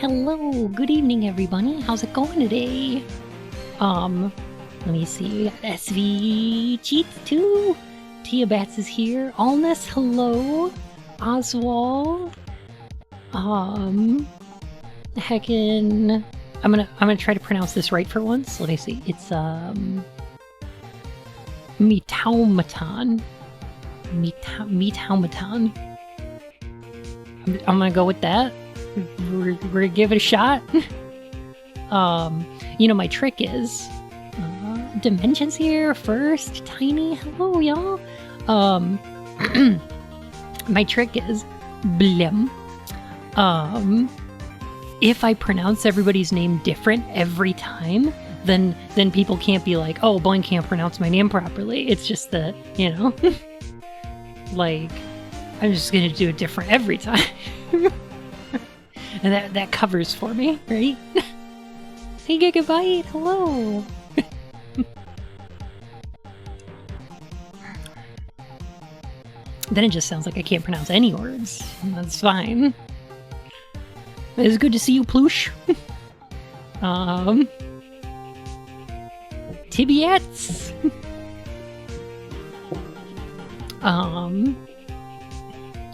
Hello, good evening everybody. How's it going today? Let me see. We got SV Cheats too. Tia Bats is here. Allness, hello. Oswald. Heckin'. I'm gonna try to pronounce this right for once. Let me see. It's Metaumaton. Metaumaton. I'm gonna go with that. We're gonna give it a shot. You know, my trick is Dimensions here first. Tiny, hello y'all. My trick is Blim. If I pronounce everybody's name different every time, then people can't be like, oh, Blank can't pronounce my name properly. It's just that, you know, like, I'm just gonna do it different every time. And that covers for me, right? Hey Gigabyte, hello! Then it just sounds like I can't pronounce any words. That's fine. It's good to see you, Ploosh. Tibiets!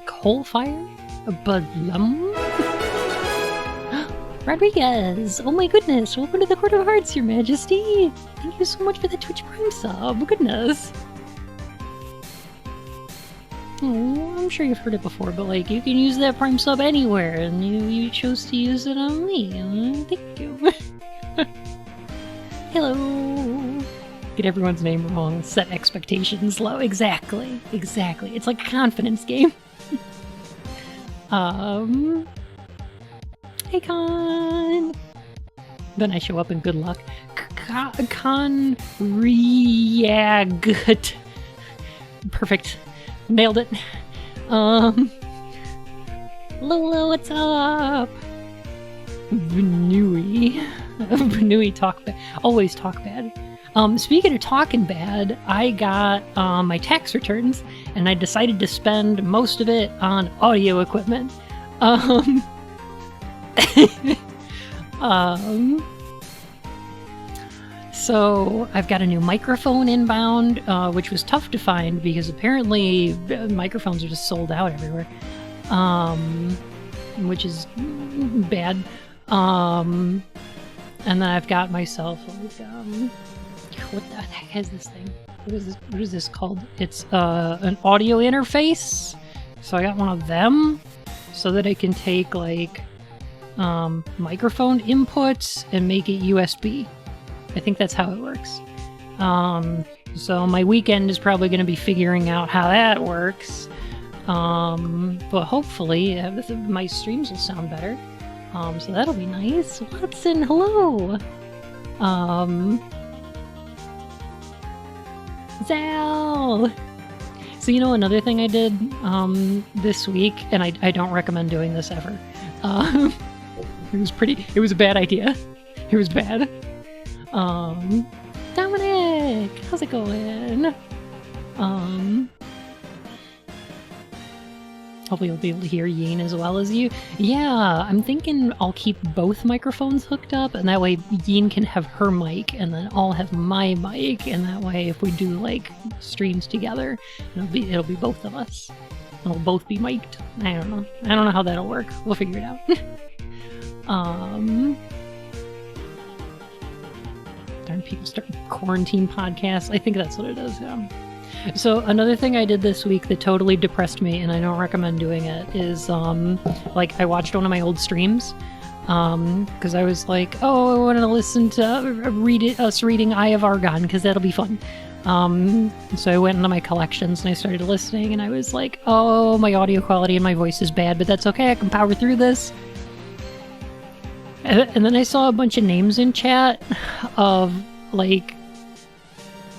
Coalfire? Budlum? Rodriguez! Oh my goodness! Welcome to the Court of Hearts, Your Majesty! Thank you so much for the Twitch Prime sub! Goodness! Oh, I'm sure you've heard it before, but like, you can use that Prime sub anywhere, and you chose to use it on me. Thank you! Hello! Get everyone's name wrong, set expectations low. Exactly! Exactly. It's like a confidence game. Hey, Con! Then I show up and good luck. Con Riagut. Perfect. Nailed it. Lolo, what's up? Vanui. Vanui talk bad. Always talk bad. Speaking of talking bad, I got my tax returns, and I decided to spend most of it on audio equipment. So I've got a new microphone inbound, which was tough to find because apparently microphones are just sold out everywhere, which is bad. And then I've got myself like, what the heck is this thing? What is this called? It's an audio interface. So I got one of them so that I can take like microphone inputs and make it USB. I think that's how it works. So my weekend is probably going to be figuring out how that works. But hopefully my streams will sound better. So that'll be nice. Watson, hello! Zal! So you know another thing I did this week, and I don't recommend doing this ever. It was a bad idea. It was bad. Dominic! How's it going? Hopefully you'll be able to hear Yeen as well as you. Yeah, I'm thinking I'll keep both microphones hooked up, and that way Yeen can have her mic, and then I'll have my mic, and that way if we do like streams together, it'll be both of us. And we'll both be mic'd. I don't know how that'll work. We'll figure it out. Darn people start quarantine podcasts. I think that's what it is, yeah. So another thing I did this week that totally depressed me, and I don't recommend doing it, is like I watched one of my old streams because I was like, oh, I want to listen to us reading Eye of Argon because that'll be fun. So I went into my collections and I started listening, and I was like, oh, my audio quality and my voice is bad, but that's okay, I can power through this. And then I saw a bunch of names in chat of like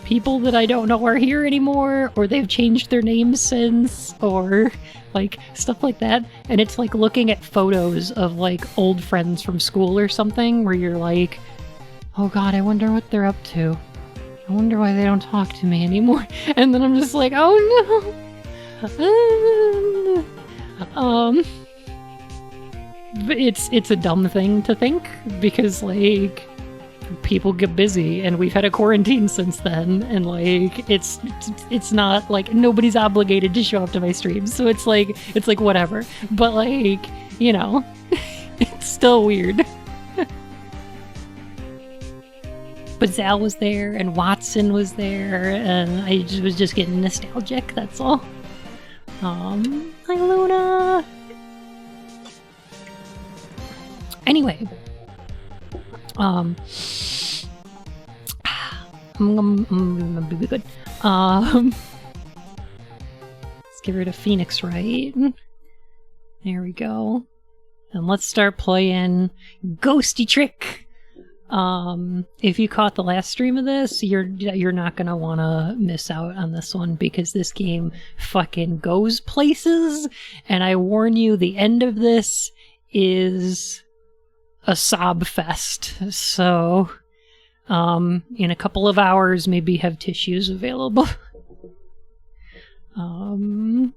people that I don't know are here anymore, or they've changed their names since, or like stuff like that. And it's like looking at photos of like old friends from school or something where you're like, oh god, I wonder what they're up to. I wonder why they don't talk to me anymore. And then I'm just like, oh no. it's a dumb thing to think, because like people get busy and we've had a quarantine since then, and like it's not like nobody's obligated to show up to my streams, so it's like whatever. But like, you know, it's still weird. But Zal was there and Watson was there, and I was just getting nostalgic, that's all. Hi Luna! Anyway, I'm gonna be good. Let's get rid of Phoenix, right? There we go. And let's start playing Ghosty Trick. If you caught the last stream of this, you're not gonna wanna miss out on this one, because this game fucking goes places, and I warn you, the end of this is a sob fest. So, in a couple of hours, maybe have tissues available. Gigabyte,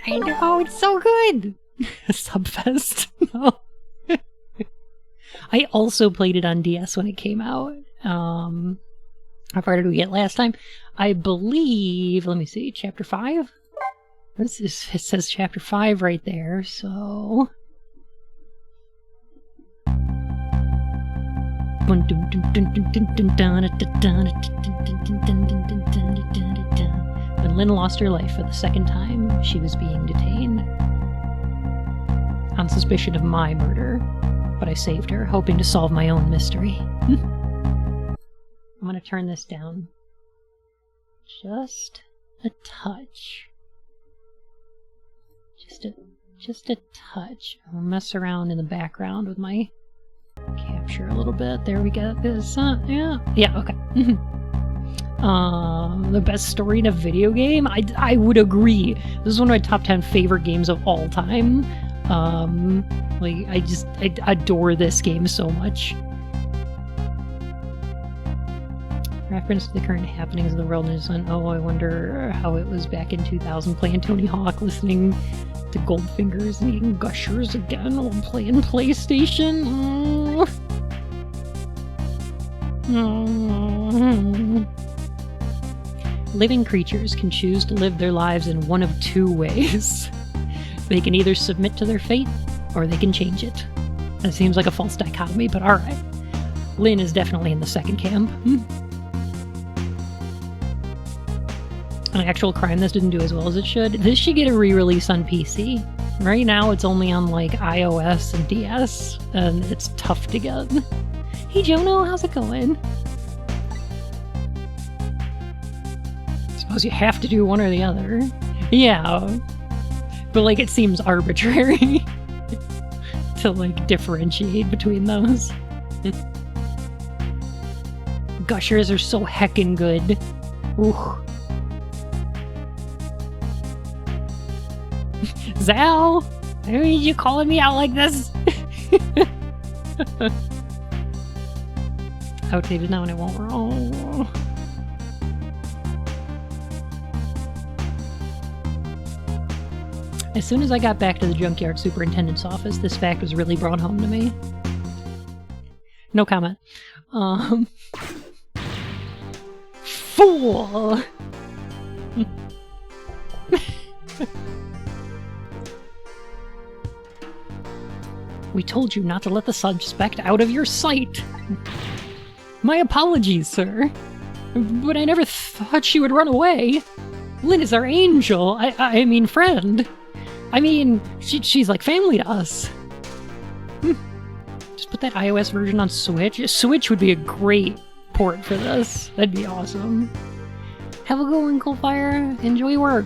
I know, it's so good! Subfest. No. I also played it on DS when it came out. How far did we get last time? I believe, let me see, chapter 5? It says chapter 5 right there, so... When Lynn lost her life for the second time, she was being detained on suspicion of my murder, but I saved her, hoping to solve my own mystery. I'm gonna turn this down just a touch. Just a touch. I'll mess around in the background with my capture a little bit. There we go. This, yeah, okay. The best story in a video game? I would agree. This is one of my top 10 favorite games of all time. Like, I adore this game so much. Reference to the current happenings of the world news, and oh, I wonder how it was back in 2000 playing Tony Hawk, listening to Goldfingers and eating Gushers again while playing PlayStation. Living creatures can choose to live their lives in one of two ways. They can either submit to their fate, or they can change it. That seems like a false dichotomy, but alright. Lynn is definitely in the second camp. An actual crime this didn't do as well as it should. This should get a re-release on PC. Right now it's only on like iOS and DS, and it's tough to get. Hey Jono, how's it going? Suppose you have to do one or the other. Yeah. But like it seems arbitrary to like differentiate between those. Gushers are so heckin' good. Ooh. Zal! I mean, you calling me out like this? Outdated now and it won't roll. As soon as I got back to the junkyard superintendent's office, this fact was really brought home to me. No comment. Fool! We told you not to let the suspect out of your sight. My apologies, sir. But I never thought she would run away. Lynn is our angel. I mean friend. I mean, she's like family to us. Just put that iOS version on Switch. Switch would be a great port for this. That'd be awesome. Have a good one, Coalfire. Enjoy work.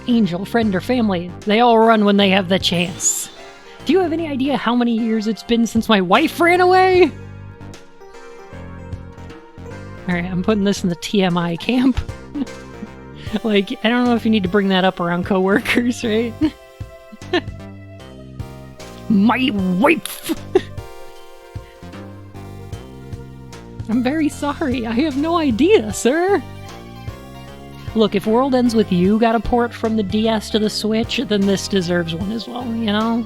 Angel, friend, or family, they all run when they have the chance. Do you have any idea how many years it's been since my wife ran away? Alright, I'm putting this in the TMI camp. Like, I don't know if you need to bring that up around coworkers, right? My wife! I'm very sorry, I have no idea, sir. Look, if World Ends With You got a port from the DS to the Switch, then this deserves one as well, you know?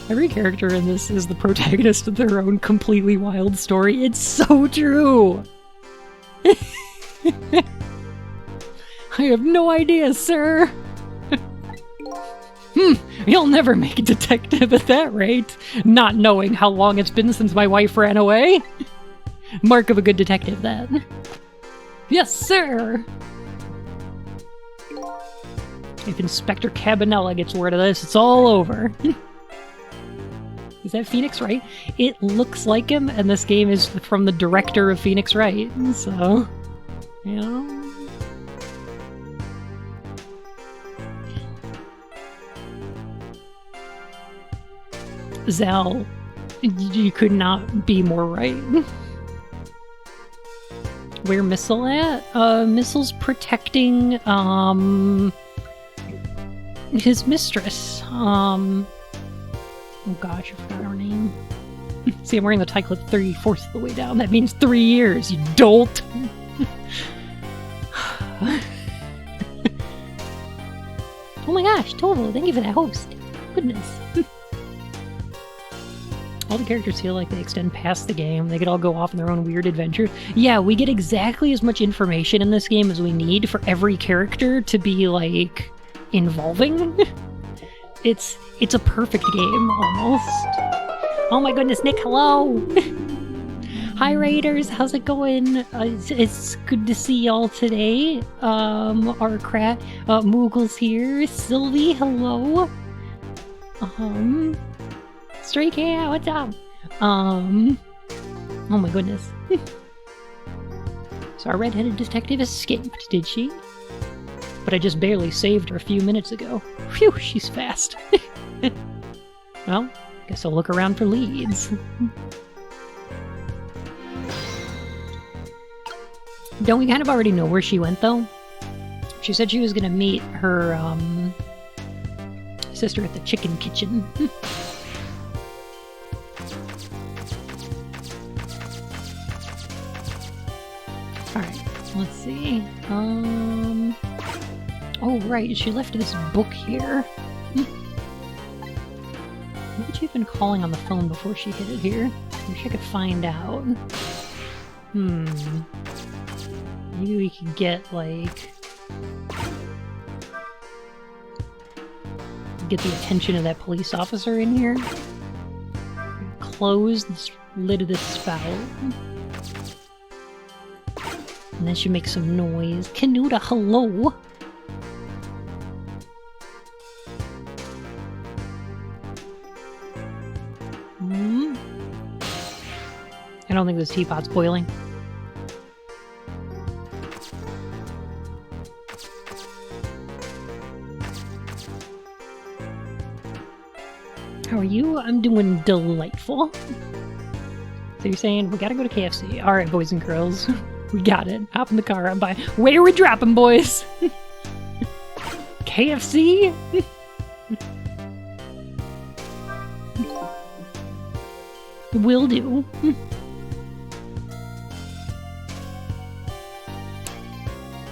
Every character in this is the protagonist of their own completely wild story. It's so true! I have no idea, sir! You'll never make a detective at that rate, not knowing how long it's been since my wife ran away. Mark of a good detective, that. Yes, sir! If Inspector Cabanella gets word of this, it's all over. Is that Phoenix Wright? It looks like him, and this game is from the director of Phoenix Wright, so... you know... Zal, you could not be more right. Where Missile at? Missile's protecting, his mistress. Oh gosh, I forgot her name. See, I'm wearing the tie clip 34th of the way down. That means 3 years, you dolt! Oh my gosh, Tovo, thank you for that host. Goodness. All the characters feel like they extend past the game. They could all go off on their own weird adventures. Yeah, we get exactly as much information in this game as we need for every character to be, like, involving. It's a perfect game, almost. Oh my goodness, Nick, hello! Hi, Raiders, how's it going? It's good to see y'all today. Our Moogle's here. Sylvie, hello. Stray Cat, what's up? Oh my goodness. So our redheaded detective escaped, did she? But I just barely saved her a few minutes ago. Phew, she's fast. Well, guess I'll look around for leads. Don't we kind of already know where she went, though? She said she was gonna meet her, sister at the chicken kitchen. Alright, let's see. Oh, right, she left this book here. What had she been calling on the phone before she hit it here? I wish I could find out. Maybe we could get, like... get the attention of that police officer in here. Close the lid of this spout. And then she makes some noise. Canuta, hello! I don't think this teapot's boiling. How are you? I'm doing delightful. So you're saying, we gotta go to KFC. Alright, boys and girls. We got it. Hop in the car, I'm by. Where are we dropping, boys? KFC? Will do.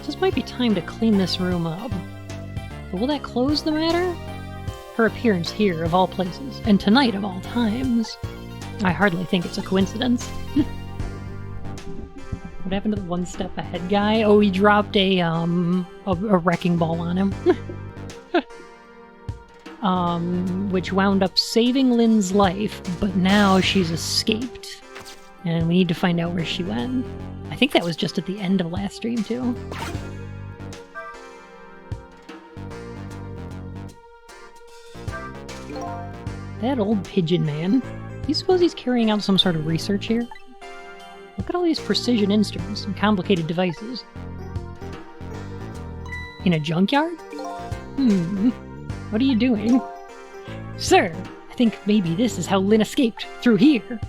This might be time to clean this room up. But will that close the matter? Her appearance here, of all places, and tonight of all times. I hardly think it's a coincidence. What happened to the one step ahead guy? Oh, he dropped a wrecking ball on him. Which wound up saving Lynn's life, but now she's escaped. And we need to find out where she went. I think that was just at the end of last stream, too. That old pigeon man. Do you suppose he's carrying out some sort of research here? Look at all these precision instruments and complicated devices. In a junkyard? What are you doing? Sir, I think maybe this is how Lynn escaped, through here.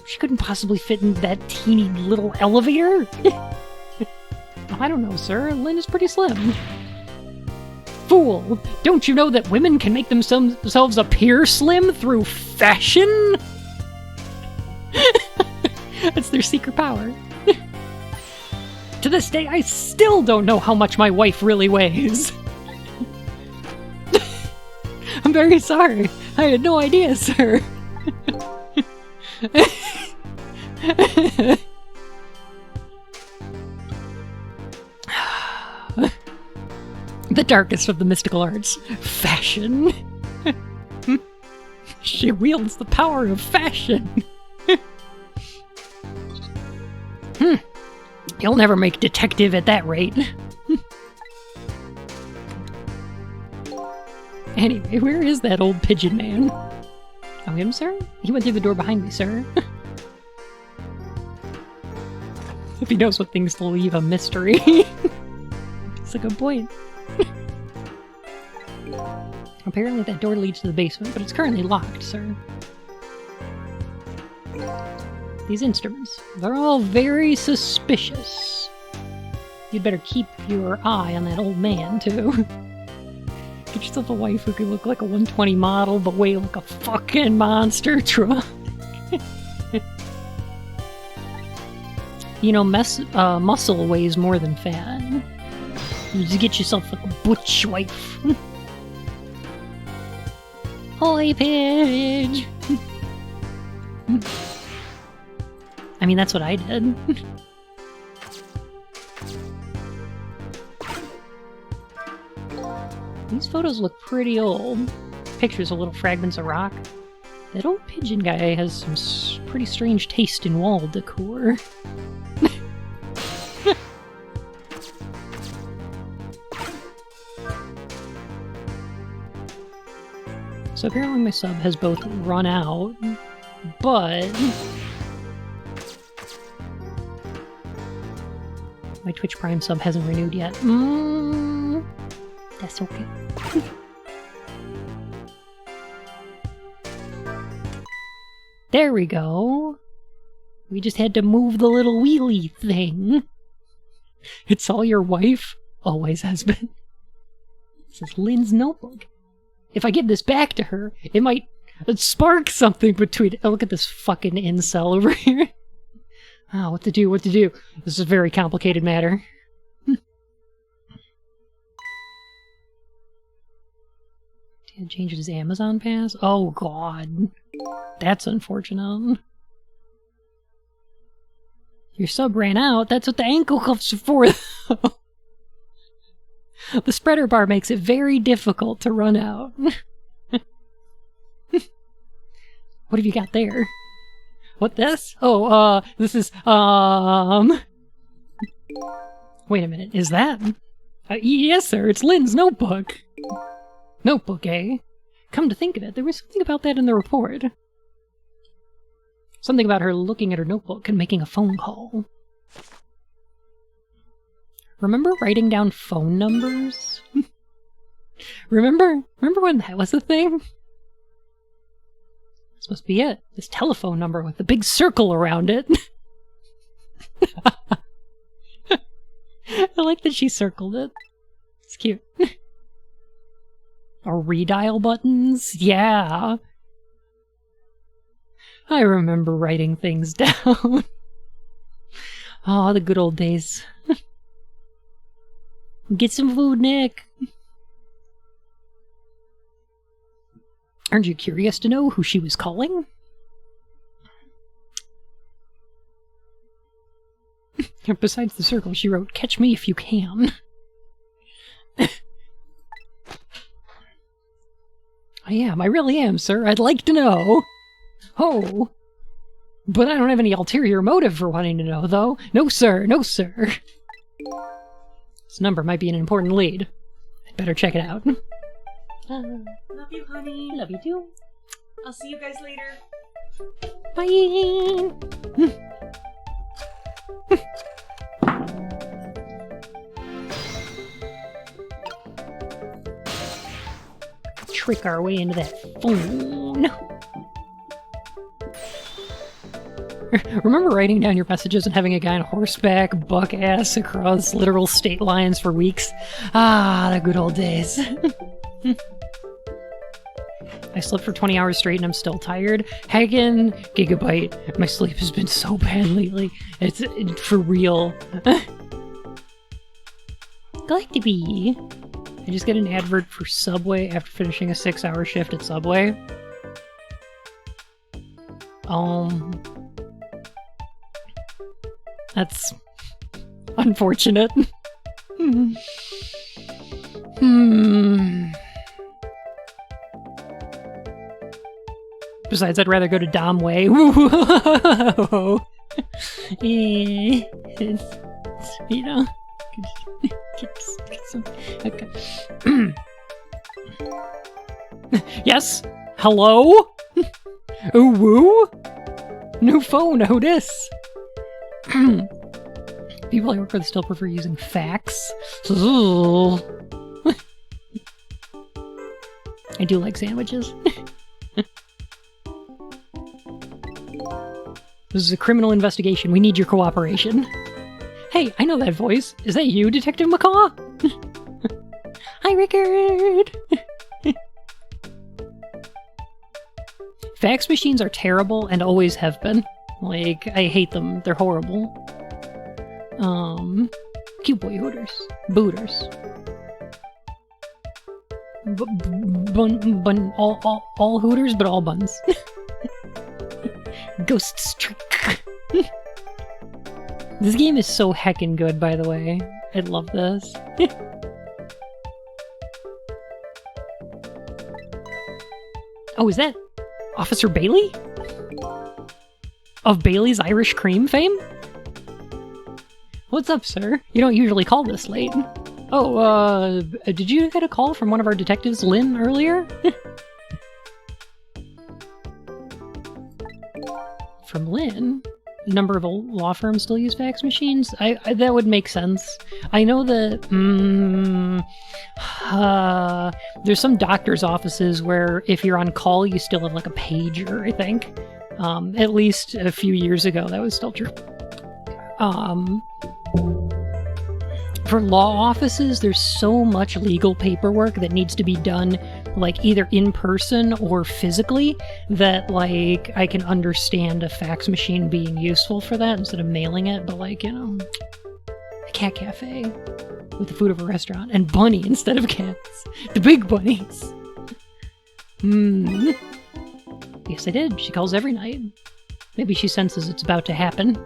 She couldn't possibly fit in that teeny little elevator? I don't know, sir. Lynn is pretty slim. Fool! Don't you know that women can make themselves appear slim through fashion? That's their secret power. To this day, I still don't know how much my wife really weighs. I'm very sorry. I had no idea, sir. The darkest of the mystical arts. Fashion. She wields the power of fashion. You'll never make detective at that rate. Anyway, where is that old pigeon man? Oh, him, sir? He went through the door behind me, sir. If he knows what things to leave a mystery. That's a good point. Apparently that door leads to the basement, but it's currently locked, sir. These instruments, they're all very suspicious. You'd better keep your eye on that old man, too. Get yourself a wife who could look like a 120 model, but weigh like a fucking monster truck. You know, muscle weighs more than fat. You just get yourself like a butch wife. Holy Pidge! I mean, that's what I did. These photos look pretty old. Pictures of little fragments of rock. That old pigeon guy has some pretty strange taste in wall decor. So apparently my sub has both run out, but my Twitch Prime sub hasn't renewed yet. That's okay. There we go. We just had to move the little wheelie thing. It's all your wife. Always has been. This is Lynn's notebook. If I give this back to her, it might spark something between... Oh, look at this fucking incel over here. Oh, what to do, what to do. This is a very complicated matter. Dad changed his Amazon pass? Oh, God. That's unfortunate. Your sub ran out. That's what the ankle cuffs are for, though. The spreader bar makes it very difficult to run out. What have you got there? What, this? Oh, this is, Wait a minute, is that? Yes, sir, it's Lynn's notebook. Notebook, eh? Come to think of it, there was something about that in the report. Something about her looking at her notebook and making a phone call. Remember writing down phone numbers? Remember when that was a thing? This must be it. This telephone number with the big circle around it. I like that she circled it. It's cute. Or redial buttons? Yeah. I remember writing things down. Oh, the good old days. Get some food, Nick. Aren't you curious to know who she was calling? Besides the circle, she wrote, "Catch me if you can." I am. I really am, sir. I'd like to know. Oh. But I don't have any ulterior motive for wanting to know, though. No, sir. No, sir. This number might be an important lead. I'd better check it out. Love you, honey. Love you too. I'll see you guys later. Bye. Trick our way into that phone. Remember writing down your messages and having a guy on horseback buck ass across literal state lines for weeks? Ah, the good old days. I slept for 20 hours straight and I'm still tired. Hagen, Gigabyte, my sleep has been so bad lately. It's for real. Galactic-bee. I just get an advert for Subway after finishing a 6-hour shift at Subway. That's unfortunate. Besides, I'd rather go to Dom Way. You know, get some. Okay. Yes. Hello. Ooh woo. New phone. Who this? People I work with still prefer using fax. I do like sandwiches. This is a criminal investigation. We need your cooperation. Hey, I know that voice. Is that you, Detective McCaw? Hi, Rickard! Fax machines are terrible and always have been. Like, I hate them. They're horrible. Cute boy hooters. Booters. All hooters, but all buns. Ghosts trick. This game is so heckin' good, by the way. I love this. Oh, is that Officer Bailey? Of Bailey's Irish Cream fame? What's up, sir? You don't usually call this late. Oh, did you get a call from one of our detectives, Lynn, earlier? From Lynn? A number of old law firms still use fax machines? That would make sense. I know that there's some doctor's offices where if you're on call, you still have like a pager, I think. At least a few years ago, that was still true. For law offices, there's so much legal paperwork that needs to be done, like, either in person or physically, that, like, I can understand a fax machine being useful for that instead of mailing it, but, like, you know, a cat cafe with the food of a restaurant, and bunny instead of cats. The big bunnies. Yes, I did. She calls every night. Maybe she senses it's about to happen.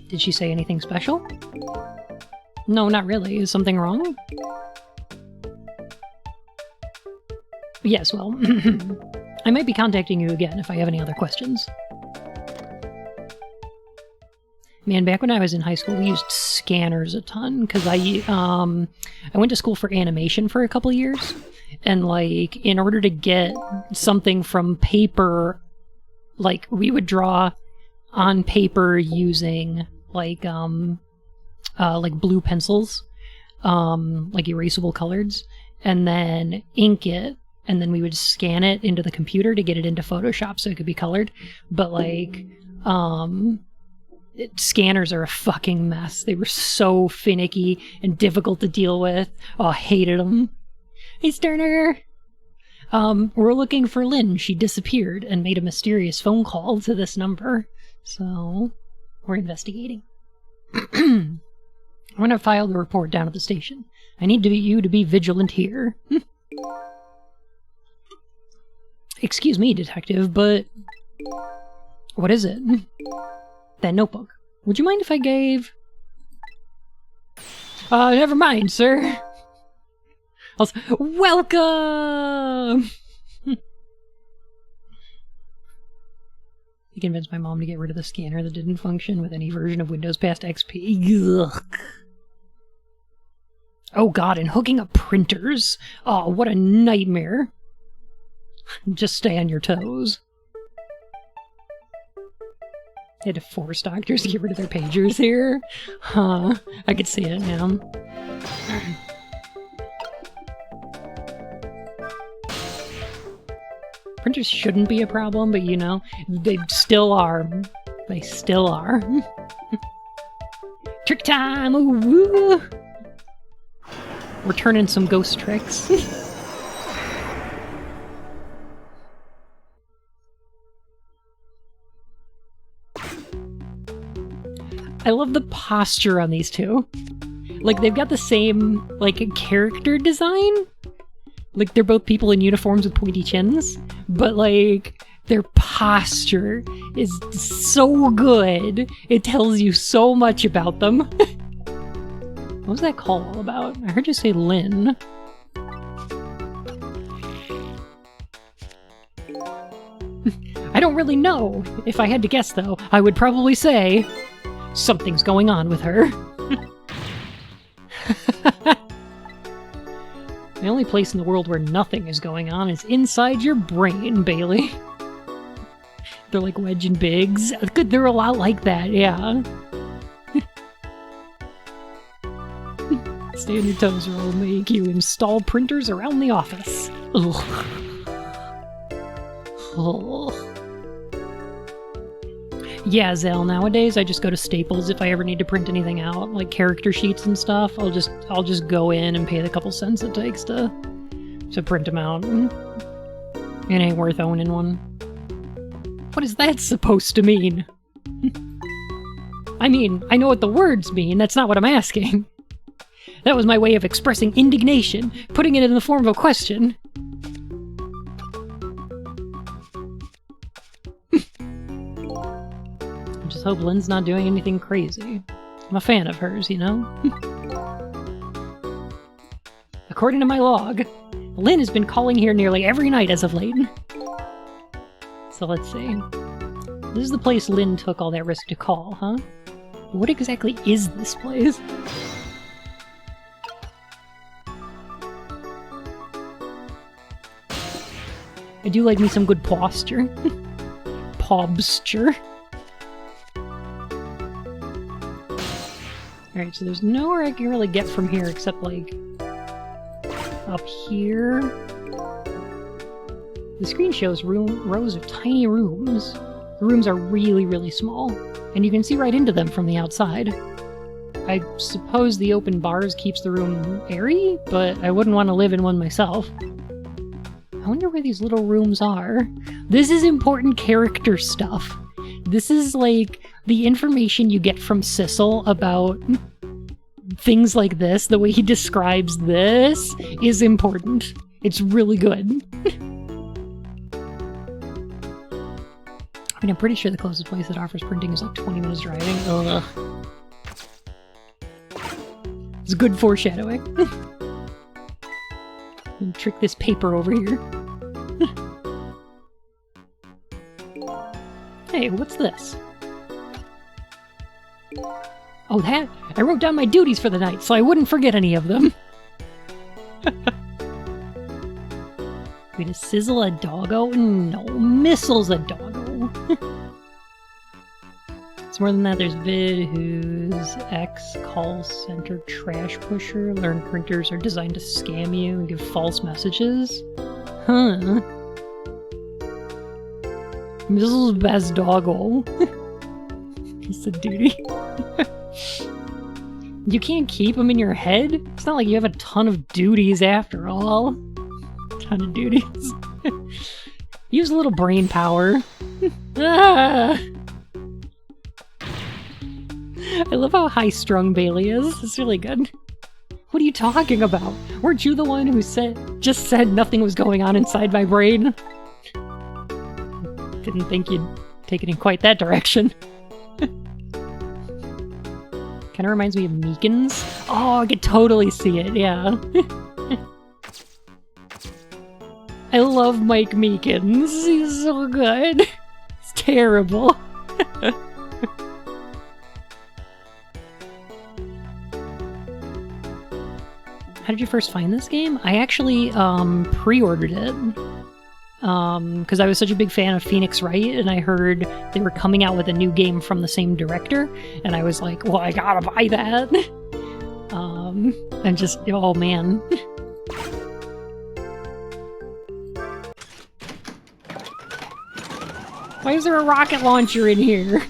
Did she say anything special? No, not really. Is something wrong? Yes, well, I might be contacting you again if I have any other questions. Man, back when I was in high school, we used scanners a ton, because I went to school for animation for a couple years, and, like, in order to get something from paper, like, we would draw on paper using like blue pencils, like erasable colors, and then ink it, and then we would scan it into the computer to get it into Photoshop so it could be colored. But like, scanners are a fucking mess. They were so finicky and difficult to deal with. Oh, I hated them. Hey, Sterner! We're looking for Lynn. She disappeared and made a mysterious phone call to this number. So, we're investigating. I'm gonna file the report down at the station. I need you to be vigilant here. Excuse me, detective, but... what is it? That notebook. Would you mind if I gave... never mind, sir. Welcome! He convinced my mom to get rid of the scanner that didn't function with any version of Windows past XP. Ugh. Oh god, and hooking up printers. Oh, what a nightmare. Just stay on your toes. They had to force doctors to get rid of their pagers here. Huh, I could see it now. Printers shouldn't be a problem, but you know, they still are. They still are. Trick time! Ooh, woo. We're turning some ghost tricks. I love the posture on these two. Like, they've got the same, like, character design. Like, they're both people in uniforms with pointy chins. But, like, their posture is so good. It tells you so much about them. What was that call all about? I heard you say Lynn. I don't really know. If I had to guess, though, I would probably say something's going on with her. The only place in the world where nothing is going on is inside your brain, Bailey. They're like Wedge and Biggs. Good, they're a lot like that, yeah. Stay on your toes or I'll make you install printers around the office. Ugh. Ugh. Yeah, Zell, nowadays I just go to Staples if I ever need to print anything out, like character sheets and stuff. I'll just go in and pay the couple cents it takes to print them out. It ain't worth owning one. What is that supposed to mean? I mean, I know what the words mean, that's not what I'm asking. That was my way of expressing indignation, putting it in the form of a question. I just hope Lynn's not doing anything crazy. I'm a fan of hers, you know? According to my log, Lynn has been calling here nearly every night as of late. So let's see. This is the place Lynn took all that risk to call, huh? What exactly is this place? I do like me some good posture. Pobsture. Alright, so there's nowhere I can really get from here except, like, up here. The screen shows rows of tiny rooms. The rooms are really, really small, and you can see right into them from the outside. I suppose the open bars keeps the room airy, but I wouldn't want to live in one myself. I wonder where these little rooms are. This is important character stuff. This is like the information you get from Sissel about things like this. The way he describes this is important. It's really good. I mean, I'm pretty sure the closest place that offers printing is like 20 minutes driving. Ugh. It's good foreshadowing. Trick this paper over here. Hey, what's this? Oh, that? I wrote down my duties for the night, so I wouldn't forget any of them. Wait, is Sizzle a doggo? No, Missle's a doggo. It's more than that. There's Vid, Who's, X, Call Center, Trash Pusher. Learn printers are designed to scam you and give false messages. Huh. Missle's best doggo. It's a duty. You can't keep them in your head? It's not like you have a ton of duties after all. Ton of duties. Use a little brain power. Ah! I love how high-strung Bailey is. It's really good. What are you talking about? Weren't you the one who just said nothing was going on inside my brain? Didn't think you'd take it in quite that direction. Kinda reminds me of Meekins. Oh, I could totally see it, yeah. I love Mike Meekins. He's so good. It's terrible. How did you first find this game? I actually pre-ordered it. Because I was such a big fan of Phoenix Wright, and I heard they were coming out with a new game from the same director, and I was like, well, I gotta buy that. And just, oh man. Why is there a rocket launcher in here?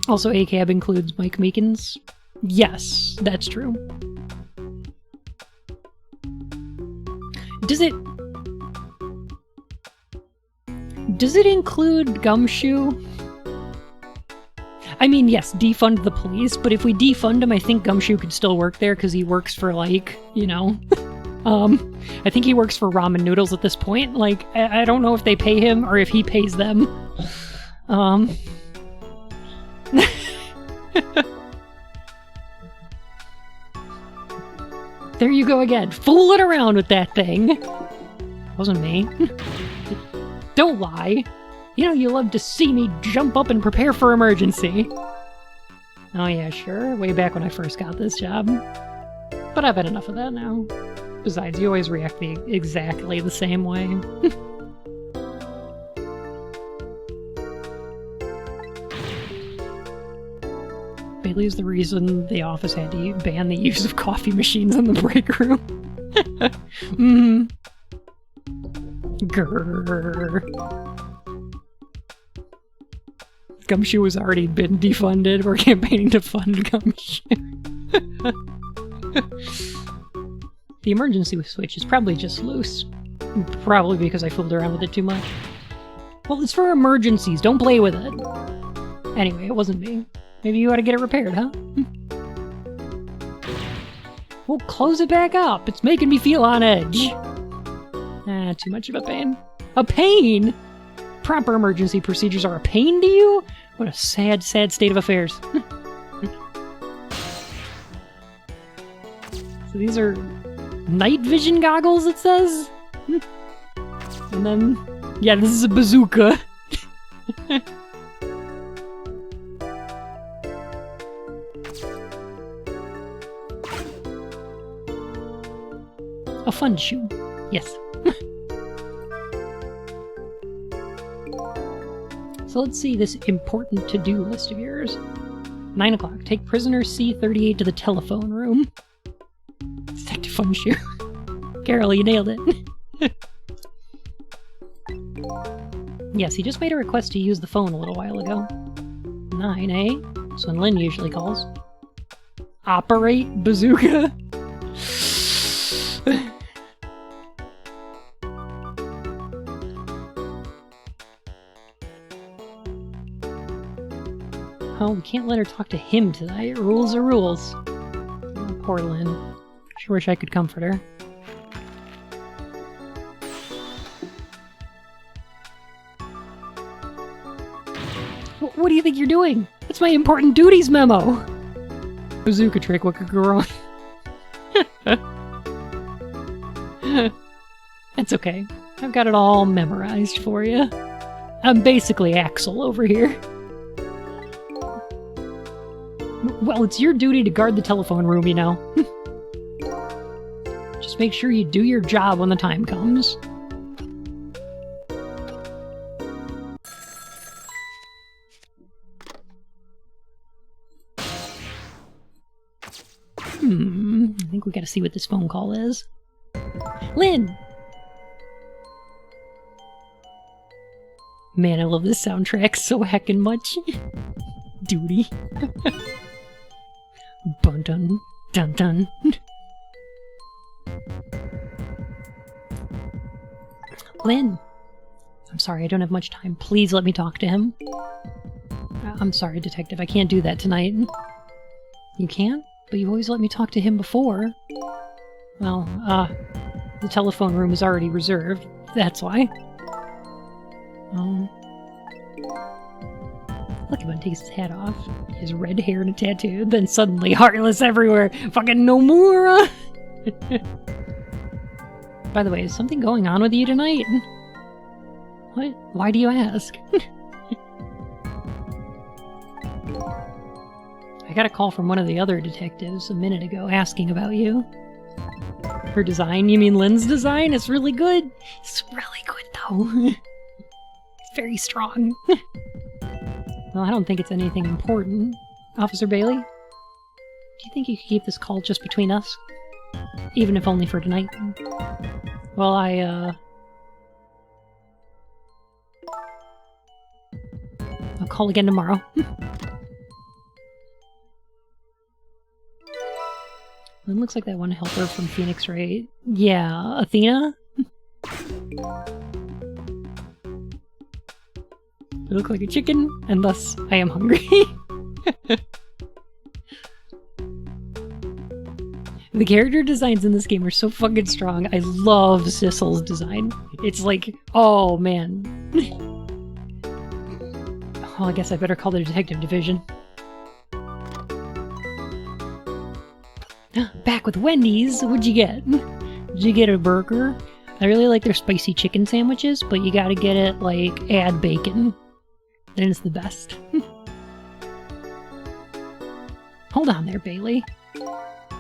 Also, ACAB includes Mike Meekins. Yes, that's true. Does it... Does it include Gumshoe? I mean, yes, defund the police, but if we defund him, I think Gumshoe could still work there because he works for, like, you know... I think he works for ramen noodles at this point. Like, I don't know if they pay him or if he pays them. There you go again, fooling around with that thing. Wasn't me. Don't lie. You know you love to see me jump up and prepare for emergency. Oh yeah, sure, way back when I first got this job. But I've had enough of that now. Besides, you always react exactly the same way. Bailey's the reason the office had to ban the use of coffee machines in the break room. Grrr. Gumshoe has already been defunded. We're campaigning to fund Gumshoe. The emergency switch is probably just loose. Probably because I fooled around with it too much. Well, it's for emergencies. Don't play with it. Anyway, it wasn't me. Maybe you ought to get it repaired, huh? Well, close it back up. It's making me feel on edge. Too much of a pain. A pain? Proper emergency procedures are a pain to you? What a sad, sad state of affairs. So these are night vision goggles, it says? And then, yeah, this is a bazooka. A fun shoe. Yes. So let's see this important to-do list of yours. 9 o'clock. Take prisoner C-38 to the telephone room. Detective Fun Shoe. Carol, you nailed it. Yes, he just made a request to use the phone a little while ago. 9, eh? That's when Lynn usually calls. Operate bazooka. Oh, we can't let her talk to him tonight. Rules are rules. Oh, poor Lynn. Sure wish I could comfort her. What do you think you're doing? That's my important duties memo! Bazooka trick, what could go wrong? It's okay. I've got it all memorized for you. I'm basically Axel over here. Well, it's your duty to guard the telephone room, you know. Just make sure you do your job when the time comes. I think we gotta see what this phone call is. Lynn! Man, I love this soundtrack so heckin' much. Duty. Bun dun dun dun. Lynn! I'm sorry, I don't have much time. Please let me talk to him. I'm sorry, Detective, I can't do that tonight. You can't? But you've always let me talk to him before. Well, the telephone room is already reserved. That's why. Look at him, takes his hat off. He has red hair and a tattoo, then suddenly heartless everywhere. Fucking Nomura! By the way, is something going on with you tonight? What? Why do you ask? I got a call from one of the other detectives a minute ago asking about you. Her design? You mean Lynn's design? It's really good. It's really good, though. It's very strong. Well, I don't think it's anything important. Officer Bailey? Do you think you could keep this call just between us? Even if only for tonight? Well, I'll call again tomorrow. It looks like that one helper from Phoenix, right? Yeah, Athena? I look like a chicken, and thus I am hungry. The character designs in this game are so fucking strong. I love Sissel's design. It's like, oh man. Well, I guess I better call the detective division. Back with Wendy's. What'd you get? Did you get a burger? I really like their spicy chicken sandwiches, but you gotta get it, like, add bacon. Then it's the best. Hold on there, Bailey.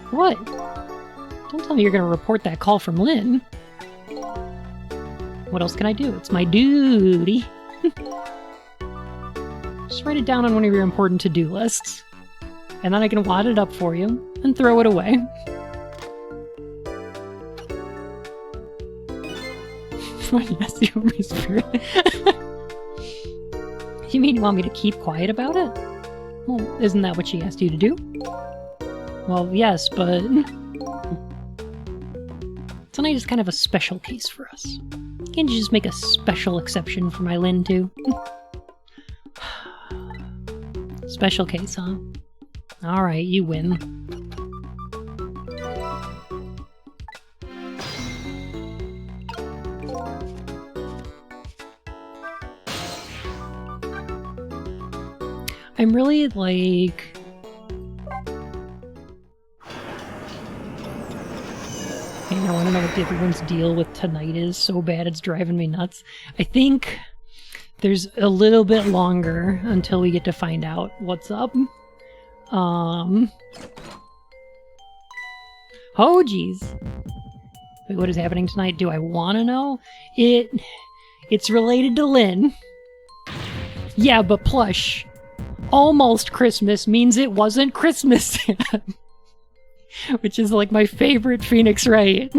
What? Don't tell me you're gonna report that call from Lynn. What else can I do? It's my duty. Just write it down on one of your important to-do lists. And then I can wad it up for you and throw it away. Yes, you are my spirit. You mean you want me to keep quiet about it? Well, isn't that what she asked you to do? Well, yes, but... tonight is kind of a special case for us. Can't you just make a special exception for my Lynn, too? Special case, huh? Alright, you win. I'm really, like... I want to know what everyone's deal with tonight is so bad it's driving me nuts. I think there's a little bit longer until we get to find out what's up. Oh, geez. Wait, what is happening tonight? Do I want to know? It's related to Lynn. Yeah, but plush. Almost Christmas means it wasn't Christmas yet. Which is like my favorite Phoenix Wright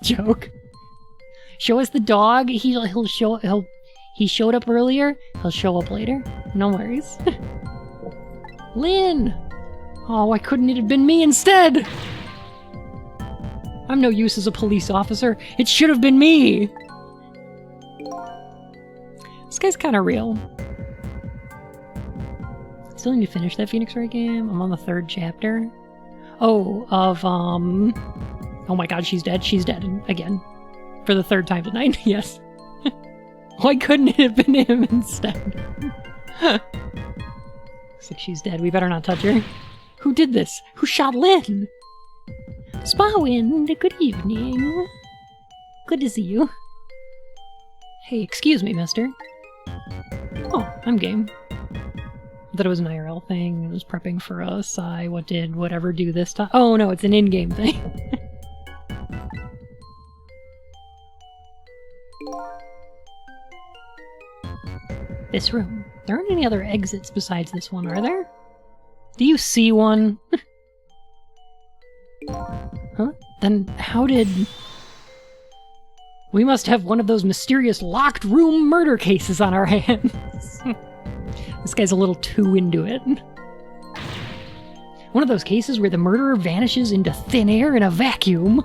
joke. Show us the dog. He showed up earlier. He'll show up later. No worries. Lynn! Oh, why couldn't it have been me instead? I'm no use as a police officer. It should have been me! This guy's kind of real. Still need to finish that Phoenix Wright game. I'm on the 3rd chapter. Oh, of, oh my god, she's dead. She's dead again. For the 3rd time tonight, yes. Why couldn't it have been him instead? Looks like she's dead. We better not touch her. Who did this? Who shot Lynn? Spawind, good evening. Good to see you. Hey, excuse me, mister. Oh, I'm game. I thought it was an IRL thing. It was prepping for a Psy. What did whatever do this time? Oh no, it's an in-game thing. This room. There aren't any other exits besides this one, are there? Do you see one? Huh? Then how did... We must have one of those mysterious locked room murder cases on our hands. This guy's a little too into it. One of those cases where the murderer vanishes into thin air in a vacuum.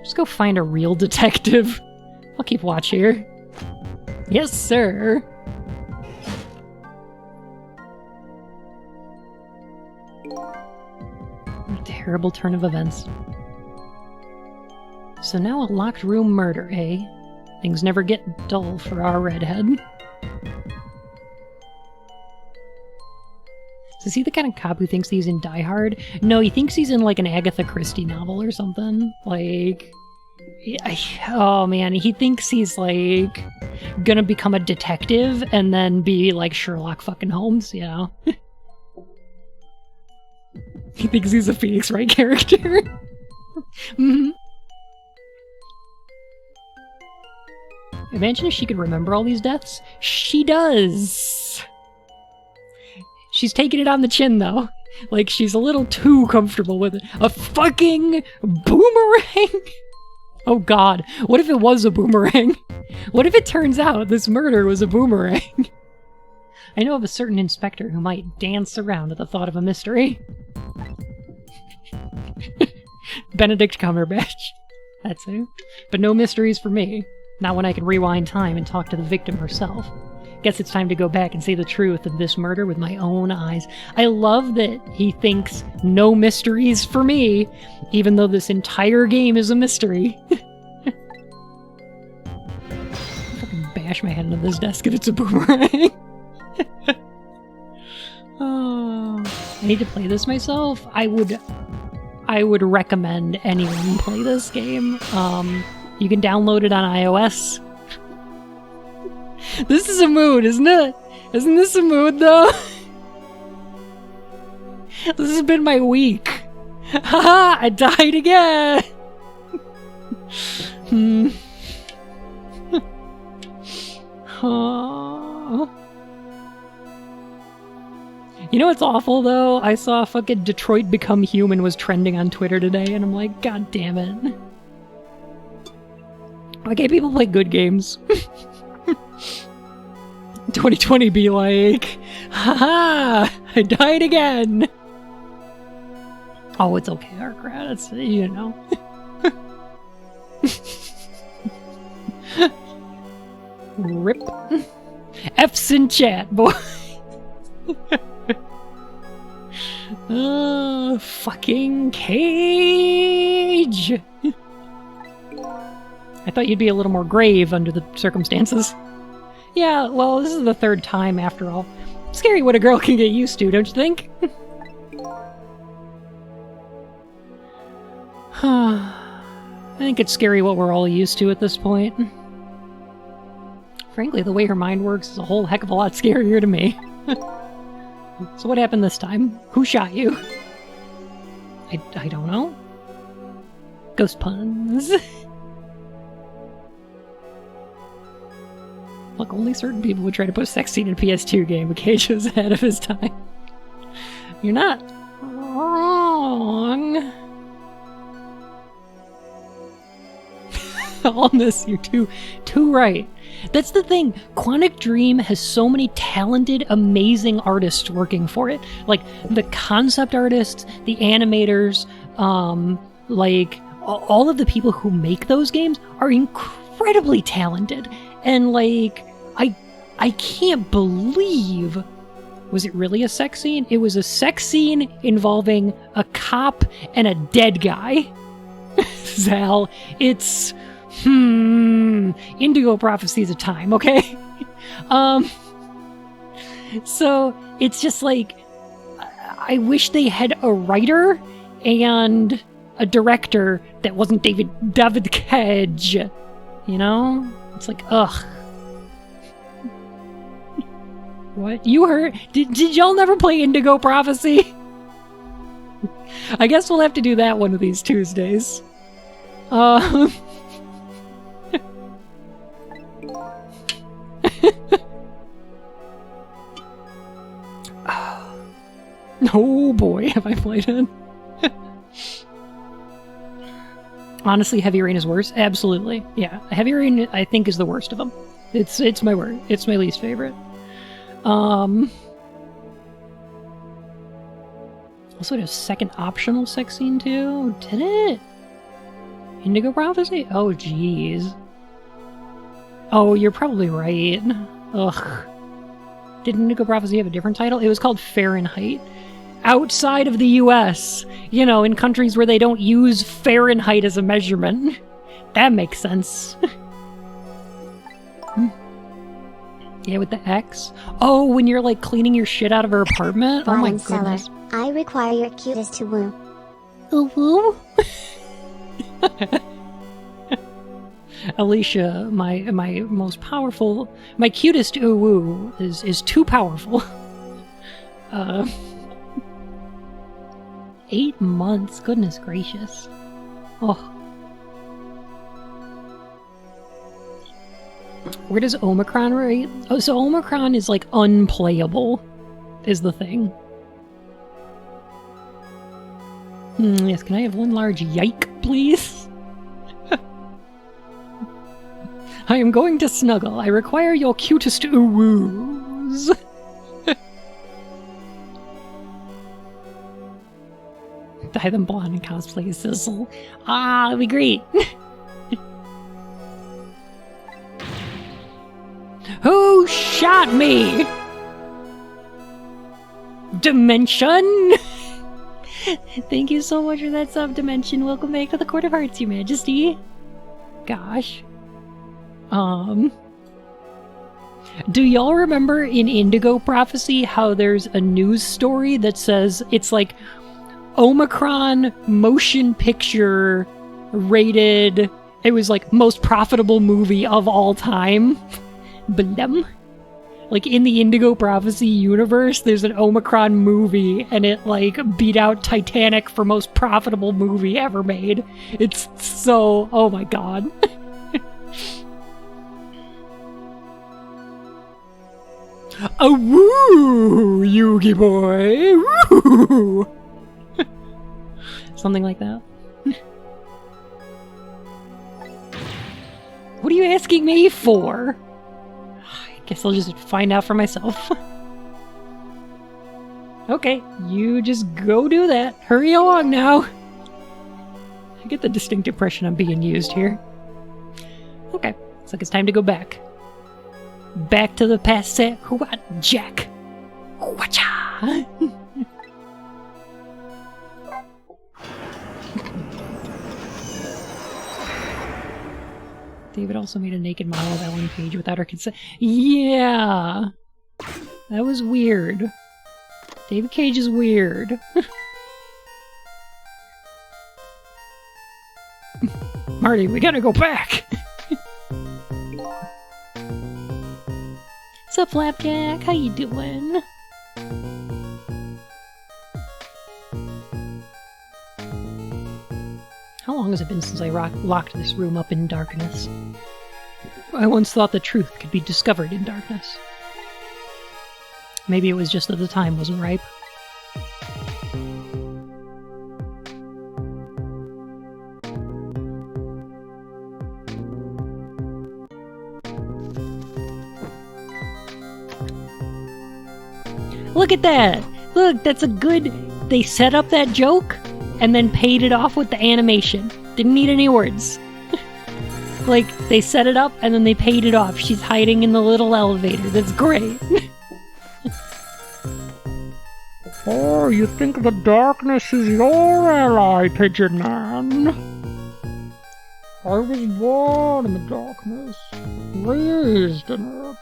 Just go find a real detective. I'll keep watch here. Yes, sir. What a terrible turn of events. So now a locked room murder, eh? Things never get dull for our redhead. Is he the kind of cop who thinks he's in Die Hard? No, he thinks he's in like an Agatha Christie novel or something. Like... oh man, he thinks he's like gonna become a detective and then be like Sherlock fucking Holmes, you know? He thinks he's a Phoenix Wright character. Mm-hmm. Imagine if she could remember all these deaths. She does! She's taking it on the chin, though. Like, she's a little too comfortable with it. A fucking boomerang? Oh god, what if it was a boomerang? What if it turns out this murder was a boomerang? I know of a certain inspector who might dance around at the thought of a mystery. Benedict Cumberbatch. That's who. But no mysteries for me. Not when I can rewind time and talk to the victim herself. Guess it's time to go back and see the truth of this murder with my own eyes. I love that he thinks no mysteries for me, even though this entire game is a mystery. Fucking bash my head into this desk if it's a boomerang. Oh, I need to play this myself. I would recommend anyone play this game. You can download it on iOS. This is a mood, isn't it? Isn't this a mood, though? This has been my week. Haha, I died again! Oh. You know what's awful, though? I saw fucking Detroit Become Human was trending on Twitter today, and I'm like, god damn it. Why can't people play good games? 2020 be like, haha, I died again. Oh, it's okay, Arcrat, it's, you know. Rip. F's in chat, boy. Fucking cage. I thought you'd be a little more grave under the circumstances. Yeah, well, this is the third time after all. Scary what a girl can get used to, don't you think? I think it's scary what we're all used to at this point. Frankly, the way her mind works is a whole heck of a lot scarier to me. So what happened this time? Who shot you? I don't know. Ghost puns. Look, only certain people would try to put a sex scene in a PS2 game, but Cage was ahead of his time. You're not wrong. On this, you're too right. That's the thing. Quantic Dream has so many talented, amazing artists working for it. Like, the concept artists, the animators, like, all of the people who make those games are incredibly talented. And, like, I can't believe... Was it really a sex scene? It was a sex scene involving a cop and a dead guy. Zal, it's... Indigo Prophecy's a time, okay? So, it's just like... I wish they had a writer and a director that wasn't David Cage. You know? It's like, ugh. What? You heard? Did y'all never play Indigo Prophecy? I guess we'll have to do that one of these Tuesdays. Oh boy, have I played it. Honestly, Heavy Rain is worse. Absolutely. Yeah, Heavy Rain I think is the worst of them. It's my word. It's my least favorite. Also, it has a second optional sex scene too. Did it? Indigo Prophecy? Oh, jeez. Oh, you're probably right. Ugh. Did Indigo Prophecy have a different title? It was called Fahrenheit. Outside of the US. You know, in countries where they don't use Fahrenheit as a measurement. That makes sense. Yeah, with the X. Oh, when you're like cleaning your shit out of her apartment? Oh my goodness. Seller, I require your cutest to woo. Woo? Alicia, my most powerful, my cutest woo is too powerful. 8 months, goodness gracious. Oh. Where does Omicron rate? Oh, so Omicron is like unplayable, is the thing. Yes, can I have one large yike, please? I am going to snuggle. I require your cutest woos. Dye them blonde and cosplay Sizzle. Ah, that'd be great. Oh shot me? Dimension? Thank you so much for that sub, Dimension. Welcome back to the Court of Hearts, Your Majesty. Gosh. Do y'all remember in Indigo Prophecy how there's a news story that says it's like Omicron motion picture rated, it was like most profitable movie of all time? Blem. Like in the Indigo Prophecy universe, there's an Omicron movie and it like beat out Titanic for most profitable movie ever made. It's so, oh my god. A woo, Yugi boy, woo! Something like that. What are you asking me for? I guess I'll just find out for myself. Okay, you just go do that. Hurry along now. I get the distinct impression I'm being used here. Okay, looks like it's time to go back. Back to the past set. What, Jack? Whatcha? David also made a naked model of Ellen Page without her consent. Yeah! That was weird. David Cage is weird. Marty, we gotta go back! What's up, Flapjack? How you doing? How long has it been since I locked this room up in darkness? I once thought the truth could be discovered in darkness. Maybe it was just that the time wasn't ripe. Look at that! Look, that's a good... They set up that joke, and then paid it off with the animation. Didn't need any words. Like, they set it up, and then they paid it off. She's hiding in the little elevator. That's great. Oh, you think the darkness is your ally, Pigeon Man? I was born in the darkness, raised in it.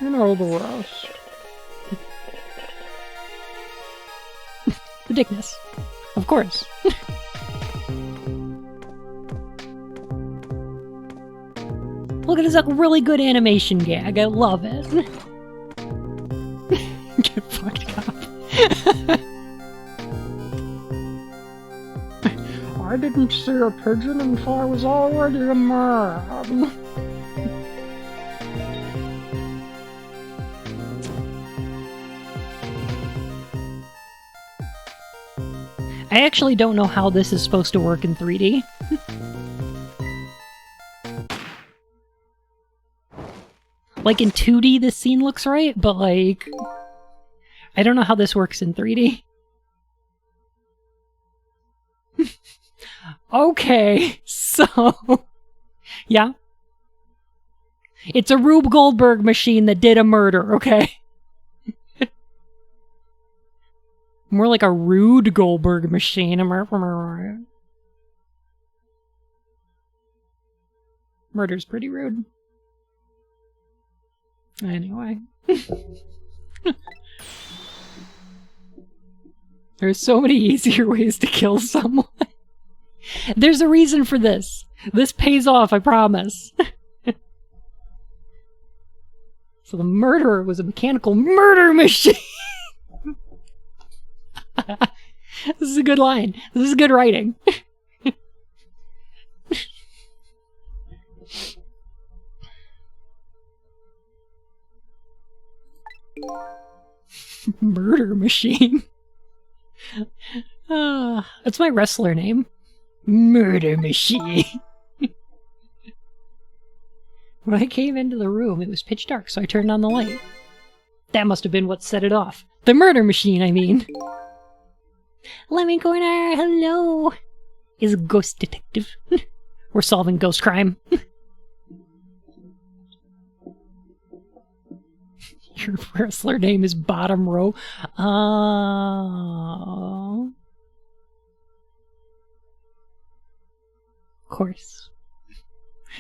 You know the rest. The dickness. Of course. Look at this really good animation gag. I love it. Get fucked up. I didn't see a pigeon until I was already a man. I actually don't know how this is supposed to work in 3D. Like in 2D this scene looks right, but like... I don't know how this works in 3D. Okay, so... Yeah? It's a Rube Goldberg machine that did a murder, okay? More like a rude Goldberg machine. Am I right? Murder's pretty rude. Anyway. There's so many easier ways to kill someone. There's a reason for this. This pays off, I promise. So the murderer was a mechanical murder machine! This is a good line. This is good writing. Murder machine. That's my wrestler name. Murder machine. When I came into the room, it was pitch dark, so I turned on the light. That must have been what set it off. The murder machine, I mean. Lemon Corner, hello! Is a ghost detective. We're solving ghost crime. Your wrestler name is Bottom Row. Of course.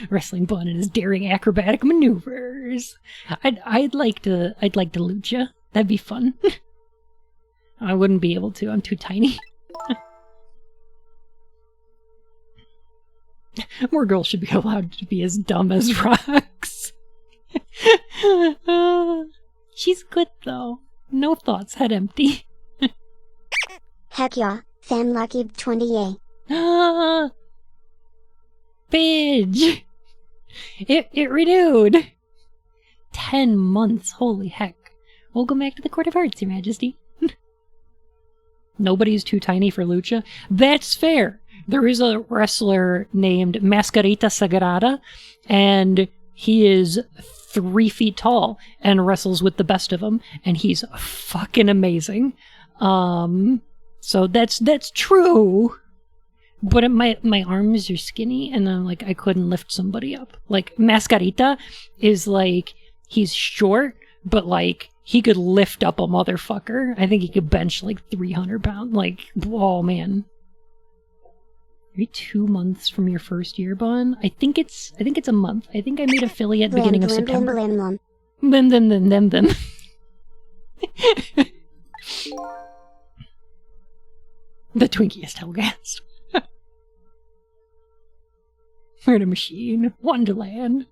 Wrestling Bun and his daring acrobatic maneuvers. I'd like to lucha. That'd be fun. I wouldn't be able to. I'm too tiny. More girls should be allowed to be as dumb as Rox. She's good though. No thoughts, head empty. Heck yeah, Fan Lucky 28. Pidge! It renewed! 10 months, holy heck. Welcome back to the Court of Hearts, Your Majesty. Nobody's too tiny for lucha. That's fair. There is a wrestler named Mascarita Sagrada, and he is 3 feet tall and wrestles with the best of them, and he's fucking amazing. So that's true. But my arms are skinny, and I'm like, I couldn't lift somebody up. Like, Mascarita is like, he's short, but like, he could lift up a motherfucker. I think he could bench like 300 pounds. Like, oh man. Maybe 2 months from your first year, Bun? I think it's a month. I think I made affiliate beginning of September. Them. The Twinkiest Hellgast. Murder Machine. Wonderland.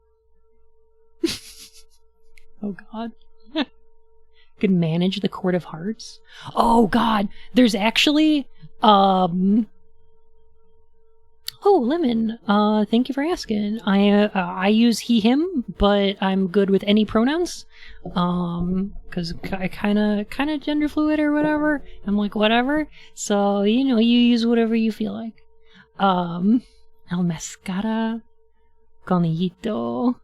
Oh god. Could manage the Court of Hearts. Oh god. There's actually Oh, Lemon, thank you for asking. I use he, him, but I'm good with any pronouns. Cause I kinda gender fluid or whatever. I'm like, whatever. So, you know, you use whatever you feel like. El Mascara, Conejito,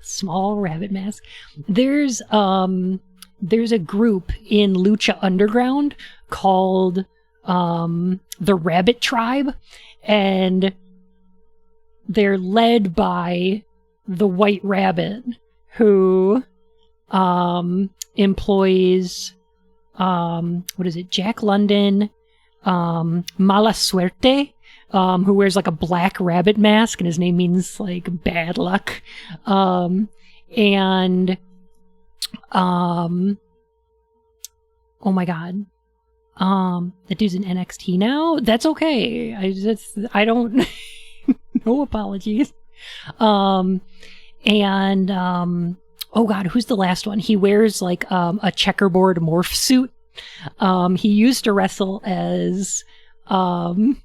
Small Rabbit Mask. There's a group in Lucha Underground called, the Rabbit Tribe, and they're led by the White Rabbit, who employs what is it, Jack London, Mala Suerte, who wears like a black rabbit mask, and his name means like bad luck, and oh my god, that dude's in NXT now. That's okay. I don't. No apologies. Oh god, who's the last one? He wears like a checkerboard morph suit. He used to wrestle as so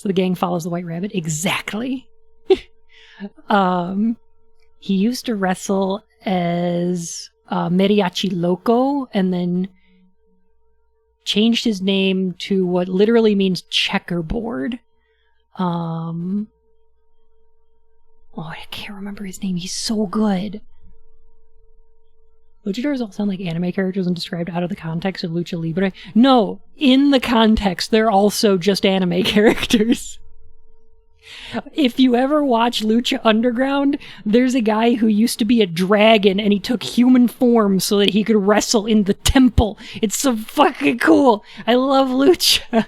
the gang follows the White Rabbit. Exactly. He used to wrestle as Mariachi Loco, and then changed his name to what literally means checkerboard. Oh, I can't remember his name. He's so good. Luchadors all sound like anime characters and described out of the context of Lucha Libre. No, in the context, they're also just anime characters. If you ever watch Lucha Underground, there's a guy who used to be a dragon and he took human form so that he could wrestle in the temple. It's so fucking cool. I love Lucha.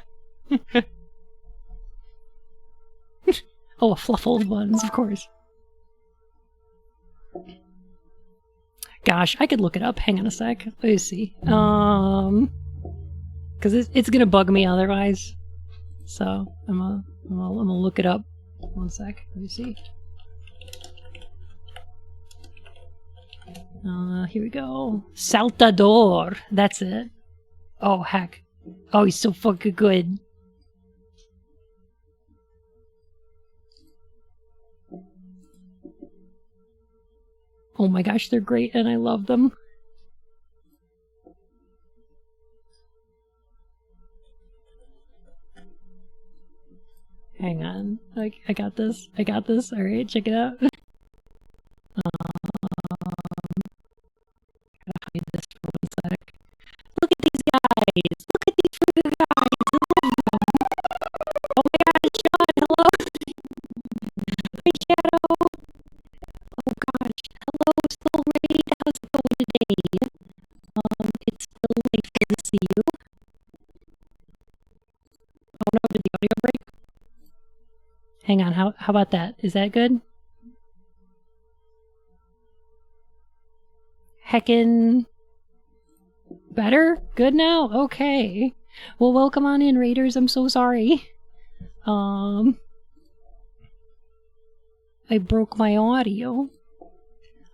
Oh, a Fluffled Buns, of course. Gosh, I could look it up. Hang on a sec. Let me see. Because it's gonna bug me otherwise. So I'm gonna look it up. 1 sec. Let me see. Here we go. Saltador. That's it. Oh heck. Oh, he's so fucking good. Oh my gosh, they're great and I love them. Hang on. I got this. I got this. Alright, check it out. Gotta hide this for 1 sec. Look at these guys! Look at these freaking guys! I love them! Oh my god, Sean, hello! Hi, Shadow! Oh Hang on, how about that? Is that good? Heckin' better? Good now? Okay. Well, welcome on in, Raiders. I'm so sorry. I broke my audio.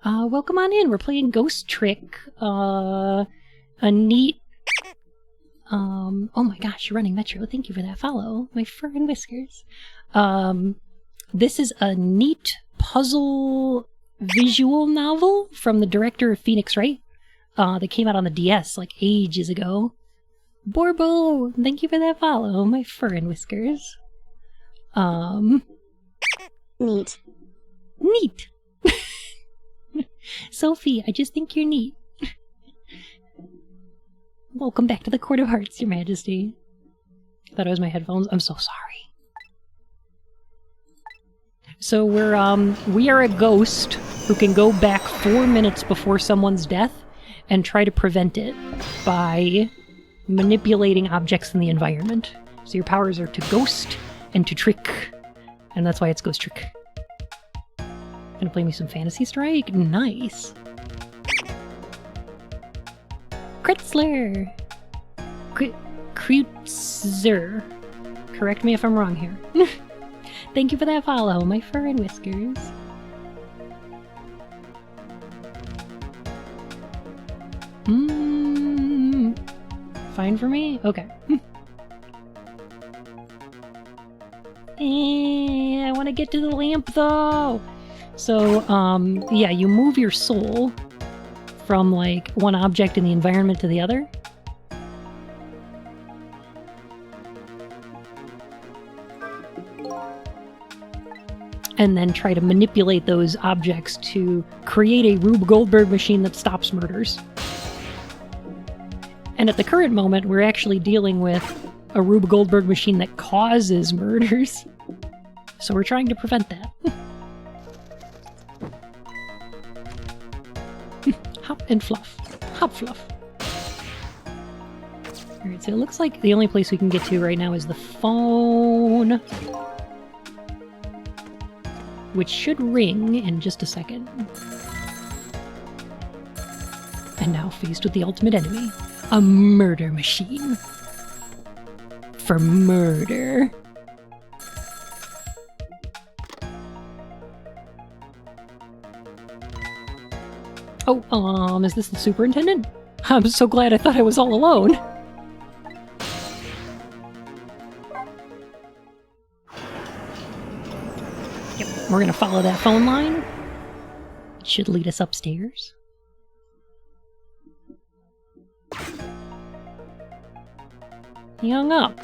Welcome on in. We're playing Ghost Trick. A neat... oh my gosh, you're running Metro. Thank you for that follow. My fur and whiskers. This is a neat puzzle visual novel from the director of Phoenix Wright. That came out on the DS like ages ago. Borbo, thank you for that follow. My fur and whiskers. Neat. Neat. Sophie, I just think you're neat. Welcome back to the Court of Hearts, Your Majesty. I thought it was my headphones. I'm so sorry. So we are a ghost who can go back 4 minutes before someone's death and try to prevent it by manipulating objects in the environment. So your powers are to ghost and to trick, and that's why it's Ghost Trick. Gonna play me some Fantasy Strike? Nice. Kritzler! Kreutzer. Correct me if I'm wrong here. Thank you for that follow, my fur and whiskers. Fine for me? Okay. I want to get to the lamp though! So, yeah, you move your soul from, like, one object in the environment to the other. And then try to manipulate those objects to create a Rube Goldberg machine that stops murders. And at the current moment, we're actually dealing with a Rube Goldberg machine that causes murders. So we're trying to prevent that. Hop and fluff. Hop fluff. Alright, so it looks like the only place we can get to right now is the phone. Which should ring in just a second. And now faced with the ultimate enemy. A murder machine. For murder. Oh, is this the superintendent? I'm so glad I thought I was all alone. Yep, we're gonna follow that phone line. It should lead us upstairs. He hung up.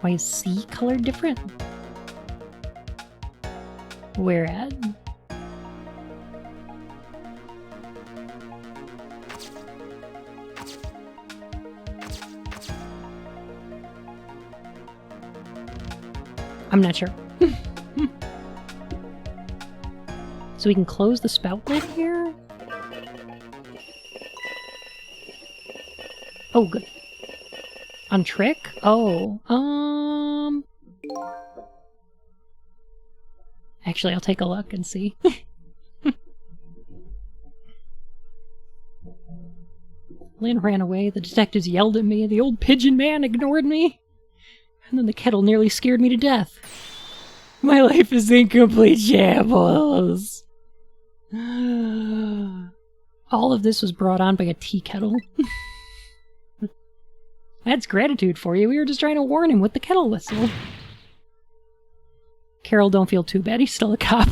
Why is C colored different? Where at? I'm not sure. So we can close the spout lid here? Oh, good. On trick? Oh, Actually, I'll take a look and see. Lynn ran away, the detectives yelled at me, the old pigeon man ignored me, and then the kettle nearly scared me to death. My life is in complete shambles. All of this was brought on by a tea kettle. That's gratitude for you. We were just trying to warn him with the kettle whistle. Carol, don't feel too bad. He's still a cop.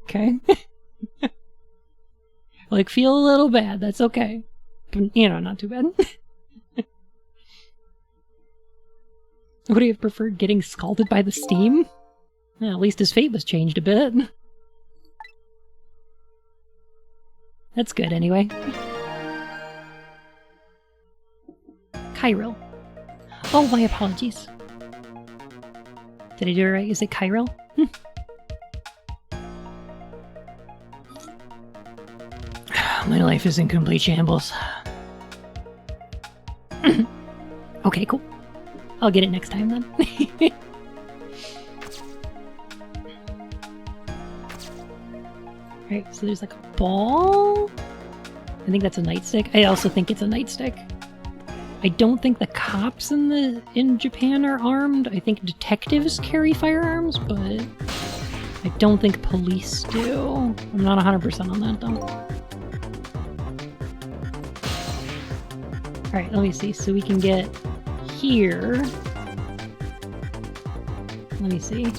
Okay? Like, feel a little bad. That's okay. But, you know, not too bad. Would he have preferred getting scalded by the steam? Well, at least his fate was changed a bit. That's good, anyway. Chiral. Oh, my apologies. Did I do it right? Is it chiral? My life is in complete shambles. I'll get it next time then. Alright, so there's like a ball. I think that's a nightstick. I also think it's a nightstick. I don't think the cops in Japan are armed. I think detectives carry firearms, but I don't think police do. I'm not 100% on that though. Alright, let me see. So we can get here. Let me see.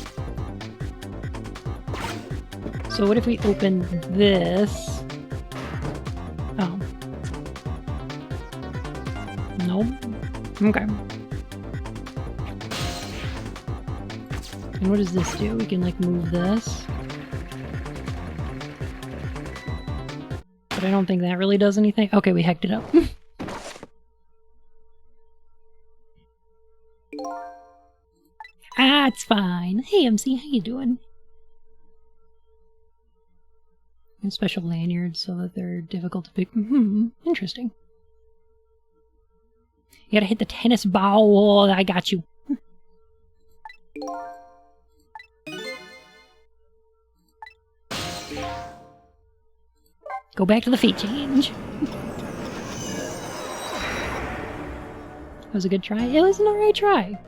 So what if we open this? Oh. Nope. Okay. And what does this do? We can like move this. But I don't think that really does anything. Okay, we hacked it up. Ah, it's fine. Hey, MC, how you doing? And special lanyards so that they're difficult to pick. Interesting. You gotta hit the tennis ball. I got you. Go back to the feet change. That was a good try. It was an alright try.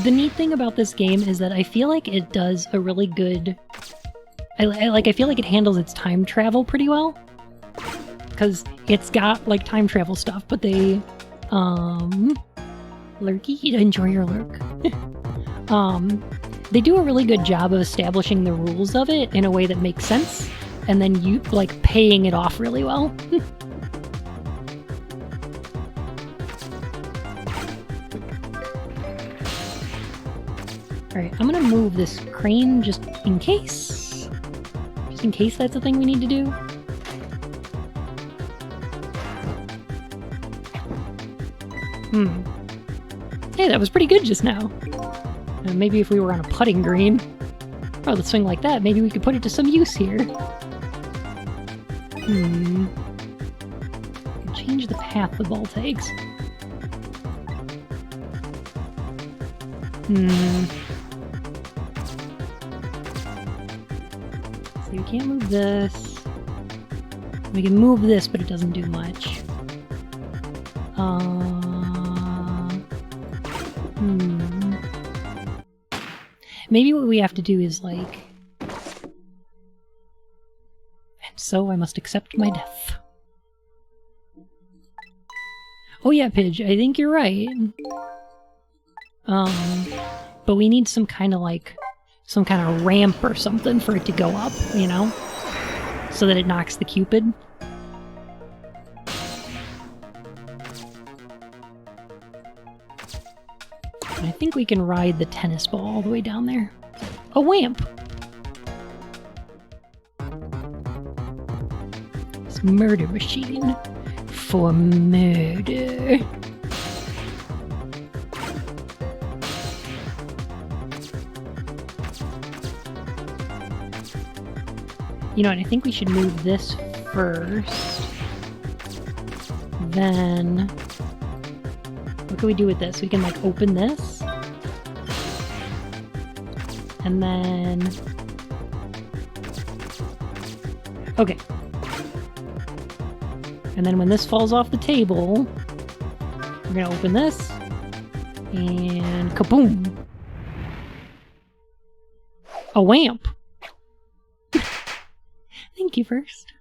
The neat thing about this game is that I feel like it does a really good... I feel like it handles its time travel pretty well. Because it's got, like, time travel stuff, but they... Lurky? Enjoy your lurk. They do a really good job of establishing the rules of it in a way that makes sense, and then you, like, paying it off really well. Alright, I'm gonna move this crane just in case. Just in case that's a thing we need to do. Hey, that was pretty good just now. Maybe if we were on a putting green, or the swing like that, maybe we could put it to some use here. Change the path the ball takes. So we can't move this. We can move this, but it doesn't do much. Maybe what we have to do is like... And so I must accept my death. Oh yeah, Pidge, I think you're right. But we need some kind of like... some kind of ramp or something for it to go up, you know? So that it knocks the Cupid. And I think we can ride the tennis ball all the way down there. A wamp! It's murder machine. For murder. You know what, I think we should move this first. Then... what can we do with this? We can, like, open this. And then... okay. And then when this falls off the table, we're gonna open this. And kaboom! A wamp! Thank you first.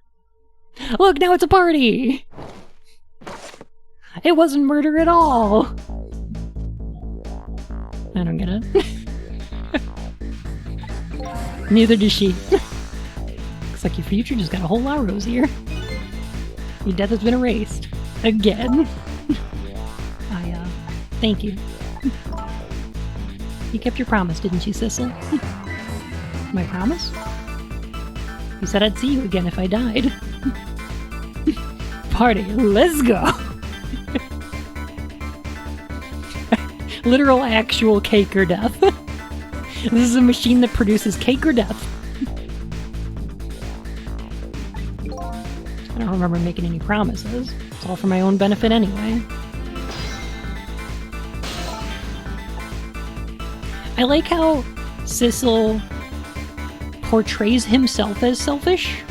Look, now it's a party! It wasn't murder at all! I don't get it. Neither does she. Looks like your future just got a whole lot rosier. Your death has been erased. Again. Thank you. You kept your promise, didn't you, Sissel? My promise? You said I'd see you again if I died. Party, let's go! Literal actual cake or death. This is a machine that produces cake or death. I don't remember making any promises. It's all for my own benefit anyway. I like how Sissel portrays himself as selfish.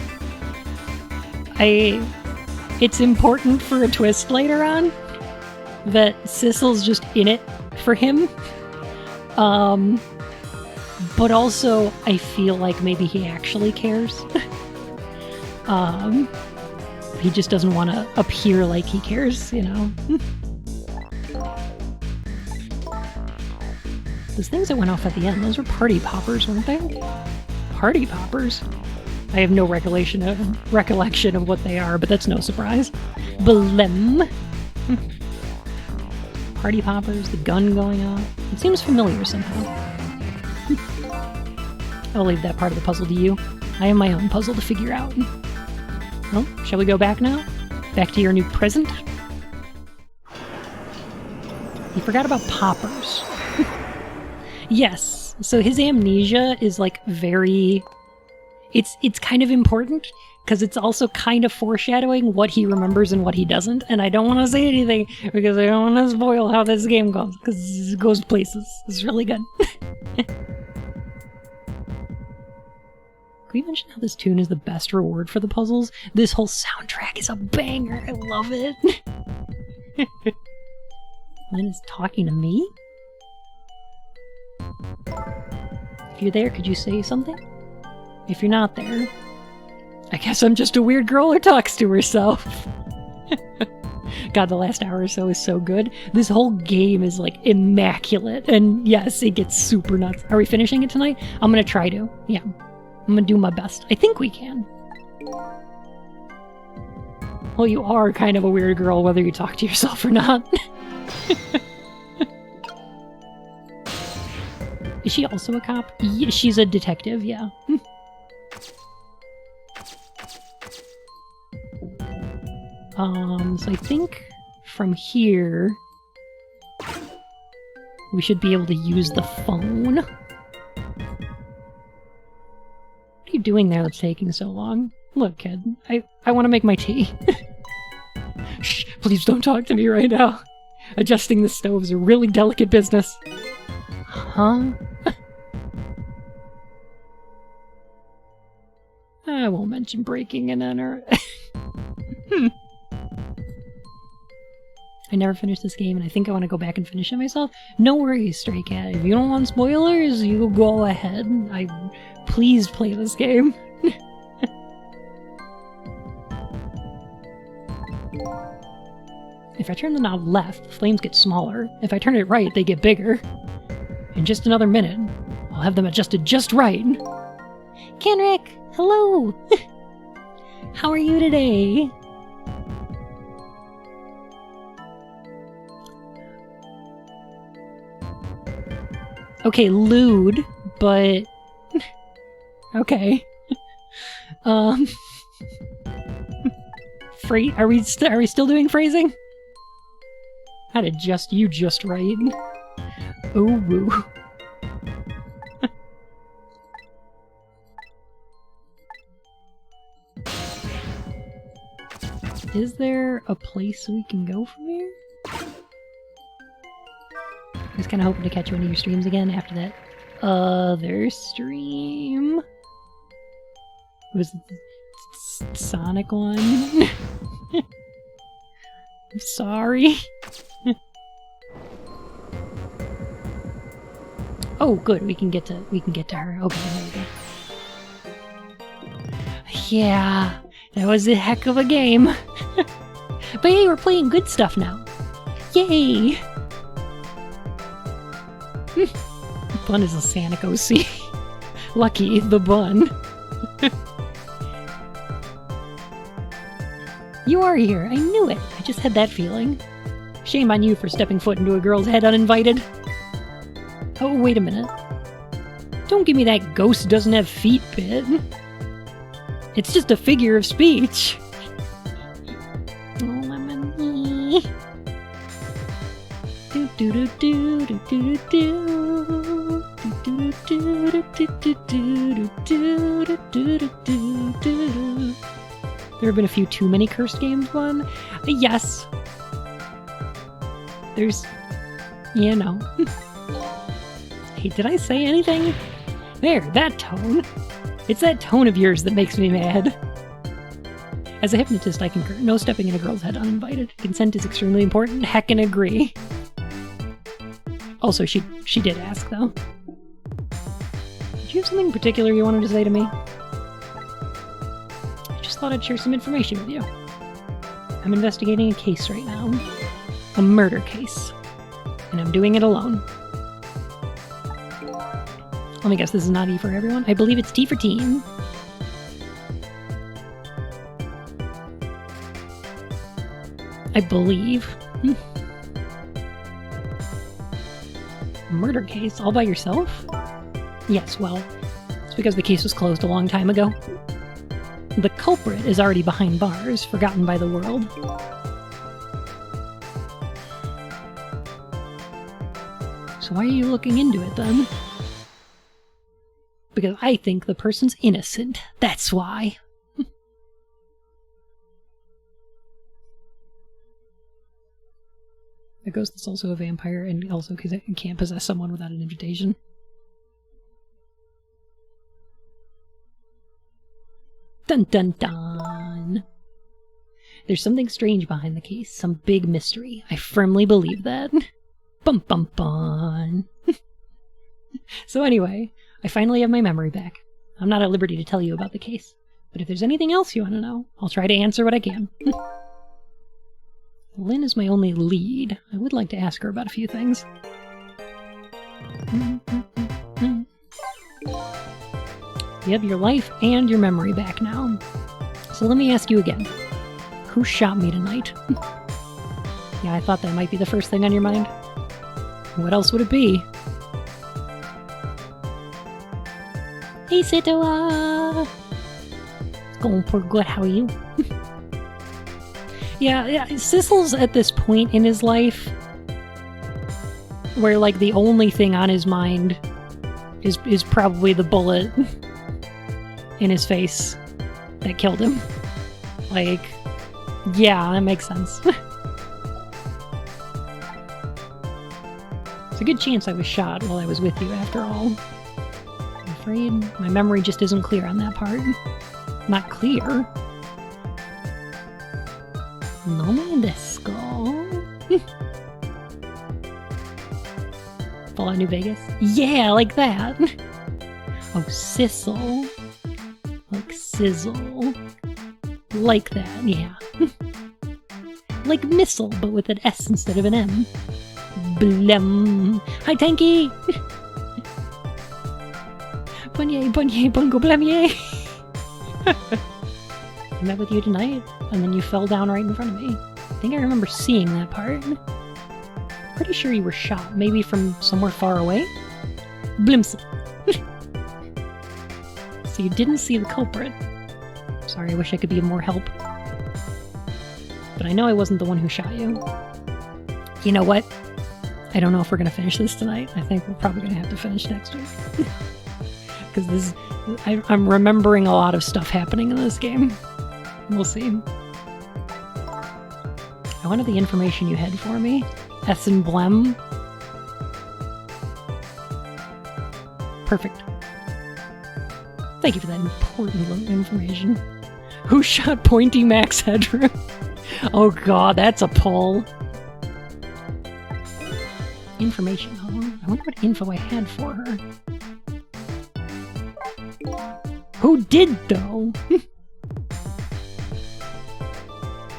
It's important for a twist later on that Sissel's just in it for him. But also, I feel like maybe he actually cares. He just doesn't want to appear like he cares, you know? Those things that went off at the end, those were party poppers, weren't they? Party poppers? I have no recollection of what they are, but that's no surprise. Blem. Party poppers, the gun going off. It seems familiar somehow. I'll leave that part of the puzzle to you. I have my own puzzle to figure out. Well, shall we go back now? Back to your new present? You forgot about poppers. Yes, so his amnesia is like very... It's kind of important, because it's also kind of foreshadowing what he remembers and what he doesn't, and I don't want to say anything, because I don't want to spoil how this game goes, because it goes places. It's really good. Can we mention how this tune is the best reward for the puzzles? This whole soundtrack is a banger. I love it. Lynn is talking to me? If you're there, could you say something? If you're not there, I guess I'm just a weird girl who talks to herself. God, the last hour or so is so good. This whole game is like immaculate. And yes, it gets super nuts. Are we finishing it tonight? I'm gonna try to. Yeah. I'm gonna do my best. I think we can. Well, you are kind of a weird girl whether you talk to yourself or not. Is she also a cop? Yeah, she's a detective, yeah. So I think from here we should be able to use the phone. What are you doing there that's taking so long? Look, kid, I want to make my tea. Shh, please don't talk to me right now. Adjusting the stove is a really delicate business. Huh? I won't mention breaking and enter. I never finished this game, and I think I want to go back and finish it myself. No worries, Stray Cat. If you don't want spoilers, you go ahead. Please play this game. If I turn the knob left, the flames get smaller. If I turn it right, they get bigger. In just another minute, I'll have them adjusted just right. Kenrick, hello! How are you today? Okay, lewd, but... okay. Are we still doing phrasing? How to adjust you just right. Ooh, woo. Is there a place we can go from here? I was kind of hoping to catch one of your streams again after that other stream. It was the Sonic one. I'm sorry. Oh, good. We can get to her. Okay, there we go. Yeah, that was a heck of a game. But hey, we're playing good stuff now. Yay! Bun is a Sonic OC. Lucky the bun. You are here. I knew it. I just had that feeling. Shame on you for stepping foot into a girl's head uninvited. Oh, wait a minute. Don't give me that ghost doesn't have feet bit. It's just a figure of speech. Oh, lemony. Do do do do do do do do do do do do. There have been a few too many cursed games won. Yes. There's, you know. I Wait, did I say anything? There, that tone. It's that tone of yours that makes me mad. As a hypnotist, I concur. No stepping in a girl's head uninvited. Consent is extremely important. Heckin' agree. Also, she did ask, though. Did you have something particular you wanted to say to me? I just thought I'd share some information with you. I'm investigating a case right now. A murder case. And I'm doing it alone. Let me guess, this is not E for everyone? I believe it's T for teen. I believe. Murder case all by yourself? Yes, well, it's because the case was closed a long time ago. The culprit is already behind bars, forgotten by the world. So why are you looking into it then? Because I think the person's innocent. That's why. A ghost that's also a vampire and also because it can't possess someone without an invitation. Dun dun dun! There's something strange behind the case, some big mystery. I firmly believe that. Bum bum bum! So anyway, I finally have my memory back. I'm not at liberty to tell you about the case, but if there's anything else you want to know, I'll try to answer what I can. Lynn is my only lead. I would like to ask her about a few things. You have your life and your memory back now. So let me ask you again. Who shot me tonight? Yeah, I thought that might be the first thing on your mind. What else would it be? Hey, Sitoa! It's going pretty good, how are you? Yeah, Sissel's at this point in his life where, like, the only thing on his mind is probably the bullet in his face that killed him. Like, yeah, that makes sense. It's a good chance I was shot while I was with you, after all. I'm afraid my memory just isn't clear on that part. Not clear. No me desu. Fallout New Vegas? Yeah, like that! Oh, Sissel. Like sizzle. Like that, yeah. Like missile, but with an S instead of an M. Blem. Hi, Tanky! Bunye, bunye, bungo, blemye! I met with you tonight, and then you fell down right in front of me. I think I remember seeing that part. Pretty sure you were shot, maybe from somewhere far away? Blimps. So you didn't see the culprit. Sorry, I wish I could be of more help. But I know I wasn't the one who shot you. You know what? I don't know if we're going to finish this tonight. I think we're probably going to have to finish next week. Because I'm remembering a lot of stuff happening in this game. We'll see. I wanted the information you had for me. S and Blem. Perfect. Thank you for that important information. Who shot Pointy Max Headroom? Oh god, that's a pull. Information, huh? I wonder what info I had for her. Who did, though?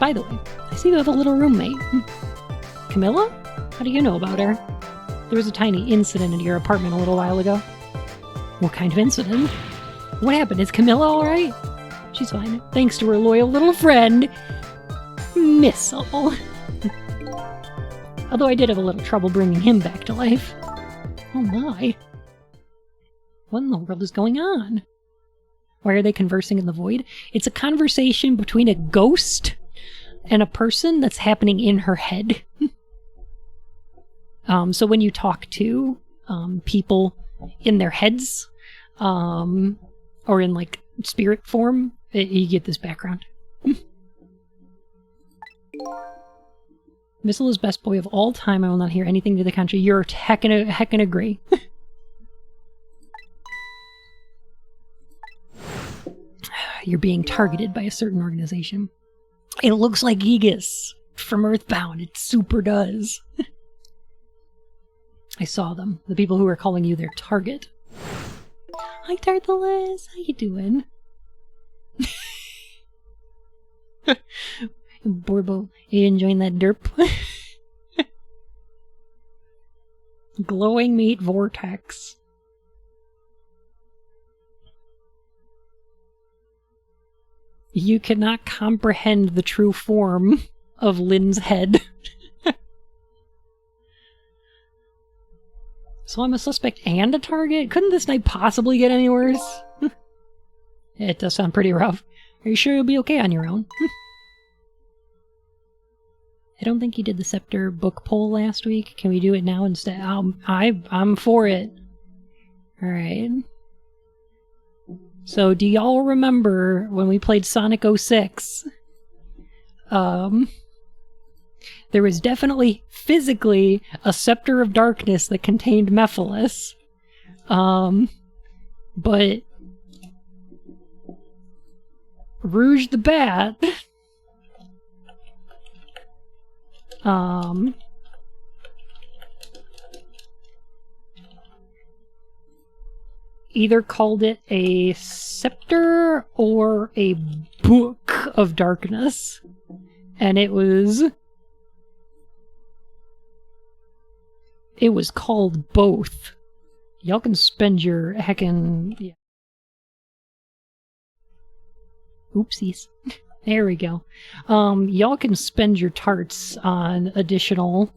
By the way, I see you have a little roommate. Camilla? How do you know about her? There was a tiny incident in your apartment a little while ago. What kind of incident? What happened? Is Camilla alright? She's fine, thanks to her loyal little friend, Missile. Although I did have a little trouble bringing him back to life. Oh my. What in the world is going on? Why are they conversing in the void? It's a conversation between a ghost and a person that's happening in her head. So when you talk to people in their heads, or in like spirit form, you get this background. Missile is best boy of all time. I will not hear anything to the contrary. You're heckin' agree. You're being targeted by a certain organization. It looks like Aegis from Earthbound. It super does. I saw them. The people who are calling you their target. Hi, Tarthalis. How you doing? Borbo, you enjoying that derp? Glowing meat vortex. You cannot comprehend the true form of Lynn's head. So I'm a suspect and a target? Couldn't this night possibly get any worse? It does sound pretty rough. Are you sure you'll be okay on your own? I don't think you did the Scepter book poll last week. Can we do it now instead? I'm for it. Alright. So, do y'all remember when we played Sonic 06? There was definitely, physically, a Scepter of Darkness that contained Mephiles. But Rouge the Bat either called it a scepter or a book of darkness. And it was called both. Y'all can spend your heckin'... Yeah. Oopsies. There we go. Y'all can spend your tarts on additional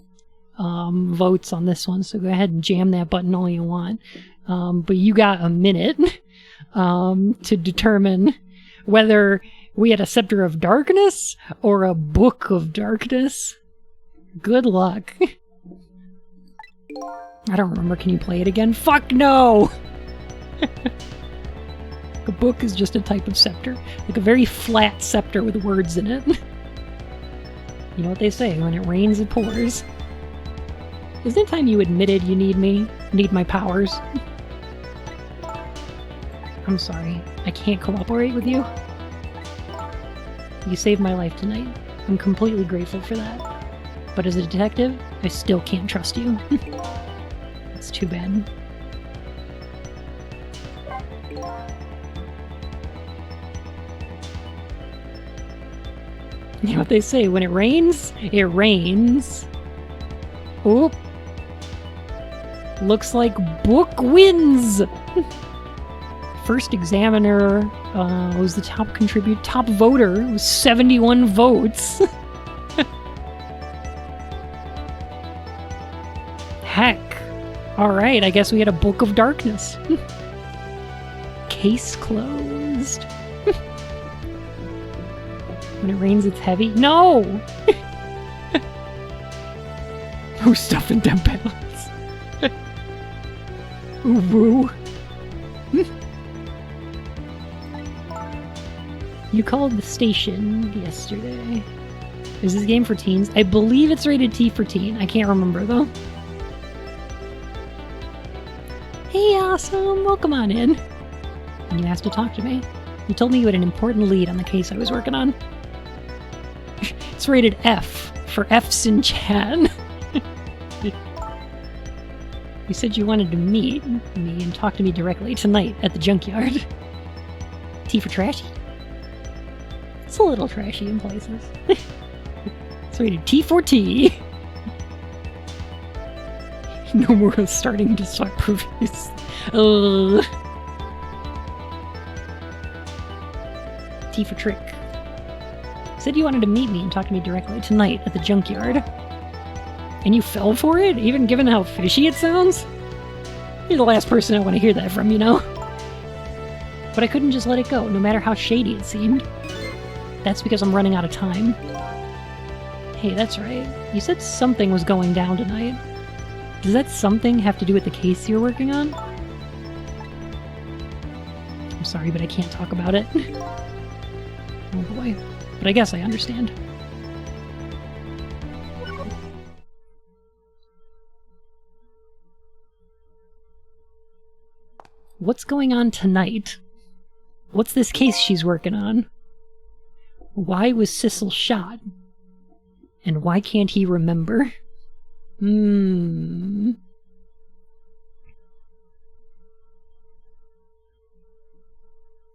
votes on this one, so go ahead and jam that button all you want. But you got a minute to determine whether we had a Scepter of Darkness or a Book of Darkness. Good luck. I don't remember. Can you play it again? Fuck no! A book is just a type of scepter. Like a very flat scepter with words in it. You know what they say, when it rains it pours. Isn't it time you admitted you need me? Need my powers? I'm sorry. I can't cooperate with you. You saved my life tonight. I'm completely grateful for that. But as a detective, I still can't trust you. It's too bad. You know what they say, when it rains, it rains. Oop. Looks like book wins! First examiner was the top voter. It was 71 votes. Heck. Alright, I guess we had a Book of Darkness. Case closed. When it rains, it's heavy. No! Who's stuffing them balance? Ooh, woo. You called the station yesterday. Is this game for teens? I believe it's rated T for teen. I can't remember, though. Hey, awesome! Welcome on in. And you asked to talk to me. You told me you had an important lead on the case I was working on. It's rated F for F's in Chan. You said you wanted to meet me and talk to me directly tonight at the junkyard. T for trashy? It's a little trashy in places. It's rated T for T. No more starting to swap previews. T for trick. Said you wanted to meet me and talk to me directly tonight at the junkyard. And you fell for it, even given how fishy it sounds? You're the last person I want to hear that from, you know? But I couldn't just let it go, no matter how shady it seemed. That's because I'm running out of time. Hey, that's right. You said something was going down tonight. Does that something have to do with the case you're working on? I'm sorry, but I can't talk about it. Oh boy. But I guess I understand. What's going on tonight? What's this case she's working on? Why was Sissel shot? And why can't he remember?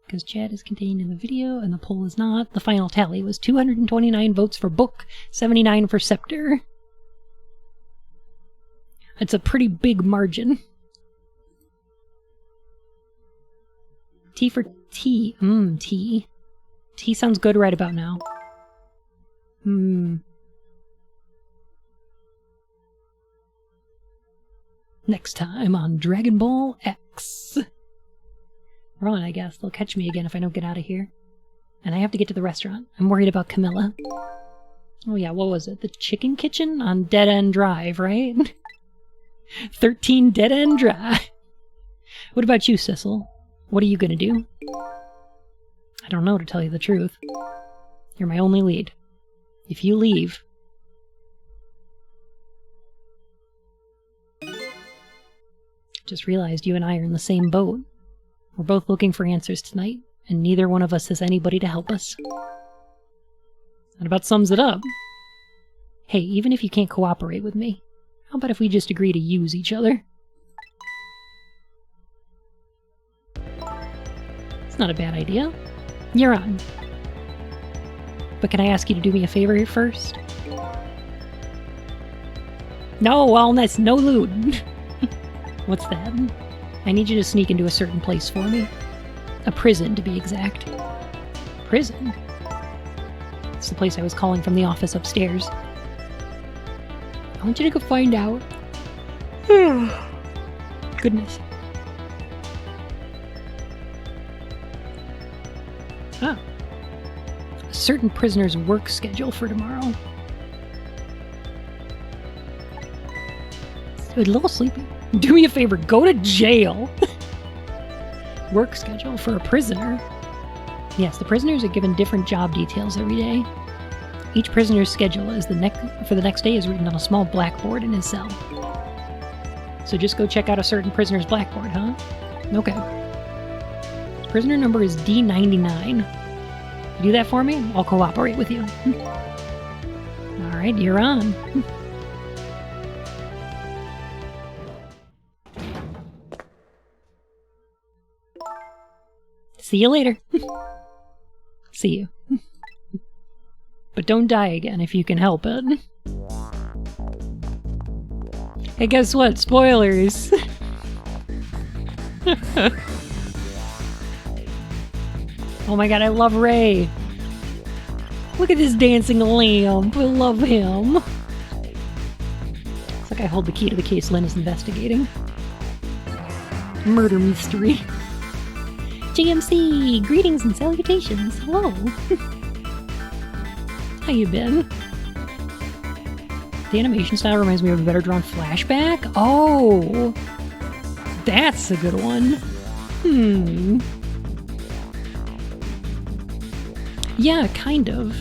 Because chat is contained in the video and the poll is not. The final tally was 229 votes for book, 79 for scepter. It's a pretty big margin. T for tea. Tea. Tea sounds good right about now. Next time on Dragon Ball X. Run, I guess. They'll catch me again if I don't get out of here. And I have to get to the restaurant. I'm worried about Camilla. Oh yeah, what was it? The Chicken Kitchen on Dead End Drive, right? 13 Dead End Drive. What about you, Sissel? What are you gonna do? I don't know, to tell you the truth. You're my only lead. If you leave... Just realized you and I are in the same boat. We're both looking for answers tonight, and neither one of us has anybody to help us. That about sums it up. Hey, even if you can't cooperate with me, how about if we just agree to use each other? It's not a bad idea. You're on. But can I ask you to do me a favor here first? No wellness, no loot. What's that? I need you to sneak into a certain place for me. A prison, to be exact. Prison? It's the place I was calling from the office upstairs. I want you to go find out. Goodness. Ah. A certain prisoner's work schedule for tomorrow. A little sleepy. Do me a favor, go to jail. Work schedule for a prisoner. Yes, the prisoners are given different job details every day. Each prisoner's schedule is for the next day is written on a small blackboard in his cell. So just go check out a certain prisoner's blackboard, huh? Okay. Prisoner number is D99. You do that for me? I'll cooperate with you. Alright, you're on. See you later. See you. But don't die again if you can help it. Hey, guess what? Spoilers! Oh my god, I love Ray! Look at this dancing lamp! I love him! Looks like I hold the key to the case Lynn is investigating. Murder mystery. GMC! Greetings and salutations! Hello! How you been? The animation style reminds me of a better drawn flashback? Oh! That's a good one! Yeah, kind of.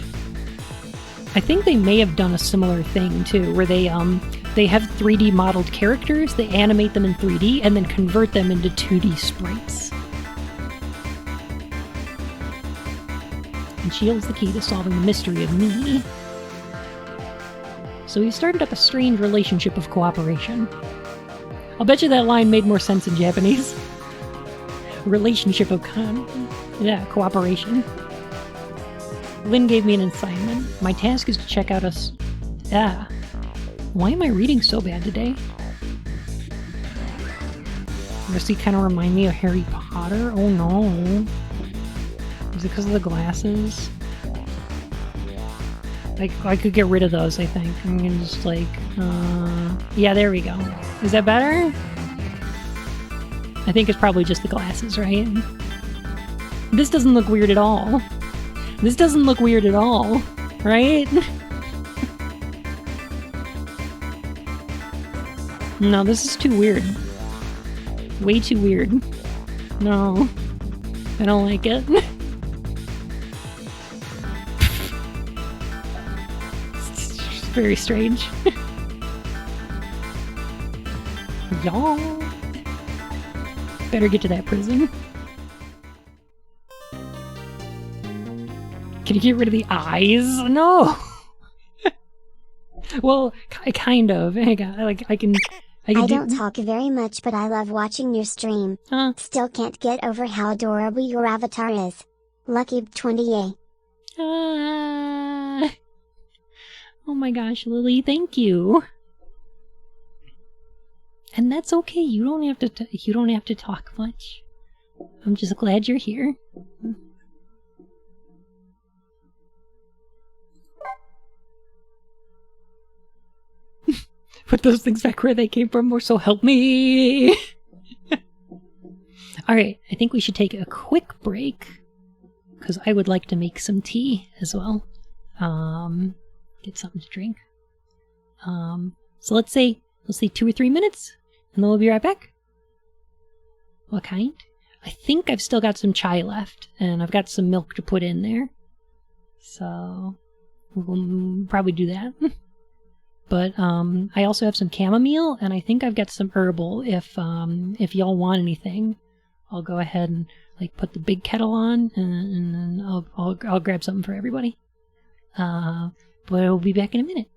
I think they may have done a similar thing, too, where they have 3D modeled characters, they animate them in 3D, and then convert them into 2D sprites. And she holds the key to solving the mystery of me. So we started up a strange relationship of cooperation. I'll bet you that line made more sense in Japanese. Relationship of cooperation. Lynn gave me an assignment. My task is to check out why am I reading so bad today? Does he kind of remind me of Harry Potter? Oh no. Is it because of the glasses? I could get rid of those, I think. I'm gonna just yeah, there we go. Is that better? I think it's probably just the glasses, right? This doesn't look weird at all. This doesn't look weird at all, right? No, this is too weird. Way too weird. No. I don't like it. It's very strange. Y'all. Better get to that prison. Can you get rid of the eyes? No. Well, kind of. I can I don't talk very much, but I love watching your stream. Still can't get over how adorable your avatar is. Lucky 20A. Oh my gosh, Lily, thank you. And that's okay. You don't have to talk much. I'm just glad you're here. Put those things back where they came from, or so help me. Alright, I think we should take a quick break, because I would like to make some tea as well. Get something to drink. So let's say 2 or 3 minutes, and then we'll be right back. What kind? I think I've still got some chai left, and I've got some milk to put in there. So we'll probably do that. But I also have some chamomile, and I think I've got some herbal. If y'all want anything, I'll go ahead and put the big kettle on, and then I'll grab something for everybody. But we'll be back in a minute.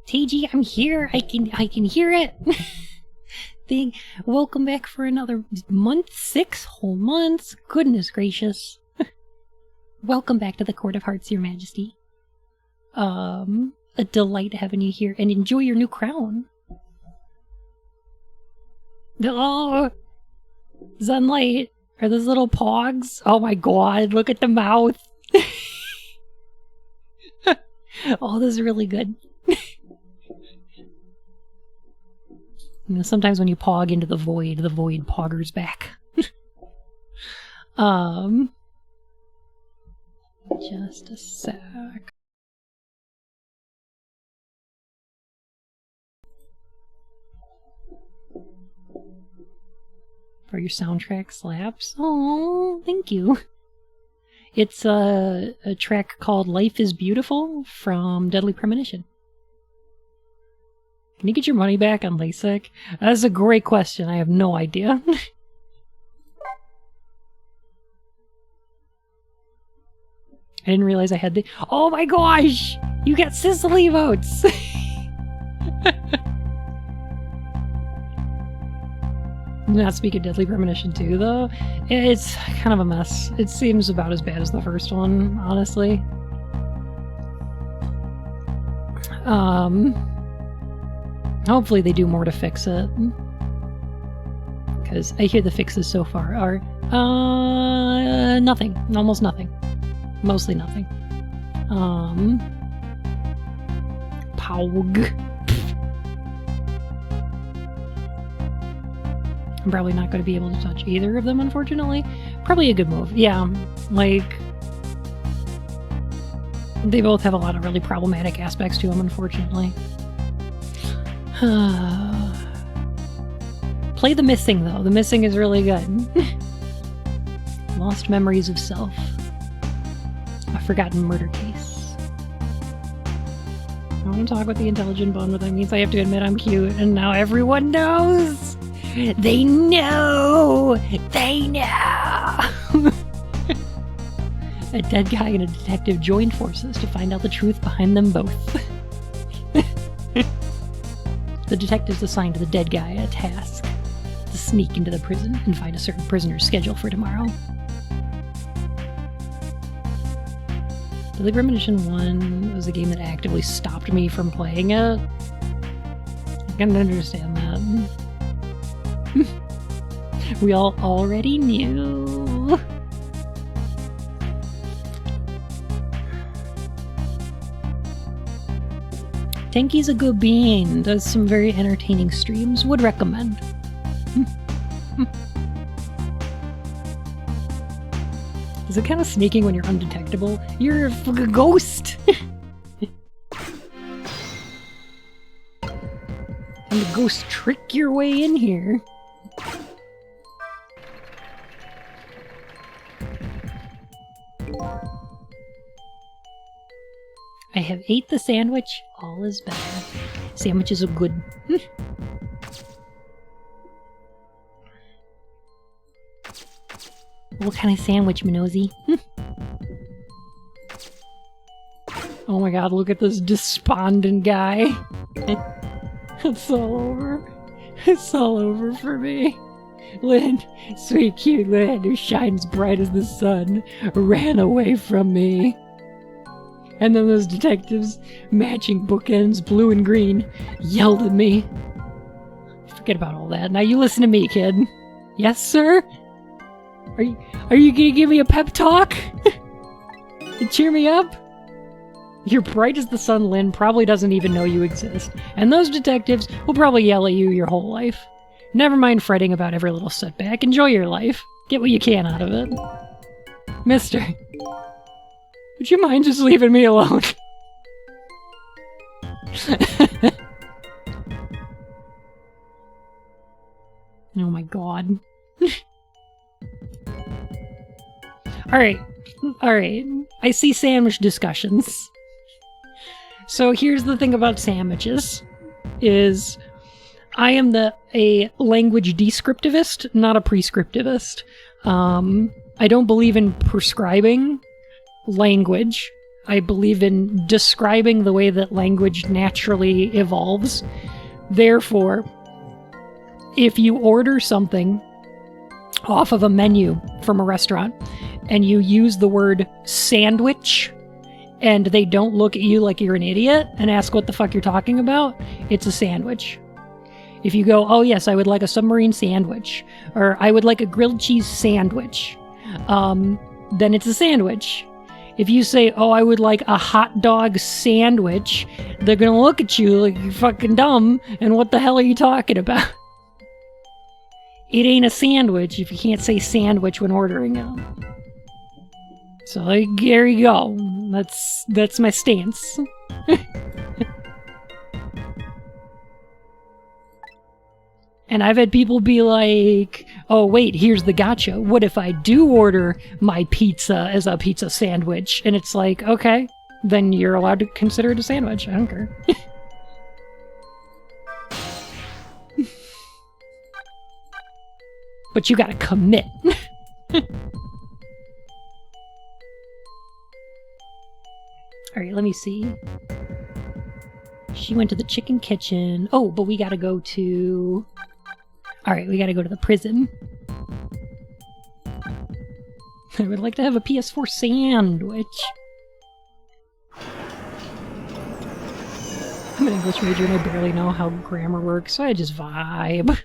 TG, I'm here. I can hear it. Welcome back for another month, 6 whole months. Goodness gracious. Welcome back to the Court of Hearts, Your Majesty. A delight having you here, and enjoy your new crown. Oh, Sunlight. Are those little pogs? Oh my god, look at the mouth. Oh, this is really good. You know, sometimes when you pog into the void poggers back. Just a sec. For your soundtrack slaps. Oh, thank you. It's a track called Life is Beautiful from Deadly Premonition. Can you get your money back on LASIK? That's a great question. I have no idea. I didn't realize I had the... Oh my gosh! You got Sicily votes! Not speak of Deadly Premonition 2, though. It's kind of a mess. It seems about as bad as the first one, honestly. Hopefully they do more to fix it. Because I hear the fixes so far are, nothing. Almost nothing. Mostly nothing. Pog. I'm probably not going to be able to touch either of them, unfortunately. Probably a good move. Yeah, like, they both have a lot of really problematic aspects to them, unfortunately. Play the missing, though. The missing is really good. Lost memories of self. A forgotten murder case. I want to talk about the intelligent bone, but that means I have to admit I'm cute, and now everyone knows! They know! They know! A dead guy and a detective joined forces to find out the truth behind them both. The detectives assigned the dead guy a task to sneak into the prison and find a certain prisoner's schedule for tomorrow. Deadly Premonition 1 was a game that actively stopped me from playing it. I can understand that. We all already knew. Tenki's a good bean. Does some very entertaining streams. Would recommend. Is it kind of sneaking when you're undetectable? You're a fucking ghost! And the ghost trick your way in here. I have ate the sandwich. All is better. Sandwiches are good. What kind of sandwich, Minozy? Oh my god, look at this despondent guy. It's all over. It's all over for me. Lynn, sweet cute Lynn, who shines bright as the sun, ran away from me. And then those detectives, matching bookends, blue and green, yelled at me. Forget about all that. Now you listen to me, kid. Yes, sir? Are you gonna give me a pep talk? To cheer me up? You're bright as the sun, Lynn probably doesn't even know you exist. And those detectives will probably yell at you your whole life. Never mind fretting about every little setback. Enjoy your life. Get what you can out of it. Mister, would you mind just leaving me alone? Oh my god. Alright. I see sandwich discussions. So here's the thing about sandwiches, is I am a language descriptivist, not a prescriptivist. I don't believe in prescribing language. I believe in describing the way that language naturally evolves. Therefore, if you order something off of a menu from a restaurant and you use the word sandwich and they don't look at you like you're an idiot and ask what the fuck you're talking about, it's a sandwich. If you go, oh yes, I would like a submarine sandwich, or I would like a grilled cheese sandwich, then it's a sandwich. If you say, oh, I would like a hot dog sandwich, they're gonna look at you like you're fucking dumb, and what the hell are you talking about? It ain't a sandwich if you can't say sandwich when ordering it. So there you go. That's my stance. And I've had people be like, oh wait, here's the gotcha. What if I do order my pizza as a pizza sandwich? And it's like, okay, then you're allowed to consider it a sandwich. I don't care. But you gotta commit. Alright, let me see. She went to the chicken kitchen. Oh, but we gotta go to... Alright, we gotta go to the prison. I would like to have a PS4 sandwich. I'm an English major and I barely know how grammar works, so I just vibe.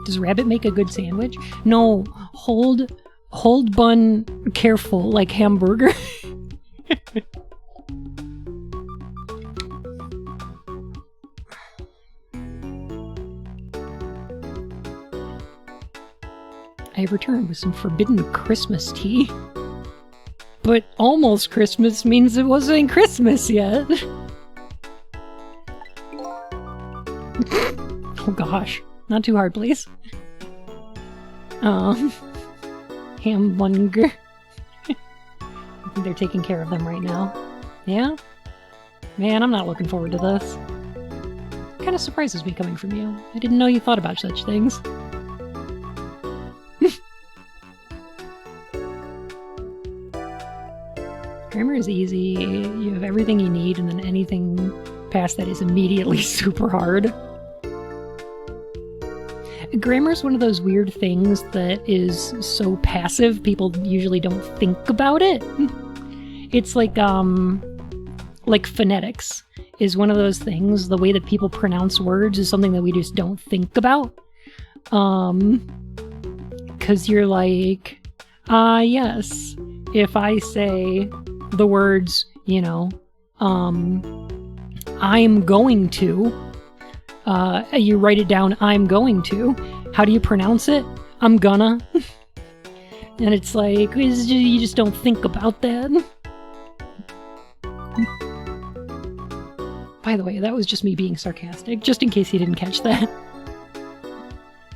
Does rabbit make a good sandwich? No, hold bun careful, like hamburger. I returned with some forbidden Christmas tea. But almost Christmas means it wasn't Christmas yet. Oh gosh. Not too hard, please. Hamburger. I think they're taking care of them right now. Yeah? Man, I'm not looking forward to this. It kind of surprises me coming from you. I didn't know you thought about such things. Grammar is easy. You have everything you need, and then anything past that is immediately super hard. Grammar is one of those weird things that is so passive, people usually don't think about it. It's like phonetics is one of those things. The way that people pronounce words is something that we just don't think about. 'Cause you're like, yes, if I say the words, you know, I'm going to, you write it down, I'm going to. How do you pronounce it? I'm gonna. And it's like, you just don't think about that. By the way, that was just me being sarcastic, just in case you didn't catch that.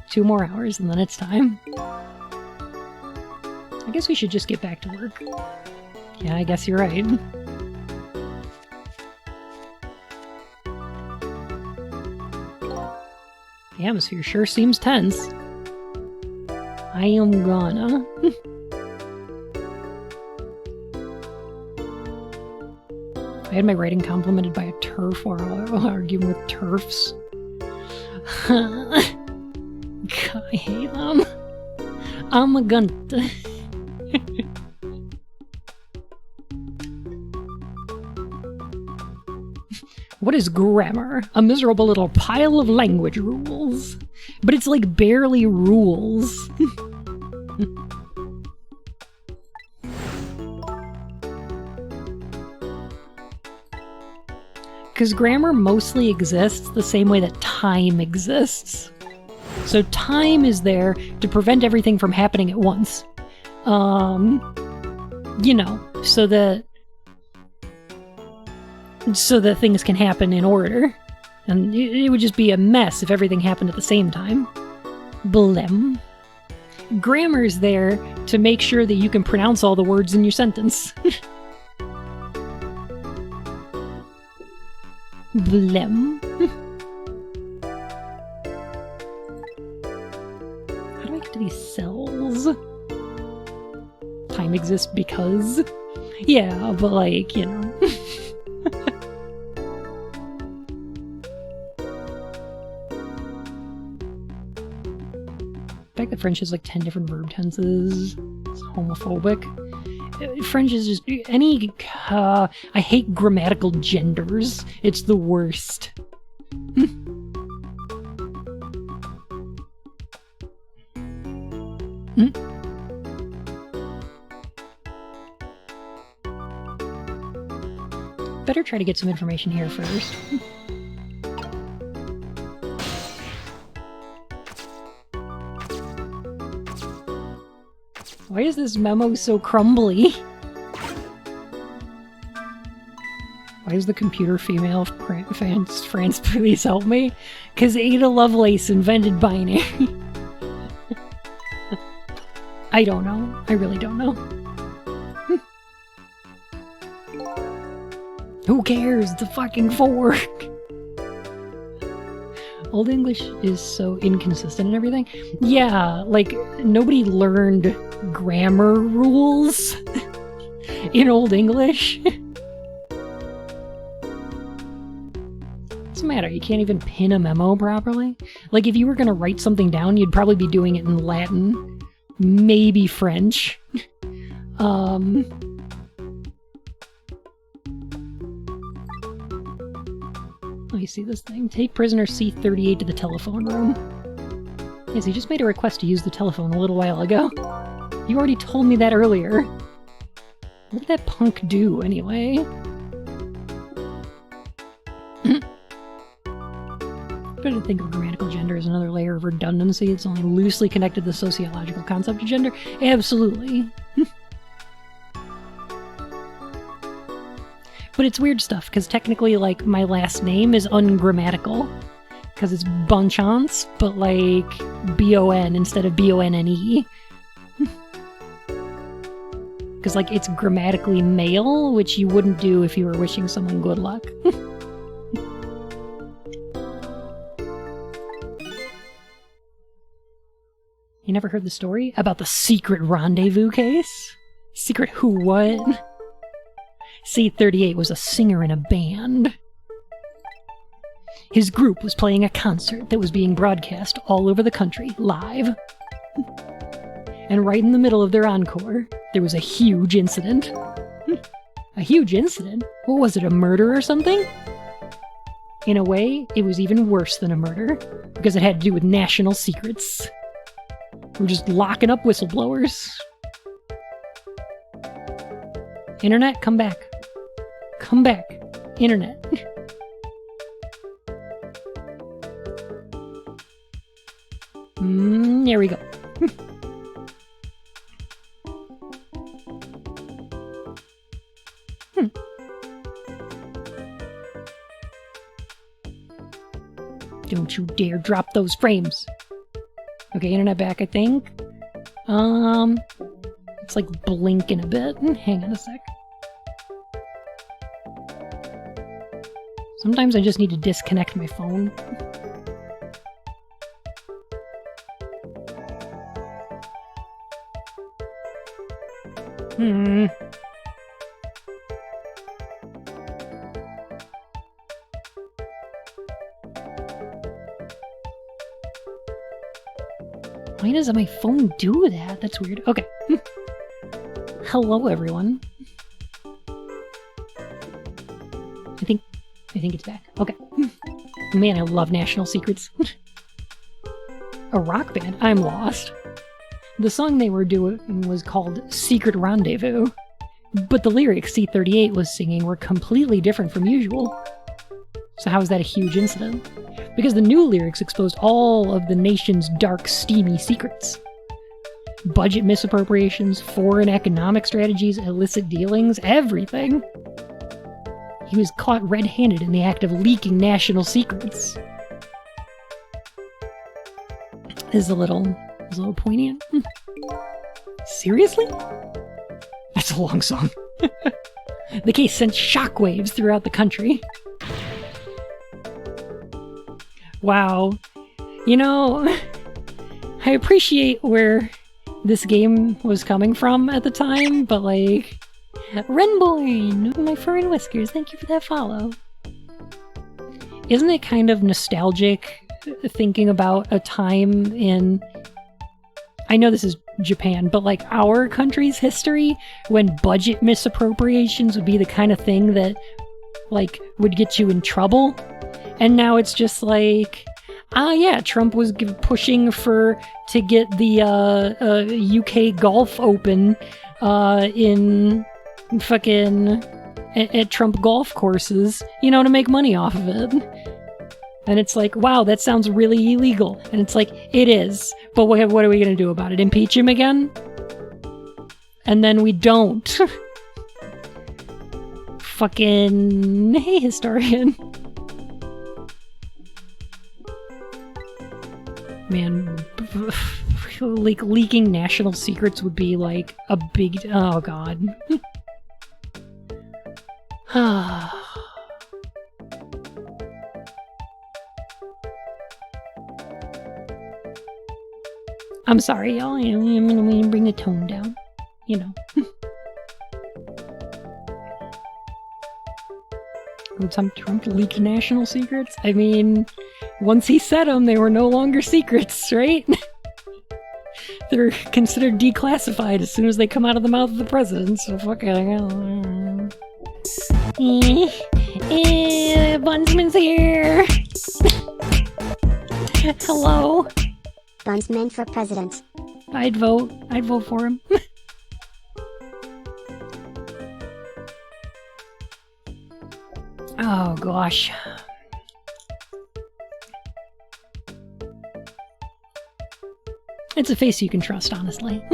2 more hours and then it's time. I guess we should just get back to work. Yeah, I guess you're right. The atmosphere sure seems tense. I am gonna. I had my writing complimented by a TERF while arguing with TERFs. God, I hate them. I'm a gunta. What is grammar? A miserable little pile of language rules. But it's like barely rules. Because grammar mostly exists the same way that time exists. So time is there to prevent everything from happening at once. You know, so that things can happen in order. And it would just be a mess if everything happened at the same time. Blem. Grammar's there to make sure that you can pronounce all the words in your sentence. Blem. How do I get to these cells? Time exists because... Yeah, but like, you know... The fact that French has like 10 different verb tenses is homophobic. French is just I hate grammatical genders. It's the worst. Better try to get some information here first. Why is this memo so crumbly? Why is the computer female France, please help me? 'Cause Ada Lovelace invented binary. I don't know. I really don't know. Who cares? It's a fucking fork. Old English is so inconsistent and everything. Yeah, like, nobody learned grammar rules in Old English. What's the matter? You can't even pin a memo properly? Like, if you were gonna write something down, you'd probably be doing it in Latin. Maybe French. Let me see this thing. Take prisoner C-38 to the telephone room. Yes, he just made a request to use the telephone a little while ago. You already told me that earlier. What did that punk do, anyway? Better to think of grammatical gender as another layer of redundancy. It's only loosely connected to the sociological concept of gender. Absolutely. But it's weird stuff, because technically, like, my last name is ungrammatical. Because it's Bonchance, but, like, B-O-N instead of B-O-N-N-E. Because, like, it's grammatically male, which you wouldn't do if you were wishing someone good luck. You never heard the story about the secret rendezvous case? Secret who what? C-38 was a singer in a band. His group was playing a concert that was being broadcast all over the country, live. And right in the middle of their encore, there was a huge incident. A huge incident? What was it, a murder or something? In a way, it was even worse than a murder, because it had to do with national secrets. We're just locking up whistleblowers. Internet, come back. Come back. Internet. There we go. Don't you dare drop those frames. Okay, internet back, I think. It's like blinking a bit. Hang on a sec. Sometimes I just need to disconnect my phone. Why does my phone do that? That's weird. Okay. Hello, everyone. I think it's back. Okay. Man, I love national secrets. A rock band? I'm lost. The song they were doing was called Secret Rendezvous, but the lyrics C-38 was singing were completely different from usual. So how is that a huge incident? Because the new lyrics exposed all of the nation's dark, steamy secrets. Budget misappropriations, foreign economic strategies, illicit dealings, everything. He was caught red-handed in the act of leaking national secrets. This is a little poignant. Seriously? That's a long song. The case sent shockwaves throughout the country. Wow. You know, I appreciate where this game was coming from at the time, but like... Renborn! My fur and whiskers, thank you for that follow. Isn't it kind of nostalgic thinking about a time in... I know this is Japan, but like our country's history, when budget misappropriations would be the kind of thing that like would get you in trouble. And now it's just like, yeah, Trump was pushing to get the UK Golf Open in fucking at Trump golf courses, you know, to make money off of it. And it's like, wow, that sounds really illegal. And it's like, it is. But what are we going to do about it? Impeach him again? And then we don't. Fucking... Hey, historian. Man, like, leaking national secrets would be, like, a big... Oh, God. I'm sorry, y'all. I'm gonna bring the tone down. You know. Trump leaked national secrets? I mean, once he said them, they were no longer secrets, right? they're considered declassified as soon as they come out of the mouth of the president, so fucking... Bunsman's here! Hello? Bunsman for president. I'd vote for him. Oh gosh. It's a face you can trust, honestly.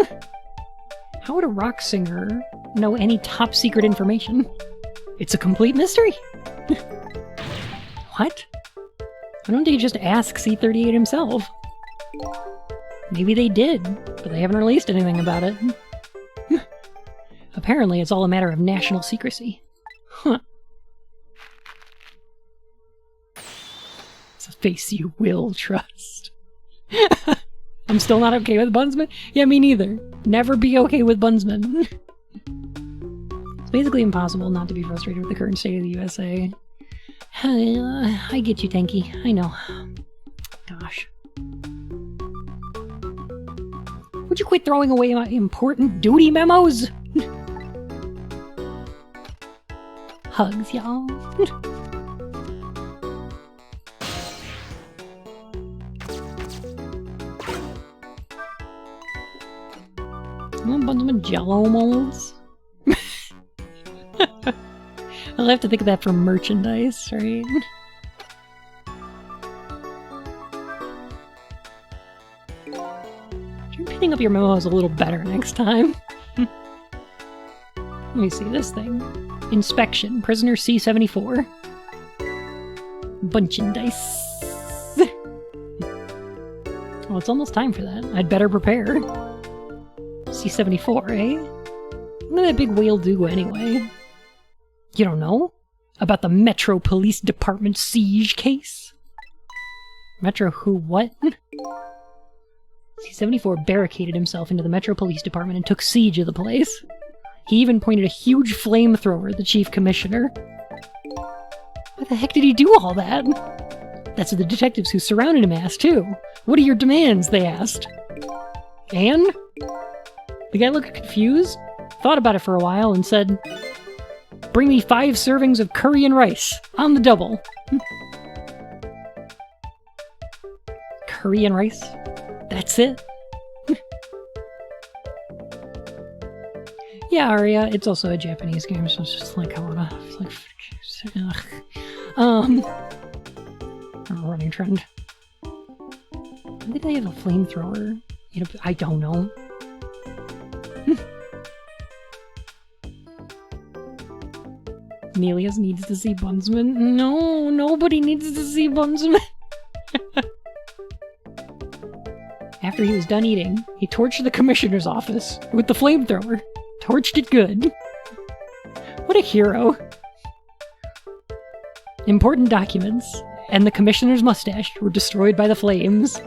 How would a rock singer know any top secret information? It's a complete mystery. What? Why don't they just ask C-38 himself? Maybe they did, but they haven't released anything about it. Apparently it's all a matter of national secrecy. Huh. It's a face you will trust. I'm still not okay with Bunsman? Yeah, me neither. Never be okay with Bunsman. It's basically impossible not to be frustrated with the current state of the USA. I get you, Tanky. I know. Gosh. Would you quit throwing away my important duty memos? Hugs, y'all. A bunch of Jello molds. I'll have to think of that for merchandise, right? Try pinning up your memos a little better next time. Let me see this thing. Inspection. Prisoner C-74. Bunchin-dice. Well, it's almost time for that. I'd better prepare. C-74, eh? What did that big whale do anyway? You don't know? About the Metro Police Department siege case? Metro who what? C-74 barricaded himself into the Metro Police Department and took siege of the place. He even pointed a huge flamethrower at the Chief Commissioner. Why the heck did he do all that? That's what the detectives who surrounded him asked, too. What are your demands, they asked. And? The guy looked confused, thought about it for a while, and said, "Bring me 5 servings of curry and rice, on the double." Curry and rice? That's it? Yeah, Aria, it's also a Japanese game, so it's just like, I wanna... a running trend. When did they have a flamethrower? I don't know. Nelius needs to see Bunsman. No, nobody needs to see Bunsman. After he was done eating, he torched the commissioner's office with the flamethrower. Torched it good. What a hero. Important documents and the commissioner's mustache were destroyed by the flames.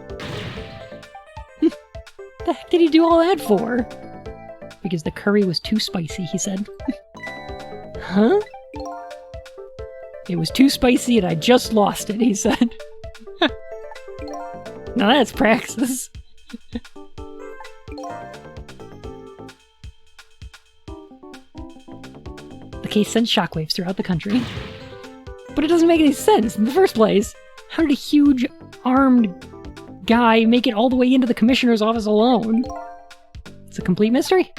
The heck did he do all that for? Because the curry was too spicy, he said. Huh? It was too spicy and I just lost it, he said. Now that's praxis. The case sent shockwaves throughout the country. But it doesn't make any sense in the first place. How did a huge, armed guy make it all the way into the commissioner's office alone? It's a complete mystery.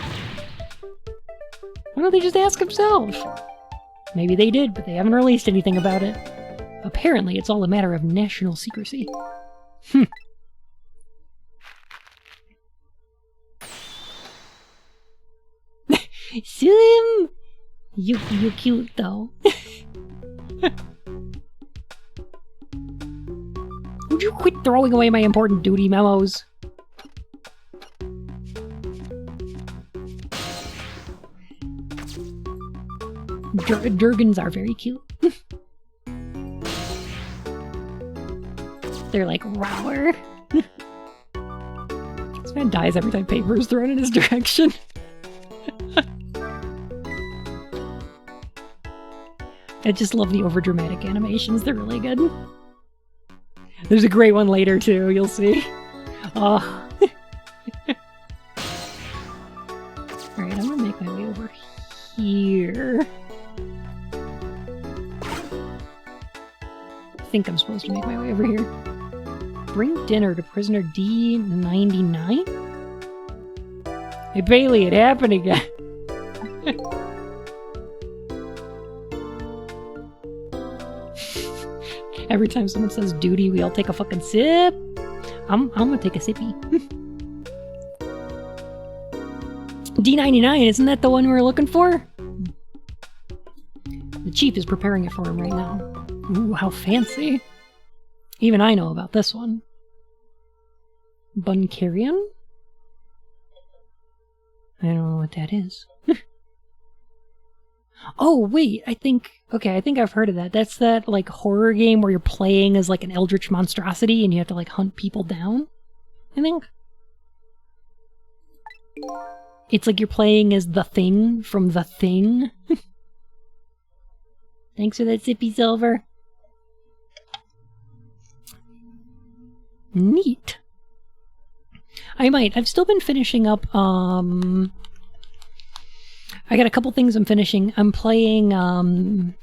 Why don't they just ask himself? Maybe they did, but they haven't released anything about it. Apparently, it's all a matter of national secrecy. Sue him! You cute, though. Would you quit throwing away my important duty memos? Durgans are very cute. They're like rower. This man dies every time paper is thrown in his direction. I just love the overdramatic animations. They're really good. There's a great one later too, you'll see. Oh. here? I think I'm supposed to make my way over here. Bring dinner to prisoner D99? Hey Bailey, it happened again. Every time someone says duty, we all take a fucking sip. I'm gonna take a sippy. D99, isn't that the one we were looking for? The chief is preparing it for him right now. Ooh, how fancy. Even I know about this one. Bunkarian? I don't know what that is. Oh, wait, I think I've heard of that. That's that, like, horror game where you're playing as, like, an eldritch monstrosity and you have to, like, hunt people down, I think. It's like you're playing as the Thing from The Thing. Thanks for that sippy, Silver. Neat. I've still been finishing up, I got a couple things I'm finishing. I'm playing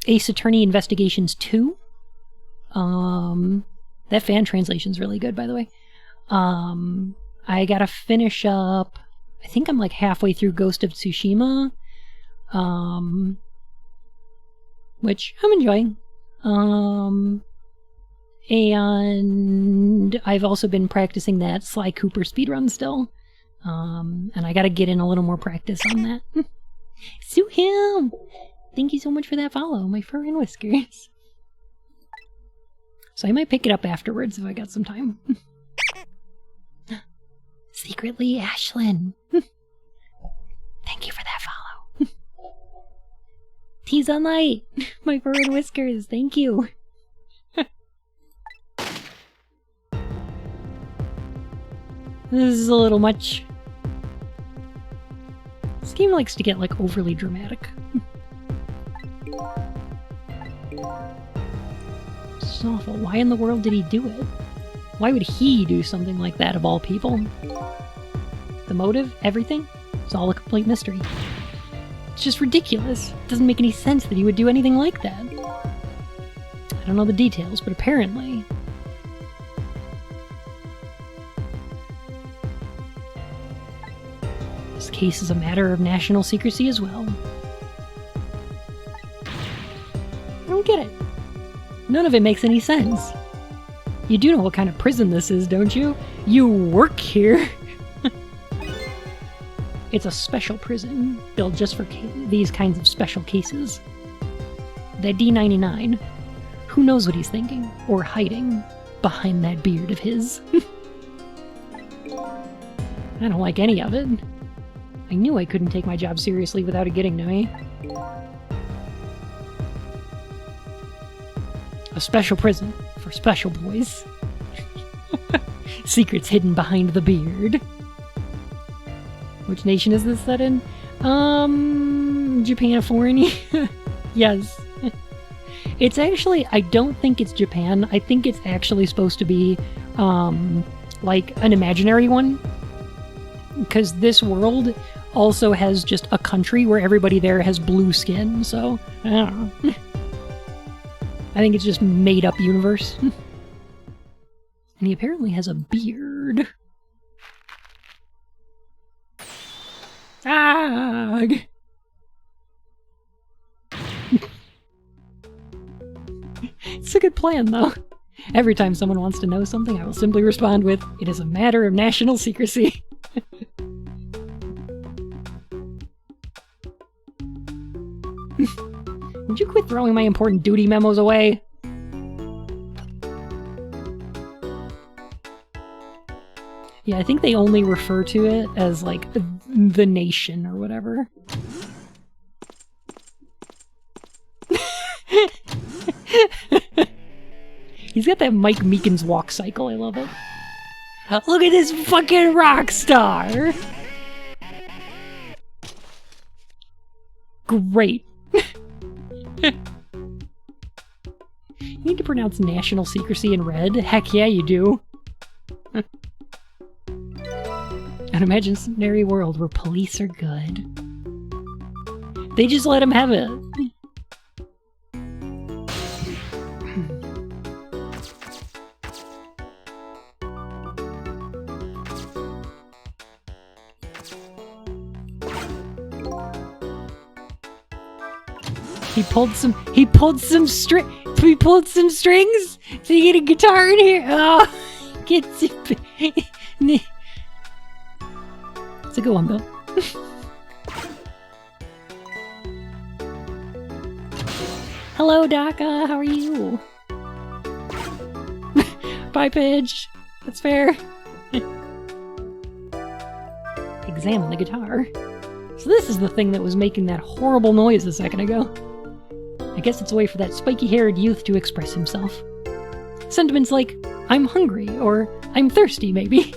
Ace Attorney Investigations 2. That fan translation's really good, by the way. I gotta finish up, I think I'm like halfway through Ghost of Tsushima, which I'm enjoying. And I've also been practicing that Sly Cooper speedrun still. And I gotta get in a little more practice on that. Sue him! Thank you so much for that follow, my fur and whiskers. So I might pick it up afterwards if I got some time. Secretly, Ashlyn. Thank you for that follow. Tease on light, my fur and whiskers, thank you. This is a little much. This game likes to get, like, overly dramatic. This is awful. Why in the world did he do it? Why would he do something like that, of all people? The motive? Everything? It's all a complete mystery. It's just ridiculous. It doesn't make any sense that he would do anything like that. I don't know the details, but apparently... This case is a matter of national secrecy as well. I don't get it. None of it makes any sense. You do know what kind of prison this is, don't you? You work here! It's a special prison, built just for these kinds of special cases. That D99, who knows what he's thinking, or hiding, behind that beard of his. I don't like any of it. I knew I couldn't take my job seriously without it getting to me. A special prison for special boys. Secrets hidden behind the beard. Which nation is this set in? Japanifornia? Yes. It's actually, I don't think it's Japan. I think it's actually supposed to be, like, an imaginary one. Because this world also has just a country where everybody there has blue skin, so, I don't know. I think it's just made-up universe. And he apparently has a beard. Ag! It's a good plan, though. Every time someone wants to know something, I will simply respond with, "It is a matter of national secrecy." Would you quit throwing my important duty memos away? Yeah, I think they only refer to it as, like, the nation or whatever. He's got that Mike Meekins walk cycle, I love it. Look at this fucking rock star! Great. You need to pronounce national secrecy in red? Heck yeah, you do. An imaginary world where police are good. They just let him have it. He pulled some strings to get a guitar in here. Oh, it's a good one, Bill. Hello, Daka. How are you? Bye, Pidge. That's fair. Examine the guitar. So this is the thing that was making that horrible noise a second ago. I guess it's a way for that spiky-haired youth to express himself. Sentiments like, I'm hungry, or I'm thirsty, maybe.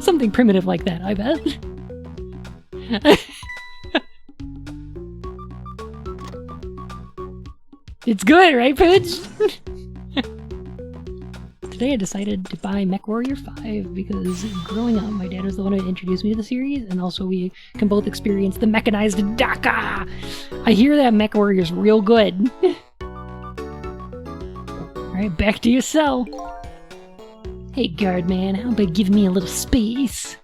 Something primitive like that, I bet. It's good, right, Pidge? Today I decided to buy MechWarrior 5 because growing up, my dad was the one who introduced me to the series, and also we can both experience the mechanized Daka! I hear that MechWarrior's real good. Alright, back to your cell. Hey, guard man, how about give me a little space?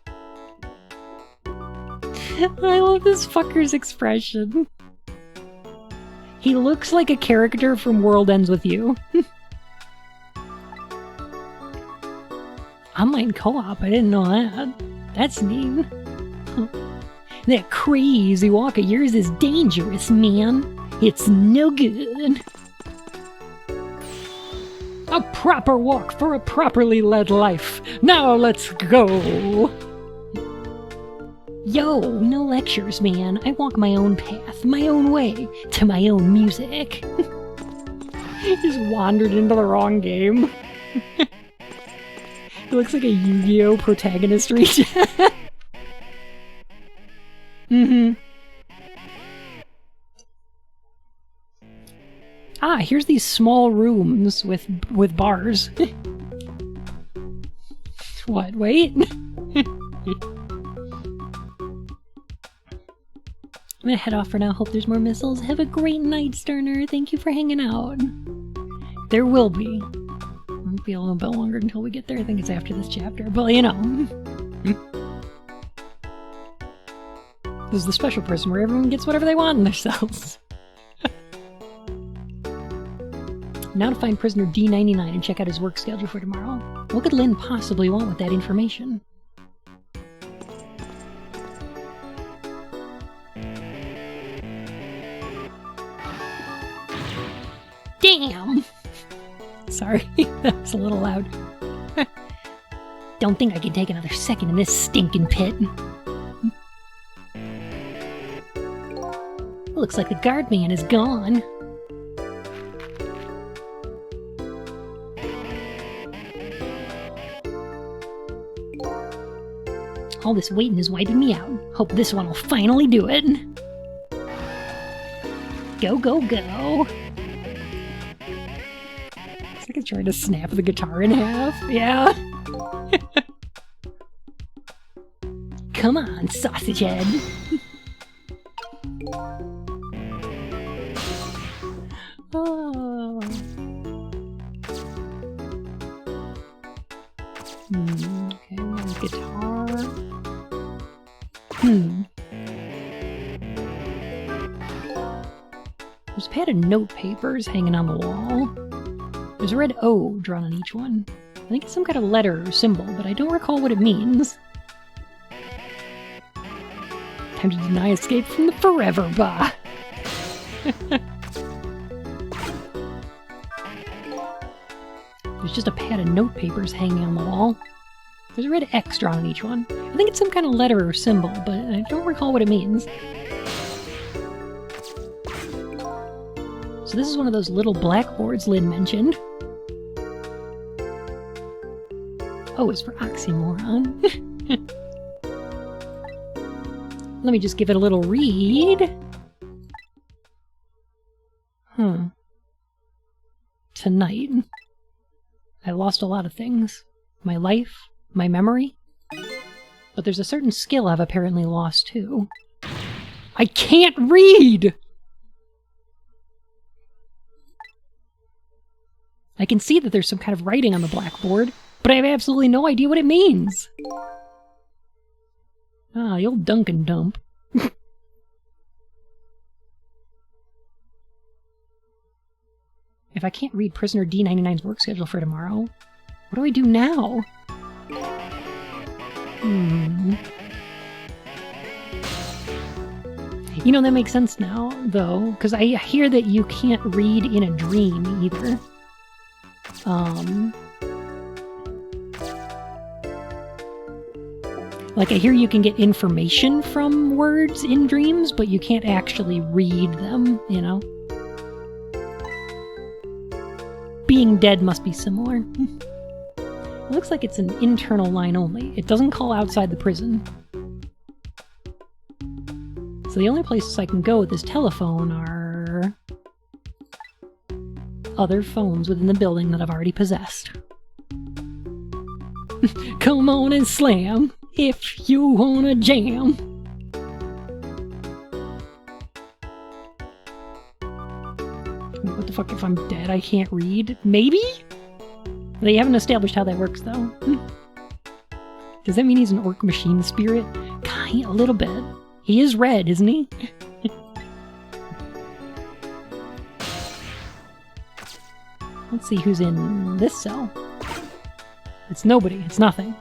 I love this fucker's expression. He looks like a character from World Ends With You. Online co-op, I didn't know that. That's neat. That crazy walk of yours is dangerous, man. It's no good. A proper walk for a properly led life. Now let's go. Yo, no lectures, man. I walk my own path, my own way, to my own music. Just wandered into the wrong game. It looks like a Yu-Gi-Oh! Protagonist region. Mm-hmm. Ah, here's these small rooms with bars. What, wait? I'm gonna head off for now. Hope there's more missiles. Have a great night, Sterner. Thank you for hanging out. There will be. It'll be a little bit longer until we get there. I think it's after this chapter, but you know. This is the special person where everyone gets whatever they want in their cells. Now to find prisoner D99 and check out his work schedule for tomorrow. What could Lynn possibly want with that information? Damn! Sorry, that was a little loud. Don't think I can take another second in this stinking pit. Looks like the guard man is gone. All this waiting is wiping me out. Hope this one will finally do it. Go, go, go. It's like it's trying to snap the guitar in half. Yeah. Come on, sausage head. Oh. Okay, more guitar. There's a pad of note papers hanging on the wall. There's a red O drawn on each one. I think it's some kind of letter or symbol, but I don't recall what it means. Time to deny escape from the forever bar. There's just a pad of note papers hanging on the wall. There's a red X drawn on each one. I think it's some kind of letter or symbol, but I don't recall what it means. So this is one of those little blackboards Lynn mentioned. Oh, it's for oxymoron. Let me just give it a little read. Tonight, I lost a lot of things. My life, my memory. But there's a certain skill I've apparently lost too. I can't read! I can see that there's some kind of writing on the blackboard, but I have absolutely no idea what it means. Ah, the old Dunkin' Dump. If I can't read Prisoner D99's work schedule for tomorrow, what do I do now? You know, that makes sense now, though, because I hear that you can't read in a dream, either. Like, I hear you can get information from words in dreams, but you can't actually read them, you know? Being dead must be similar. It looks like it's an internal line only. It doesn't call outside the prison. So the only places I can go with this telephone are other phones within the building that I've already possessed. Come on and slam if you wanna jam. What the fuck if I'm dead? I can't read? Maybe? They haven't established how that works, though. Does that mean he's an orc machine spirit? Kind a little bit. He is red, isn't he? Let's see who's in this cell. It's nobody. It's nothing.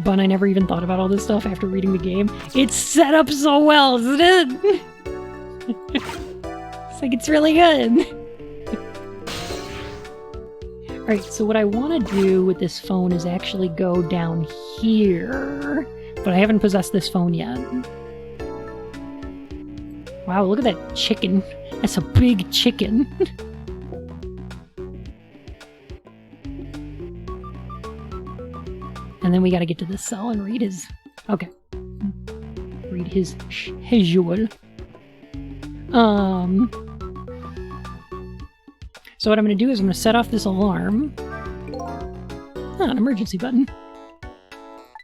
But I never even thought about all this stuff after reading the game. It's set up so well, isn't it? It's like it's really good. Alright, so what I want to do with this phone is actually go down here. But I haven't possessed this phone yet. Wow, look at that chicken. That's a big chicken. And then we gotta get to this cell and read his... Okay. Read his schedule. So what I'm gonna do is I'm gonna set off this alarm. Ah, an emergency button.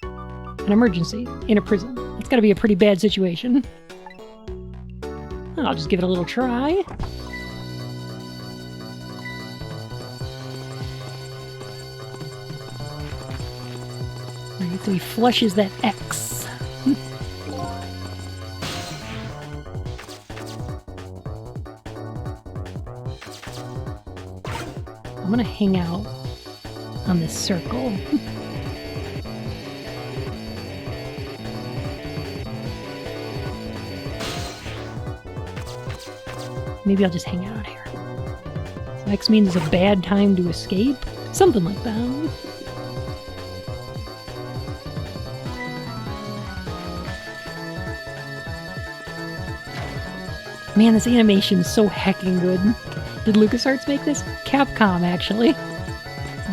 An emergency in a prison. It's gotta be a pretty bad situation. I'll just give it a little try. Alright, so he flushes that X. I'm gonna hang out on this circle. Maybe I'll just hang out here. So X means it's a bad time to escape? Something like that. Man, this animation is so heckin' good. Did LucasArts make this? Capcom, actually.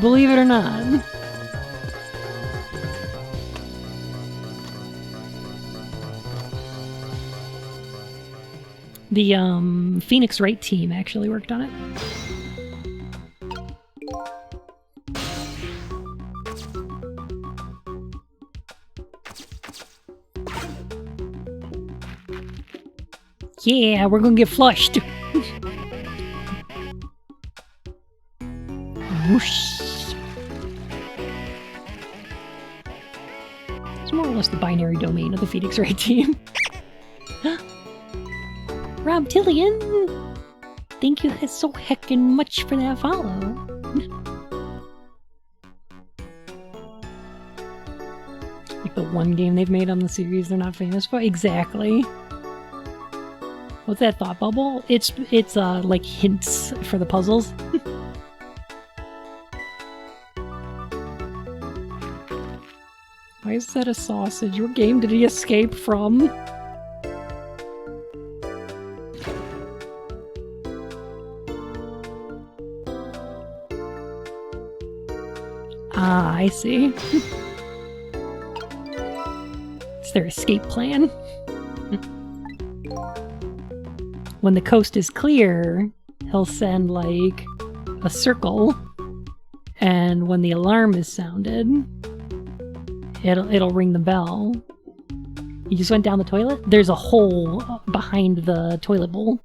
Believe it or not. The Phoenix Wright team actually worked on it. Yeah, we're gonna get flushed. Whoosh. It's more or less the binary domain of the Phoenix Wright team. Rob Tillian! Thank you so heckin' much for that follow. Like the one game they've made on the series they're not famous for? Exactly. What's that thought bubble? It's like hints for the puzzles. Why is that a sausage? What game did he escape from? Ah, I see. It's their escape plan. When the coast is clear, he'll send, like, a circle, and when the alarm is sounded, it'll ring the bell. You just went down the toilet? There's a hole behind the toilet bowl.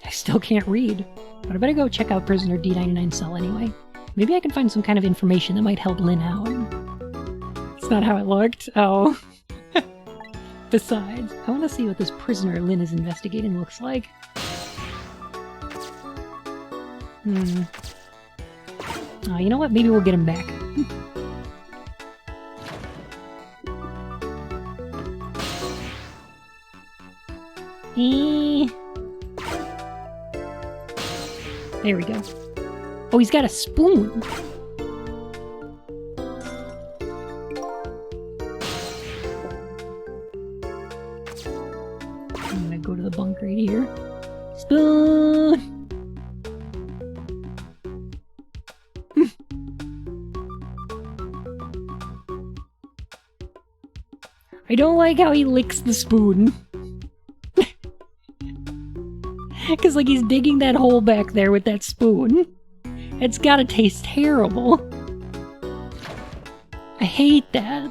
I still can't read. But I better go check out prisoner D99's cell anyway. Maybe I can find some kind of information that might help Lynn out. It's not how it looked. Oh. Besides, I want to see what this prisoner Lynn is investigating looks like. Oh, you know what? Maybe we'll get him back. There we go. Oh, he's got a spoon! I'm gonna go to the bunk right here. Spoon! I don't like how he licks the spoon. Because, like, he's digging that hole back there with that spoon. It's gotta taste terrible. I hate that.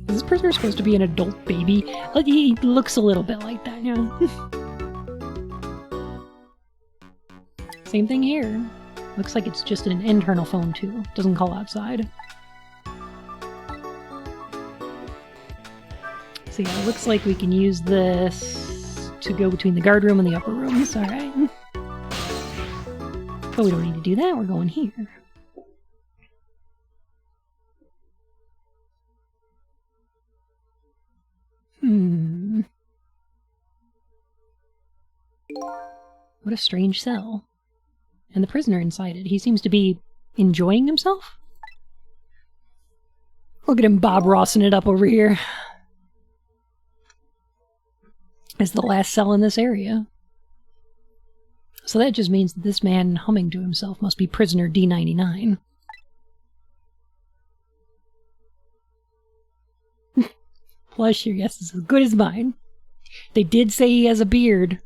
Is this prisoner supposed to be an adult baby? Like, he looks a little bit like that, yeah. Same thing here. Looks like it's just an internal phone, too. Doesn't call outside. So yeah, it looks like we can use this to go between the guard room and the upper rooms. Alright. But we don't need to do that. We're going here. What a strange cell. And the prisoner inside it, he seems to be enjoying himself? Look at him Bob Rossing it up over here. It's the last cell in this area. So that just means that this man humming to himself must be prisoner D99. Plus, your guess is as good as mine. They did say he has a beard.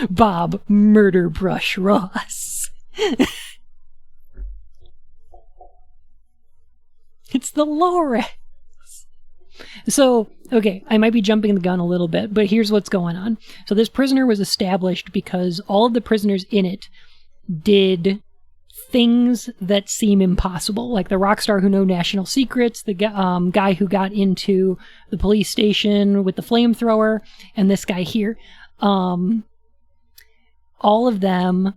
Bob Murder Brush Ross. It's the Lorax. So, okay, I might be jumping the gun a little bit, but here's what's going on. So this prisoner was established because all of the prisoners in it did things that seem impossible, like the rock star who know national secrets, the guy who got into the police station with the flamethrower, and this guy here. All of them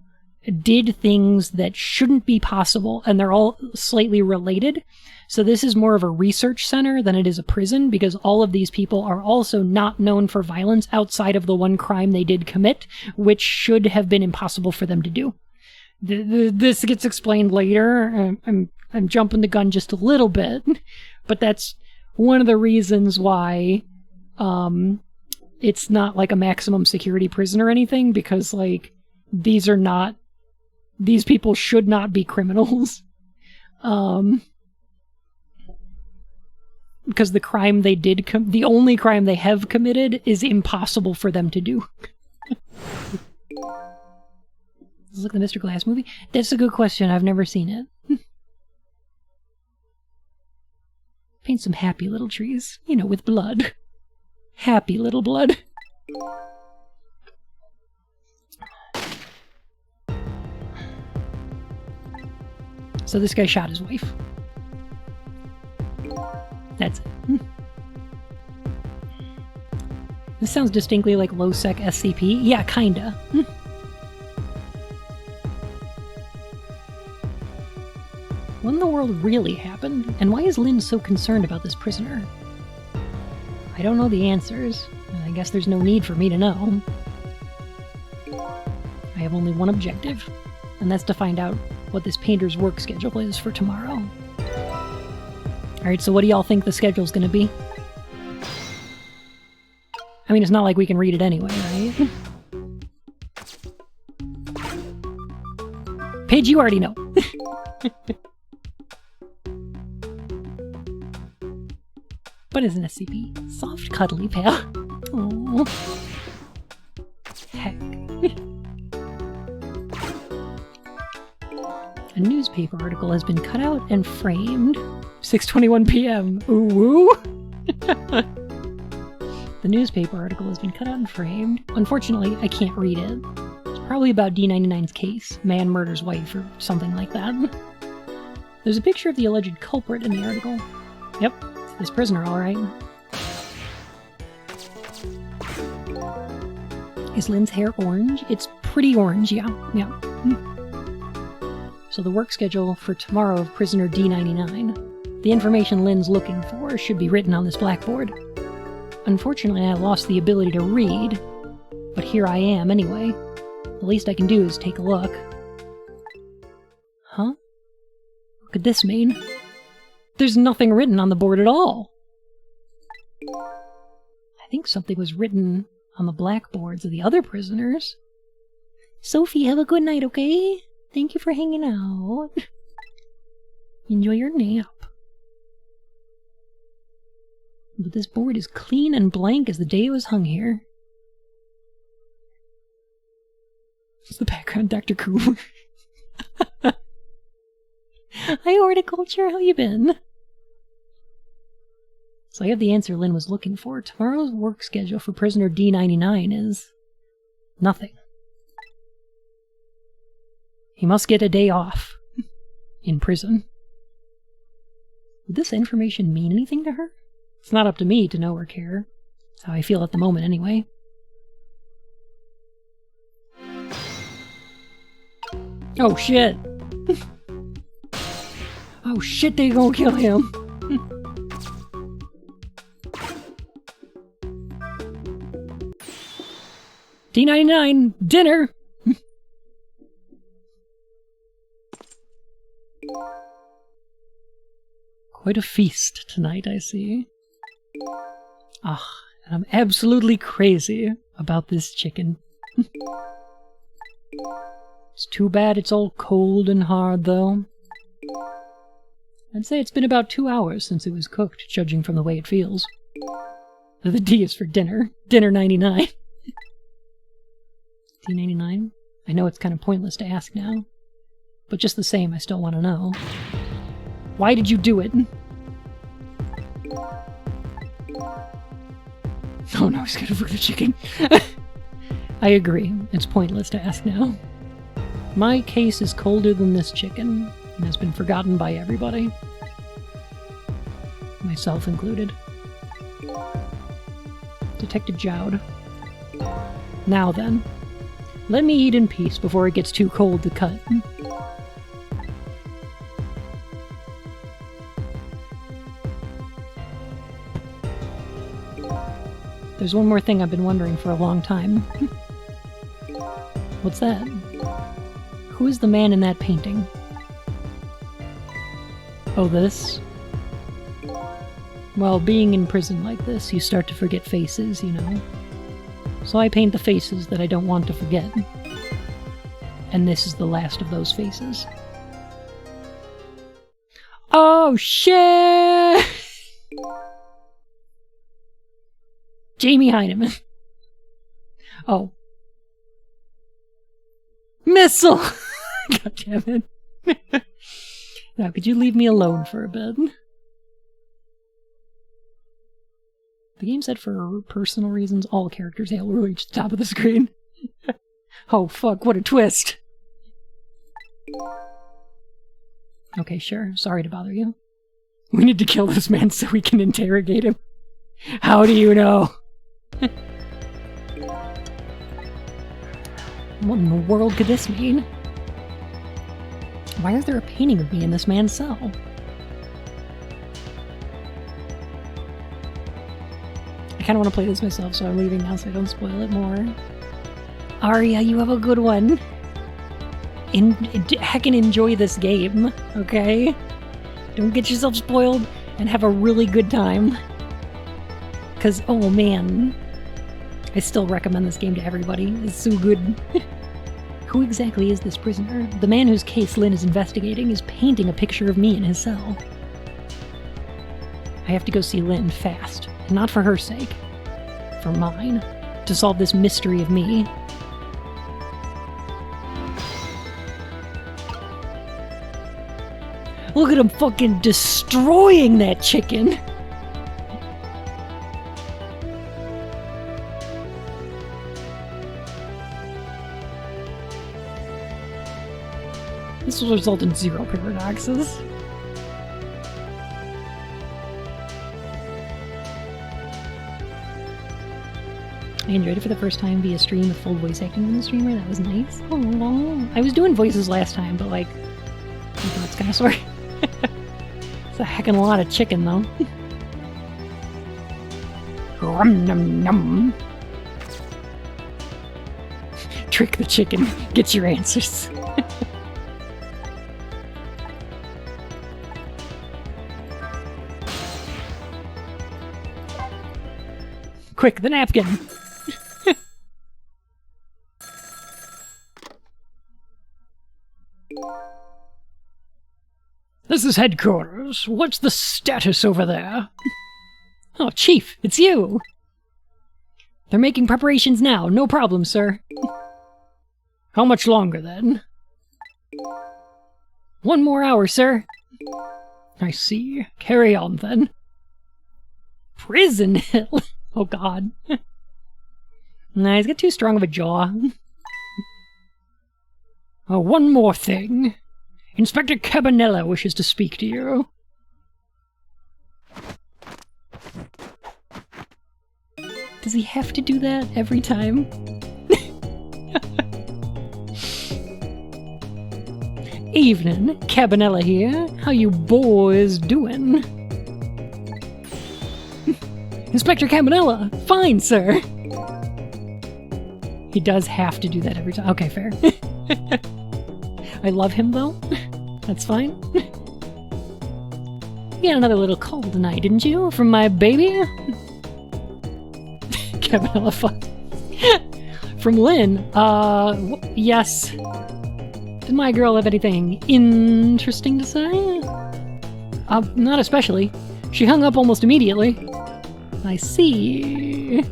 did things that shouldn't be possible, and they're all slightly related. So this is more of a research center than it is a prison, because all of these people are also not known for violence outside of the one crime they did commit, which should have been impossible for them to do. This gets explained later. I'm jumping the gun just a little bit, but that's one of the reasons why it's not like a maximum security prison or anything, because like these people should not be criminals. Because the crime they did the only crime they have committed is impossible for them to do. This is like the Mr. Glass movie? That's a good question. I've never seen it. Paint some happy little trees. You know, with blood. Happy little blood. So this guy shot his wife. That's it. This sounds distinctly like low-sec SCP. Yeah, kinda. What in the world really happened? And why is Lynn so concerned about this prisoner? I don't know the answers. I guess there's no need for me to know. I have only one objective, and that's to find out what this painter's work schedule is for tomorrow. Alright, so what do y'all think the schedule's gonna be? I mean, it's not like we can read it anyway, right? Paige, you already know. What is an SCP? Soft, cuddly pal. Oh. Heck. A newspaper article has been cut out and framed. 6:21 p.m. Ooh woo! The newspaper article has been cut out and framed. Unfortunately, I can't read it. It's probably about D99's case. Man murders wife or something like that. There's a picture of the alleged culprit in the article. Yep, it's this prisoner, alright. Is Lynn's hair orange? It's pretty orange, yeah. So the work schedule for tomorrow of prisoner D99. The information Lynn's looking for should be written on this blackboard. Unfortunately, I lost the ability to read, but here I am anyway. The least I can do is take a look. Huh? What could this mean? There's nothing written on the board at all. I think something was written on the blackboards of the other prisoners. Sophie, have a good night, okay? Thank you for hanging out. Enjoy your nap. But this board is clean and blank as the day it was hung here. It's the background, Dr. Koo. Hi, horticulture, how you been? So I have the answer Lynn was looking for. Tomorrow's work schedule for prisoner D99 is nothing. He must get a day off in prison. Would this information mean anything to her? It's not up to me to know or care. That's how I feel at the moment anyway. Oh shit! Oh shit, they gonna kill him! D99, dinner! Quite a feast tonight, I see. Ah, and I'm absolutely crazy about this chicken. It's too bad it's all cold and hard, though. I'd say it's been about 2 hours since it was cooked, judging from the way it feels. The D is for dinner. Dinner 99. D99? I know it's kind of pointless to ask now. But just the same, I still want to know. Why did you do it? Oh no, he's gonna look at the chicken. I agree. It's pointless to ask now. My case is colder than this chicken, and has been forgotten by everybody. Myself included. Detective Jowd. Now then. Let me eat in peace before it gets too cold to cut. There's one more thing I've been wondering for a long time. What's that? Who is the man in that painting? Oh, this? Well, being in prison like this, you start to forget faces, you know. So I paint the faces that I don't want to forget. And this is the last of those faces. Oh, shit! Jamie Heineman. Oh. Missile! God damn it. Now, could you leave me alone for a bit? The game said for personal reasons, all characters hail will reach the top of the screen. Oh fuck, what a twist! Okay, sure. Sorry to bother you. We need to kill this man so we can interrogate him. How do you know? What in the world could this mean? Why is there a painting of me in this man's cell? I kind of want to play this myself, so I'm leaving now so I don't spoil it more. Arya, you have a good one. Heckin' enjoy this game, okay? Don't get yourself spoiled and have a really good time. Because, oh man, I still recommend this game to everybody. It's so good. Who exactly is this prisoner? The man whose case Lynn is investigating is painting a picture of me in his cell. I have to go see Lynn fast. And not for her sake. for mine, to solve this mystery of me. Look at him fucking destroying that chicken! This will result in 0 paradoxes. I enjoyed it for the first time via stream with full voice acting from the streamer. That was nice. Oh, I was doing voices last time, but like, it's kind of sore. It's a heckin' lot of chicken, though. Rum num num. Trick the chicken. Get your answers. Quick, the napkin! This is headquarters. What's the status over there? Oh, Chief, it's you! They're making preparations now. No problem, sir. How much longer, then? 1 more hour, sir. I see. Carry on, then. Prison Hill! Oh god. Nah, he's got too strong of a jaw. Oh, one more thing. Inspector Cabanella wishes to speak to you. Does he have to do that every time? Evening, Cabanella here. How you boys doing? Inspector Cabanella! Fine, sir! He does have to do that every time. Okay, fair. I love him, though. That's fine. You got another little call tonight, didn't you? From my baby? Cabanella, fuck. From Lynn. Yes. Did my girl have anything interesting to say? Not especially. She hung up almost immediately. I see.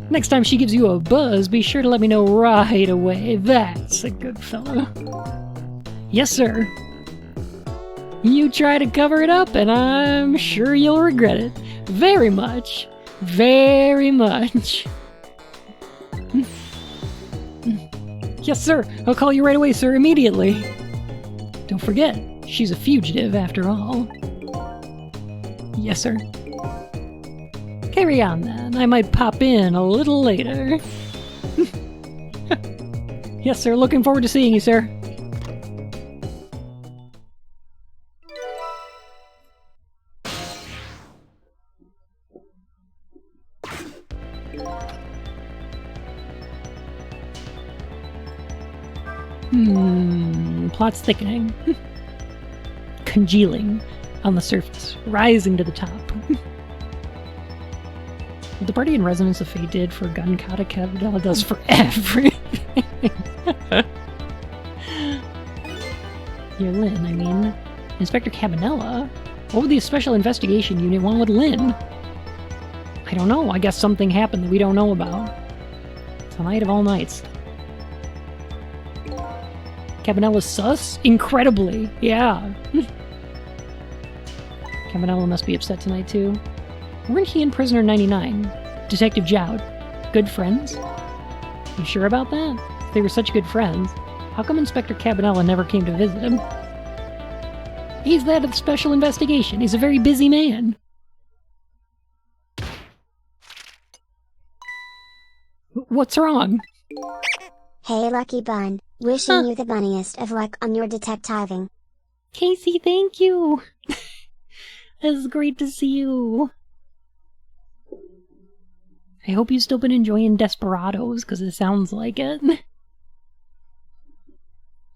Next time she gives you a buzz, be sure to let me know right away. That's a good fella. Yes, sir. You try to cover it up, and I'm sure you'll regret it. Very much. Very much. Yes, sir. I'll call you right away, sir, immediately. Don't forget, she's a fugitive after all. Yes, sir. Carry on, then. I might pop in a little later. Yes, sir. Looking forward to seeing you, sir. Plot's thickening. Congealing on the surface, rising to the top. What the party in Resonance of Fate did for Gun Kata Cabanella does for everything. You're Lynn, I mean. Inspector Cabanella? What would the Special Investigation Unit want with Lynn? I don't know. I guess something happened that we don't know about. Tonight of all nights. Cabanella's sus? Incredibly, yeah. Cabanella must be upset tonight, too. Weren't he and Prisoner 99? Detective Jowd. Good friends? You sure about that? If they were such good friends, how come Inspector Cabanella never came to visit him? He's that of the Special Investigation. He's a very busy man. What's wrong? Hey, Lucky Bun. Wishing you the bunniest of luck on your detectiving. Casey, thank you. It's great to see you. I hope you've still been enjoying Desperados, because it sounds like it.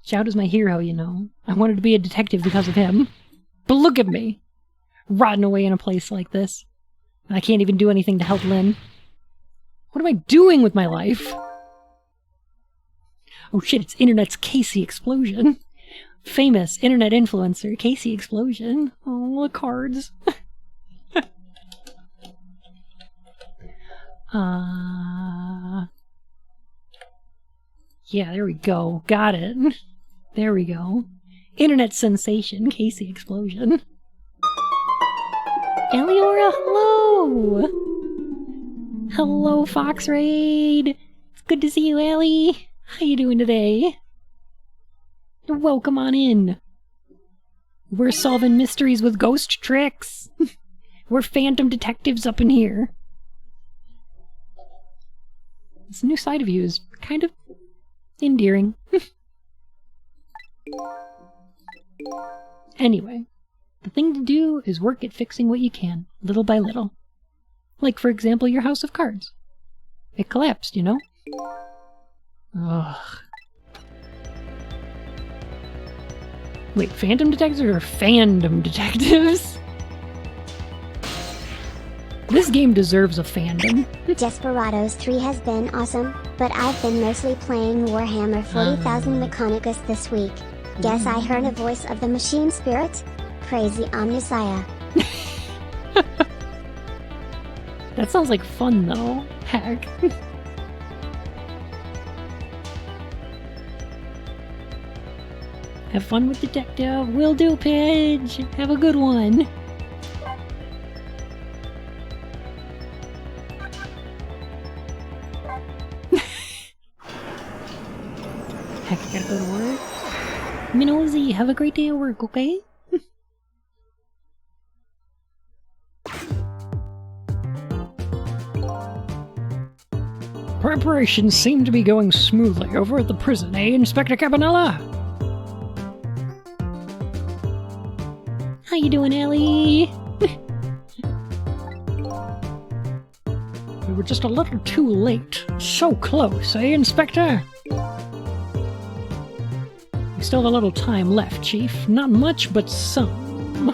Jowd is my hero, you know. I wanted to be a detective because of him. But look at me! Rotting away in a place like this. And I can't even do anything to help Lynn. What am I doing with my life? Oh shit, it's Internet's Casey Explosion. Famous internet influencer, Casey Explosion. Oh, the cards. Yeah, there we go. Got it. There we go. Internet sensation, Casey explosion. Eliora, hello! Hello, Fox Raid! It's good to see you, Ellie. How you doing today? Welcome on in. We're solving mysteries with ghost tricks. We're phantom detectives up in here. This new side of you is kind of endearing. Anyway, the thing to do is work at fixing what you can, little by little. Like, for example, your house of cards. It collapsed, you know? Ugh. Wait, phantom detectives or fandom detectives? This game deserves a fandom. Desperados 3 has been awesome, but I've been mostly playing Warhammer 40,000 Mechanicus this week. Guess I heard a voice of the machine spirit? Crazy Omnissiah. That sounds like fun though. Heck. Have fun with Detective. Will do, Pidge. Have a good one. Heck, I gotta go to work. Minnozy, have a great day at work, okay? Preparations seem to be going smoothly over at the prison, eh, Inspector Cabanella? How you doing, Ellie? We were just a little too late. So close, eh, Inspector? We still have a little time left, Chief. Not much, but some.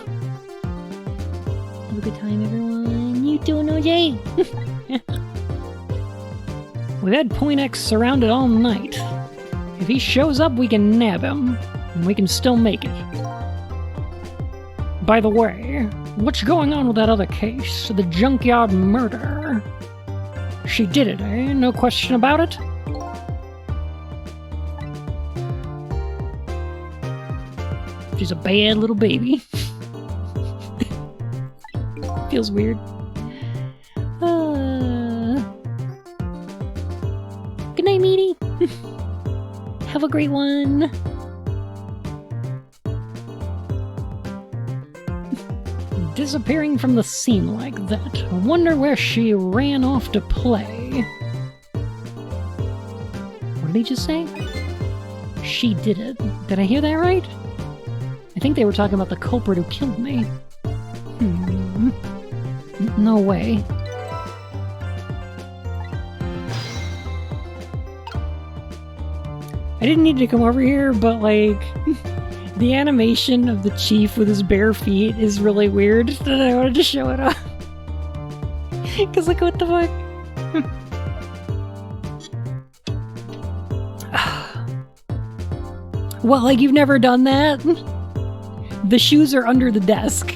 Have a good time, everyone. You doing, OJ? We've had Point X surrounded all night. If he shows up, we can nab him, and we can still make it. By the way, what's going on with that other case, the junkyard murder? She did it, eh? No question about it? She's a bad little baby. Feels weird. Good night, Meaty. Have a great one. Disappearing from the scene like that. I wonder where she ran off to play. What did he just say? She did it. Did I hear that right? I think they were talking about the culprit who killed me. No way. I didn't need to come over here, but like, the animation of the chief with his bare feet is really weird, and I wanted to show it off. Cause like, what the fuck? Well, like, you've never done that? The shoes are under the desk.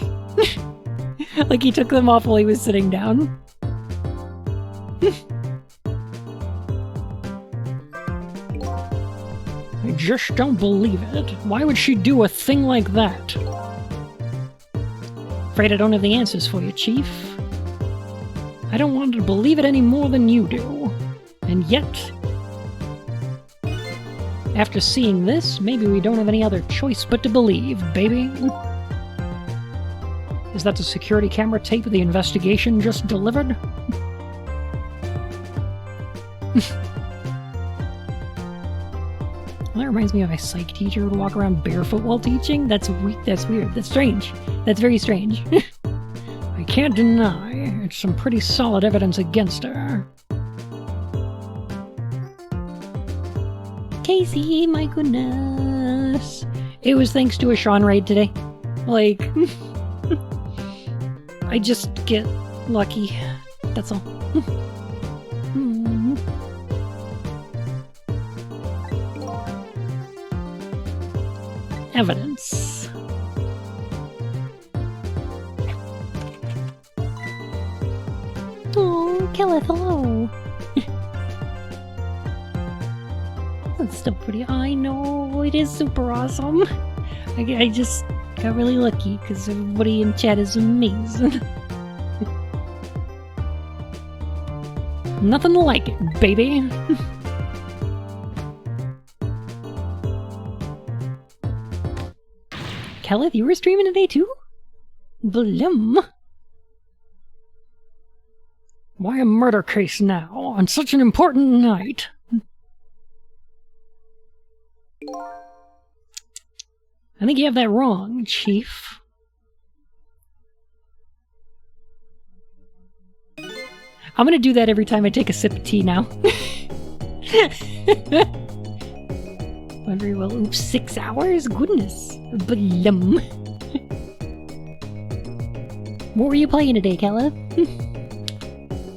Like, he took them off while he was sitting down. I just don't believe it. Why would she do a thing like that? Afraid I don't have the answers for you, Chief. I don't want to believe it any more than you do. And yet, after seeing this, maybe we don't have any other choice but to believe, baby. Is that the security camera tape the investigation just delivered? Well, that reminds me of a psych teacher who would walk around barefoot while teaching. That's weird. That's strange. That's very strange. I can't deny it's some pretty solid evidence against her. Casey, my goodness. It was thanks to a Sean raid today. Like, I just get lucky. That's all. Evidence. Oh, Kelleth, hello! That's still pretty. I know, it is super awesome. I just got really lucky because everybody in chat is amazing. Nothing like it, baby. Kelleth, you were streaming today too? Blim. Why a murder case now on such an important night? I think you have that wrong, Chief. I'm gonna do that every time I take a sip of tea now. Went very well. Oops, 6 hours? Goodness. Blum. What were you playing today, Kelleth?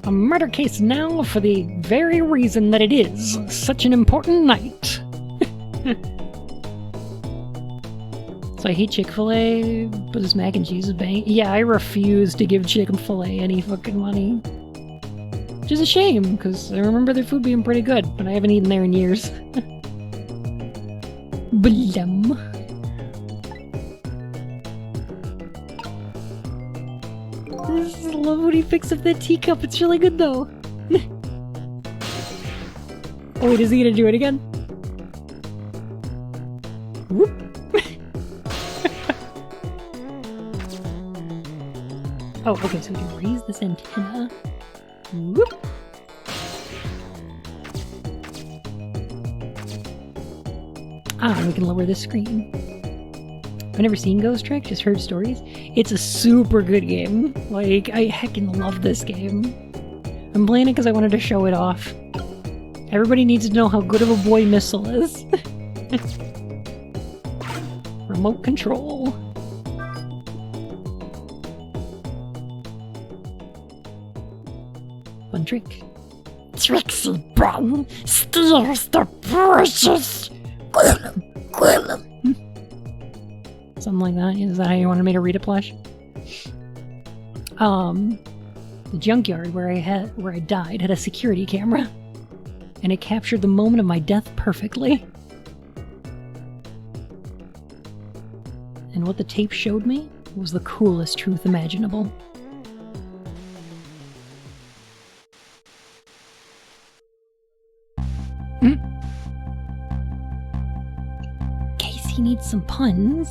A murder case now for the very reason that it is such an important night. So I hate Chick-fil-A, but this mac and cheese is bang. Yeah, I refuse to give Chick-fil-A any fucking money. Which is a shame, because I remember their food being pretty good, but I haven't eaten there in years. Blum. I love when he picks up that teacup, it's really good though. Oh wait, is he gonna do it again? Whoop. Oh, okay, so we can raise this antenna. Whoop. Ah, and we can lower the screen. I've never seen Ghost Trick, just heard stories. It's a super good game. Like, I heckin' love this game. I'm playing it because I wanted to show it off. Everybody needs to know how good of a boy Missile is. Remote control. One trick. Trixie Button steals the precious. Something like that. Is that how you wanted me to read it, Flash? The junkyard where I died had a security camera, and it captured the moment of my death perfectly. And what the tape showed me was the coolest truth imaginable. Casey needs some puns.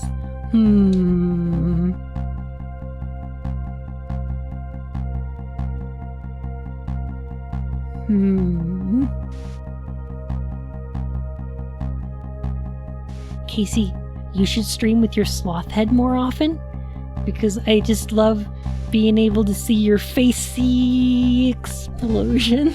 Casey, you should stream with your sloth head more often, because I just love being able to see your facey explosion.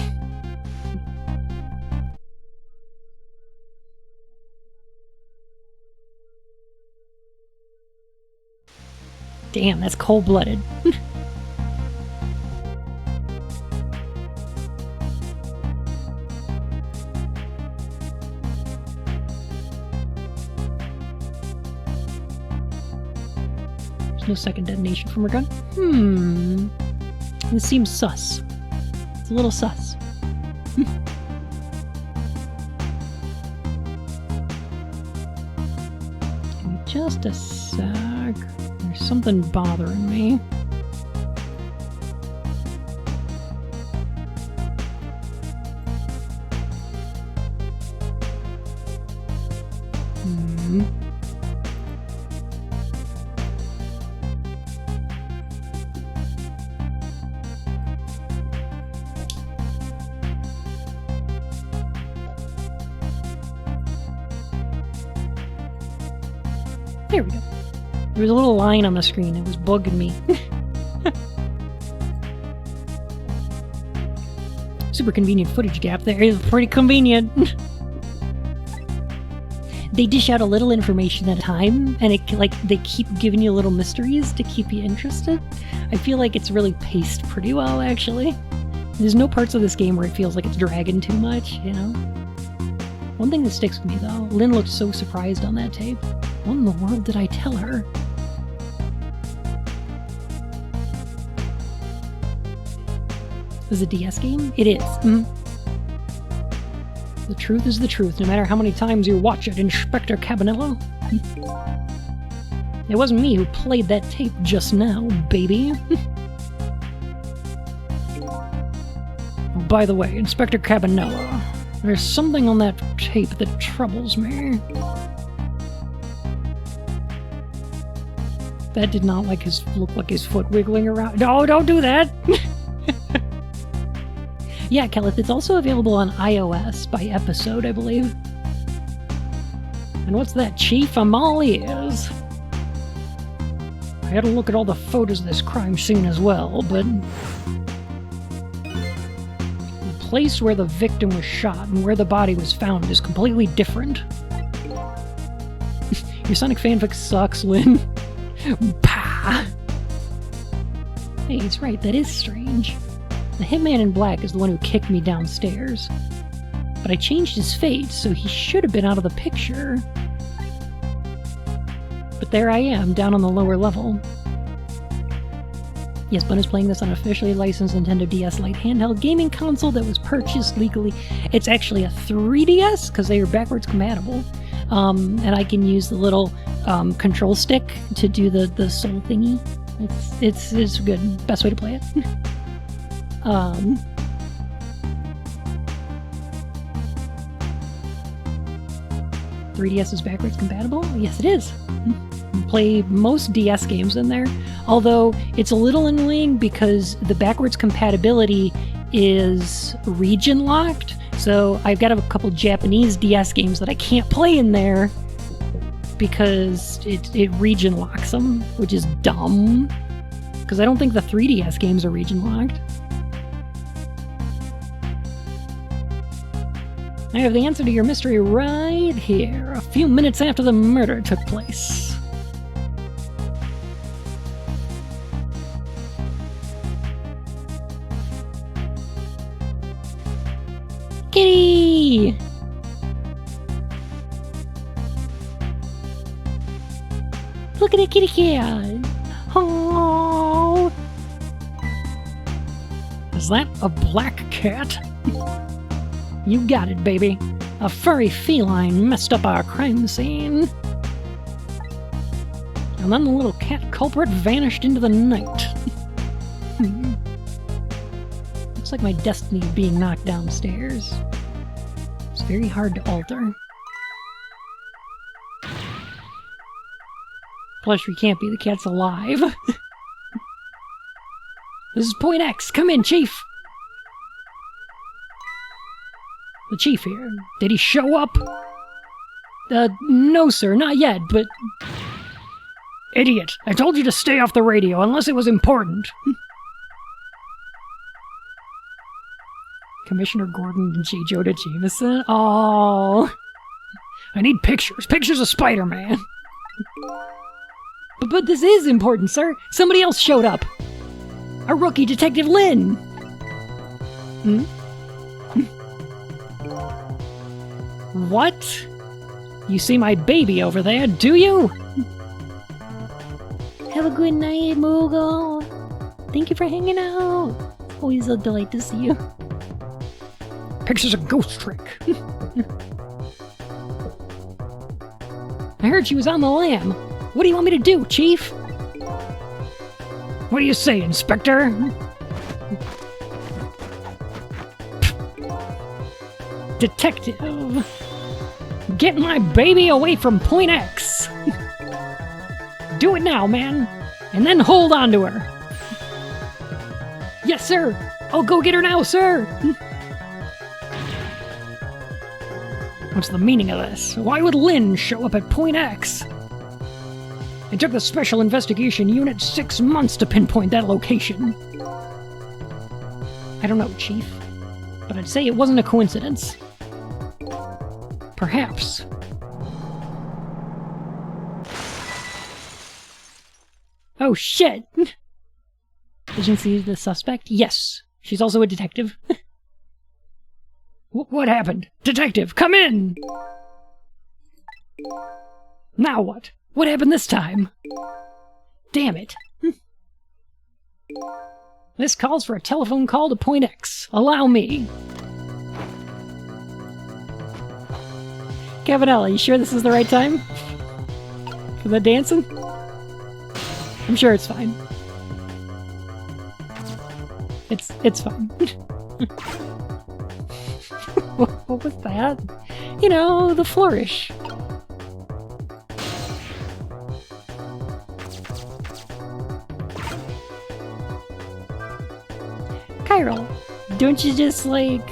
Damn, that's cold-blooded. There's no second detonation from her gun. This seems sus. It's a little sus. Give me just a sec. There's something bothering me. There we go. There was a little line on the screen. It was bugging me. Super convenient footage gap there. It's pretty convenient. They dish out a little information at a time, and they keep giving you little mysteries to keep you interested. I feel like it's really paced pretty well, actually. There's no parts of this game where it feels like it's dragging too much, you know? One thing that sticks with me, though, Lynn looked so surprised on that tape. What in the world did I tell her? This is a DS game? It is. Mm. The truth is the truth, no matter how many times you watch it, Inspector Cabanello. It wasn't me who played that tape just now, baby. Oh, by the way, Inspector Cabanello, there's something on that tape that troubles me. That did not look like his foot wiggling around. No, don't do that! Yeah, Kelleth, it's also available on iOS by episode, I believe. And what's that, Chief? I'm all ears. I had to look at all the photos of this crime scene as well, but the place where the victim was shot and where the body was found is completely different. Your Sonic fanfic sucks, Lynn. Pah! Hey, he's right, that is strange. The Hitman in Black is the one who kicked me downstairs. But I changed his fate, so he should have been out of the picture. But there I am, down on the lower level. Yes, Bun is playing this on an officially licensed Nintendo DS Lite handheld gaming console that was purchased legally. It's actually a 3DS, because they are backwards compatible. And I can use the little control stick to do the soul thingy. It's good. Best way to play it. 3DS is backwards compatible? Yes, it is. Play most DS games in there, although it's a little annoying because the backwards compatibility is region locked, so I've got a couple Japanese DS games that I can't play in there because it region locks them, which is dumb, because I don't think the 3DS games are region locked. I have the answer to your mystery right here, a few minutes after the murder took place. Kitty! Look at the kitty cat! Oh! Is that a black cat? You got it, baby. A furry feline messed up our crime scene. And then the little cat culprit vanished into the night. Looks like my destiny is being knocked downstairs. It's very hard to alter. Plus, we can't be, the cat's alive. This is Point X. Come in, Chief. The chief here. Did he show up? No, sir, not yet, but... Idiot! I told you to stay off the radio, unless it was important. Commissioner Gordon and J. Jonah Jameson? Oh, I need pictures. Pictures of Spider-Man. But this is important, sir. Somebody else showed up. A rookie, Detective Lynn. Hmm? What? You see my baby over there, do you? Have a good night, Moogle. Thank you for hanging out. Always a delight to see you. Picture's a ghost trick. I heard she was on the lam. What do you want me to do, Chief? What do you say, Inspector? Detective. Get my baby away from Point X! Do it now, man! And then hold on to her! Yes, sir! I'll go get her now, sir! What's the meaning of this? Why would Lynn show up at Point X? It took the Special Investigation Unit 6 months to pinpoint that location. I don't know, Chief, but I'd say it wasn't a coincidence. Perhaps. Oh shit! Agency the suspect? Yes. She's also a detective. What happened? Detective, come in! Now what? What happened this time? Damn it. This calls for a telephone call to Point X. Allow me. Cavanella, you sure this is the right time? For the dancing? I'm sure it's fine. It's fine. What was that? You know, the flourish. Chiral, don't you just, like,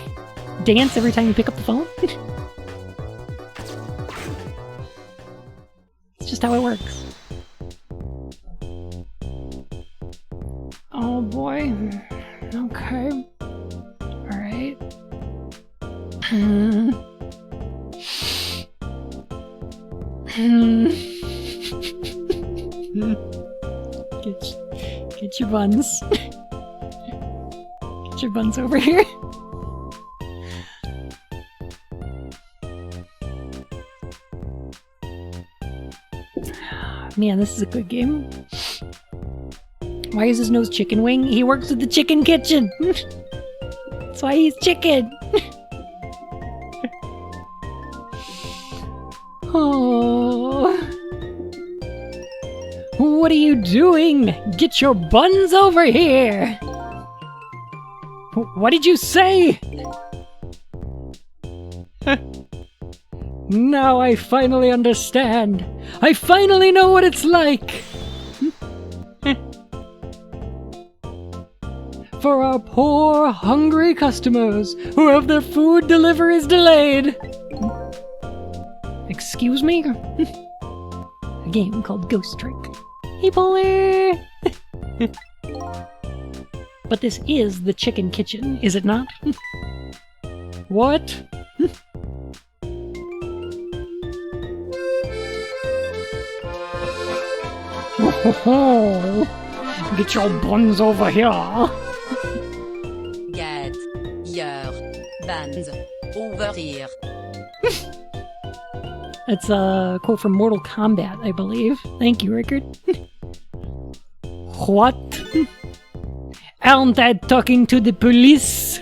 dance every time you pick up the phone? It's just how it works. Oh boy. Okay. Alright. Get your buns. Get your buns over here. Man, this is a good game. Why is his nose chicken wing? He works at the chicken kitchen. That's why he's chicken. Oh. What are you doing? Get your buns over here. What did you say? Now I finally understand. I finally know what it's like. For our poor, hungry customers who have their food deliveries delayed. Excuse me? A game called Ghost Trick. Hey, Polar! But this is the chicken kitchen, is it not? What? Get your buns over here. Get your buns over here. That's a quote from Mortal Kombat, I believe. Thank you, Rickard. What? Aren't I talking to the police?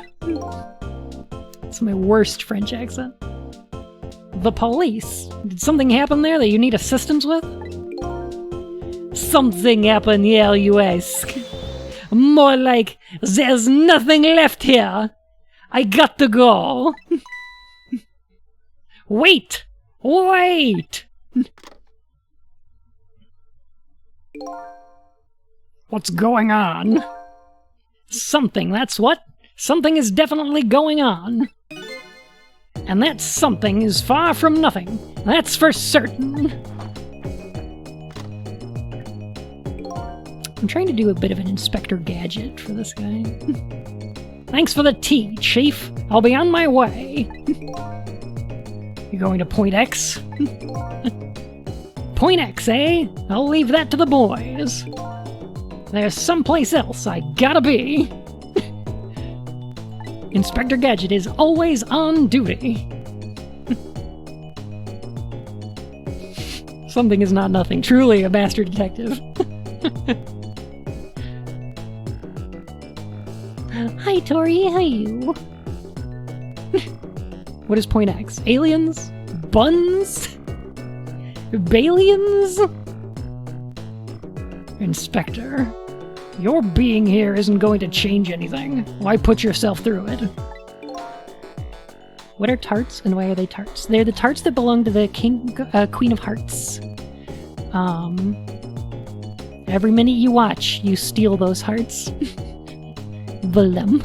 It's my worst French accent. The police? Did something happen there that you need assistance with? Something happened here, you ask. More like, there's nothing left here. I got to go. Wait! Wait! What's going on? Something, that's what. Something is definitely going on. And that something is far from nothing. That's for certain. I'm trying to do a bit of an Inspector Gadget for this guy. Thanks for the tea, Chief. I'll be on my way. You're going to Point X? Point X, eh? I'll leave that to the boys. There's someplace else I gotta be. Inspector Gadget is always on duty. Something is not nothing. Truly a master detective. Hi, Tori. How are you? What is Point X? Aliens? Buns? Balians? Inspector, your being here isn't going to change anything. Why put yourself through it? What are tarts and why are they tarts? They're the tarts that belong to the Queen of Hearts. Every minute you watch, you steal those hearts. Blum.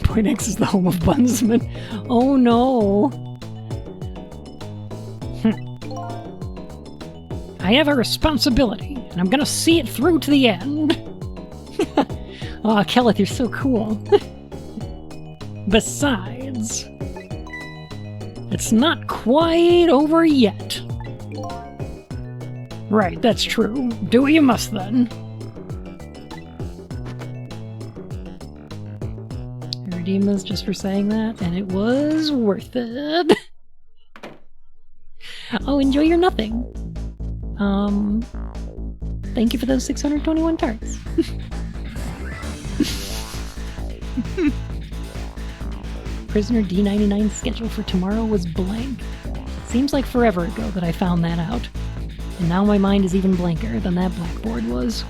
Point X is the home of Bunsman. Oh no. I have a responsibility, and I'm gonna see it through to the end. Aw, Kelleth, you're so cool. Besides, it's not quite over yet. Right, that's true. Do what you must then. I redeem this just for saying that, and it was worth it. Oh, enjoy your nothing. Thank you for those 621 tarts. Prisoner D99's schedule for tomorrow was blank. Seems like forever ago that I found that out. And now my mind is even blanker than that blackboard was.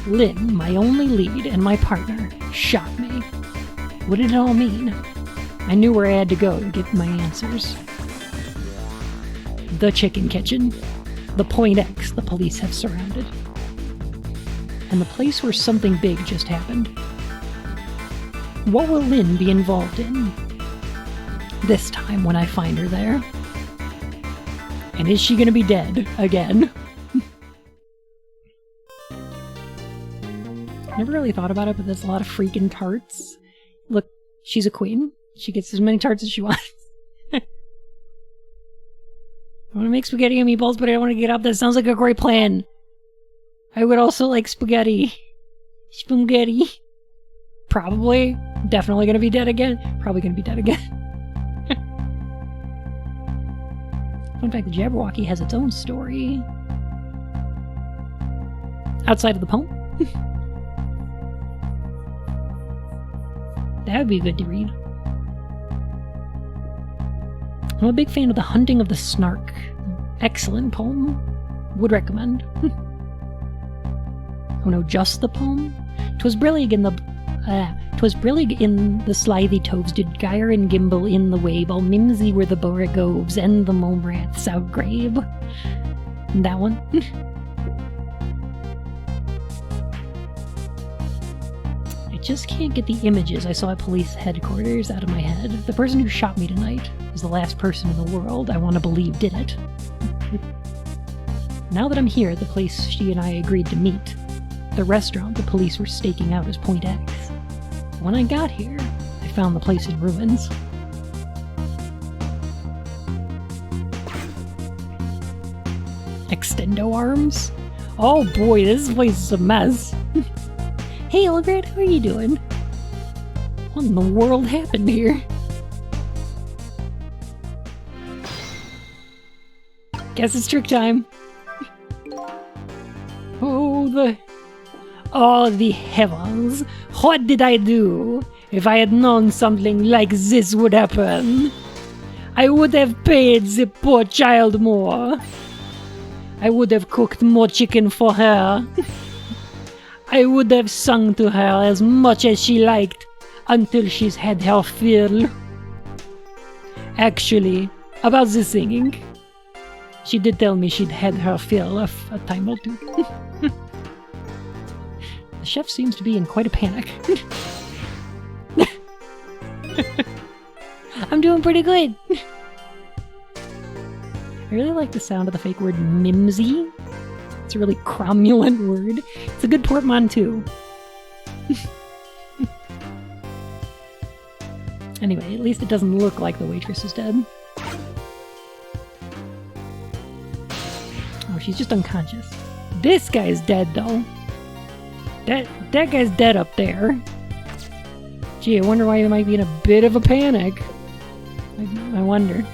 Lynn, my only lead and my partner, shot me. What did it all mean? I knew where I had to go to get my answers. The chicken kitchen. The Point X the police have surrounded. And the place where something big just happened. What will Lynn be involved in? This time when I find her there. And is she gonna be dead again? Never really thought about it, but there's a lot of freaking tarts. Look, she's a queen. She gets as many tarts as she wants. I want to make spaghetti and meatballs, but I don't want to get up. That sounds like a great plan. I would also like spaghetti. Spaghetti. Probably. Definitely gonna be dead again. Probably gonna be dead again. Fun fact, the Jabberwocky has its own story. Outside of the poem. That would be good to read. I'm a big fan of The Hunting of the Snark. Excellent poem. Would recommend. Oh no, just the poem? 'Twas brillig in the slithy toves did gyre and gimble in the wabe, all mimsy were the borogoves and the momraths outgrabe. That one. I just can't get the images I saw at police headquarters out of my head. The person who shot me tonight was the last person in the world I want to believe did it. Now that I'm here at the place she and I agreed to meet, the restaurant the police were staking out as Point X. When I got here, I found the place in ruins. Extendo arms? Oh boy, this place is a mess. Hey Elegant, how are you doing? What in the world happened here? Guess it's trick time. Oh, the heavens! What did I do? If I had known something like this would happen, I would have paid the poor child more. I would have cooked more chicken for her. I would have sung to her as much as she liked until she's had her fill. Actually, about the singing, she did tell me she'd had her fill a time or two. The chef seems to be in quite a panic. I'm doing pretty good. I really like the sound of the fake word mimsy. It's a really cromulent word. It's a good portmanteau. Anyway, at least it doesn't look like the waitress is dead. Oh, she's just unconscious. This guy's dead, though. That guy's dead up there. Gee, I wonder why he might be in a bit of a panic. I wonder.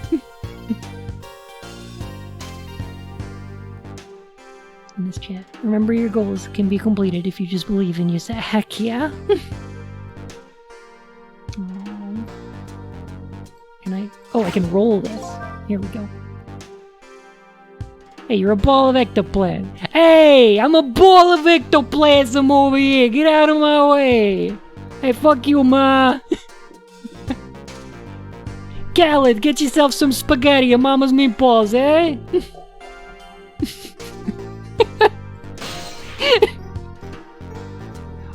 In this chat, remember your goals can be completed if you just believe and you say, heck yeah. Can I? Oh, I can roll this. Here we go. Hey, you're a ball of ectoplasm. Hey, I'm a ball of ectoplasm over here. Get out of my way. Hey, fuck you, ma. Khaled, get yourself some spaghetti and mama's meatballs, eh?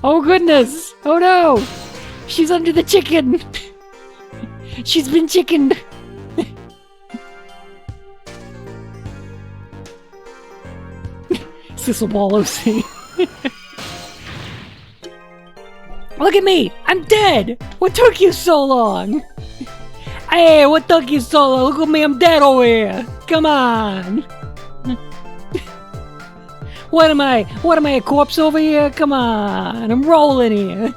Oh, goodness. Oh, no. She's under the chicken. She's been chickened. Sissel Ball OC. Look at me! I'm dead! What took you so long? Hey, what took you so long? Look at me, I'm dead over here! Come on! What am I? What am I, a corpse over here? Come on, I'm rolling here.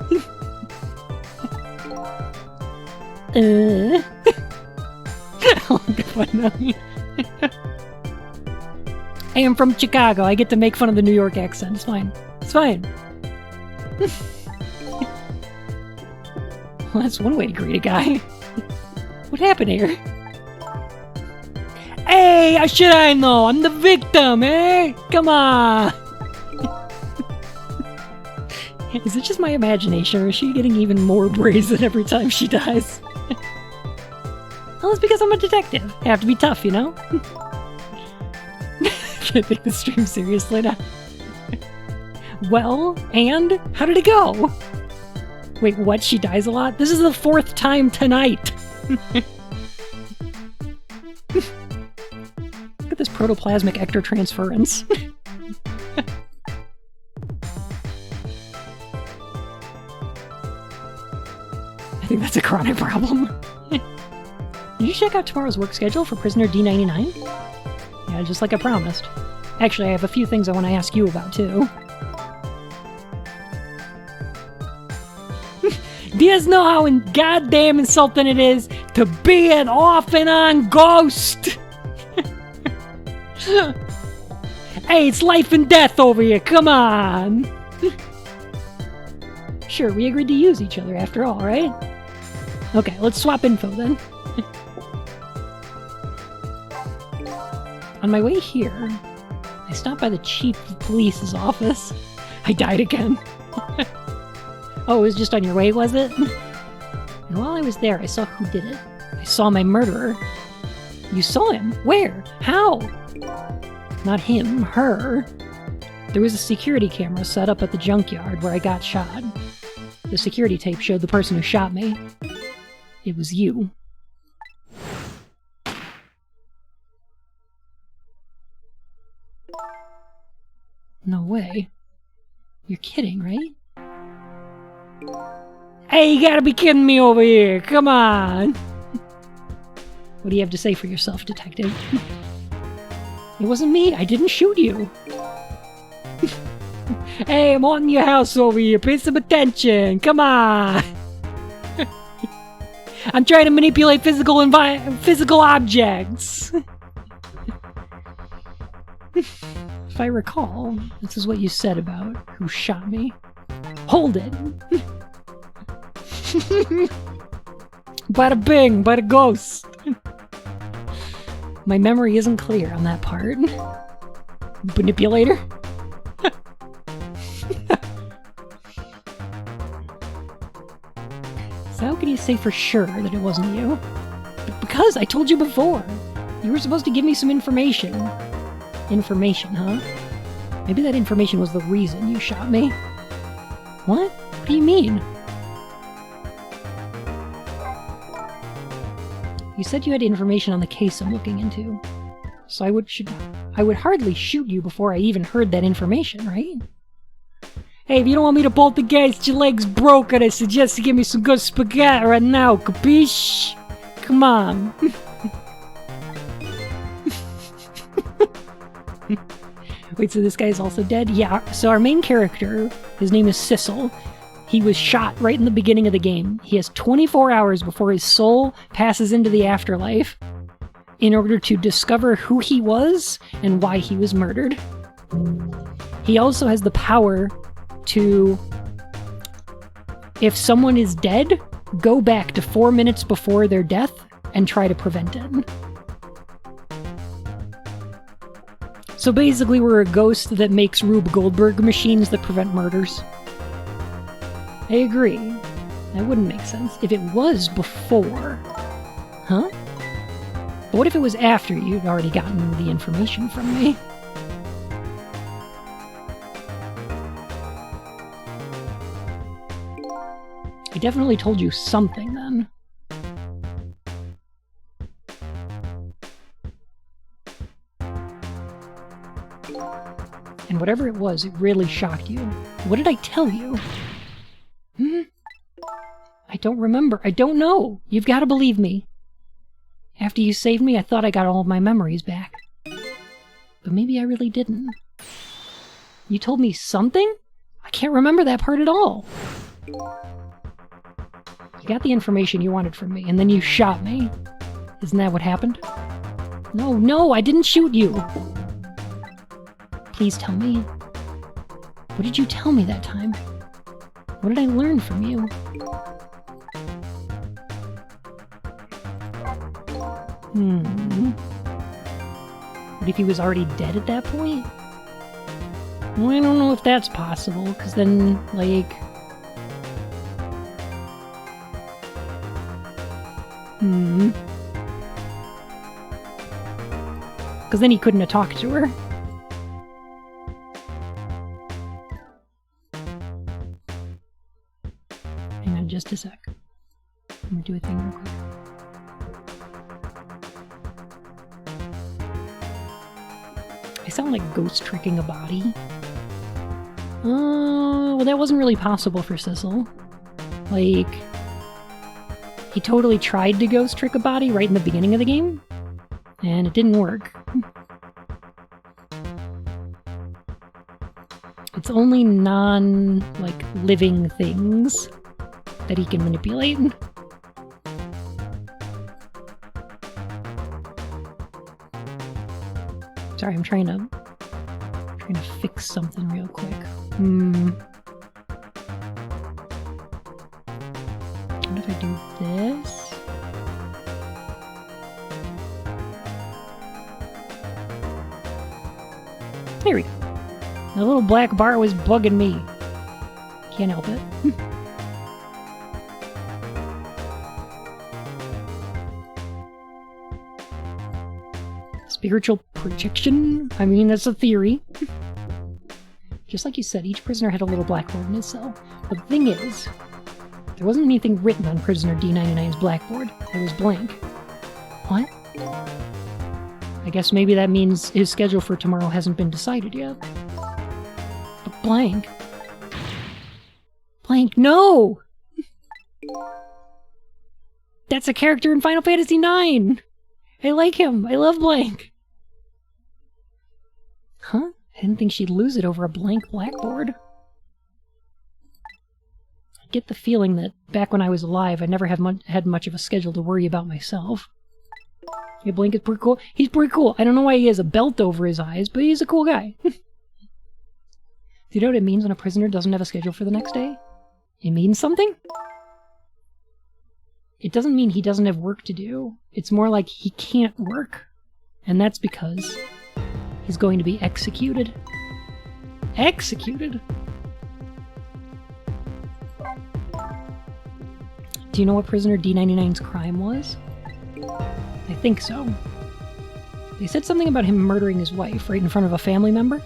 Oh, good one. I am from Chicago. I get to make fun of the New York accent. It's fine. It's fine. Well, that's one way to greet a guy. What happened here? Hey, how should I know? I'm the victim, eh? Come on! Is it just my imagination, or is she getting even more brazen every time she dies? Well, it's because I'm a detective. I have to be tough, you know? Can't take the stream seriously now. Well, and? How did it go? Wait, what? She dies a lot? This is the 4th time tonight! Look at this protoplasmic ectotransference. I think that's a chronic problem. Did you check out tomorrow's work schedule for prisoner D99? Yeah, just like I promised. Actually, I have a few things I want to ask you about, too. Do you guys know how goddamn insulting it is to be an off-and-on ghost? Hey, it's life and death over here, come on! Sure, we agreed to use each other after all, right? Okay, let's swap info then. On my way here, I stopped by the chief of police's office. I died again. Oh, it was just on your way, was it? And while I was there, I saw who did it. I saw my murderer. You saw him? Where? How? Not him, her. There was a security camera set up at the junkyard where I got shot. The security tape showed the person who shot me. It was you. No way. You're kidding, right? Hey, you gotta be kidding me over here! Come on! What do you have to say for yourself, detective? It wasn't me, I didn't shoot you! Hey, I'm on your house over here, pay some attention! Come on! I'm trying to manipulate physical objects! If I recall, this is what you said about who shot me. Hold it! Bada bing, bada ghost! My memory isn't clear on that part. Manipulator? So how can you say for sure that it wasn't you? Because I told you before! You were supposed to give me some information. Information, huh? Maybe that information was the reason you shot me. What? What do you mean? You said you had information on the case I'm looking into. So I would hardly shoot you before I even heard that information, right? Hey, if you don't want me to bolt against your legs broken, I suggest you give me some good spaghetti right now, capiche? Come on. Wait, so this guy's also dead? Yeah, so our main character, his name is Sissel. He was shot right in the beginning of the game. He has 24 hours before his soul passes into the afterlife in order to discover who he was and why he was murdered. He also has the power to, if someone is dead, go back to 4 minutes before their death and try to prevent it. So basically we're a ghost that makes Rube Goldberg machines that prevent murders. I agree. That wouldn't make sense if it was before. Huh? But what if it was after you'd already gotten the information from me? I definitely told you something then. And whatever it was, it really shocked you. What did I tell you? I don't remember. I don't know. You've got to believe me. After you saved me, I thought I got all of my memories back. But maybe I really didn't. You told me something? I can't remember that part at all. You got the information you wanted from me, and then you shot me. Isn't that what happened? No, I didn't shoot you. Please tell me. What did you tell me that time? What did I learn from you? What if he was already dead at that point? Well, I don't know if that's possible, because then, like... Because then he couldn't have talked to her. Hang on just a sec. I'm gonna do a thing real quick. I sound like ghost tricking a body. Well, that wasn't really possible for Sissel. Like, he totally tried to ghost trick a body right in the beginning of the game, and it didn't work. It's only living things that he can manipulate. Sorry, I'm trying to fix something real quick. What if I do this? There we go. The little black bar was bugging me. Can't help it. Spiritual projection? I mean, that's a theory. Just like you said, each prisoner had a little blackboard in his cell. But the thing is, there wasn't anything written on prisoner D99's blackboard. It was blank. What? I guess maybe that means his schedule for tomorrow hasn't been decided yet. But blank? Blank, no! That's a character in Final Fantasy IX! I like him. I love blank. Huh? I didn't think she'd lose it over a blank blackboard. I get the feeling that back when I was alive, I never had much of a schedule to worry about myself. Yeah, blank is pretty cool. He's pretty cool. I don't know why he has a belt over his eyes, but he's a cool guy. Do you know what it means when a prisoner doesn't have a schedule for the next day? It means something? It doesn't mean he doesn't have work to do. It's more like he can't work. And that's because he's going to be executed. Executed? Do you know what prisoner D99's crime was? I think so. They said something about him murdering his wife right in front of a family member.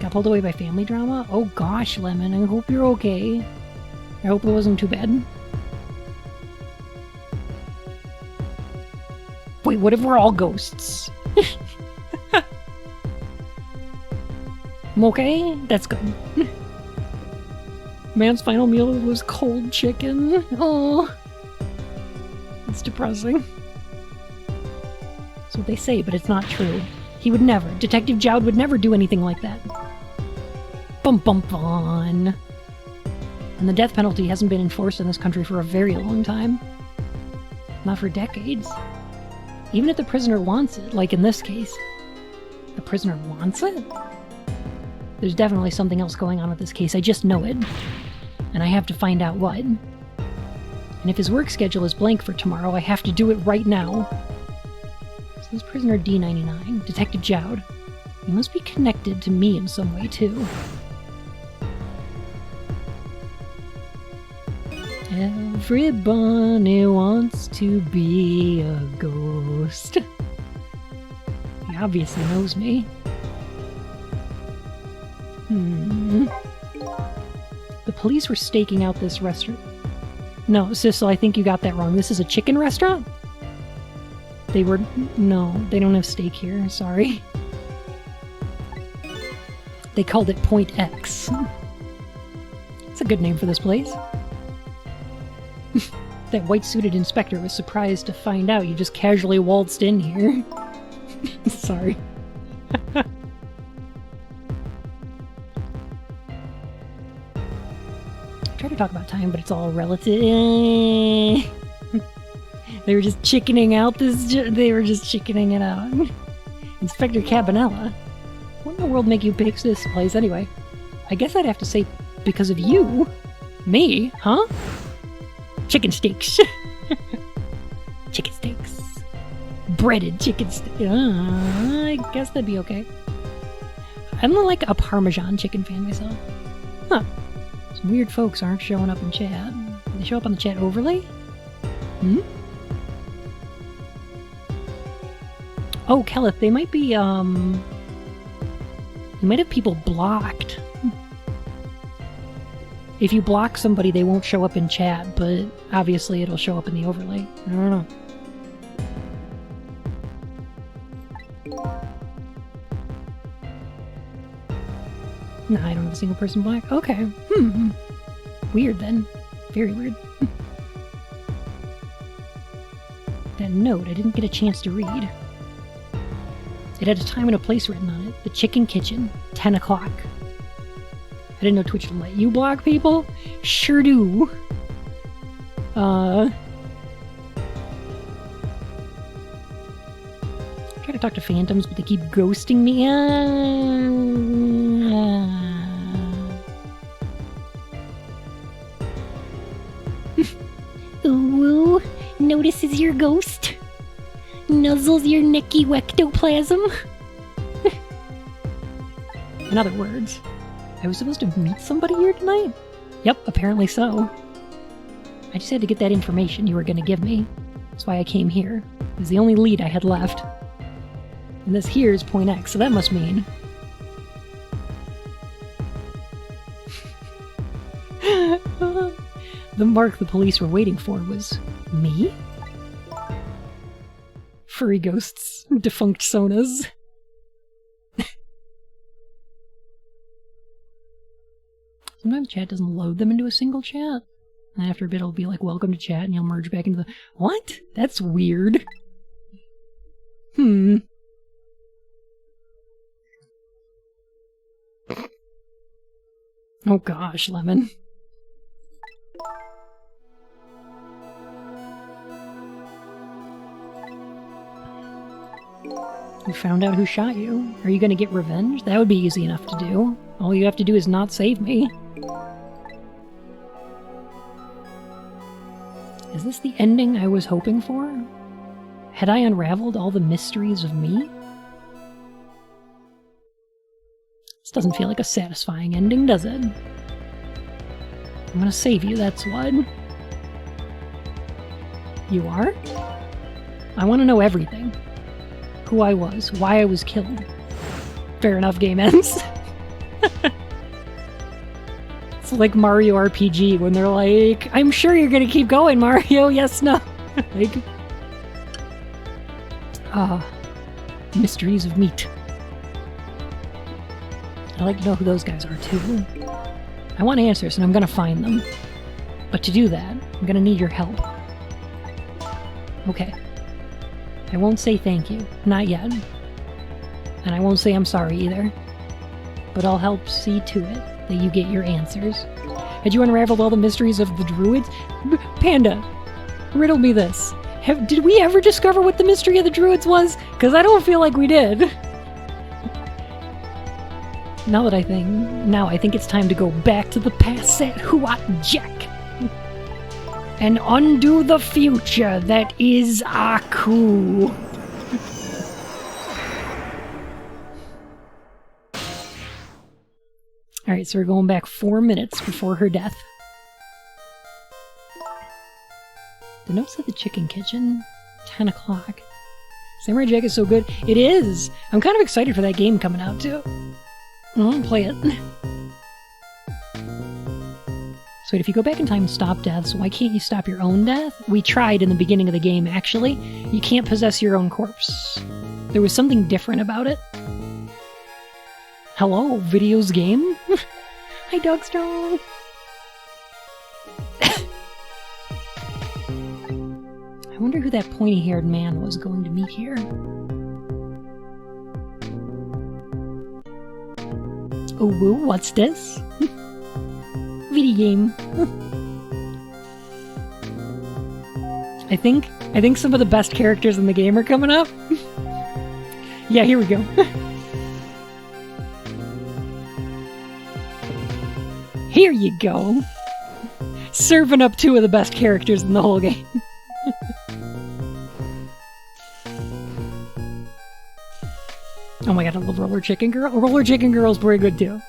Got pulled away by family drama? Oh gosh, Lemon, I hope you're okay. I hope it wasn't too bad. Wait, what if we're all ghosts? I'm okay? That's good. Man's final meal was cold chicken. Oh, it's depressing. That's what they say, but it's not true. He would never. Detective Jowd would never do anything like that. Bum bum bum. And the death penalty hasn't been enforced in this country for a very long time. Not for decades. Even if the prisoner wants it, like in this case. The prisoner wants it? There's definitely something else going on with this case, I just know it. And I have to find out what. And if his work schedule is blank for tomorrow, I have to do it right now. So this prisoner D99, Detective Jowd, he must be connected to me in some way too. Everybody wants to be a ghost. He obviously knows me. The police were staking out this restaurant. No, Sissel, I think you got that wrong. This is a chicken restaurant? They were... No, they don't have steak here. Sorry. They called it Point X. It's a good name for this place. That white-suited inspector was surprised to find out you just casually waltzed in here. Sorry. try to talk about time, but it's all relative. They were just chickening out they were just chickening it out. Inspector Cabanella. What in the world make you pick this place anyway? I guess I'd have to say because of you. Me? Huh? Chicken steaks. Chicken steaks. Breaded chicken steaks. I guess that'd be okay. I'm like a Parmesan chicken fan myself. Huh. Some weird folks aren't showing up in chat. Do they show up on the chat overlay? Hmm? Oh, Kelleth, they might be, you might have people blocked. If you block somebody, they won't show up in chat, but obviously it'll show up in the overlay. I don't know. No, I don't have a single person black. Okay. Weird then. Very weird. That note, I didn't get a chance to read. It had a time and a place written on it. The Chicken Kitchen, 10 o'clock. I didn't know Twitch would let you block people. Sure do. Try to talk to phantoms, but they keep ghosting me. Ooh, notices your ghost. Nuzzles your nicky ectoplasm. In other words, I was supposed to meet somebody here tonight? Yep, apparently so. I just had to get that information you were going to give me. That's why I came here. It was the only lead I had left. And this here is Point X, so that must mean... the mark the police were waiting for was... me? Furry ghosts. Defunct sonas. Sometimes chat doesn't load them into a single chat. And after a bit it'll be like, welcome to chat, and you'll merge back into the... What? That's weird. Oh gosh, Lemon. You found out who shot you. Are you gonna get revenge? That would be easy enough to do. All you have to do is not save me. Is this the ending I was hoping for? Had I unraveled all the mysteries of me? This doesn't feel like a satisfying ending, does it? I'm gonna save you, that's what. You are? I want to know everything. Who I was, why I was killed. Fair enough, game ends. It's like Mario RPG when they're like, I'm sure you're gonna keep going, Mario, yes, no. Like... mysteries of meat. I'd like to know who those guys are, too. I want answers, and I'm gonna find them. But to do that, I'm gonna need your help. Okay. I won't say thank you. Not yet. And I won't say I'm sorry either. But I'll help see to it that you get your answers. Had you unraveled all the mysteries of the Druids? Panda, riddle me this. Did we ever discover what the mystery of the Druids was? Because I don't feel like we did. Now I think it's time to go back to the past at Huat Jack. And undo the future that is Aku. Alright, so we're going back 4 minutes before her death. The notes at the Chicken Kitchen, 10 o'clock. Samurai Jack is so good. It is! I'm kind of excited for that game coming out, too. I want to play it. So wait, if you go back in time and stop deaths, why can't you stop your own death? We tried in the beginning of the game, actually. You can't possess your own corpse. There was something different about it. Hello, videos game? Hi, Dogstone! I wonder who that pointy-haired man was going to meet here. Oh, what's this? video game. I think some of the best characters in the game are coming up. Yeah, here we go. Here you go. Serving up 2 of the best characters in the whole game. Oh my god, I love Roller Chicken Girl. Roller Chicken Girl's pretty good too.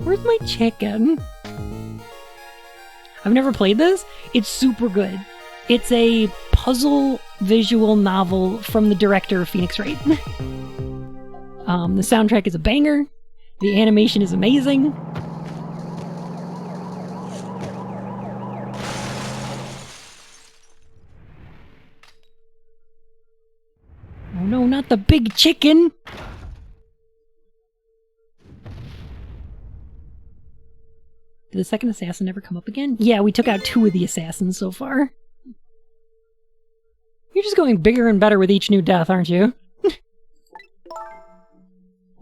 Where's my chicken? I've never played this. It's super good. It's a puzzle visual novel from the director of Phoenix Wright. The soundtrack is a banger. The animation is amazing. Oh no, not the big chicken! Did the second assassin ever come up again? Yeah, we took out 2 of the assassins so far. You're just going bigger and better with each new death, aren't you?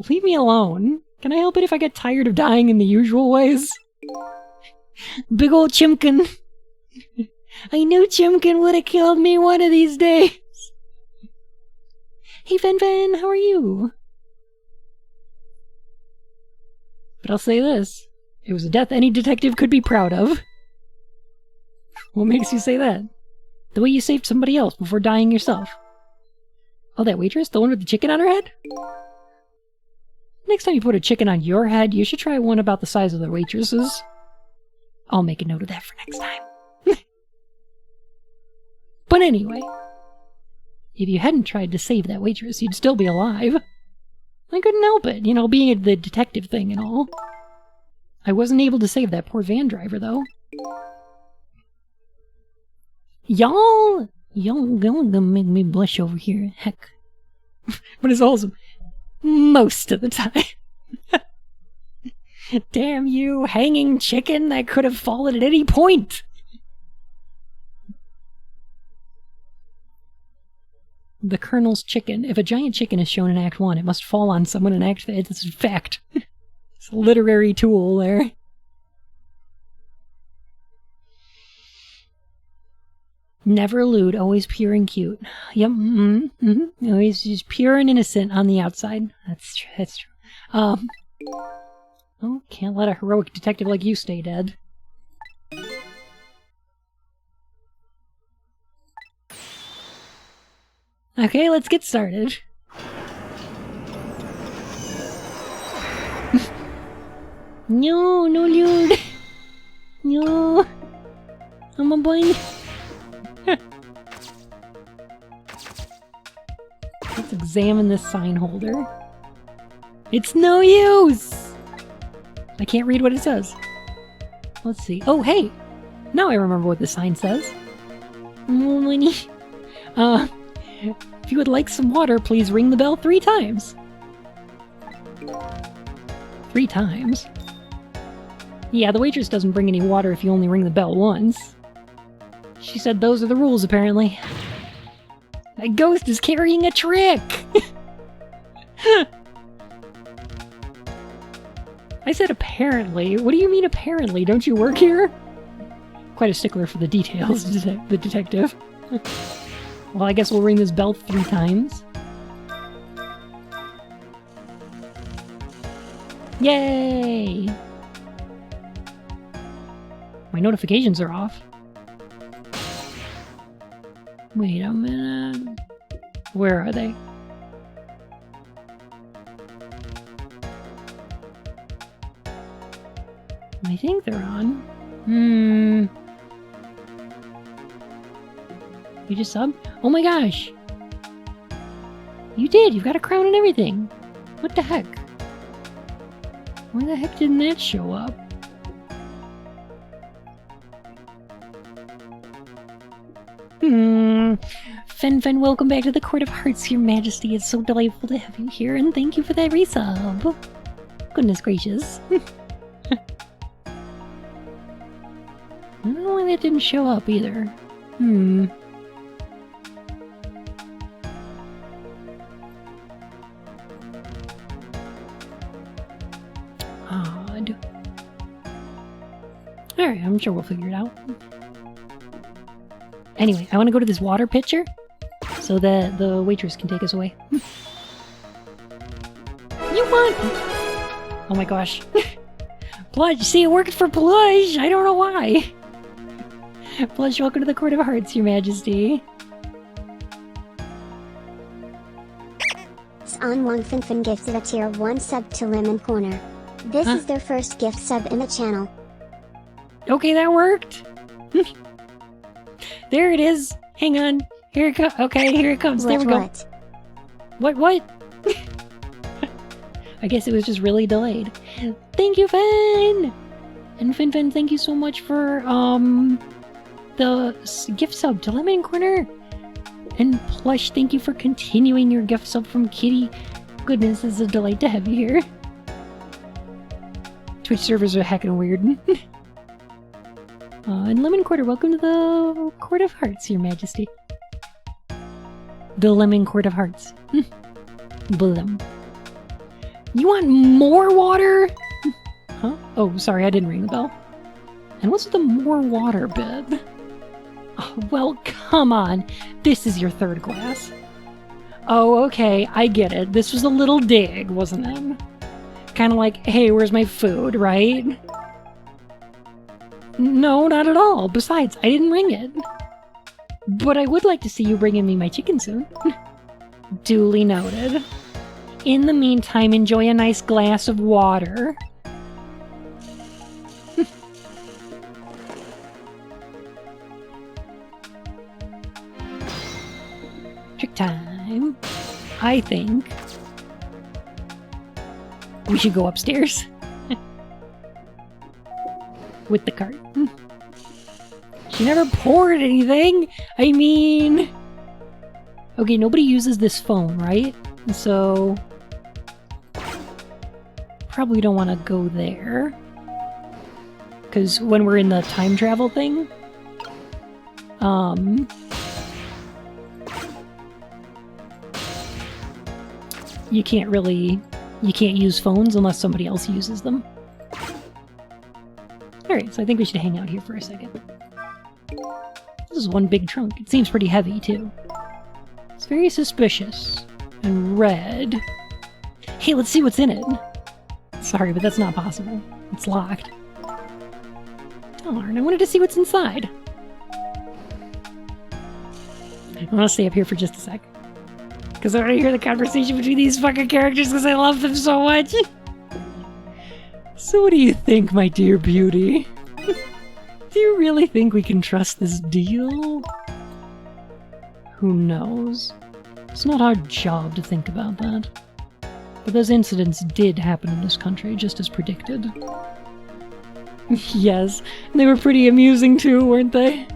Leave me alone. Can I help it if I get tired of dying in the usual ways? Big old Chimkin. I knew Chimkin would have killed me one of these days. Hey, Fen Fen, how are you? But I'll say this. It was a death any detective could be proud of. What makes you say that? The way you saved somebody else before dying yourself. Oh, that waitress? The one with the chicken on her head? Next time you put a chicken on your head, you should try one about the size of the waitress's. I'll make a note of that for next time. But anyway, if you hadn't tried to save that waitress, you'd still be alive. I couldn't help it, you know, being the detective thing and all. I wasn't able to save that poor van driver, though. Y'all gonna make me blush over here, heck. But it's awesome. Most of the time. Damn you, hanging chicken that could have fallen at any point! The Colonel's chicken. If a giant chicken is shown in Act 1, it must fall on someone in Act 3. It's a fact. It's a literary tool there. Never lewd, always pure and cute. Yep, always just pure and innocent on the outside. That's true. Oh, can't let a heroic detective like you stay dead. Okay, let's get started. No, lewd. No. I'm a boy. Let's examine this sign holder. It's no use! I can't read what it says. Let's see. Oh, hey! Now I remember what the sign says. More money. If you would like some water, please ring the bell 3 times. 3 times? Yeah, the waitress doesn't bring any water if you only ring the bell once. She said those are the rules, apparently. That ghost is carrying a trick! I said apparently. What do you mean apparently? Don't you work here? Quite a stickler for the details, the detective. Well, I guess we'll ring this bell 3 times. Yay! My notifications are off. Wait a minute. Where are they? I think they're on. You just subbed? Oh my gosh! You did! You've got a crown and everything! What the heck? Why the heck didn't that show up? Fen, welcome back to the Court of Hearts, Your Majesty. It's so delightful to have you here, and thank you for that resub. Goodness gracious. I don't know why that didn't show up either. Odd. Alright, I'm sure we'll figure it out. Anyway, I want to go to this water pitcher so that the waitress can take us away. You want... Oh my gosh. Plush, see, it worked for Plush! I don't know why! Plush, welcome to the Court of Hearts, Your Majesty. On Wong Finfin gifted a tier 1 sub to Lemon Corner. This is their first gift sub in the channel. Okay, that worked. There it is. Hang on. Here it comes. Okay, here it comes. There we go. What? I guess it was just really delayed. Thank you, Fin! And Fin, thank you so much for, the gift sub to Lemon Corner. And Plush, thank you for continuing your gift sub from Kitty. Goodness, it's a delight to have you here. Twitch servers are heckin' weird. And Lemon Quarter, welcome to the Court of Hearts, Your Majesty. The Lemon Court of Hearts. Blum. You want more water? Huh? Oh, sorry, I didn't ring the bell. And what's with the more water bit? Oh, well, come on. This is your third glass. Oh, okay, I get it. This was a little dig, wasn't it? Kind of like, hey, where's my food, right? No, not at all. Besides, I didn't ring it. But I would like to see you bringing me my chicken soon. Duly noted. In the meantime, enjoy a nice glass of water. Trick time. I think we should go upstairs. With the cart. She never poured anything! I mean... Okay, nobody uses this phone, right? So... probably don't want to go there. Because when we're in the time travel thing... you can't really... you can't use phones unless somebody else uses them. Alright, so I think we should hang out here for a second. This is one big trunk. It seems pretty heavy, too. It's very suspicious. And red. Hey, let's see what's in it. Sorry, but that's not possible. It's locked. Darn, I wanted to see what's inside. I want to stay up here for just a sec. Because I want to hear the conversation between these fucking characters because I love them so much. So what do you think, my dear beauty? Do you really think we can trust this deal? Who knows? It's not our job to think about that. But those incidents did happen in this country, just as predicted. Yes, they were pretty amusing too, weren't they?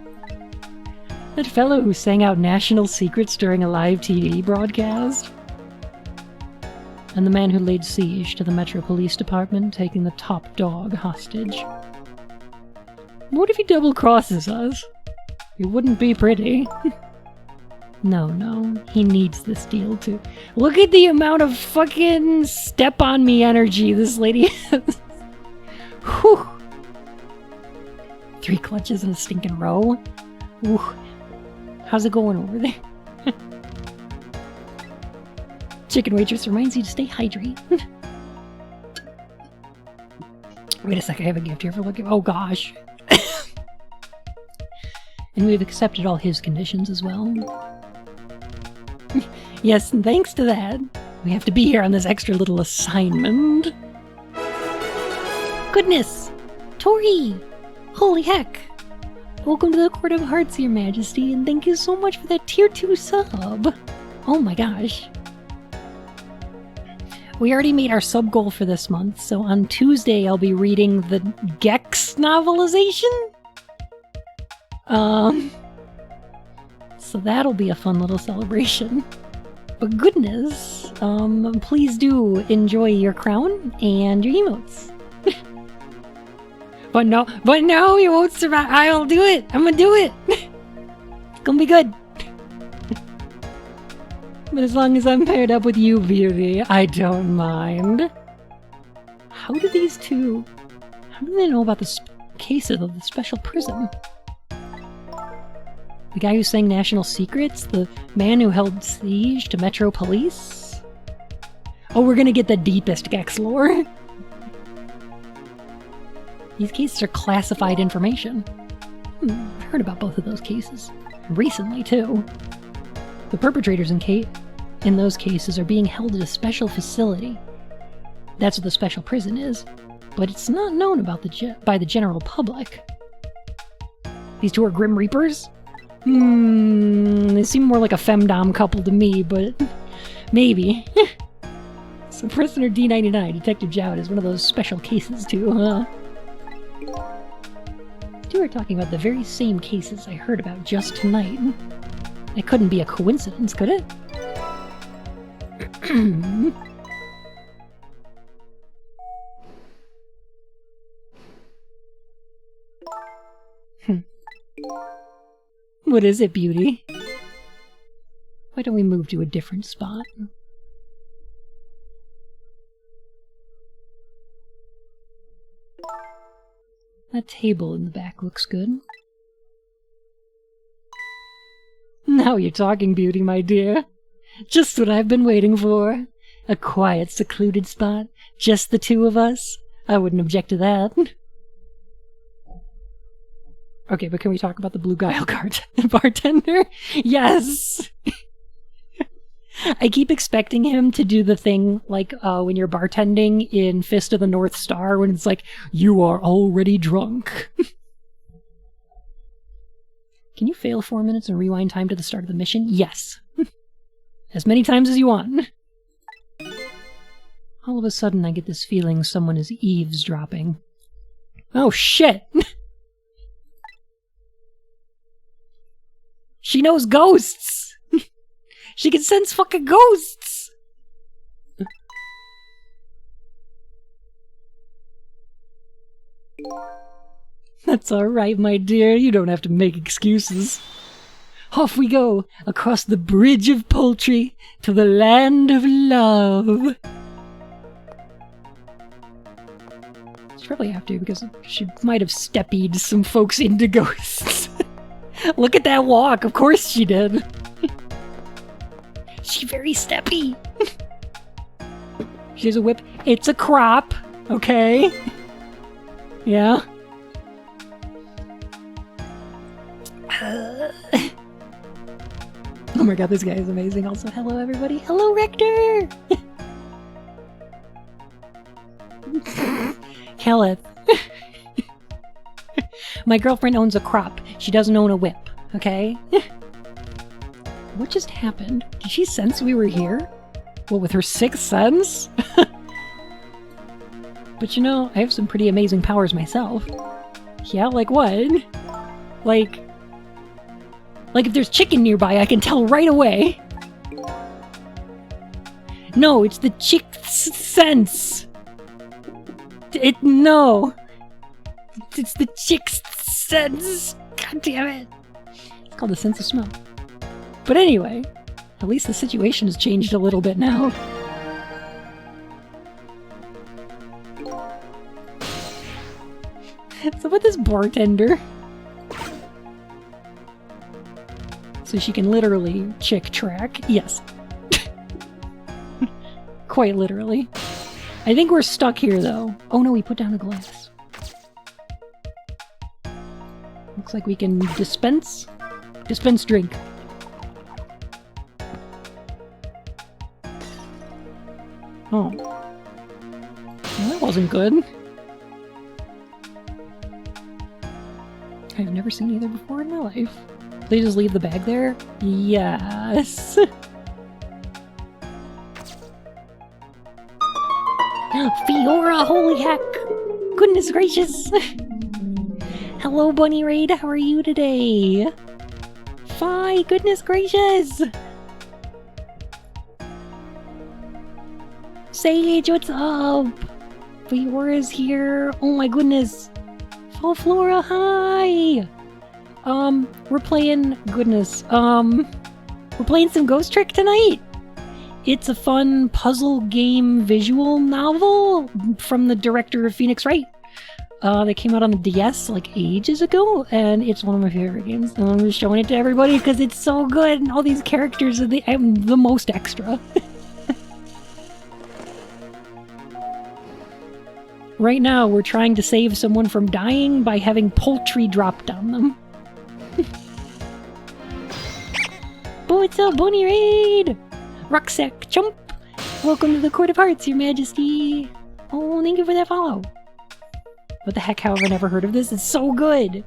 That fellow who sang out national secrets during a live TV broadcast? And the man who laid siege to the Metro Police Department, taking the top dog hostage. What if he double-crosses us? It wouldn't be pretty. No, he needs this deal too. Look at the amount of fucking step-on-me energy this lady has. Whew. 3 clutches in a stinking row. Ooh. How's it going over there? Chicken waitress reminds you to stay hydrated. Wait a sec, I have a gift here for looking. Oh gosh. And we've accepted all his conditions as well. Yes, and thanks to that, we have to be here on this extra little assignment. Goodness! Tori! Holy heck! Welcome to the Court of Hearts, Your Majesty, and thank you so much for that tier 2 sub! Oh my gosh. We already made our sub goal for this month, so on Tuesday I'll be reading the Gex novelization? So that'll be a fun little celebration. But goodness, please do enjoy your crown and your emotes. But no, you won't survive. I'll do it. I'm gonna do it. It's gonna be good. But as long as I'm paired up with you, beauty, I don't mind. How do these two... how do they know about the cases of the special prison. The guy who sang National Secrets? The man who held siege to Metro Police? Oh, we're gonna get the deepest Gex lore. These cases are classified information. I've heard about both of those cases. Recently, too. The perpetrators in those cases are being held at a special facility. That's what the special prison is. But it's not known about by the general public. These two are Grim Reapers? They seem more like a femdom couple to me, but maybe. So Prisoner D99, Detective Jowd, is one of those special cases too, huh? Two are talking about the very same cases I heard about just tonight. It couldn't be a coincidence, could it? What is it, beauty? Why don't we move to a different spot? That table in the back looks good. Now you're talking, beauty, my dear. Just what I've been waiting for. A quiet, secluded spot. Just the two of us. I wouldn't object to that. Okay, but can we talk about the Blue Guile bartender? Yes! I keep expecting him to do the thing like when you're bartending in Fist of the North Star, when it's like, you are already drunk. Can you fail 4 minutes and rewind time to the start of the mission? Yes. As many times as you want. All of a sudden I get this feeling someone is eavesdropping. Oh shit! She knows ghosts! She can sense fucking ghosts! That's alright, my dear. You don't have to make excuses. Off we go, across the bridge of poultry, to the land of love. She probably have to, because she might have steppied some folks into ghosts. Look at that walk, of course she did. She very steppy. She has a whip. It's a crop, okay? Yeah. Oh my god, this guy is amazing. Also, hello everybody. Hello, Rector! Kelleth. My girlfriend owns a crop. She doesn't own a whip, okay? What just happened? Did she sense we were here? What, with her sixth sense? But you know, I have some pretty amazing powers myself. Yeah, like what? Like if there's chicken nearby, I can tell right away. No, it's the chick's sense. No. It's the chick's sense. God damn it. It's called the sense of smell. But anyway, at least the situation has changed a little bit now. So with this bartender, so she can literally chick track. Yes. Quite literally. I think we're stuck here though. Oh no, we put down a glass. Looks like we can dispense drink. Oh. Well, that wasn't good. I've never seen either before in my life. They just leave the bag there? Yes. Fiora, holy heck! Goodness gracious! Hello, Bunny Raid, how are you today? Fi, goodness gracious! Sage, what's up? Fiora's here. Oh my goodness. Fall Flora, hi! We're playing... Goodness. We're playing some Ghost Trick tonight! It's a fun puzzle game visual novel from the director of Phoenix Wright. that came out on the DS like ages ago, and it's one of my favorite games. And I'm just showing it to everybody because it's so good, and all these characters are the most extra. Right now, we're trying to save someone from dying by having poultry dropped on them. Oh, it's a bunny raid! Rucksack Chump! Welcome to the Court of Hearts, Your Majesty! Oh, thank you for that follow. What the heck, how have I never heard of this? It's so good!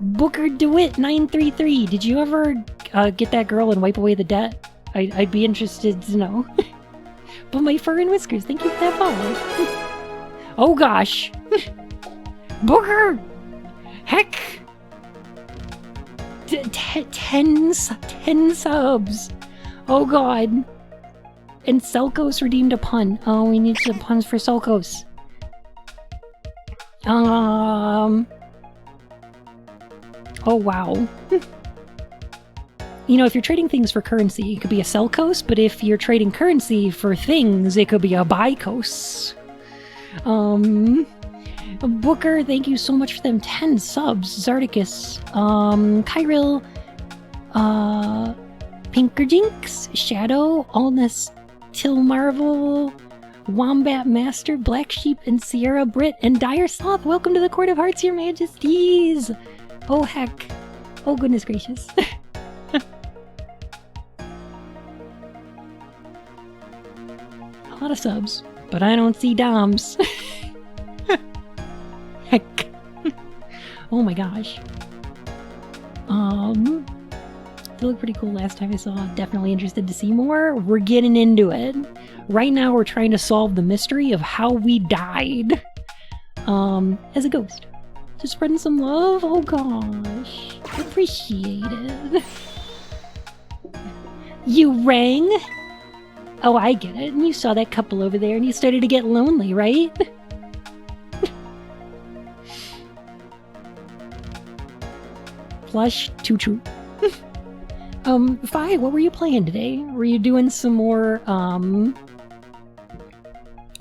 Booker DeWitt 933. Did you ever get that girl and wipe away the debt? I'd be interested to know. But my fur and whiskers, thank you for that follow. Oh gosh! Booker! Heck! 10 subs! Oh god! And Selkos redeemed a pun. Oh, we need some puns for Selkos. Oh wow. You know, if you're trading things for currency, it could be a Selkos, but if you're trading currency for things, it could be a Bykos. Booker, thank you so much for them 10 subs. Zardicus, Kyril, Pinkerjinx, Shadow, Allness, Till Marvel, Wombat Master, Black Sheep, and Sierra Brit, and Dire Sloth. Welcome to the Court of Hearts, Your Majesties! Oh heck. Oh goodness gracious. A lot of subs, but I don't see DOMs. Heck. Oh my gosh. They look pretty cool last time I saw. Definitely interested to see more. We're getting into it. Right now we're trying to solve the mystery of how we died. As a ghost. Just spreading some love? Oh gosh. Appreciate it. You rang? Oh, I get it. And you saw that couple over there and you started to get lonely, right? Plush, true. Fi, what were you playing today? Were you doing some more,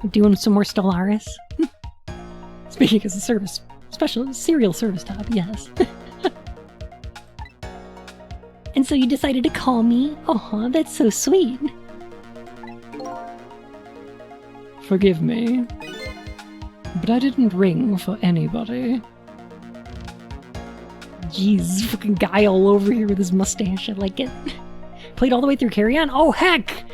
Stellaris? Speaking as a service, special serial service top, yes. And so you decided to call me? Aw, that's so sweet. Forgive me, but I didn't ring for anybody. Jeez, fucking guy all over here with his mustache. I like it. Played all the way through Carry On? Oh, heck!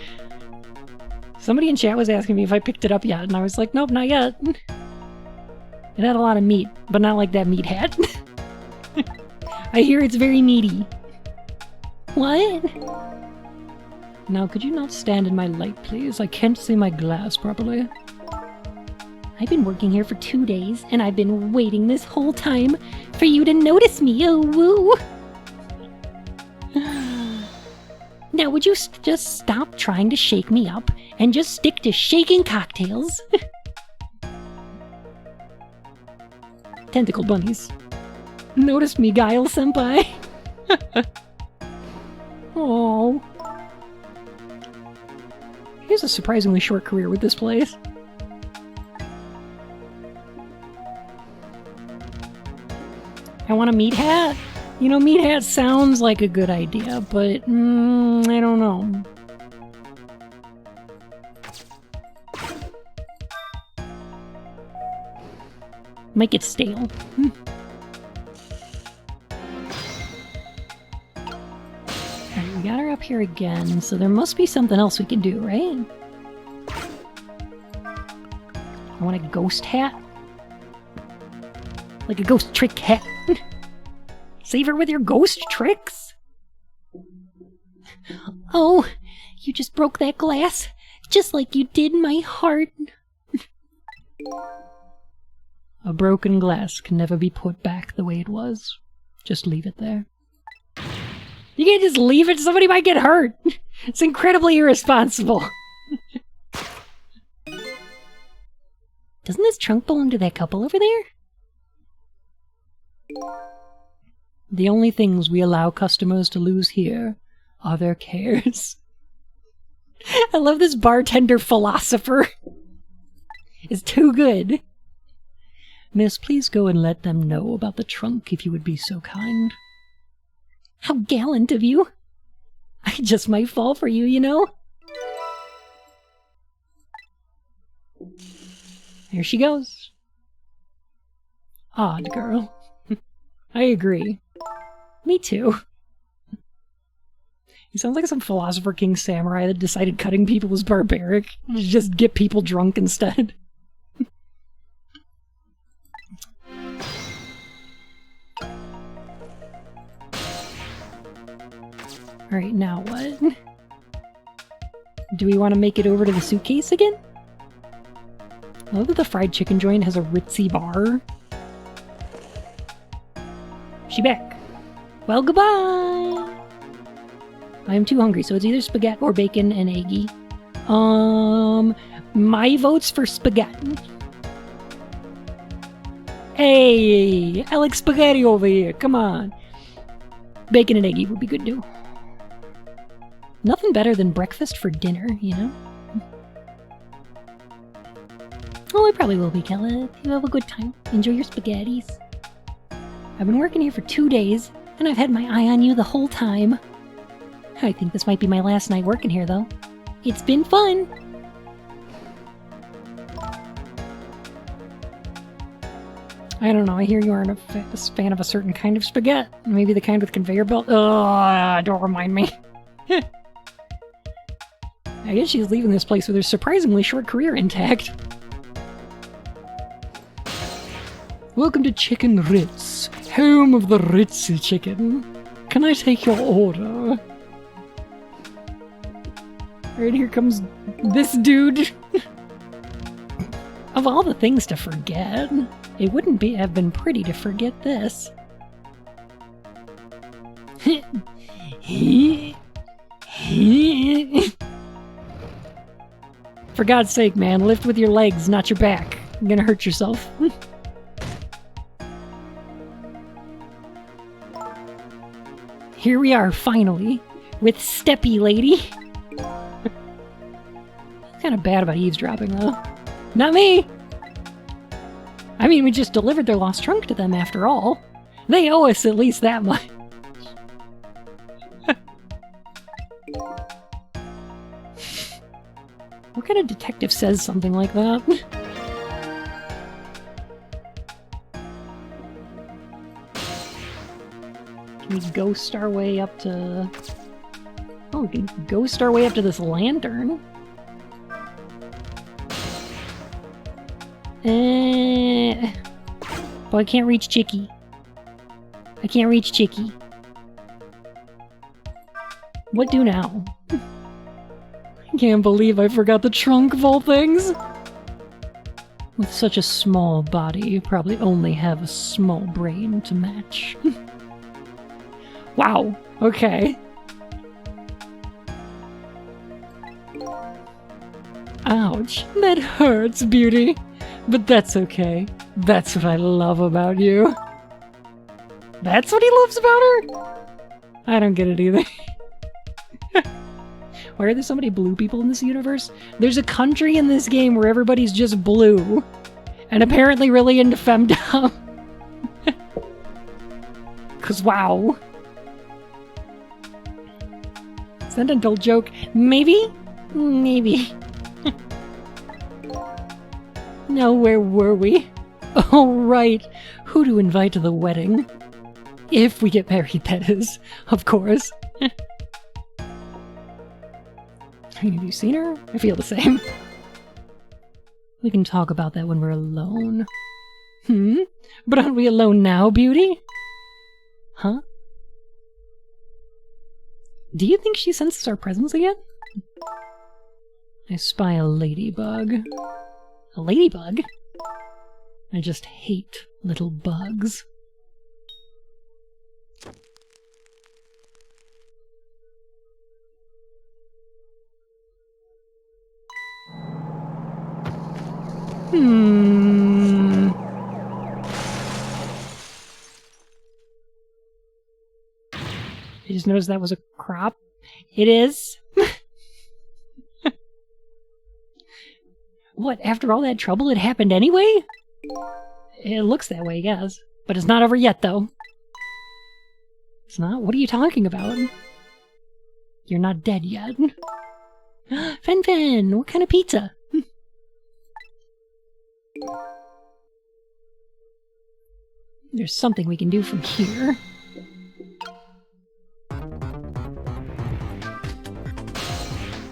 Somebody in chat was asking me if I picked it up yet, and I was like, nope, not yet. It had a lot of meat, but not like that meat had. I hear it's very meaty. What? Now, could you not stand in my light, please? I can't see my glass properly. I've been working here for 2 days, and I've been waiting this whole time for you to notice me, oh woo! Now would you just stop trying to shake me up, and just stick to shaking cocktails? Tentacle bunnies. Notice me, Guile-senpai. Oh. He has a surprisingly short career with this place. I want a meat hat? You know, meat hat sounds like a good idea, but I don't know. Might get stale. Alright, we got her up here again, so there must be something else we can do, right? I want a ghost hat. Like a ghost trick hat. Save her with your ghost tricks? Oh, you just broke that glass, just like you did my heart. A broken glass can never be put back the way it was. Just leave it there. You can't just leave it, somebody might get hurt. It's incredibly irresponsible. Doesn't this trunk belong to that couple over there? The only things we allow customers to lose here are their cares. I love this bartender philosopher. It's too good. Miss, please go and let them know about the trunk if you would be so kind. How gallant of you. I just might fall for you, you know? There she goes. Odd girl. I agree. Me too. He sounds like some philosopher king samurai that decided cutting people was barbaric. Just get people drunk instead. Alright, now what? Do we want to make it over to the suitcase again? I love that the fried chicken joint has a ritzy bar. She back. Well, goodbye! I am too hungry, so it's either spaghetti or bacon and eggy. My vote's for spaghetti. Hey! I like spaghetti over here, come on! Bacon and eggy would be good too. Nothing better than breakfast for dinner, you know? Oh, I probably will be, Kella. You have a good time. Enjoy your spaghettis. I've been working here for 2 days, and I've had my eye on you the whole time. I think this might be my last night working here, though. It's been fun! I don't know, I hear you aren't a fan of a certain kind of spaghetti. Maybe the kind with conveyor belt? Ugh, don't remind me. I guess she's leaving this place with her surprisingly short career intact. Welcome to Chicken Ritz, home of the Ritzy chicken. Can I take your order? Right, here comes this dude. Of all the things to forget, it wouldn't have been pretty to forget this. For God's sake, man, lift with your legs, not your back. You're gonna hurt yourself. Here we are, finally, with Steppy Lady. Kind of bad about eavesdropping, though. Not me! I mean, we just delivered their lost trunk to them, after all. They owe us at least that much. What kind of detective says something like that? Can we ghost our way up to... Oh, we can ghost our way up to this lantern. But I can't reach Chicky. I can't reach Chicky. What do now? I can't believe I forgot the trunk of all things. With such a small body, you probably only have a small brain to match. Wow, okay. Ouch, that hurts, Beauty. But that's okay. That's what I love about you. That's what he loves about her? I don't get it either. Why are there so many blue people in this universe? There's a country in this game where everybody's just blue. And apparently really into femdom. 'Cause wow. Is that an adult joke? Maybe? Maybe. Now where were we? Oh right, who to invite to the wedding? If we get married, that is, of course. Have you seen her? I feel the same. We can talk about that when we're alone. But aren't we alone now, Beauty? Huh? Do you think she senses our presence again? I spy a ladybug. A ladybug? I just hate little bugs. I just noticed that was a crop. It is. What, after all that trouble, it happened anyway? It looks that way, yes. But it's not over yet, though. It's not? What are you talking about? You're not dead yet. Fen, what kind of pizza? There's something we can do from here.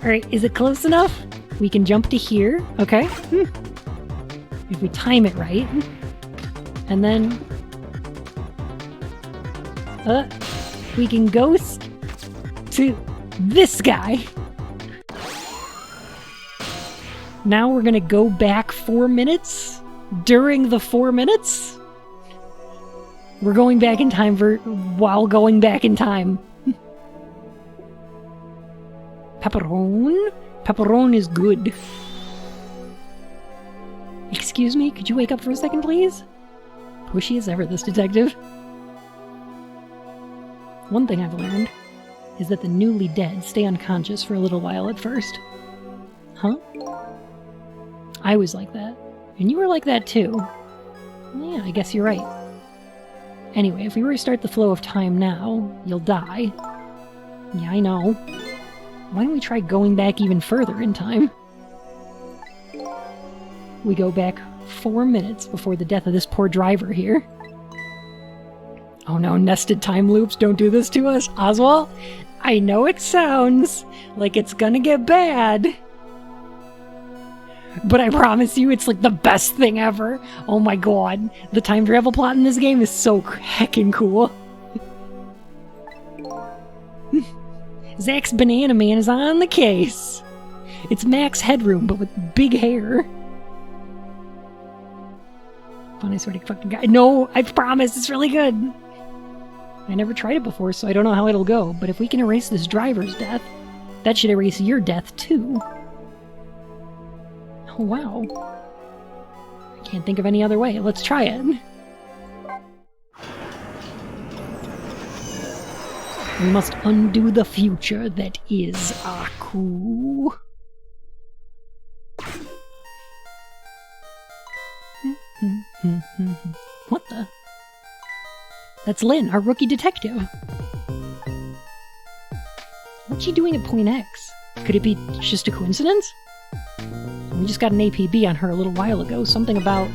Alright, is it close enough? We can jump to here, okay? If we time it right. And then... we can ghost to this guy. Now we're gonna go back 4 minutes? During the 4 minutes? We're going back in time while going back in time. Pepperoni? Pepperoni is good. Excuse me, could you wake up for a second, please? Pushy as ever, this detective. One thing I've learned is that the newly dead stay unconscious for a little while at first. Huh? I was like that. And you were like that too. Yeah, I guess you're right. Anyway, if we restart the flow of time now, you'll die. Yeah, I know. Why don't we try going back even further in time? We go back 4 minutes before the death of this poor driver here. Oh no, nested time loops, don't do this to us. Oswald, I know it sounds like it's gonna get bad. But I promise you, it's like the best thing ever. Oh my god, the time travel plot in this game is so heckin' cool. Zach's Banana Man is on the case. It's Max Headroom, but with big hair. Funny sort of fucking guy. No, I promise, it's really good. I never tried it before, so I don't know how it'll go. But if we can erase this driver's death, that should erase your death too. Oh wow. I can't think of any other way. Let's try it. We must undo the future that is Aku. What the? That's Lynn, our rookie detective. What's she doing at Point X? Could it be just a coincidence? We just got an APB on her a little while ago. Something about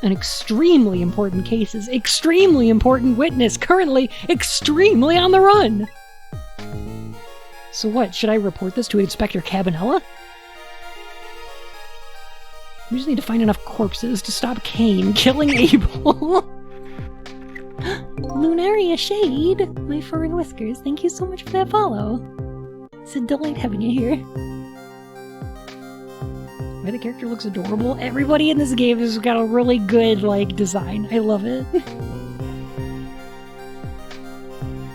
an extremely important case is extremely important witness, currently extremely on the run. So what, should I report this to Inspector Cabanella? We just need to find enough corpses to stop Kane killing Abel. Lunaria Shade, my fur and whiskers, thank you so much for that follow. It's a delight having you here. Why the character looks adorable. Everybody in this game has got a really good, design. I love it.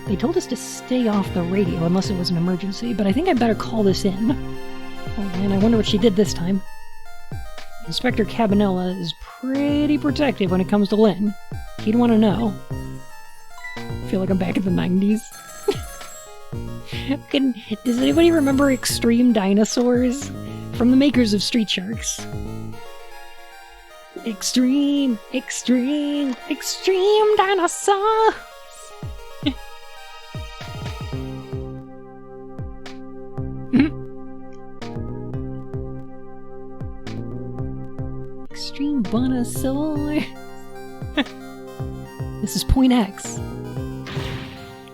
They told us to stay off the radio unless it was an emergency, but I think I better call this in. Oh man, I wonder what she did this time. Inspector Cabanella is pretty protective when it comes to Lynn. He'd want to know. I feel like I'm back in the 90s. Does anybody remember Extreme Dinosaurs? From the makers of Street Sharks. Extreme dinosaurs! Extreme dinosaurs. This is Point X.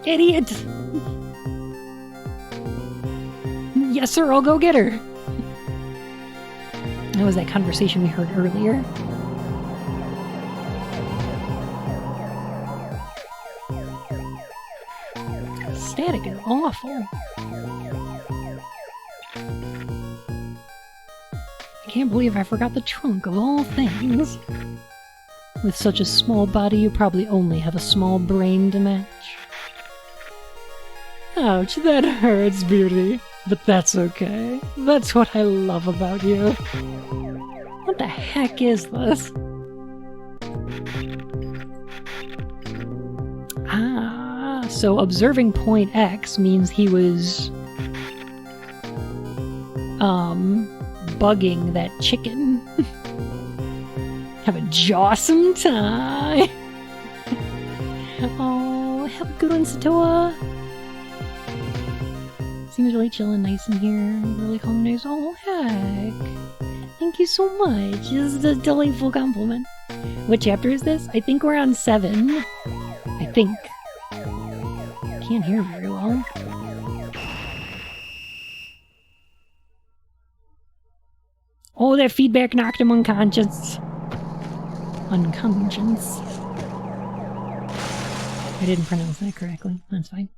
Idiot! Yes, sir, I'll go get her. That was that conversation we heard earlier. Static is awful. I can't believe I forgot the trunk of all things. With such a small body, you probably only have a small brain to match. Ouch, that hurts, Beauty. But that's okay. That's what I love about you. What the heck is this? Ah, so observing Point X means he was bugging that chicken. Have a jawsome time. Oh, have a good one, Satoa. Seems really chill and nice in here. Really calm and nice. Oh, heck. Thank you so much. This is a delightful compliment. What chapter is this? I think we're on 7. I think. Can't hear very well. Oh, that feedback knocked him unconscious. Unconscious. I didn't pronounce that correctly. That's fine.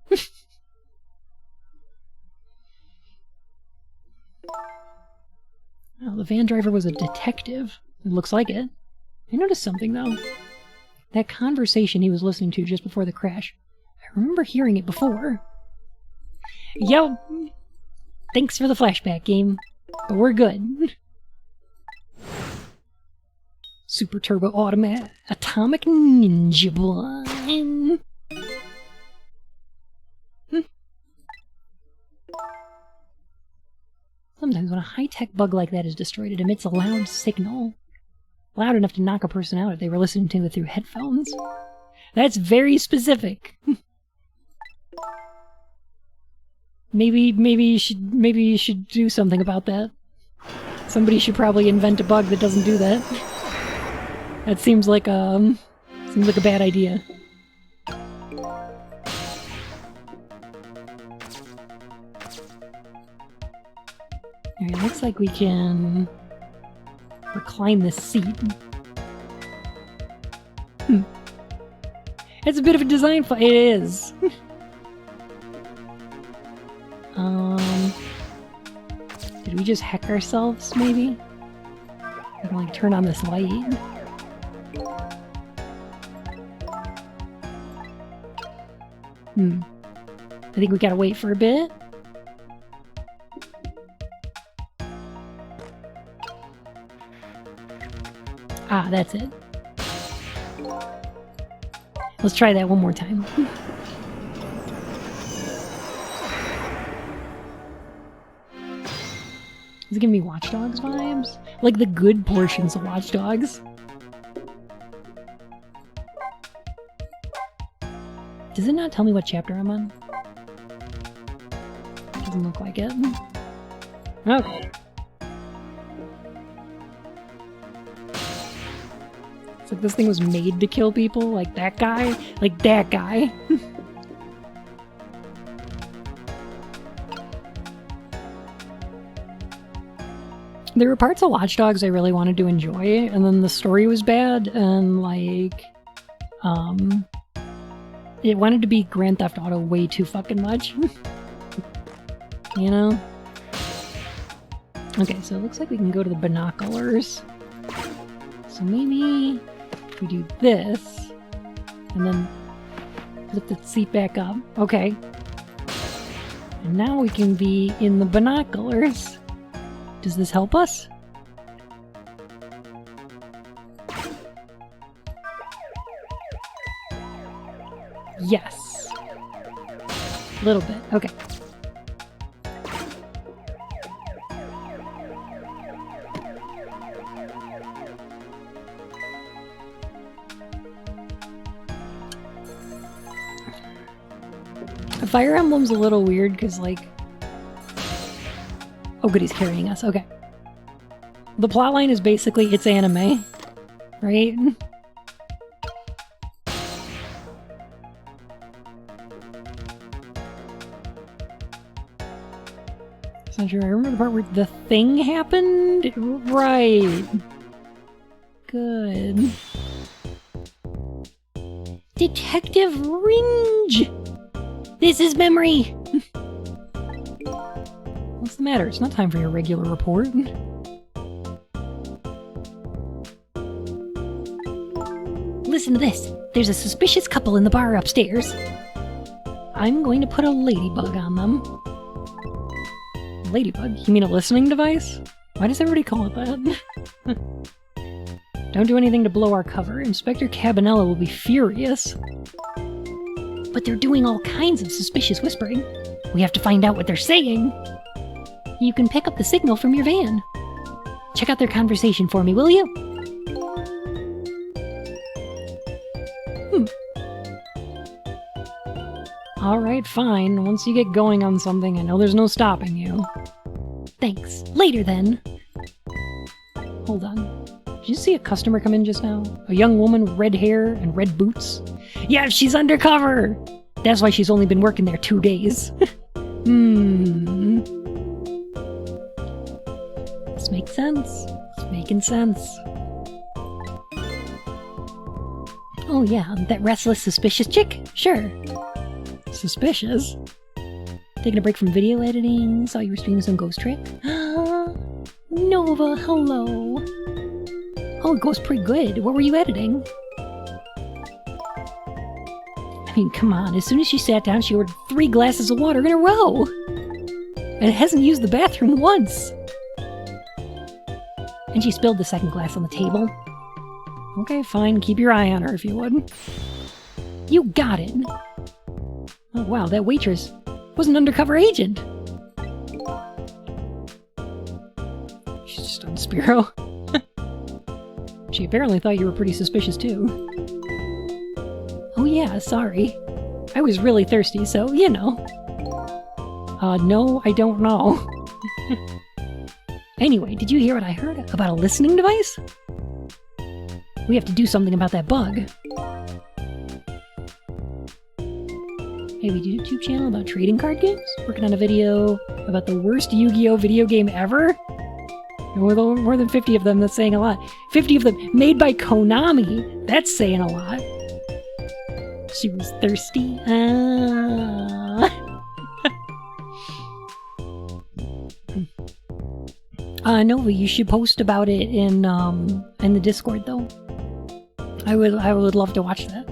Oh, the van driver was a detective. It looks like it. I noticed something, though. That conversation he was listening to just before the crash. I remember hearing it before. Yo! Thanks for the flashback game. But we're good. Super Turbo Automat Atomic Ninja Blind. Sometimes when a high-tech bug like that is destroyed, it emits a loud signal. Loud enough to knock a person out if they were listening to it through headphones. That's very specific. Maybe you should do something about that. Somebody should probably invent a bug that doesn't do that. That seems like a bad idea. Alright, looks like we can recline this seat. It's a bit of a design flaw. It is. Did we just heck ourselves, maybe? I can, like, turn on this light. I think we gotta wait for a bit. Ah, that's it. Let's try that one more time. Is it giving me Watch Dogs vibes? Like the good portions of Watch Dogs. Does it not tell me what chapter I'm on? Doesn't look like it. Okay. It's like this thing was made to kill people, like that guy. Like that guy. There were parts of Watch Dogs I really wanted to enjoy, and then the story was bad, and like, it wanted to be Grand Theft Auto way too fucking much. You know? Okay, so it looks like we can go to the binoculars. So maybe if we do this, and then flip the seat back up. Okay. And now we can be in the binoculars. Does this help us? Yes. A little bit. Okay. Fire Emblem's a little weird because, like... Oh, good, he's carrying us. Okay. The plotline is basically, it's anime. Right? It's not sure. I remember the part where the thing happened? Right. Good. Detective Ringe! This is memory! What's the matter? It's not time for your regular report. Listen to this. There's a suspicious couple in the bar upstairs. I'm going to put a ladybug on them. Ladybug? You mean a listening device? Why does everybody call it that? Don't do anything to blow our cover. Inspector Cabanella will be furious. But they're doing all kinds of suspicious whispering. We have to find out what they're saying. You can pick up the signal from your van. Check out their conversation for me, will you? Alright, fine. Once you get going on something, I know there's no stopping you. Thanks. Later, then. Hold on. Did you see a customer come in just now? A young woman with red hair and red boots? Yeah, she's undercover! That's why she's only been working there 2 days. This makes sense. It's making sense. Oh yeah, that restless, suspicious chick? Sure. Suspicious? Taking a break from video editing, saw you were streaming some Ghost Trick. Nova, hello. Oh, it goes pretty good. What were you editing? I mean, come on, as soon as she sat down, she ordered 3 glasses of water in a row! And hasn't used the bathroom once! And she spilled the second glass on the table. Okay, fine, keep your eye on her if you would. You got it! Oh wow, that waitress was an undercover agent! She's just on Spiro. She apparently thought you were pretty suspicious too. Oh yeah, sorry. I was really thirsty, so, you know. No, I don't know. Anyway, did you hear what I heard about a listening device? We have to do something about that bug. Hey, we do a YouTube channel about trading card games? Working on a video about the worst Yu-Gi-Oh! Video game ever? And with more than 50 of them, that's saying a lot. 50 of them made by Konami! That's saying a lot. She was thirsty. Nova, you should post about it in the Discord, though. I would love to watch that.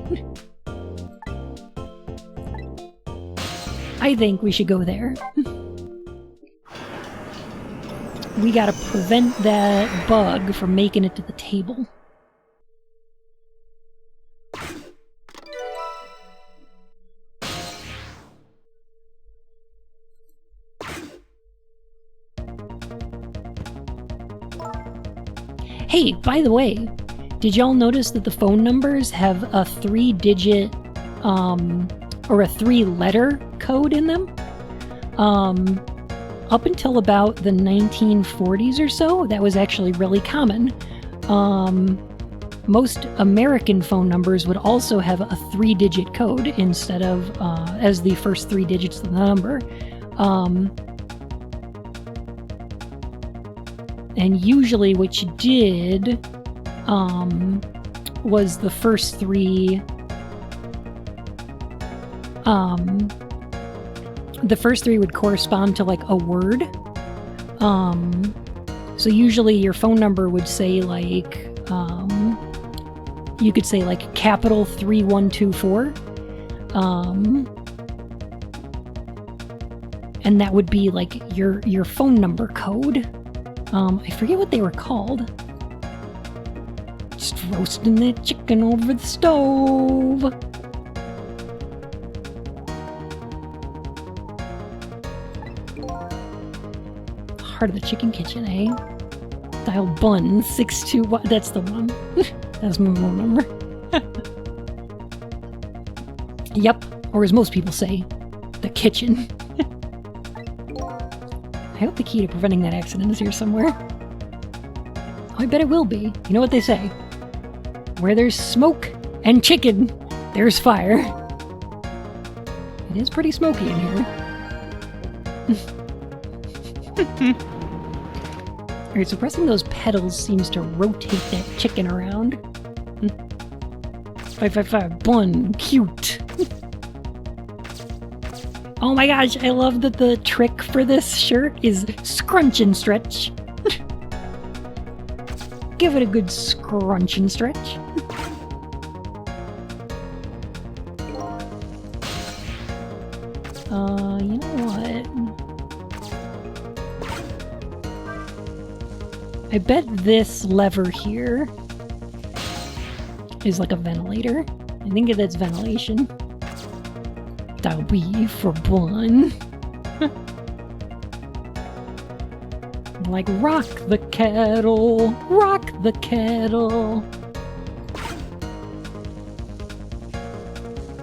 I think we should go there. We gotta prevent that bug from making it to the table. Hey, by the way, did y'all notice that the phone numbers have a 3-digit, or a 3-letter code in them? Up until about the 1940s or so, that was actually really common. Most American phone numbers would also have a 3-digit code instead of, as the first 3 digits of the number. And usually what you did was the first 3 would correspond to like a word. So usually your phone number would say like you could say like capital 3124, and that would be like your phone number code. I forget what they were called. Just roasting that chicken over the stove. Heart of the Chicken Kitchen, eh? Dial bun 621. That's the one. That's my phone number. Yep, or as most people say, the kitchen. I hope the key to preventing that accident is here somewhere. Oh, I bet it will be. You know what they say? Where there's smoke and chicken, there's fire. It is pretty smoky in here. Alright, so pressing those pedals seems to rotate that chicken around. 555, bun, cute. Oh my gosh, I love that the trick for this shirt is scrunch and stretch. Give it a good scrunch and stretch. You know what? I bet this lever here is like a ventilator. I think that's ventilation. That'll be for bun. Like rock the kettle, rock the kettle.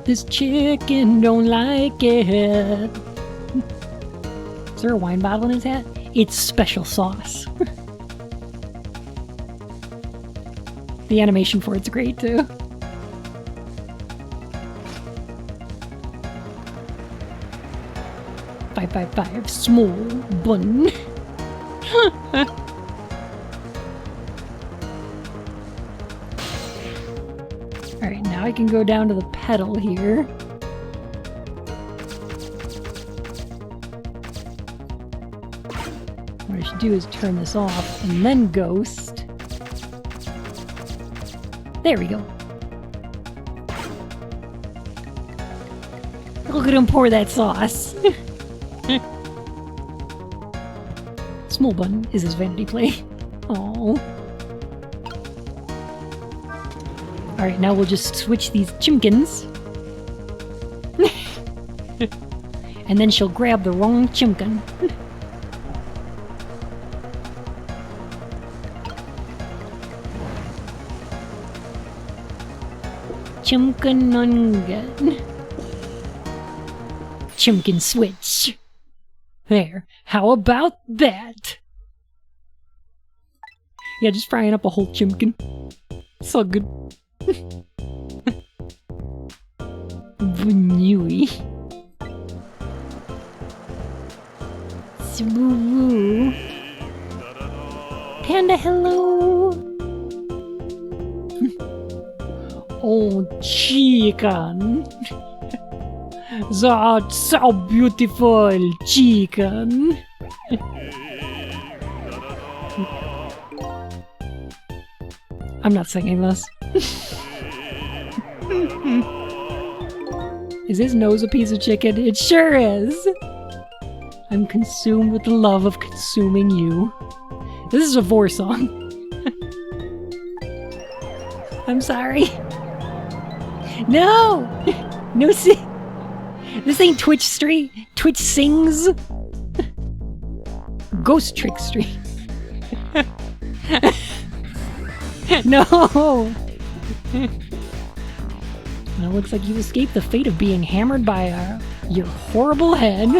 but this chicken don't like it. Is there a wine bottle in his hat? It's special sauce. The animation for it's great too. Five, small bun. Alright, now I can go down to the pedal here. What I should do is turn this off and then ghost. There we go. Look at him pour that sauce. Small bun is his vanity plate. Oh. Alright, now we'll just switch these chimkins. And then she'll grab the wrong chimkin. Chimkin nungan. Chimkin switch. There. How about that? Yeah, just frying up a whole chimkin. So good. Vanui. Swoo. Panda, hello. Oh, chicken. That's so beautiful, chicken. I'm not singing this. Is his nose a piece of chicken? It sure is! I'm consumed with the love of consuming you. This is a Vor song. I'm sorry. No! No sing. This ain't Twitch Street. Twitch sings. Ghost Trick Street. No! Well, it looks like you escaped the fate of being hammered by your horrible head.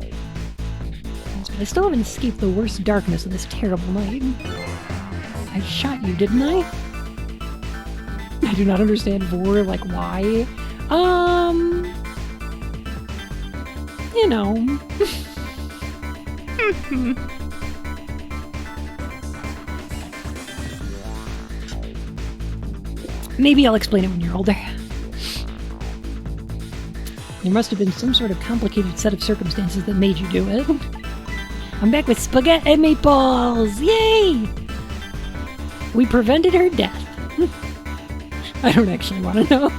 But I still haven't escaped the worst darkness of this terrible night. I shot you, didn't I? I do not understand Vor, like, why? You know. Maybe I'll explain it when you're older. There must have been some sort of complicated set of circumstances that made you do it. I'm back with spaghetti and meatballs! Yay! We prevented her death. I don't actually want to know.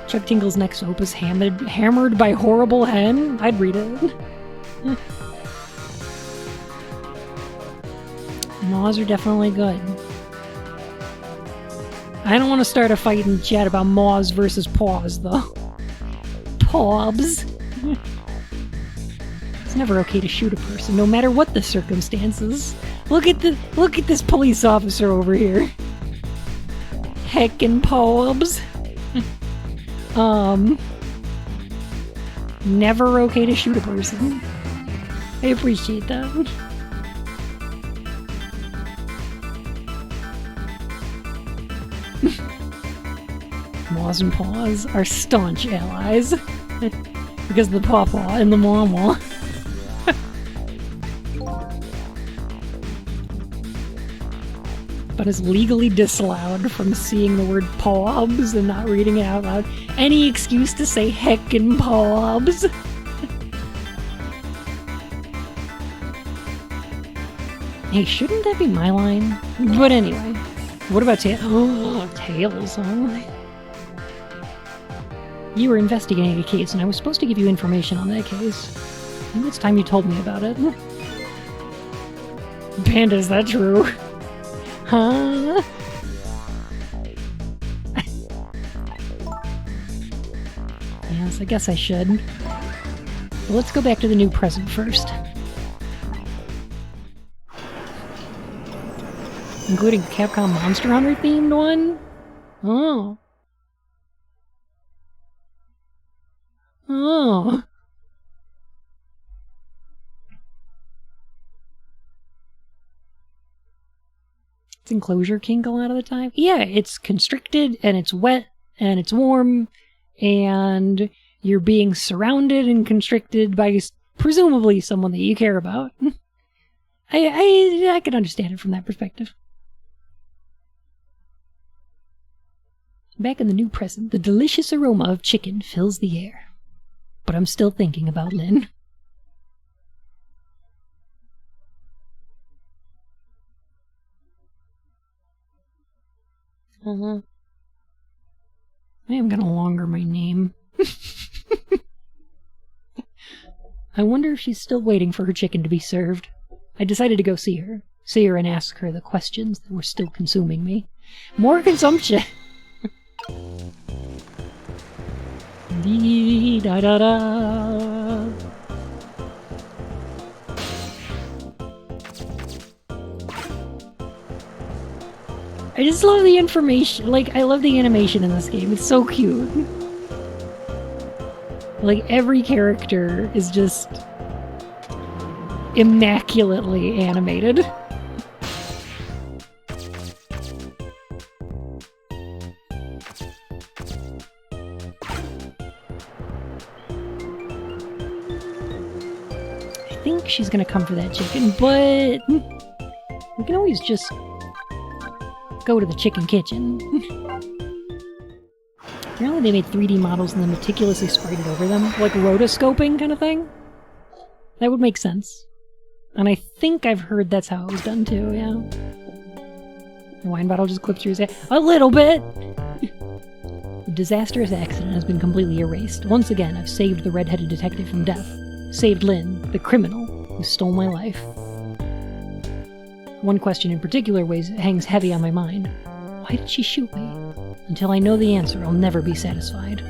Chuck Tingle's next opus, Hammered by Horrible Hen? I'd read it. Maws are definitely good. I don't want to start a fight in chat about Maws versus Paws, though. Paws. It's never okay to shoot a person, no matter what the circumstances. Look at this police officer over here. Heckin' Paws. Never okay to shoot a person. I appreciate that. Maws and Paws are staunch allies. Because of the pawpaw and the maw-maw. But is legally disallowed from seeing the word pawbs and not reading it out loud. Any excuse to say heckin' pawbs. Hey, shouldn't that be my line? But anyway. What about Tails? Oh, Tails, huh? You were investigating a case, and I was supposed to give you information on that case. I think it's time you told me about it. Panda, is that true? Huh? Yes, I guess I should. But let's go back to the new present first. Including Capcom Monster Hunter themed one? Oh. Oh. It's enclosure kink a lot of the time. Yeah, it's constricted and it's wet and it's warm and you're being surrounded and constricted by presumably someone that you care about. I can understand it from that perspective. Back in the new present, the delicious aroma of chicken fills the air. But I'm still thinking about Lynn. I am gonna longer my name. I wonder if she's still waiting for her chicken to be served. I decided to go see her and ask her the questions that were still consuming me. More consumption! Dee da da da. I just love the information. Like, I love the animation in this game. It's so cute. Like, every character is just immaculately animated. I think she's gonna come for that chicken, but we can always just go to the chicken kitchen. Apparently they made 3D models and then meticulously sprited over them, like rotoscoping kind of thing. That would make sense. And I think I've heard that's how it was done too, yeah. The wine bottle just clipped through his head. A little bit! The disastrous accident has been completely erased. Once again, I've saved the red-headed detective from death. Saved Lynn, the criminal, who stole my life. One question in particular hangs heavy on my mind. Why did she shoot me? Until I know the answer, I'll never be satisfied.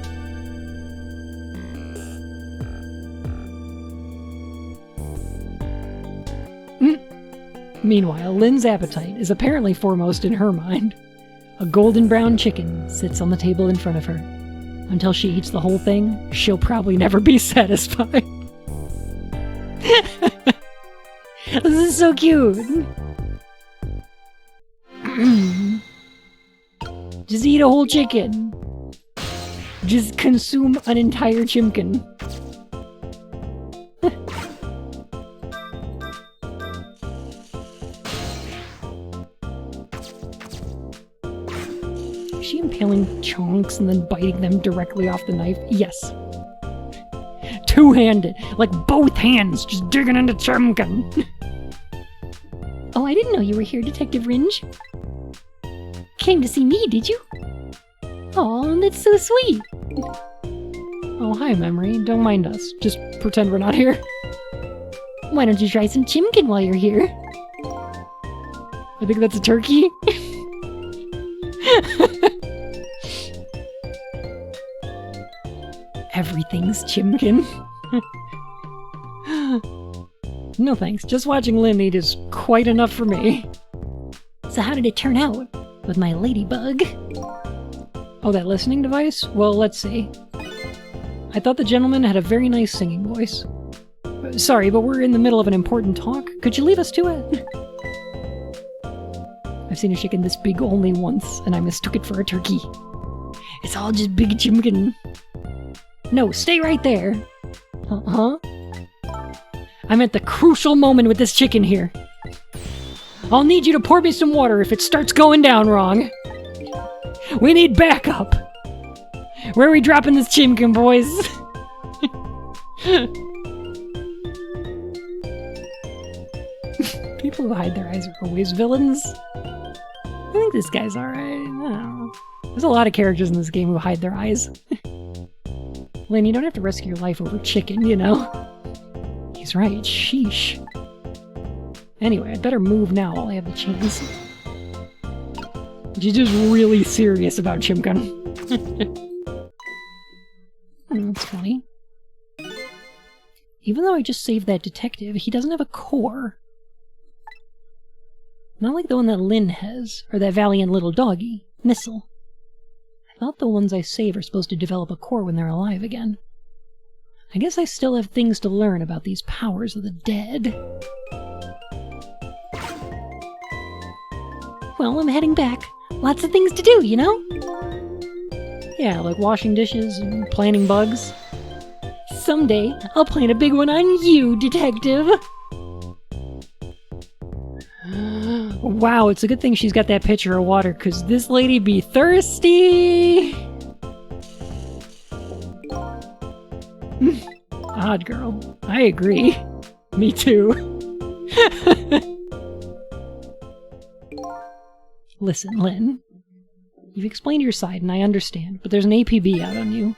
Meanwhile, Lynn's appetite is apparently foremost in her mind. A golden brown chicken sits on the table in front of her. Until she eats the whole thing, she'll probably never be satisfied. This is so cute! Just eat a whole chicken. Just consume an entire chimkin. Is she impaling chunks and then biting them directly off the knife? Yes. Two-handed. Like both hands just digging into chimkin. Oh, I didn't know you were here, Detective Ringe. Came to see me, did you? Oh, that's so sweet. Oh, hi, Memory. Don't mind us. Just pretend we're not here. Why don't you try some chimkin while you're here? I think that's a turkey. Everything's chimkin. No thanks. Just watching Lynn eat is quite enough for me. So how did it turn out with my ladybug? Oh, that listening device? Well, let's see. I thought the gentleman had a very nice singing voice. Sorry, but we're in the middle of an important talk. Could you leave us to it? I've seen a chicken this big only once, and I mistook it for a turkey. It's all just big chimkin. No, stay right there. Uh-huh. I'm at the crucial moment with this chicken here. I'll need you to pour me some water if it starts going down wrong. We need backup. Where are we dropping this chimkin, boys? People who hide their eyes are always villains. I think this guy's alright. I don't know. There's a lot of characters in this game who hide their eyes. Lynn, you don't have to risk your life over chicken, you know? He's right, sheesh. Anyway, I'd better move now while I have the chance. She's just really serious about chimkin. That's funny. Even though I just saved that detective, he doesn't have a core. Not like the one that Lynn has, or that valiant little doggy, Missile. thought the ones I save are supposed to develop a core when they're alive again. I guess I still have things to learn about these powers of the dead. Well, I'm heading back. Lots of things to do, you know? Yeah, like washing dishes and planting bugs. Someday, I'll plant a big one on you, detective! Wow, it's a good thing she's got that pitcher of water, cause this lady be thirsty! Odd girl. I agree. Me too. Listen, Lynn. You've explained your side, and I understand, but there's an APB out on you.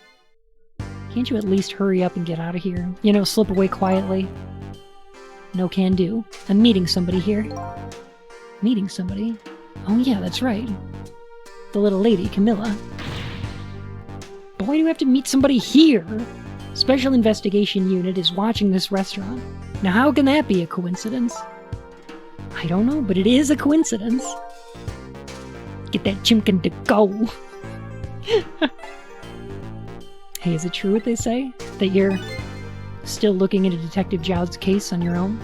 Can't you at least hurry up and get out of here? You know, slip away quietly? No can do. I'm meeting somebody here. Meeting somebody? Oh yeah, that's right. The little lady, Camilla. But why do you have to meet somebody here? Special Investigation Unit is watching this restaurant. Now how can that be a coincidence? I don't know, but it is a coincidence. Get that chimkin to go. Hey, is it true what they say? That you're still looking into Detective Zhao's case on your own?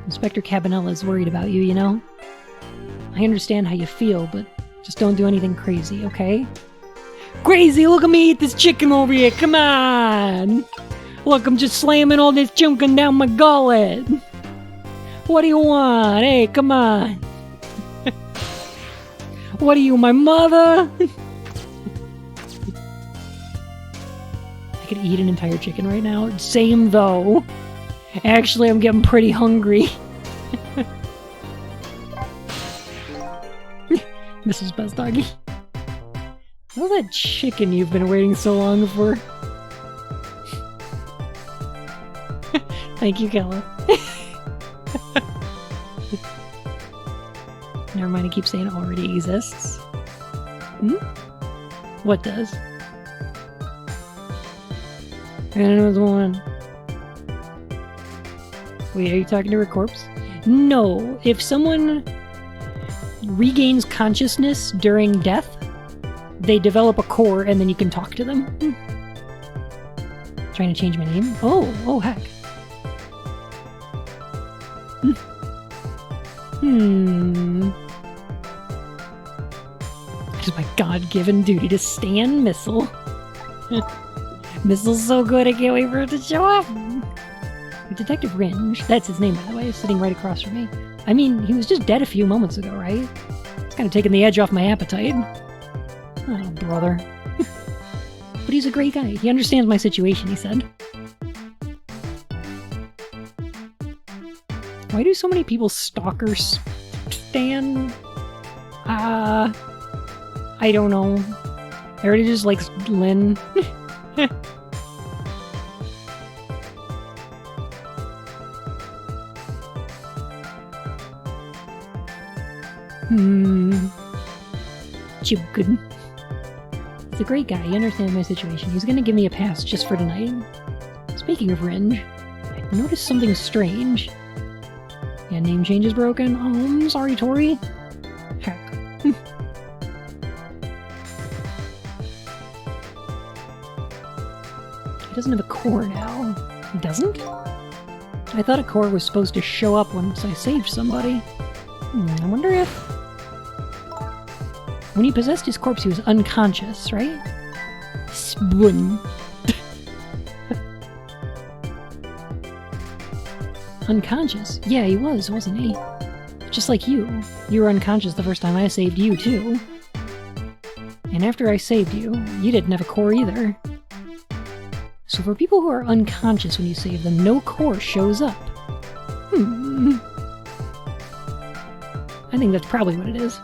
Inspector Cabanella is worried about you, you know? I understand how you feel, but just don't do anything crazy, okay? Crazy! Look at me eat this chicken over here! Come on! Look, I'm just slamming all this chunkin down my gullet! What do you want? Hey, come on! What are you, my mother? I could eat an entire chicken right now. Same, though. Actually, I'm getting pretty hungry. Mrs. Best Doggy. What's that chicken you've been waiting so long for? Thank you, Kella. Never mind, I keep saying it already exists. Hmm? What does? I don't know what's going on. Wait, are you talking to her corpse? No, if someone regains consciousness during death, they develop a core and then you can talk to them. Trying to change my name? Oh heck. It is my God-given duty to stand Missile. Missile's so good, I can't wait for it to show up. Detective Ringe, that's his name by the way, is sitting right across from me. I mean, he was just dead a few moments ago, right? It's kind of taking the edge off my appetite. Oh, brother. But he's a great guy. He understands my situation, he said. Why do so many people stalkers stand? I don't know. Everybody just likes Lynn. Chibgood. He's a great guy. He understands my situation. He's gonna give me a pass just for tonight. Speaking of Ringe, I noticed something strange. Yeah, name change is broken. Oh, I'm sorry, Tori. Heck. He doesn't have a core now. He doesn't? I thought a core was supposed to show up once I saved somebody. I wonder if... When he possessed his corpse, he was unconscious, right? Spoon. Unconscious? Yeah, he was, wasn't he? Just like you. You were unconscious the first time I saved you, too. And after I saved you, you didn't have a core either. So for people who are unconscious when you save them, no core shows up. I think that's probably what it is.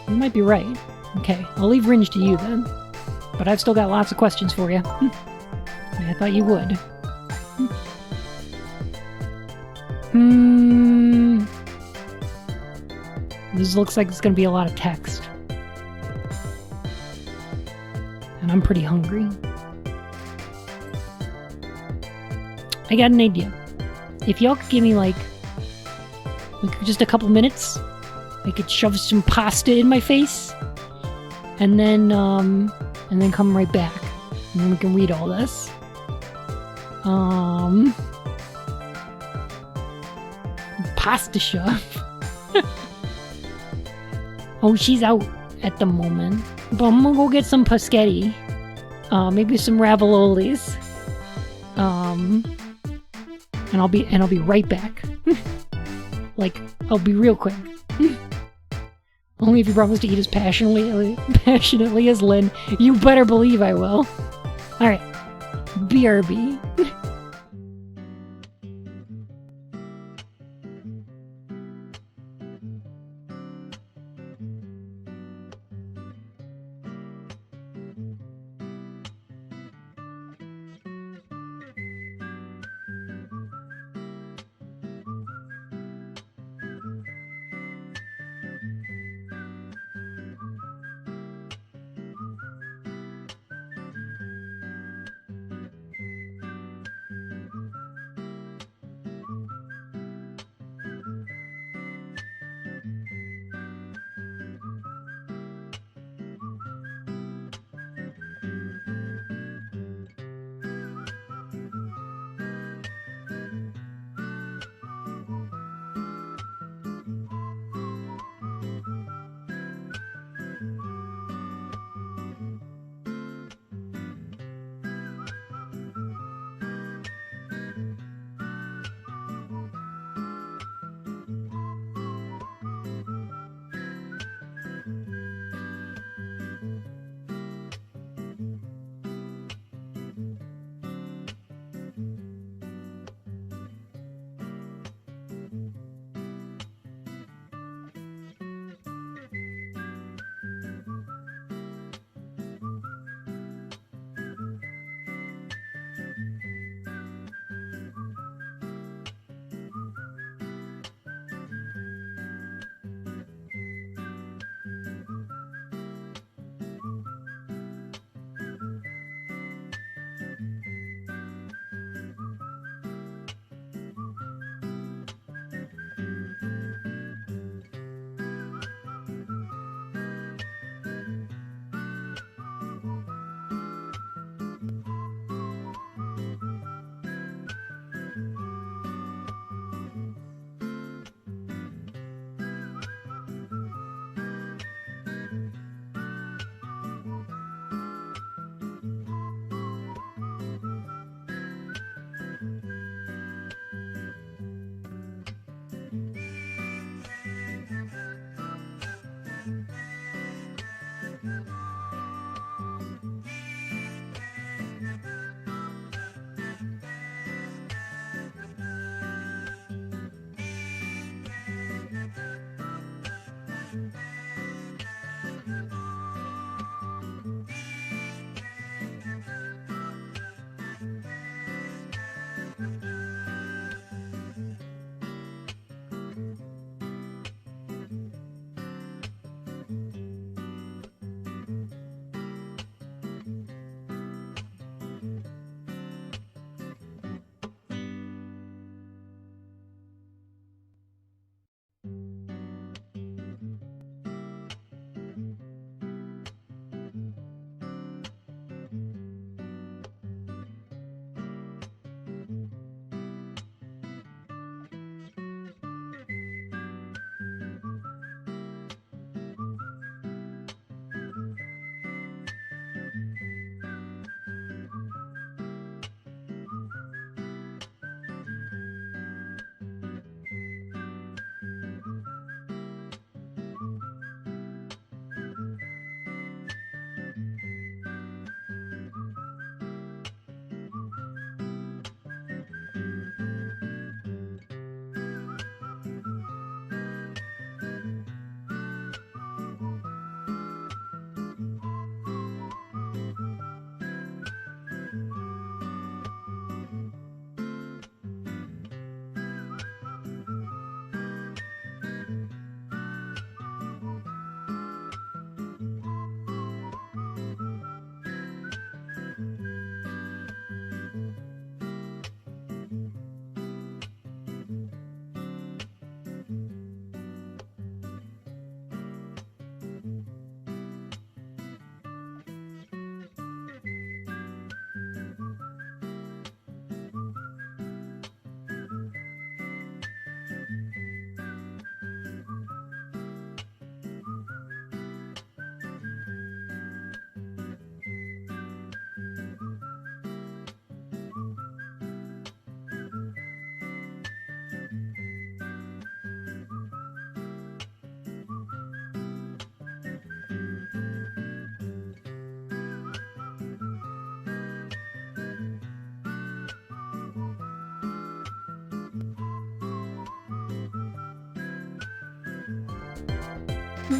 You might be right. Okay, I'll leave Ringe to you then. But I've still got lots of questions for you. I thought you would. This looks like it's gonna be a lot of text. And I'm pretty hungry. I got an idea. If y'all could give me like like just a couple minutes. I could shove some pasta in my face, and then come right back, and then we can read all this. Pasta shove. Oh, she's out at the moment, but I'm gonna go get some paschetti, maybe some raviolis, and I'll be right back. Like, I'll be real quick. Only if you promise to eat as passionately as Lynn. You better believe I will. Alright. BRB.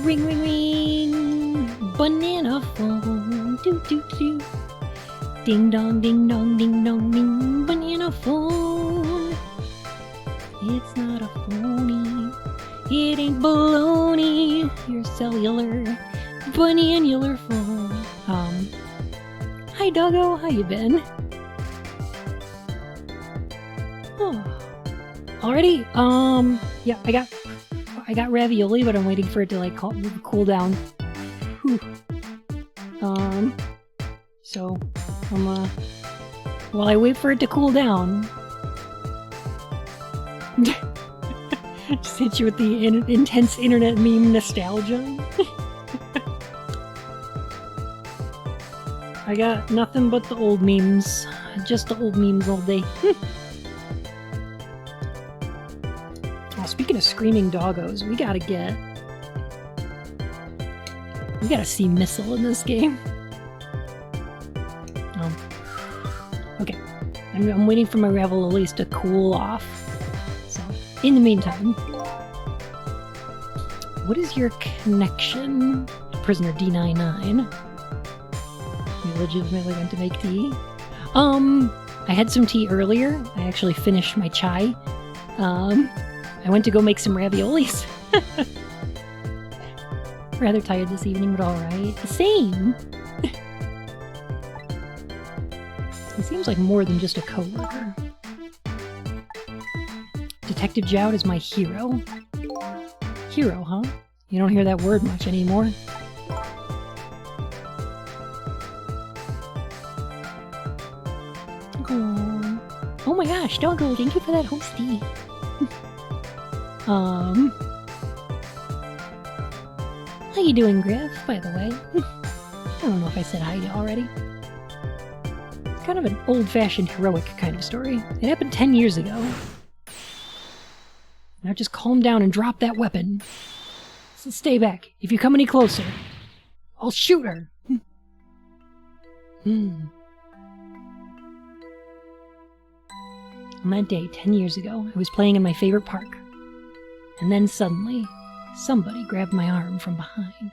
Ring, ring, ring. Banana phone. Do, do, do. Ding dong, ding dong, ding dong, ding. Banana phone. It's not a phony. It ain't baloney. Your cellular bananular phone. Hi doggo, how you been? Oh. Already? Yeah, I got ravioli, but I'm waiting for it to like cool down. Whew. So I'm while I wait for it to cool down, just hit you with the intense internet meme nostalgia. I got nothing but the old memes, just the old memes all day. Oh, speaking of screaming doggos, we gotta see Missile in this game. Okay, I'm waiting for my raviolis to cool off. So, in the meantime, what is your connection to prisoner D99? You legitimately went to make tea? I had some tea earlier. I actually finished my chai. I went to go make some raviolis. Rather tired this evening, but alright. Same! He seems like more than just a coworker. Detective Jowd is my hero. Hero, huh? You don't hear that word much anymore. Oh my gosh, doggo, thank you for that hostie. How you doing, Griff, by the way? I don't know if I said hi to you already. It's kind of an old-fashioned heroic kind of story. It happened 10 years ago. Now just calm down and drop that weapon. So stay back. If you come any closer, I'll shoot her. On that day, 10 years ago, I was playing in my favorite park. And then suddenly, somebody grabbed my arm from behind.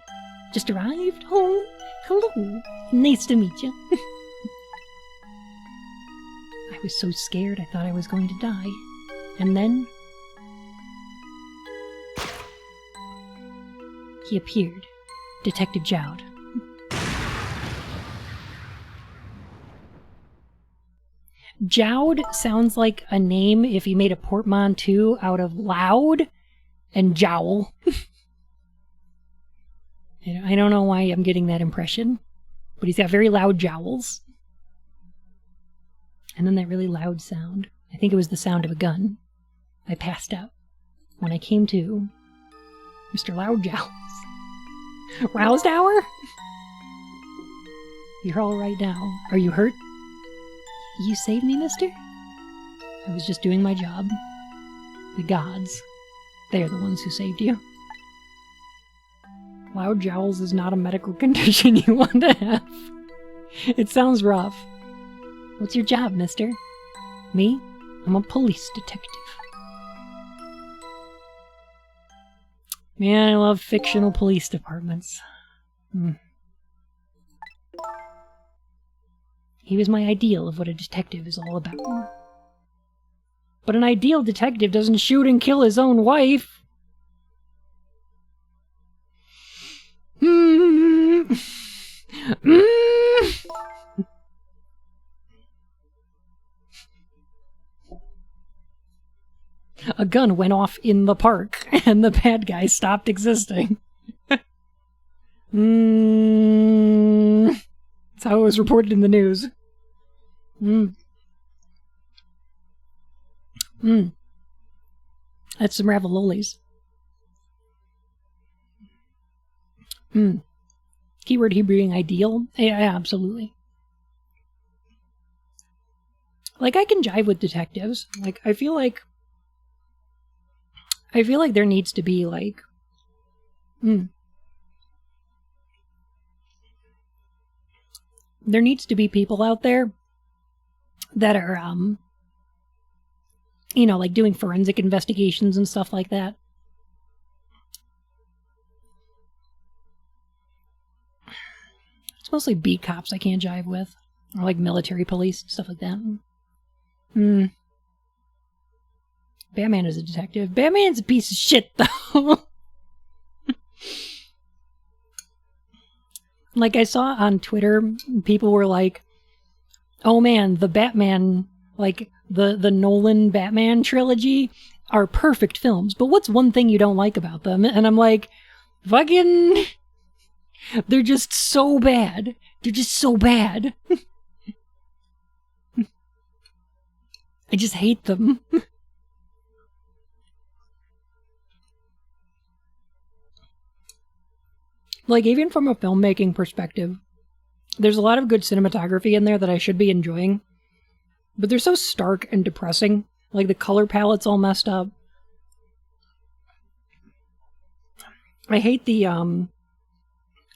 Just arrived? Oh, hello. Nice to meet you. I was so scared I thought I was going to die. And then... he appeared. Detective Jowd. Jowd sounds like a name if you made a portmanteau out of loud and jowl. I don't know why I'm getting that impression, but he's got very loud jowls. And then that really loud sound. I think it was the sound of a gun. I passed out. When I came to, Mr. Loud Jowls. Roused hour? You're all right now. Are you hurt? You saved me, mister? I was just doing my job. The gods. They're the ones who saved you. Loud jowls is not a medical condition you want to have. It sounds rough. What's your job, mister? Me? I'm a police detective. Man, I love fictional police departments. He was my ideal of what a detective is all about. But an ideal detective doesn't shoot and kill his own wife. A gun went off in the park, and the bad guy stopped existing. That's how it was reported in the news. That's some raviolis. Keyword Hebrew being ideal? Yeah, absolutely. Like, I can jive with detectives. Like, I feel like there needs to be, like... There needs to be people out there that are, you know, like doing forensic investigations and stuff like that. It's mostly beat cops I can't jive with. Or like military police, stuff like that. Batman is a detective. Batman's a piece of shit, though. Like, I saw on Twitter, people were like, oh man, the Batman, like, the Nolan Batman trilogy are perfect films, but what's one thing you don't like about them? And I'm like, fucking... They're just so bad. They're just so bad. I just hate them. Like, even from a filmmaking perspective, there's a lot of good cinematography in there that I should be enjoying. But they're so stark and depressing. Like, the color palette's all messed up. I hate the,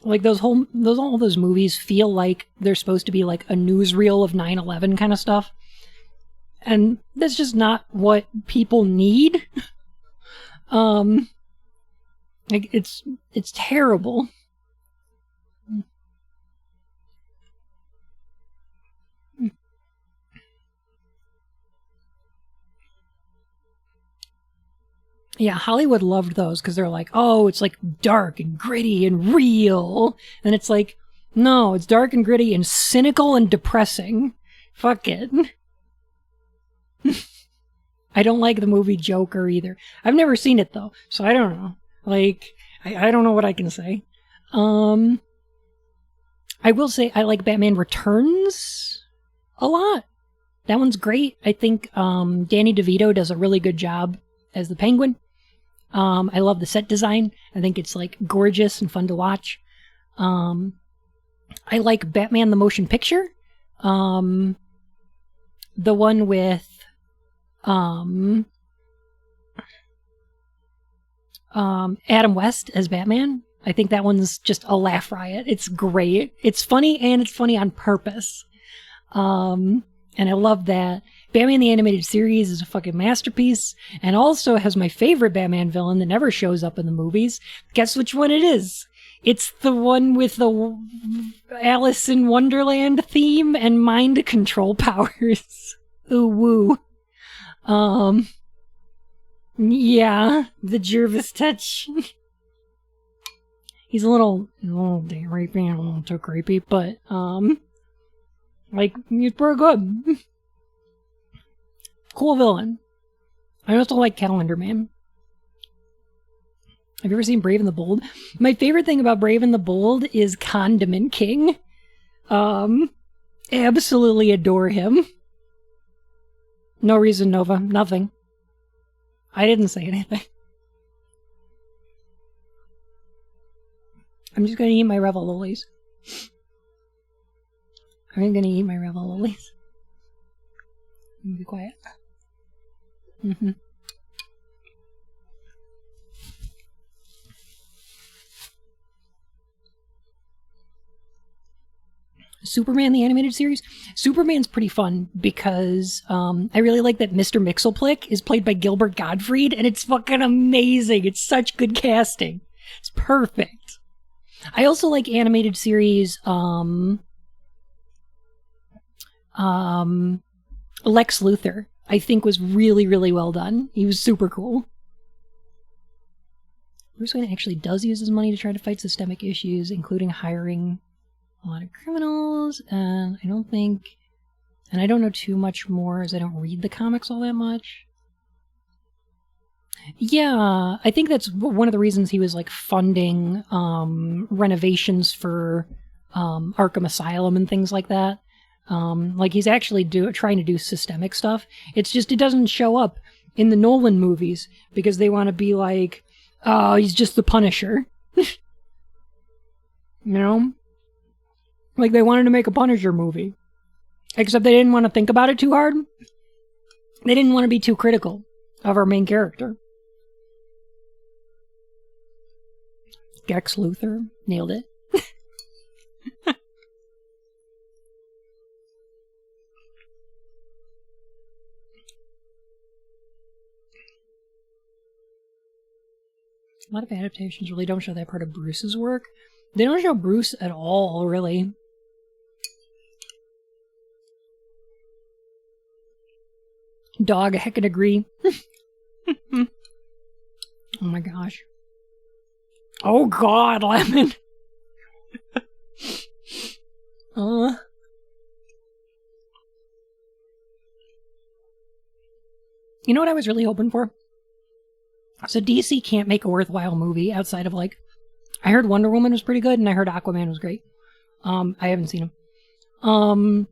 like, all those movies feel like they're supposed to be, like, a newsreel of 9/11 kind of stuff. And that's just not what people need. Like, it's terrible. Yeah, Hollywood loved those because they're like, oh, it's like dark and gritty and real. And it's like, no, it's dark and gritty and cynical and depressing. Fuck it. I don't like the movie Joker either. I've never seen it though, so I don't know. Like, I don't know what I can say. I will say I like Batman Returns a lot. That one's great. I think Danny DeVito does a really good job as the Penguin. I love the set design. I think it's like gorgeous and fun to watch. I like Batman the Motion Picture. The one with Adam West as Batman. I think that one's just a laugh riot. It's great. It's funny, and it's funny on purpose. And I love that. Batman the Animated Series is a fucking masterpiece, and also has my favorite Batman villain that never shows up in the movies. Guess which one it is? It's the one with the Alice in Wonderland theme and mind control powers. Ooh woo. Yeah, the Jervis touch. He's a little damn rapey, a little too creepy, but, like, he's pretty good. Cool villain. I also like Calendar Man. Have you ever seen Brave and the Bold? My favorite thing about Brave and the Bold is Condiment King. Absolutely adore him. No reason, Nova. Nothing. I didn't say anything. I'm just gonna eat my Revel Lilies. I'm gonna eat my Revel Lilies. Be quiet. Superman the Animated Series. Superman's pretty fun because I really like that Mr. Mxyzptlk is played by Gilbert Gottfried, and it's fucking amazing. It's such good casting. It's perfect. I also like animated series Lex Luthor, I think, was really, really well done. He was super cool. Bruce Wayne actually does use his money to try to fight systemic issues, including hiring a lot of criminals, and I don't know too much more as I don't read the comics all that much. Yeah, I think that's one of the reasons he was like funding renovations for Arkham Asylum and things like that. Like he's actually trying to do systemic stuff. It's just it doesn't show up in the Nolan movies because they want to be like, oh, he's just the Punisher. You know? Like they wanted to make a Punisher movie. Except they didn't want to think about it too hard. They didn't want to be too critical of our main character. Lex Luthor. Nailed it. A lot of adaptations really don't show that part of Bruce's work. They don't show Bruce at all, really. Dog, I heckin' agree. Oh my gosh. Oh god, Lemon! You know what I was really hoping for? So DC can't make a worthwhile movie outside of like... I heard Wonder Woman was pretty good, and I heard Aquaman was great. I haven't seen him.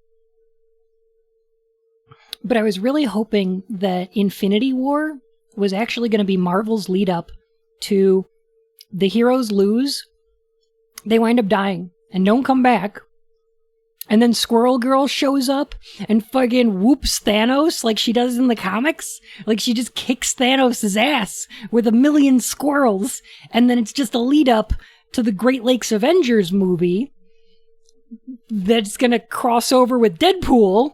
But I was really hoping that Infinity War was actually going to be Marvel's lead up to the heroes lose, they wind up dying, and don't come back. And then Squirrel Girl shows up and fucking whoops Thanos like she does in the comics. Like she just kicks Thanos' ass with 1,000,000 squirrels. And then it's just a lead up to the Great Lakes Avengers movie that's gonna cross over with Deadpool.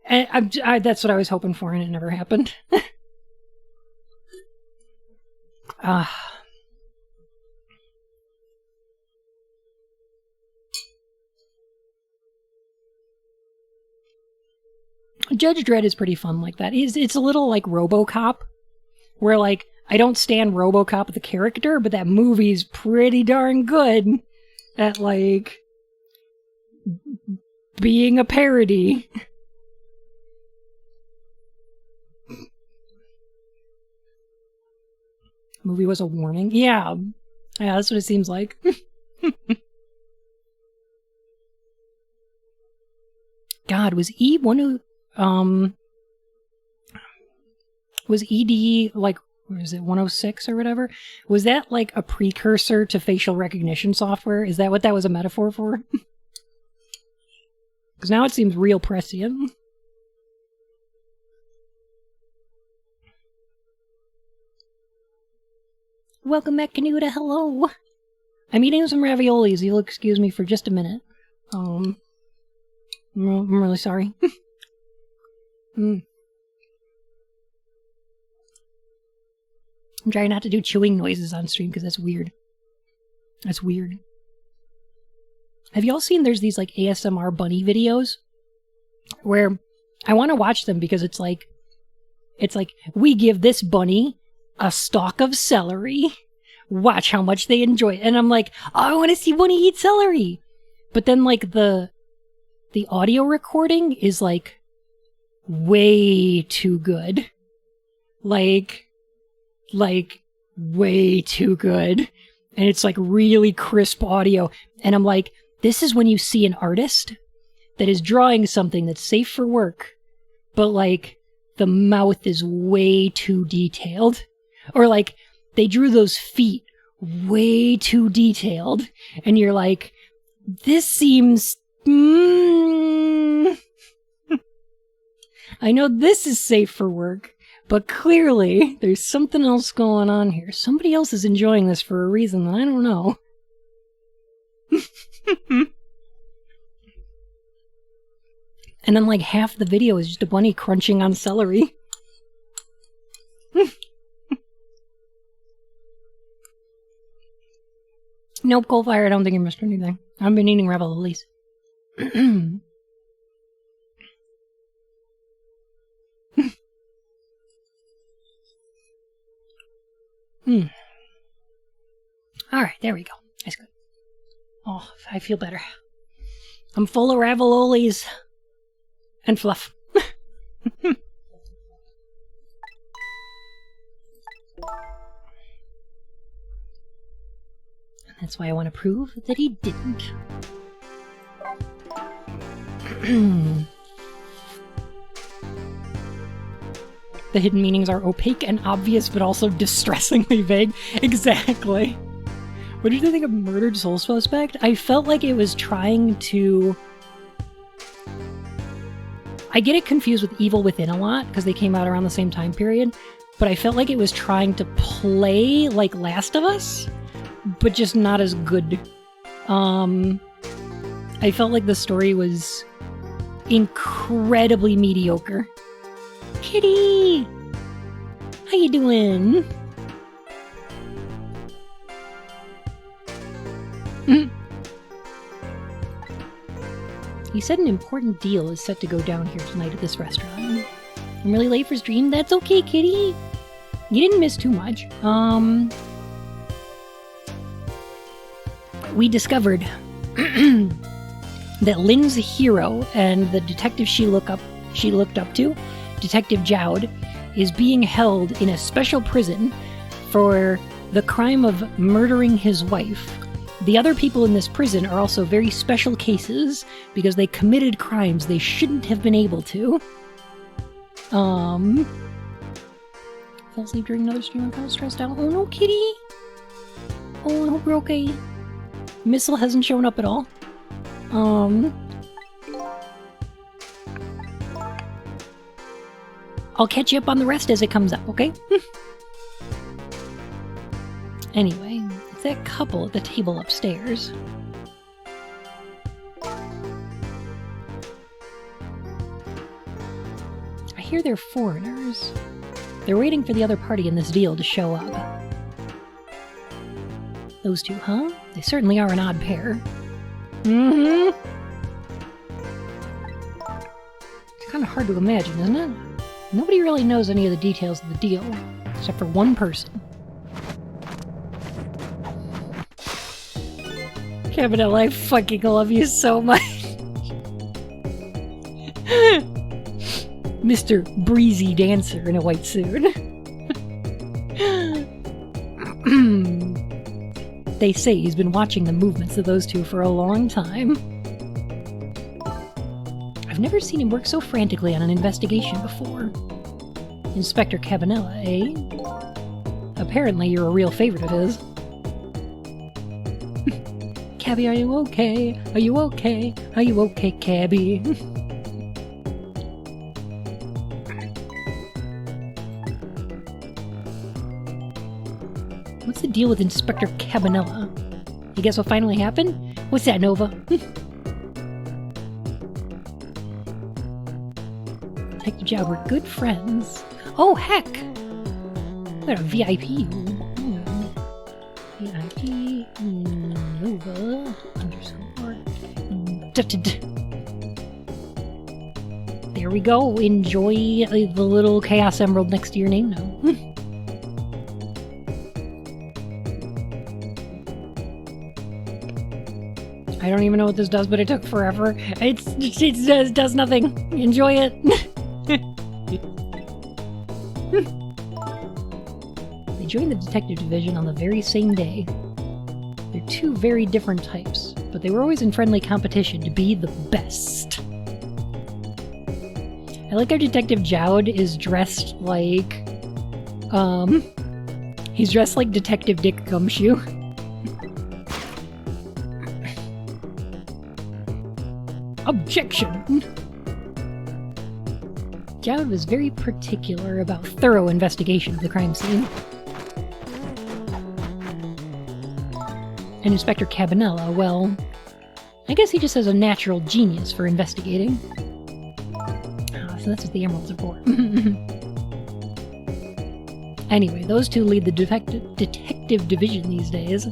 And that's what I was hoping for, and it never happened. Judge Dredd is pretty fun like that. It's a little like RoboCop, where like, I don't stand RoboCop the character, but that movie's pretty darn good at like being a parody. Movie was a warning? Yeah, that's what it seems like. God, was E one of was ED like, was it 106 or whatever? Was that like a precursor to facial recognition software? Is that what that was a metaphor for? Because now it seems real prescient. Welcome back, Canuta. Hello. I'm eating some raviolis. You'll excuse me for just a minute. I'm really sorry. I'm trying not to do chewing noises on stream because that's weird. That's weird. Have y'all seen there's these like ASMR bunny videos where I want to watch them because it's like we give this bunny a stalk of celery. Watch how much they enjoy it. And I'm like, oh, I want to see bunny eat celery. But then like the audio recording is like way too good. Like way too good. And it's like really crisp audio. And I'm like, this is when you see an artist that is drawing something that's safe for work, but like the mouth is way too detailed. Or like they drew those feet way too detailed. And you're like, this seems... I know this is safe for work, but clearly there's something else going on here. Somebody else is enjoying this for a reason that I don't know. And then like half the video is just a bunny crunching on celery. Nope, Coalfire, I don't think you missed anything. I've been eating raviolis. Alright, there we go. That's good. Oh, I feel better. I'm full of raviolis and fluff. And that's why I want to prove that he didn't. The hidden meanings are opaque and obvious, but also distressingly vague. Exactly. What did you think of Murdered Soul Suspect? I felt like it was trying to... I get it confused with Evil Within a lot, because they came out around the same time period, but I felt like it was trying to play like Last of Us, but just not as good. I felt like the story was incredibly mediocre. Kitty! How you doing? He said an important deal is set to go down here tonight at this restaurant. I'm really late for stream. That's okay, kitty. You didn't miss too much. We discovered that Lynn's hero and the detective she looked up to, Detective Jowd, is being held in a special prison for the crime of murdering his wife. The other people in this prison are also very special cases because they committed crimes they shouldn't have been able to. Fell asleep during another stream. I'm kind of stressed out. Oh no, kitty! Oh, I hope you're okay. Missile hasn't shown up at all. I'll catch you up on the rest as it comes up, okay? Anyway, it's that couple at the table upstairs. I hear they're foreigners. They're waiting for the other party in this deal to show up. Those two, huh? They certainly are an odd pair. Mm-hmm. It's kind of hard to imagine, isn't it? Nobody really knows any of the details of the deal, except for one person. Cabanella, I fucking love you so much. Mr. Breezy Dancer in a white suit. They say he's been watching the movements of those two for a long time. I've never seen him work so frantically on an investigation before. Inspector Cabanella, eh? Apparently you're a real favorite of his. Cabby, are you okay? Are you okay? Are you okay, Cabby? What's the deal with Inspector Cabanella? You guess what finally happened? What's that, Nova? Detective Jowd, we're good friends. Oh, heck! What a VIP. VIP, Nova, underscore. There we go. Enjoy the little Chaos Emerald next to your name now. I don't even know what this does, but it took forever. It does nothing. Enjoy it. They joined the detective division on the very same day. They're two very different types, but they were always in friendly competition to be the best. I like our Detective Jowd is dressed like... he's dressed like Detective Dick Gumshoe. Objection! Jowd was very particular about thorough investigation of the crime scene. And Inspector Cabanella, well, I guess he just has a natural genius for investigating. So that's what the emeralds are for. Anyway, those two lead the detective division these days.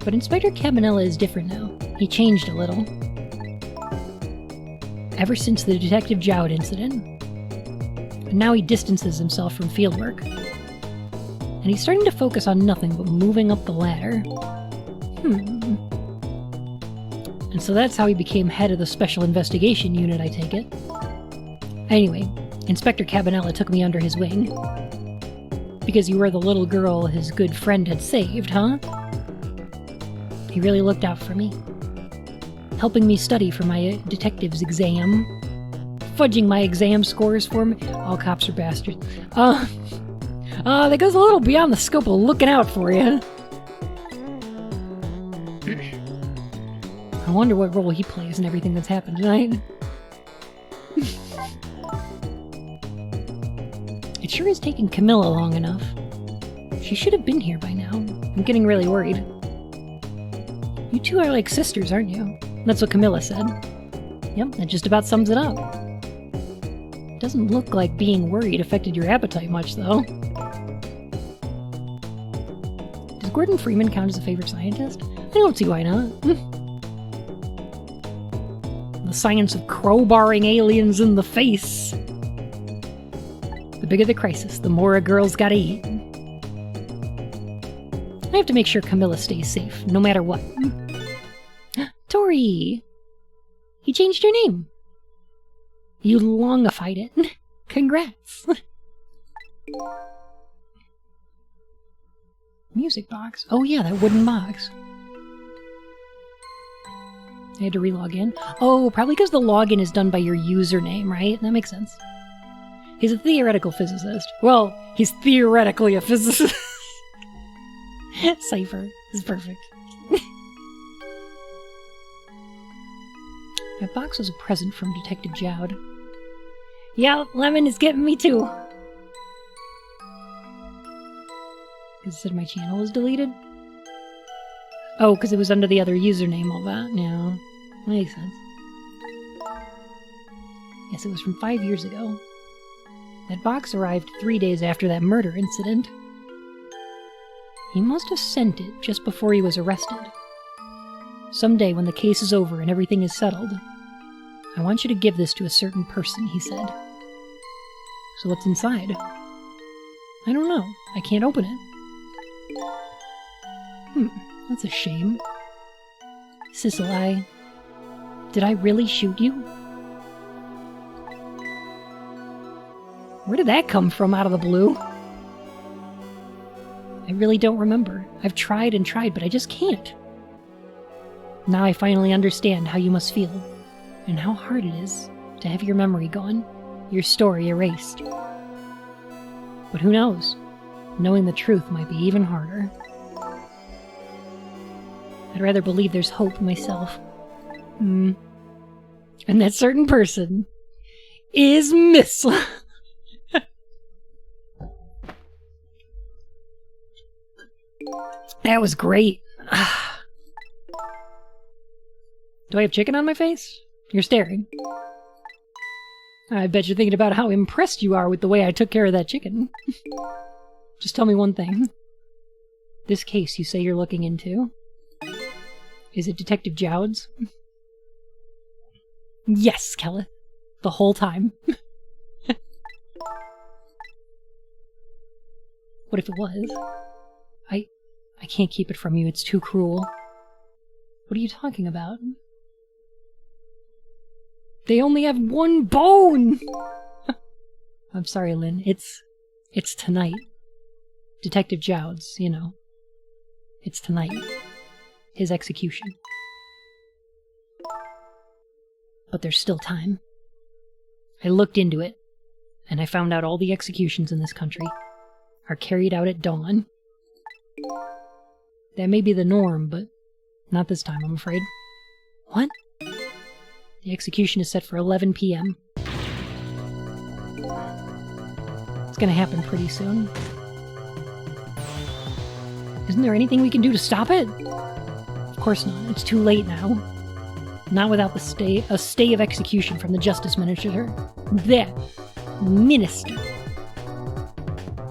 But Inspector Cabanella is different now. He changed a little. Ever since the Detective Jowd incident. But now he distances himself from fieldwork. And he's starting to focus on nothing but moving up the ladder. And so that's how he became head of the Special Investigation Unit, I take it. Anyway, Inspector Cabanella took me under his wing. Because you were the little girl his good friend had saved, huh? He really looked out for me. Helping me study for my detective's exam. Fudging my exam scores for me. All cops are bastards. That goes a little beyond the scope of looking out for you. I wonder what role he plays in everything that's happened tonight. It sure is taking Camilla long enough. She should have been here by now. I'm getting really worried. You two are like sisters, aren't you? That's what Camilla said. Yep, that just about sums it up. Doesn't look like being worried affected your appetite much, though. Does Gordon Freeman count as a favorite scientist? I don't see why not. The science of crowbarring aliens in the face. bigger the crisis, the more a girl's gotta eat. I have to make sure Camilla stays safe, no matter what. Tori! You changed your name. You longified it. Congrats. Music box. Oh yeah, that wooden box. I had to re-log in. Oh, probably because the login is done by your username, right? That makes sense. He's a theoretical physicist. Well, he's theoretically a physicist. Cypher is perfect. That box was a present from Detective Jowd. Yeah, Lemon is getting me too. Because it said my channel was deleted? Oh, because it was under the other username, all that. Yeah, makes sense. Yes, it was from 5 years ago. That box arrived 3 days after that murder incident. He must have sent it just before he was arrested. Someday, when the case is over and everything is settled, I want you to give this to a certain person, he said. So what's inside? I don't know. I can't open it. That's a shame. Sissel, did I really shoot you? Where did that come from out of the blue? I really don't remember. I've tried and tried, but I just can't. Now I finally understand how you must feel, and how hard it is to have your memory gone, your story erased. But who knows? Knowing the truth might be even harder. I'd rather believe there's hope myself. And that certain person is Miss. That was great. Do I have chicken on my face? You're staring. I bet you're thinking about how impressed you are with the way I took care of that chicken. Just tell me one thing. This case you say you're looking into, is it Detective Jowd's? Yes, Kelleth. The whole time. What if it was? I can't keep it from you. It's too cruel. What are you talking about? They only have one bone! I'm sorry, Lynn. It's tonight. Detective Jowd's, you know. It's tonight. His execution. But there's still time. I looked into it, and I found out all the executions in this country are carried out at dawn. That may be the norm, but not this time, I'm afraid. What? The execution is set for 11 p.m. It's gonna happen pretty soon. Isn't there anything we can do to stop it? Of course not. It's too late now. Not without a stay of execution from the Justice Minister. That minister.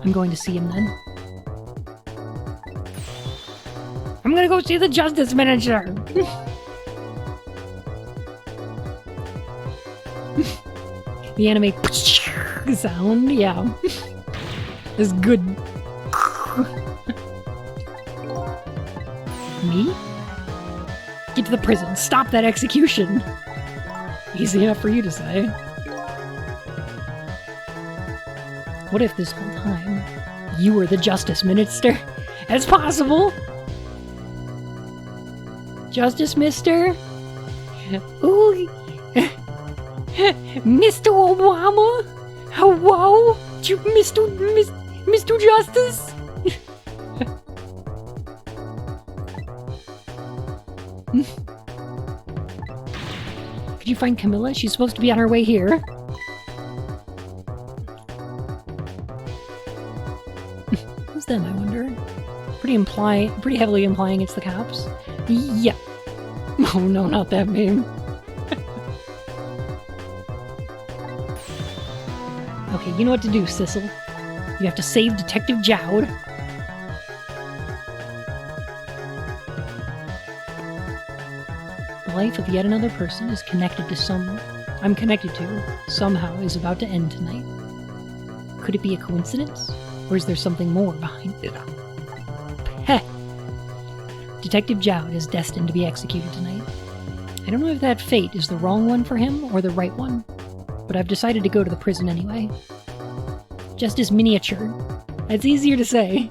I'm going to see him then. I'm gonna go see the Justice Minister! The anime sound, yeah. Is good. Me? Get to the prison. Stop that execution! Easy enough for you to say. What if this whole time you were the Justice Minister? It's possible! Justice Mister? Ooh, Mr. Obama? Hello? Mr. Justice? Could you find Camilla? She's supposed to be on her way here. Who's them, I wonder? Pretty heavily implying it's the cops. Yeah. Oh no, not that meme. Okay, you know what to do, Sissel. You have to save Detective Jowd. The life of yet another person is connected to somehow is about to end tonight. Could it be a coincidence? Or is there something more behind it? Heh! Detective Jowd is destined to be executed tonight. I don't know if that fate is the wrong one for him or the right one, but I've decided to go to the prison anyway. Justice Miniature. That's easier to say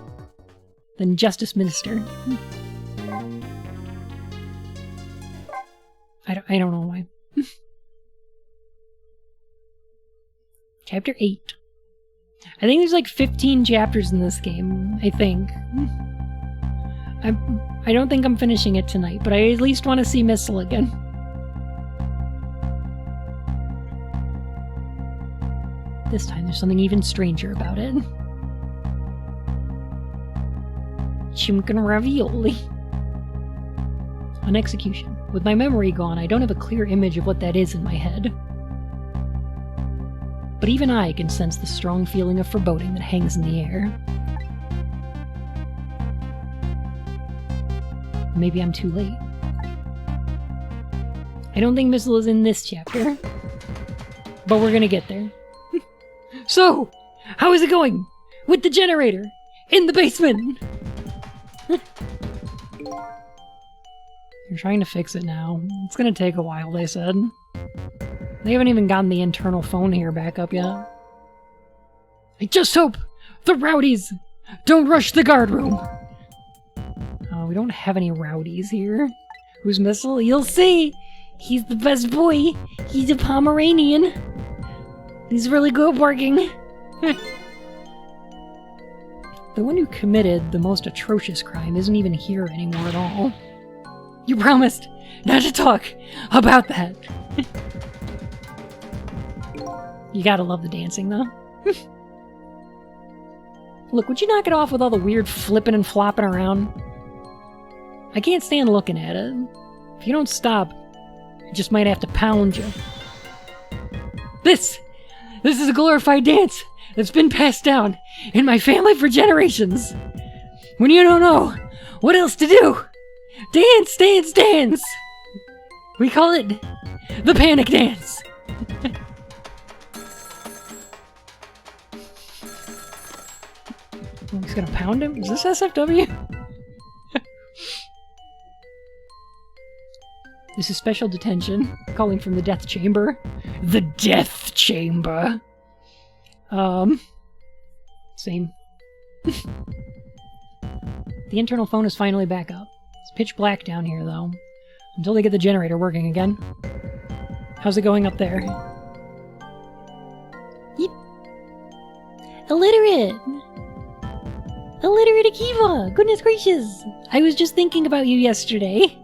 than Justice Minister. I don't know why. Chapter 8. I think there's like 15 chapters in this game, I think. I don't think I'm finishing it tonight, but I at least want to see Missile again. This time there's something even stranger about it. Chimkin ravioli. An execution. With my memory gone, I don't have a clear image of what that is in my head. But even I can sense the strong feeling of foreboding that hangs in the air. Maybe I'm too late. I don't think Missile is in this chapter. But we're gonna get there. So, how is it going? With the generator? In the basement? You're trying to fix it now. It's gonna take a while, they said. They haven't even gotten the internal phone here back up yet. I just hope the rowdies don't rush the guard room. Oh, we don't have any rowdies here. Who's Missile? You'll see! He's the best boy! He's a Pomeranian! He's really good at barking! The one who committed the most atrocious crime isn't even here anymore at all. You promised not to talk about that! You gotta love the dancing, though. Look, would you knock it off with all the weird flipping and flopping around? I can't stand looking at it. If you don't stop, I just might have to pound you. This is a glorified dance that's been passed down in my family for generations. When you don't know what else to do, dance, dance, dance! We call it the panic dance. He's gonna pound him? Is this SFW? This is special detention, calling from the death chamber. The death chamber! Same. The internal phone is finally back up. It's pitch black down here, though. Until they get the generator working again. How's it going up there? Yeep. Illiterate! Illiterate Akiva! Goodness gracious! I was just thinking about you yesterday.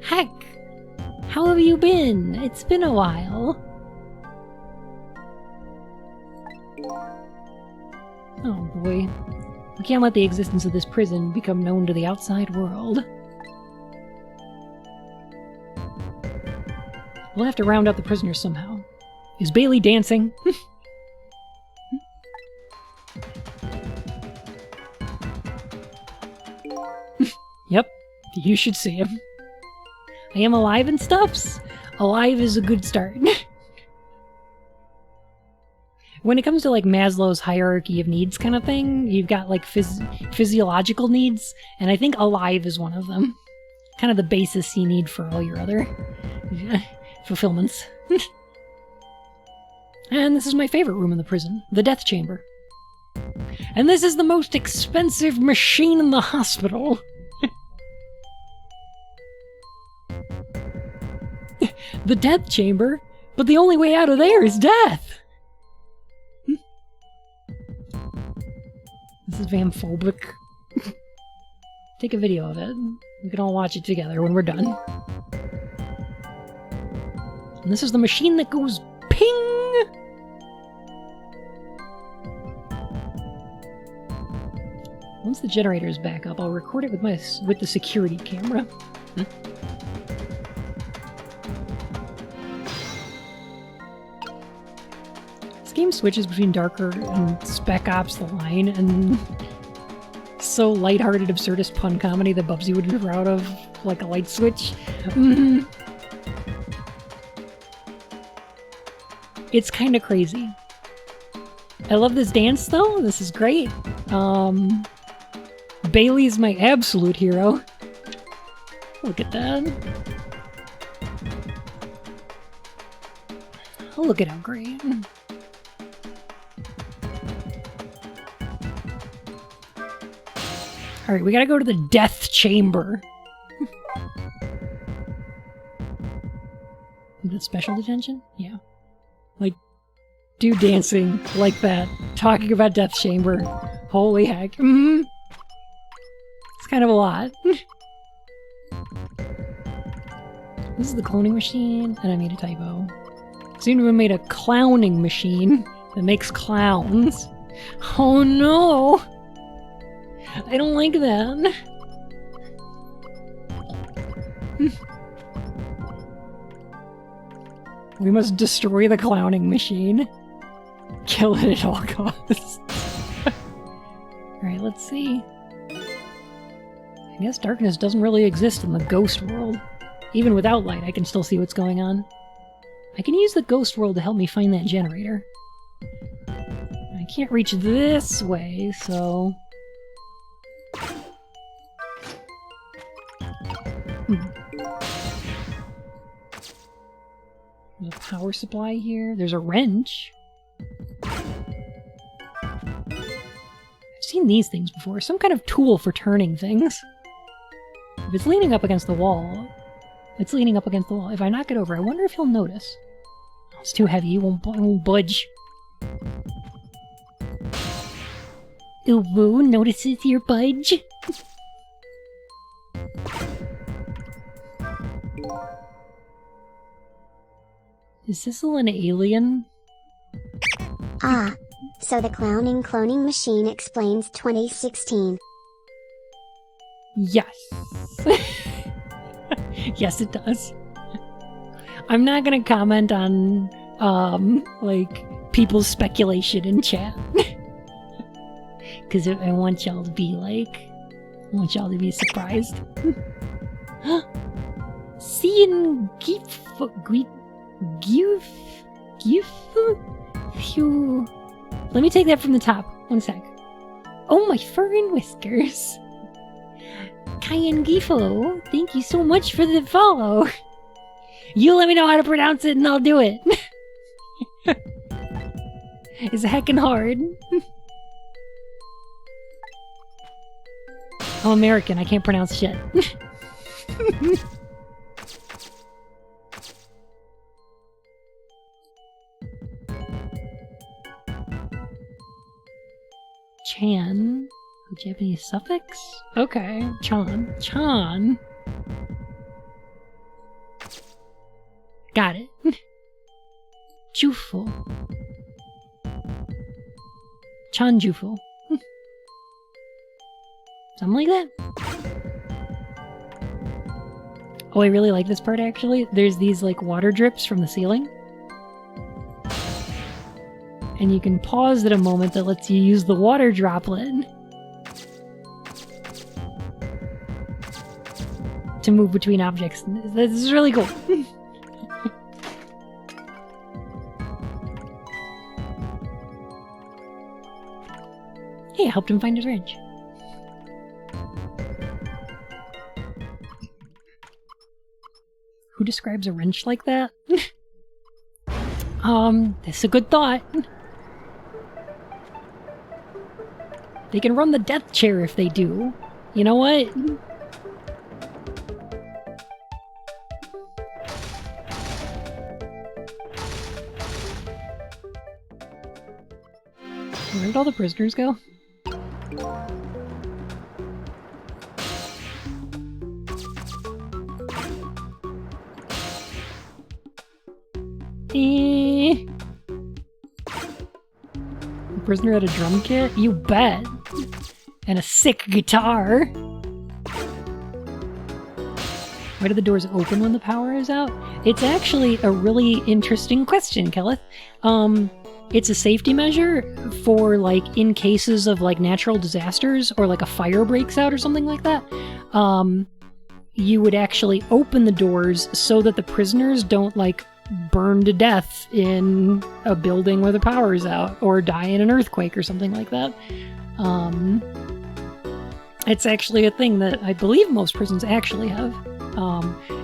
Heck! How have you been? It's been a while. Oh boy. We can't let the existence of this prison become known to the outside world. We'll have to round up the prisoners somehow. Is Bailey dancing? Yep, you should see him. I am alive and stuffs. Alive is a good start. When it comes to like Maslow's hierarchy of needs kind of thing, you've got like physiological needs, and I think alive is one of them. Kind of the basis you need for all your other fulfillments. And this is my favorite room in the prison, the death chamber. And this is the most expensive machine in the hospital. The death chamber? But the only way out of there is death! This is vamphobic. Take a video of it. We can all watch it together when we're done. And this is the machine that goes ping! Once the generator is back up, I'll record it with the security camera. This game switches between Darker and Spec Ops The Line, and so lighthearted, absurdist pun comedy that Bubsy would be proud of, like a light switch. It's kind of crazy. I love this dance though. This is great. Bailey's my absolute hero. Look at that. Oh, look at how great. Alright, we gotta go to the death chamber. Is it special detention? Yeah. Like, do dancing like that. Talking about death chamber. Holy heck. It's kind of a lot. This is the cloning machine, and I made a typo. Seem to have made a clowning machine that makes clowns. Oh no! I don't like that. We must destroy the clowning machine. Kill it at all costs. Alright, let's see. I guess darkness doesn't really exist in the ghost world. Even without light, I can still see what's going on. I can use the ghost world to help me find that generator. I can't reach this way, so... There's a power supply here. There's a wrench. I've seen these things before. Some kind of tool for turning things. If it's leaning up against the wall, it's leaning up against the wall. If I knock it over, I wonder if he'll notice. It's too heavy. It won't budge. Ooh, woo, notices your budge. Is this an alien? Ah, so the cloning machine explains 2016. Yes. Yes, it does. I'm not gonna comment on, like, people's speculation in chat. Because I want y'all to be, like, I want y'all to be surprised. Seeing Phew. Let me take that from the top. One sec. Oh, my fur and whiskers. Cayenne Gifo, thank you so much for the follow. You let me know how to pronounce it and I'll do it. It's heckin' hard. I'm American, I can't pronounce shit. Chan? Japanese suffix? Okay. Chan. Chan. Got it. Jufu. Chan Jufu. Something like that. Oh, I really like this part actually. There's these like water drips from the ceiling. And you can pause at a moment that lets you use the water droplet to move between objects. This is really cool. Hey, I helped him find his wrench. Who describes a wrench like that? That's a good thought. They can run the death chair if they do. You know what? Where did all the prisoners go? The prisoner had a drum kit? You bet! And a sick guitar! Why do the doors open when the power is out? It's actually a really interesting question, Kelleth. It's a safety measure for, like, in cases of, like, natural disasters or, like, a fire breaks out or something like that. You would actually open the doors so that the prisoners don't, like, burn to death in a building where the power is out, or die in an earthquake or something like that. It's actually a thing that I believe most prisons actually have.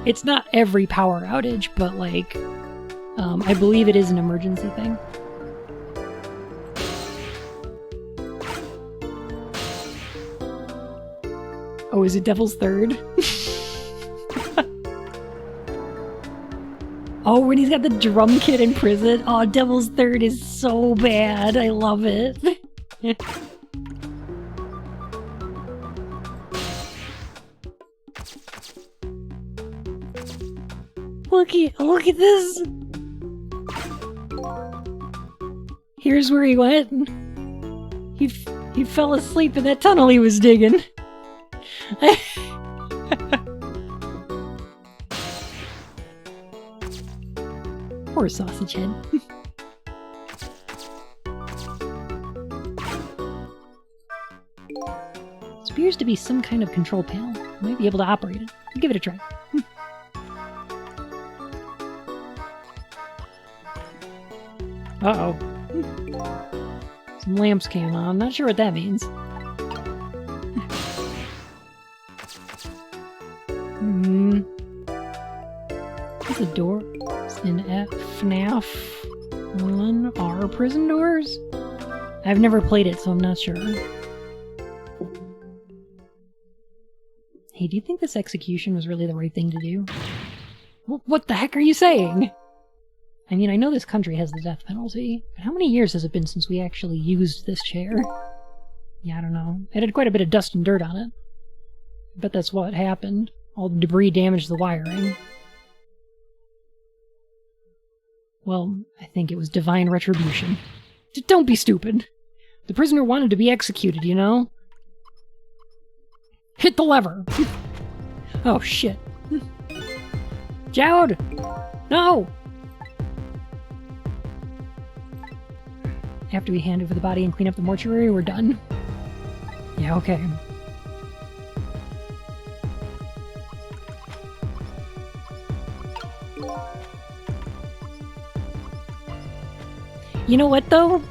It's not every power outage, but like, I believe it is an emergency thing. Oh, is it Devil's Third? Oh, when he's got the drum kit in prison. Oh, Devil's Third is so bad. I love it. Look at this. Here's where he went. He fell asleep in that tunnel he was digging. Poor sausage head. This appears to be some kind of control panel. I might be able to operate it. I'll give it a try. Uh-oh. Some lamps came on. Not sure what that means. What's the door? It's in FNAF 1 are prison doors? I've never played it, so I'm not sure. Hey, do you think this execution was really the right thing to do? What the heck are you saying? I mean, I know this country has the death penalty, but how many years has it been since we actually used this chair? Yeah, I don't know. It had quite a bit of dust and dirt on it. I bet that's what happened. All the debris damaged the wiring. Well, I think it was divine retribution. Don't be stupid. The prisoner wanted to be executed, you know? Hit the lever! Oh, shit. Jowd! No! After we hand over the body and clean up the mortuary, we're done. Yeah, okay. You know what, though?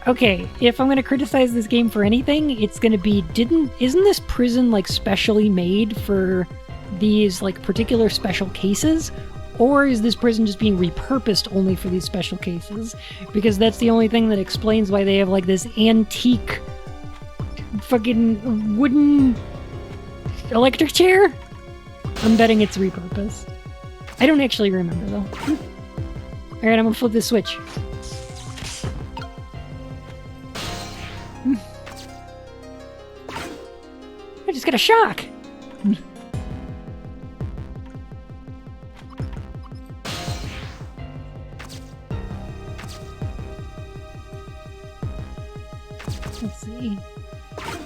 Okay, if I'm gonna criticize this game for anything, it's gonna be, isn't this prison, like, specially made for these, like, particular special cases? Or is this prison just being repurposed only for these special cases? Because that's the only thing that explains why they have, like, this antique fucking wooden electric chair? I'm betting it's repurposed. I don't actually remember, though. Alright, I'm gonna flip this switch. I just got a shock! Let's see.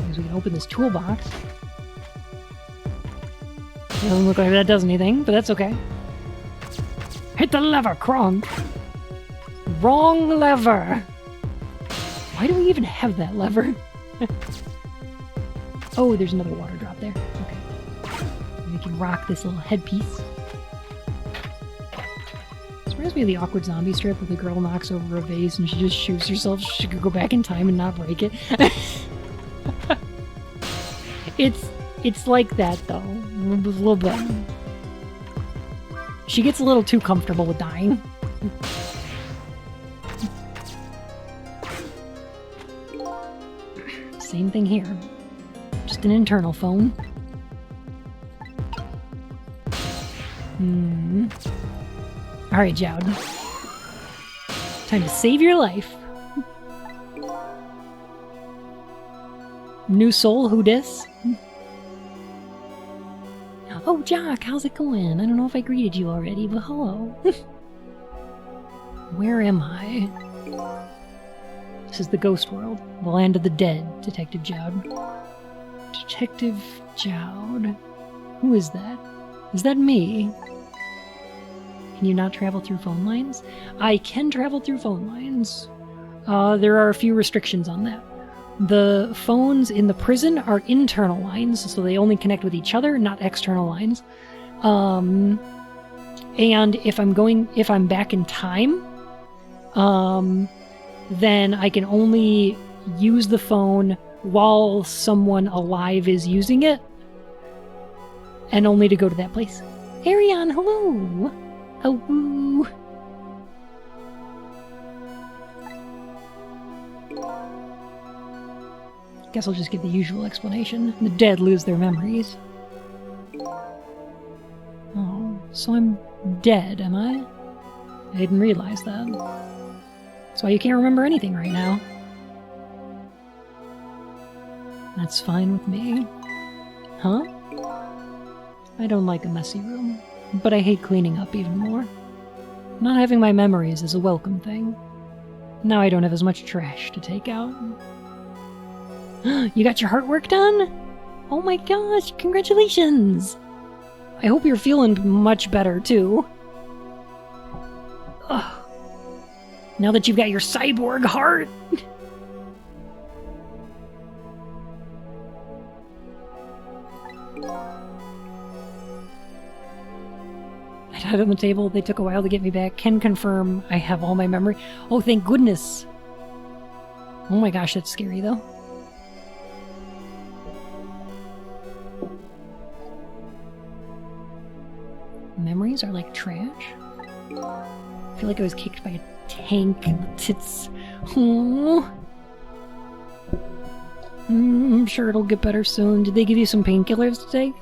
As we can open this toolbox. Doesn't look like that does anything, but that's okay. Hit the lever, Kronk! Wrong lever! Why do we even have that lever? Oh, there's another water drop there. Okay. We can rock this little headpiece. This reminds me of the awkward zombie strip where the girl knocks over a vase and she just shoots herself. She could go back in time and not break it. It's like that, though. A little bit. She gets a little too comfortable with dying. Same thing here. Just an internal phone. Alright, Jowd. Time to save your life. New soul, who dis? Oh, Jock, how's it going? I don't know if I greeted you already, but hello. Where am I? This is the ghost world, the land of the dead, Detective Jowd. Detective Jowd? Who is that? Is that me? Can you not travel through phone lines? I can travel through phone lines. There are a few restrictions on that. The phones in the prison are internal lines, so they only connect with each other, not external lines. And if I'm back in time, then I can only use the phone while someone alive is using it, and only to go to that place. Arion, hello! Oh, guess I'll just give the usual explanation. The dead lose their memories. Oh, so I'm dead, am I? I didn't realize that. That's why you can't remember anything right now. That's fine with me. Huh? I don't like a messy room, but I hate cleaning up even more. Not having my memories is a welcome thing. Now I don't have as much trash to take out. You got your heart work done? Oh my gosh, congratulations! I hope you're feeling much better, too. Ugh. Now that you've got your cyborg heart! I died on the table. They took a while to get me back. Can confirm I have all my memory. Oh, thank goodness! Oh my gosh, that's scary, though. Memories are like trash? I feel like I was kicked by a tank in the tits. Oh. I'm sure it'll get better soon. Did they give you some painkillers to take?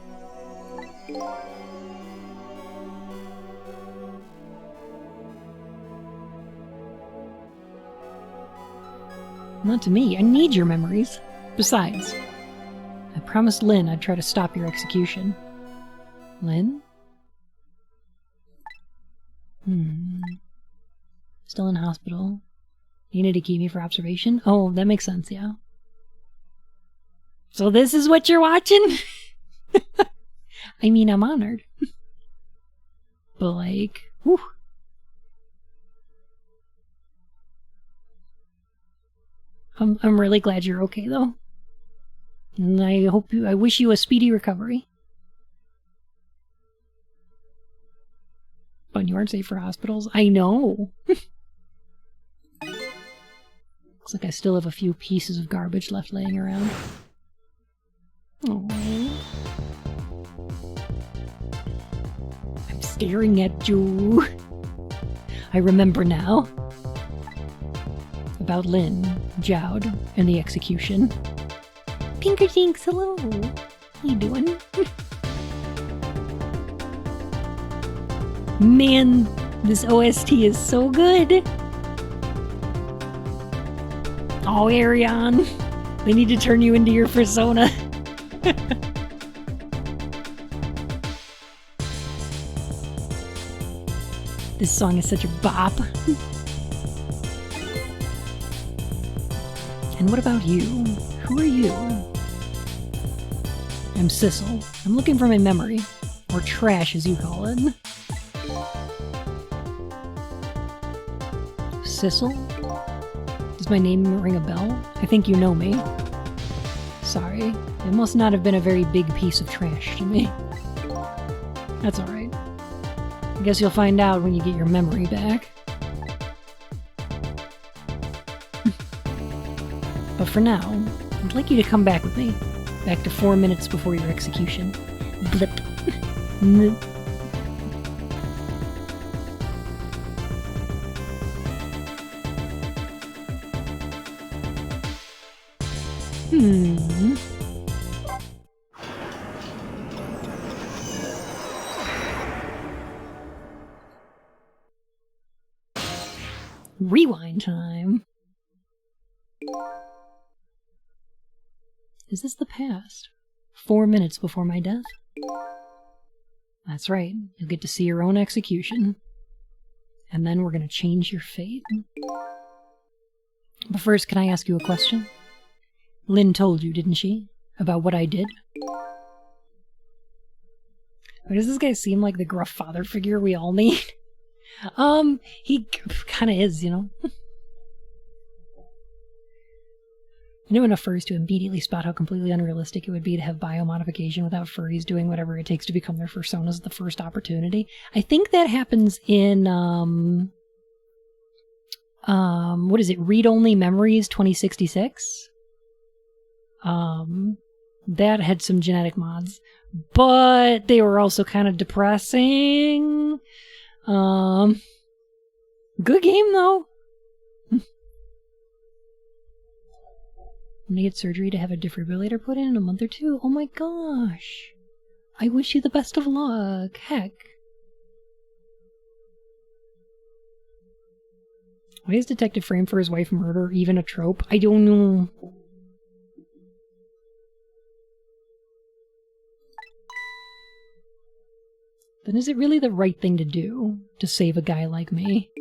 Not to me. I need your memories. Besides, I promised Lynn I'd try to stop your execution. Lynn? Still in hospital. You need to keep me for observation? Oh, that makes sense, yeah. So this is what you're watching? I mean, I'm honored. But like, whew. I'm really glad you're okay, though. And I wish you a speedy recovery. But you aren't safe for hospitals? I know! Looks like I still have a few pieces of garbage left laying around. Aww. I'm staring at you. I remember now. About Lynn, Jowd, and the execution. Pinkertinks, hello! How you doing? Man, this OST is so good! Oh, Arion! They need to turn you into your persona. This song is such a bop. And what about you? Who are you? I'm Sissel. I'm looking for my memory. Or trash, as you call it. Sissel? Does my name ring a bell? I think you know me. Sorry. It must not have been a very big piece of trash to me. That's alright. I guess you'll find out when you get your memory back. But for now, I'd like you to come back with me. Back to 4 minutes before your execution. Blip. Rewind time. Is this the past? 4 minutes before my death? That's right. You'll get to see your own execution. And then we're gonna change your fate. But first, can I ask you a question? Lynn told you, didn't she? About what I did? Or does this guy seem like the gruff father figure we all need? He kinda is, you know? I know enough furries to immediately spot how completely unrealistic it would be to have biomodification without furries doing whatever it takes to become their personas at the first opportunity. I think that happens in, what is it, Read Only Memories 2066? That had some genetic mods, but they were also kind of depressing. Good game, though. I'm gonna get surgery to have a defibrillator put in a month or two. Oh my gosh. I wish you the best of luck. Heck. Why is Detective framed for his wife murder even a trope? I don't know. Then is it really the right thing to do to save a guy like me?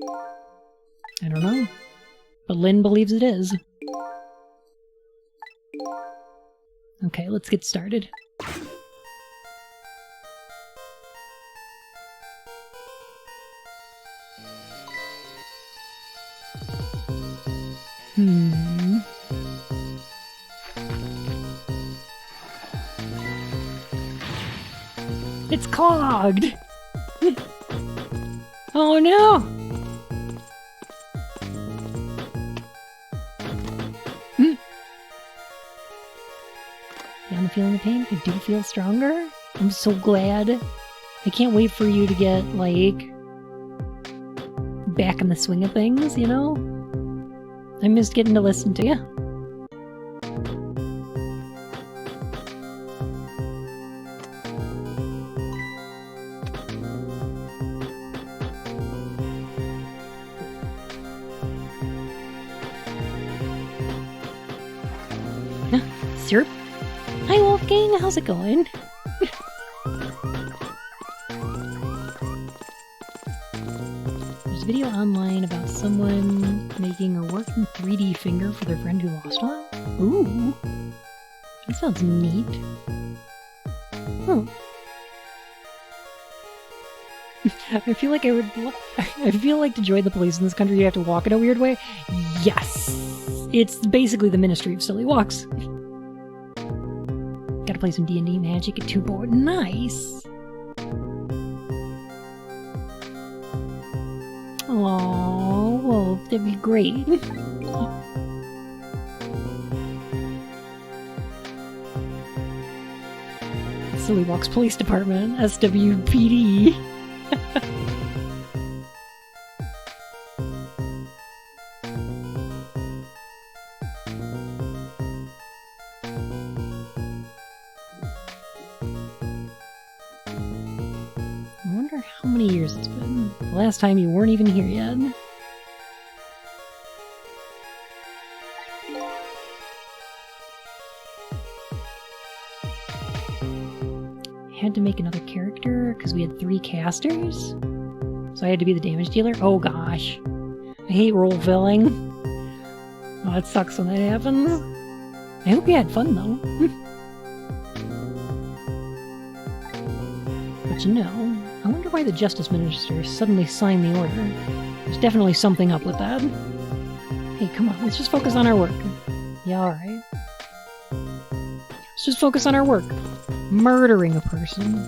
I don't know. But Lynn believes it is. Okay, let's get started. It's clogged! Oh no! I'm feeling the pain. I do feel stronger. I'm so glad. I can't wait for you to get, like, back in the swing of things, you know? I missed getting to listen to you. Syrup? Hi Wolfgang, how's it going? There's a video online about someone making a working 3D finger for their friend who lost one. Ooh, that sounds neat. Huh. I feel like I feel like to join the police in this country you have to walk in a weird way. Yes! It's basically the Ministry of Silly Walks. Gotta play some D&D Magic at 2 board. Nice! Aww, well, that'd be great. Silly Walks Police Department, SWPD. How many years it's been? The last time you weren't even here yet. Had to make another character because we had 3 casters. So I had to be the damage dealer. Oh gosh. I hate roll filling. Oh, it sucks when that happens. I hope you had fun though. But you know, I wonder why the Justice Minister suddenly signed the order. There's definitely something up with that. Hey, come on, let's just focus on our work. Yeah, alright. Let's just focus on our work. Murdering a person.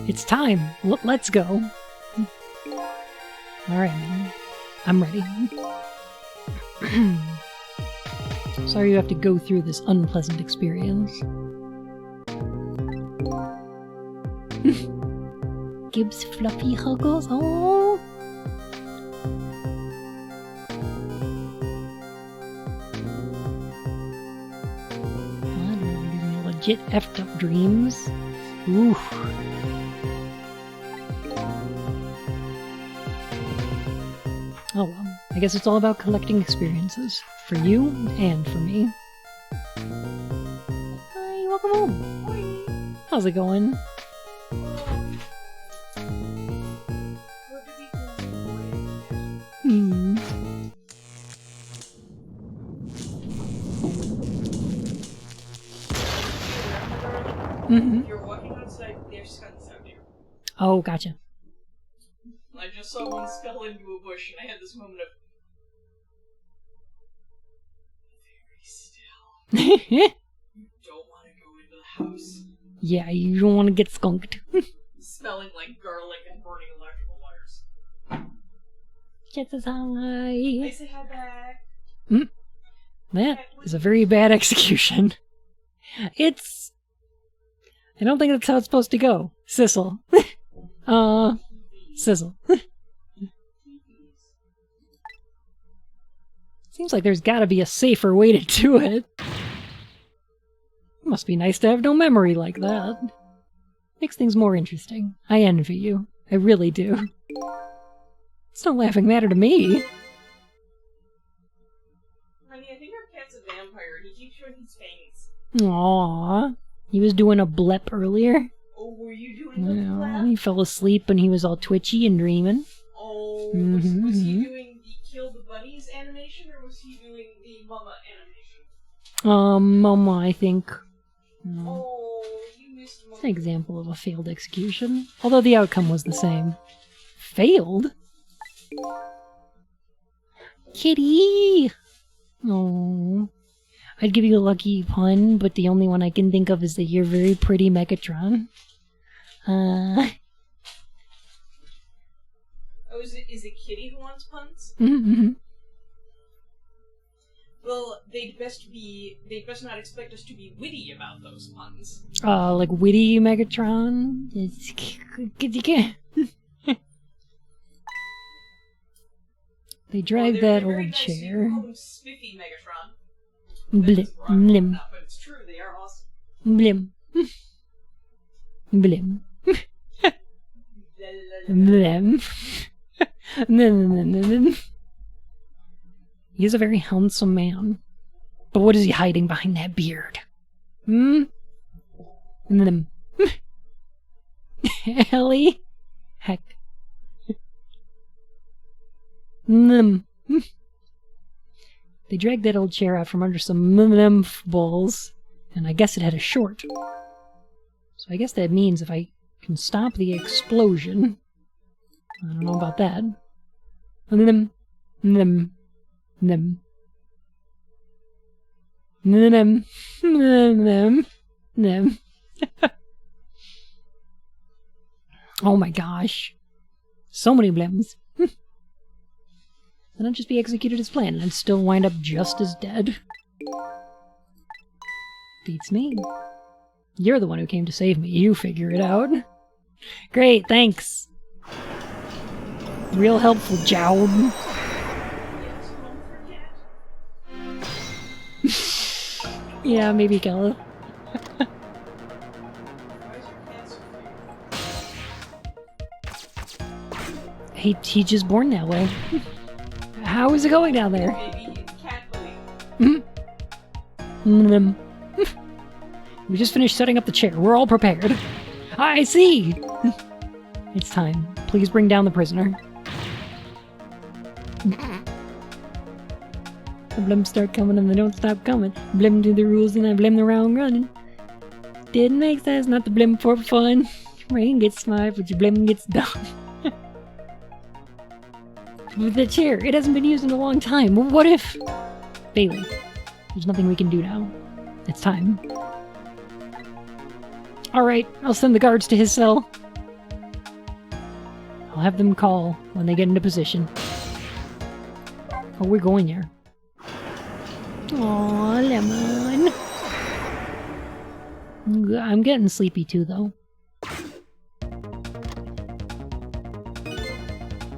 It's time. Let's go. Alright, man. I'm ready. Sorry you have to go through this unpleasant experience. Gibbs fluffy huggles. Oh. Legit effed up dreams. Ooh. Oh well, I guess it's all about collecting experiences. For you, and for me. Hi, welcome home. Hi. How's it going? You're walking on there's skunks out there. Oh, gotcha. I just saw one scuttle into a bush, and I had this moment of very still. You don't want to go into the house. Yeah, you don't want to get skunked. Smelling like garlic and burning electrical wires. Just hi. I say hi back. That is a very bad execution. It's... I don't think that's how it's supposed to go. Sizzle. Sizzle. Seems like there's gotta be a safer way to do it. Must be nice to have no memory like that. Makes things more interesting. I envy you. I really do. It's no laughing matter to me. Honey, I think our cat's a vampire. He keeps showing his fangs. Aww. He was doing a blep earlier. Oh, were you doing a Well, he fell asleep and he was all twitchy and dreaming. Oh, was he doing the Kill the Bunnies animation, or was he doing the Mama animation? Mama, I think. Oh, you missed It's an example of a failed execution. Although the outcome was the same. Failed? Kitty! Oh. I'd give you a lucky pun, but the only one I can think of is that you're very pretty, Megatron. Oh, is it Kitty who wants puns? Mm-hmm. Well, they'd best not expect us to be witty about those puns. Like witty Megatron? They dragged that old chair. You call them spiffy Megatron. Blim. But it's true, they are awesome. Blim. Blim. Blim. He's a very handsome man. But what is he hiding behind that beard? Ellie? Heck. They dragged that old chair out from under some balls, and I guess it had a short. So I guess that means if I can stop the explosion... I don't know about that. Oh my gosh. So many blims. Then I'd just be executed as planned, and I'd still wind up just as dead. Beats me. You're the one who came to save me. You figure it out. Great, thanks. Real helpful, Job. Yeah, maybe Kella. He's just born that way. How is it going down there? Maybe he's cat bully. We just finished setting up the chair. We're all prepared. I see! It's time. Please bring down the prisoner. The blims start coming and they don't stop coming. Blim do the rules and I blim the round running. Didn't make sense not to blim for fun. Rain gets smart, but your blim gets done. With the chair, it hasn't been used in a long time. What if... Bailey, there's nothing we can do now. It's time. Alright, I'll send the guards to his cell. I'll have them call when they get into position. Oh, we're going there. Aw, Lemon. I'm getting sleepy too, though.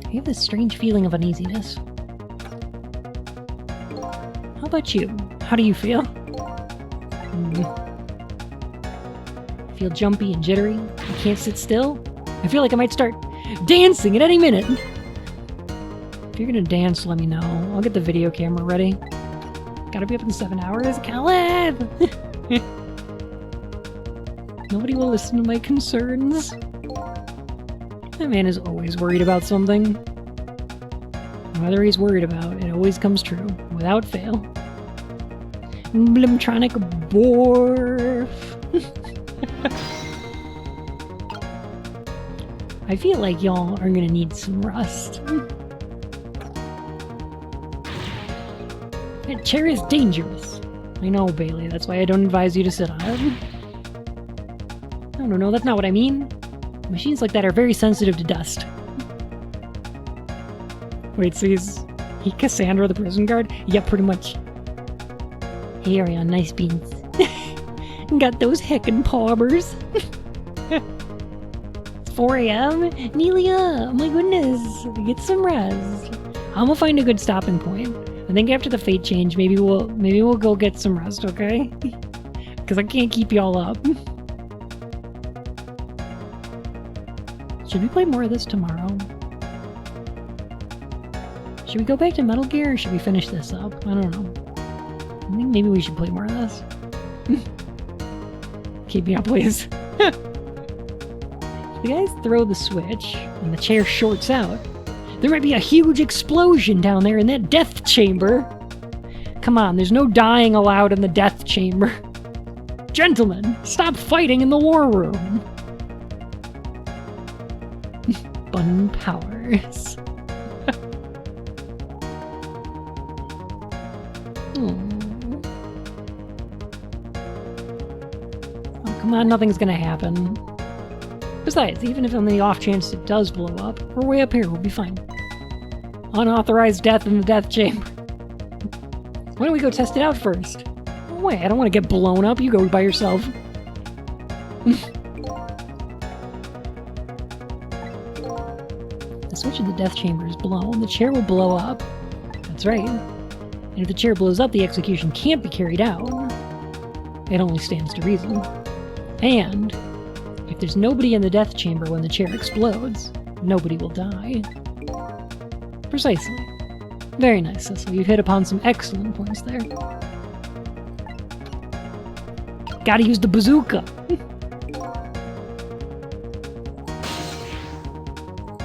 I have this strange feeling of uneasiness. How about you? How do you feel? Feel jumpy and jittery? I can't sit still? I feel like I might start dancing at any minute! If you're gonna dance, let me know. I'll get the video camera ready. Gotta be up in 7 hours? Caleb! Nobody will listen to my concerns. That man is always worried about something. Whatever he's worried about, it always comes true, without fail. Blimtronic Borf. I feel like y'all are gonna need some rest. That chair is dangerous. I know, Bailey, that's why I don't advise you to sit on it. No, that's not what I mean. Machines like that are very sensitive to dust. Wait, so he Cassandra the prison guard? Yeah, pretty much. Hey, Ariana, nice beans. Got those heckin' paubers. It's 4 a.m.? Nelia, my goodness, get some rest. I'm gonna find a good stopping point. I think after the fate change, maybe we'll go get some rest, okay? Because I can't keep y'all up. Should we play more of this tomorrow? Should we go back to Metal Gear or should we finish this up? I don't know. I think maybe we should play more of this. Keep me up, please. If the guys throw the switch and the chair shorts out, there might be a huge explosion down there in that death chamber. Come on, there's no dying allowed in the death chamber. Gentlemen, stop fighting in the war room. Bun powers. Oh, come on, nothing's gonna happen. Besides, even if on the off chance it does blow up, we're way up here, we'll be fine. Unauthorized death in the death chamber. Why don't we go test it out first? Oh, wait, I don't want to get blown up. You go by yourself. The switch in the death chamber is blown. The chair will blow up. That's right. And if the chair blows up, the execution can't be carried out. It only stands to reason. And if there's nobody in the death chamber when the chair explodes, nobody will die. Precisely. Very nice, Cecil. You've hit upon some excellent points there. Gotta use the bazooka!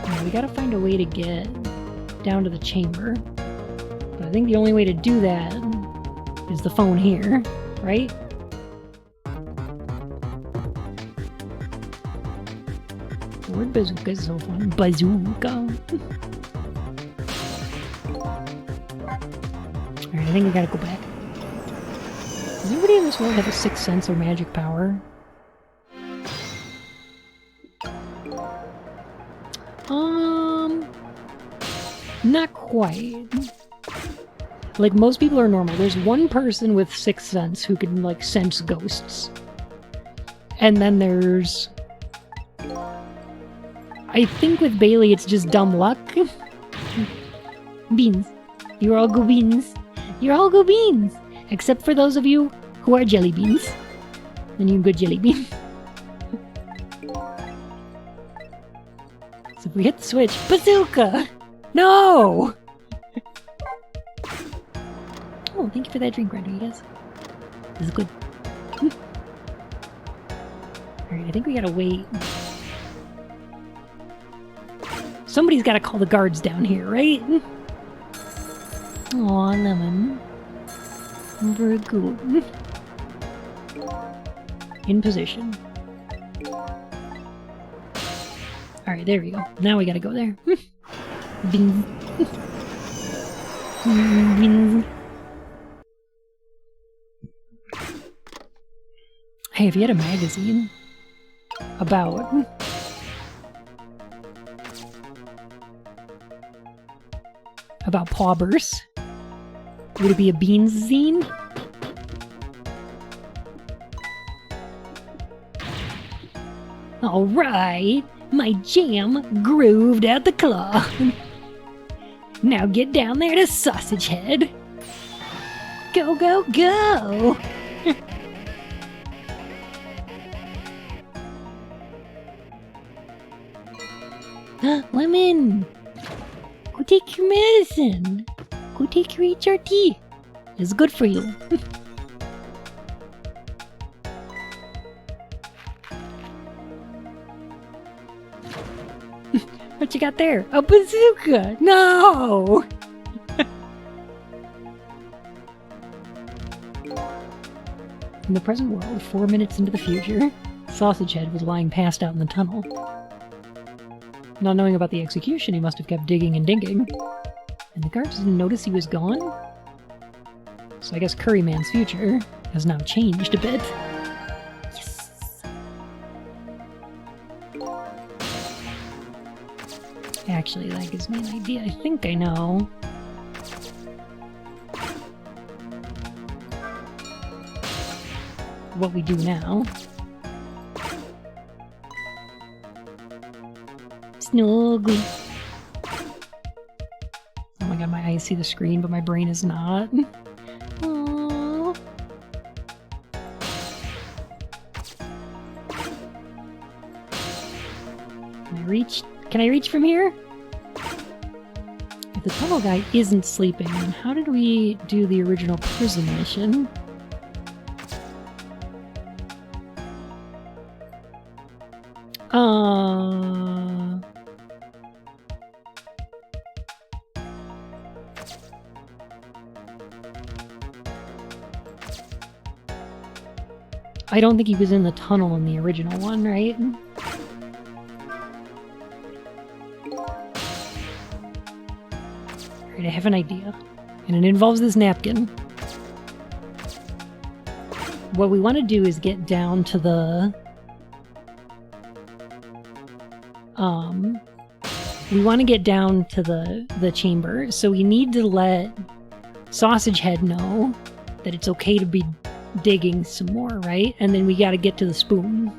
Now, we gotta find a way to get down to the chamber. But I think the only way to do that is the phone here, right? Word bazooka is so fun. Bazooka! Alright, I think we gotta go back. Does anybody in this world have a sixth sense or magic power? Not quite. Like, most people are normal. There's one person with sixth sense who can, like, sense ghosts. And then there's... I think with Bailey it's just dumb luck. Beans. You're all go beans. You're all go beans! Except for those of you who are jelly beans. Then you go jelly bean. So if we hit the switch... Bazooka! No! Oh, thank you for that drink, Rodriguez. This is good. Alright, I think we gotta wait. Somebody's gotta call the guards down here, right? Aw, Lemon. Very good. In position. Alright, there we go. Now we gotta go there. Bing. Bing. Hey, if you had a magazine about paubers, would it be a beans zine? Alright, my jam grooved out the claw. Now get down there to Sausage Head. Go, go, go! Lemon! Go take your medicine! Go take your HRT! It's good for you. What you got there? A bazooka! No! In the present world, 4 minutes into the future, Sausage Head was lying passed out in the tunnel. Not knowing about the execution, he must have kept digging and digging. And the guards didn't notice he was gone? So I guess Curryman's future has now changed a bit. Yes! Actually, that gives me an idea. I think I know. What we do now. Snuggly. Oh my god, my eyes see the screen, but my brain is not. Aww. Can I reach from here? If the tunnel guy isn't sleeping, then how did we do the original prison mission? I don't think he was in the tunnel in the original one, right? Alright, I have an idea. And it involves this napkin. What we want to do is get down to the... we want to get down to the chamber, so we need to let Sausage Head know that it's okay to be digging some more, right? And then we gotta get to the spoon.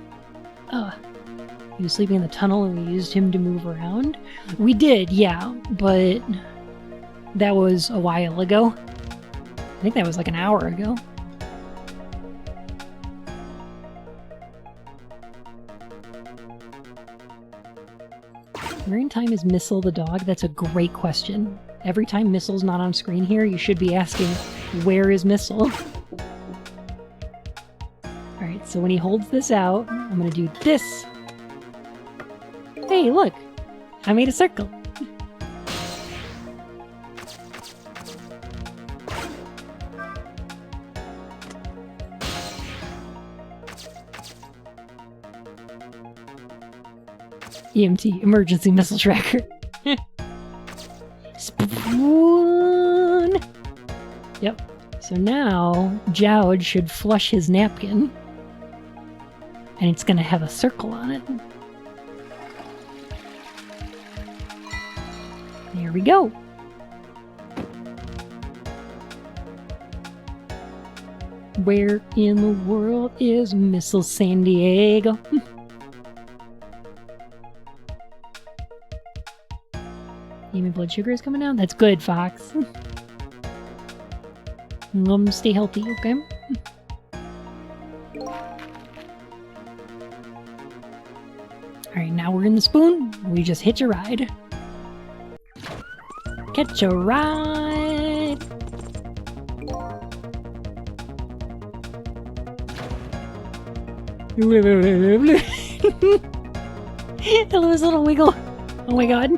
He was sleeping in the tunnel and we used him to move around? We did, yeah, but that was a while ago. I think that was like an hour ago. Where in time is Missile the dog? That's a great question. Every time Missile's not on screen here, you should be asking, where is Missile? Alright, so when he holds this out, I'm gonna do this. Hey, look! I made a circle. EMT, emergency missile tracker. Spoon! Yep. So now, Jowd should flush his napkin. And it's gonna have a circle on it. There we go. Where in the world is Missile San Diego? My blood sugar is coming down? That's good, Fox. Stay healthy, okay? Alright, now we're in the spoon. We just hitch a ride. Catch a ride! Hello, his little wiggle. Oh my god.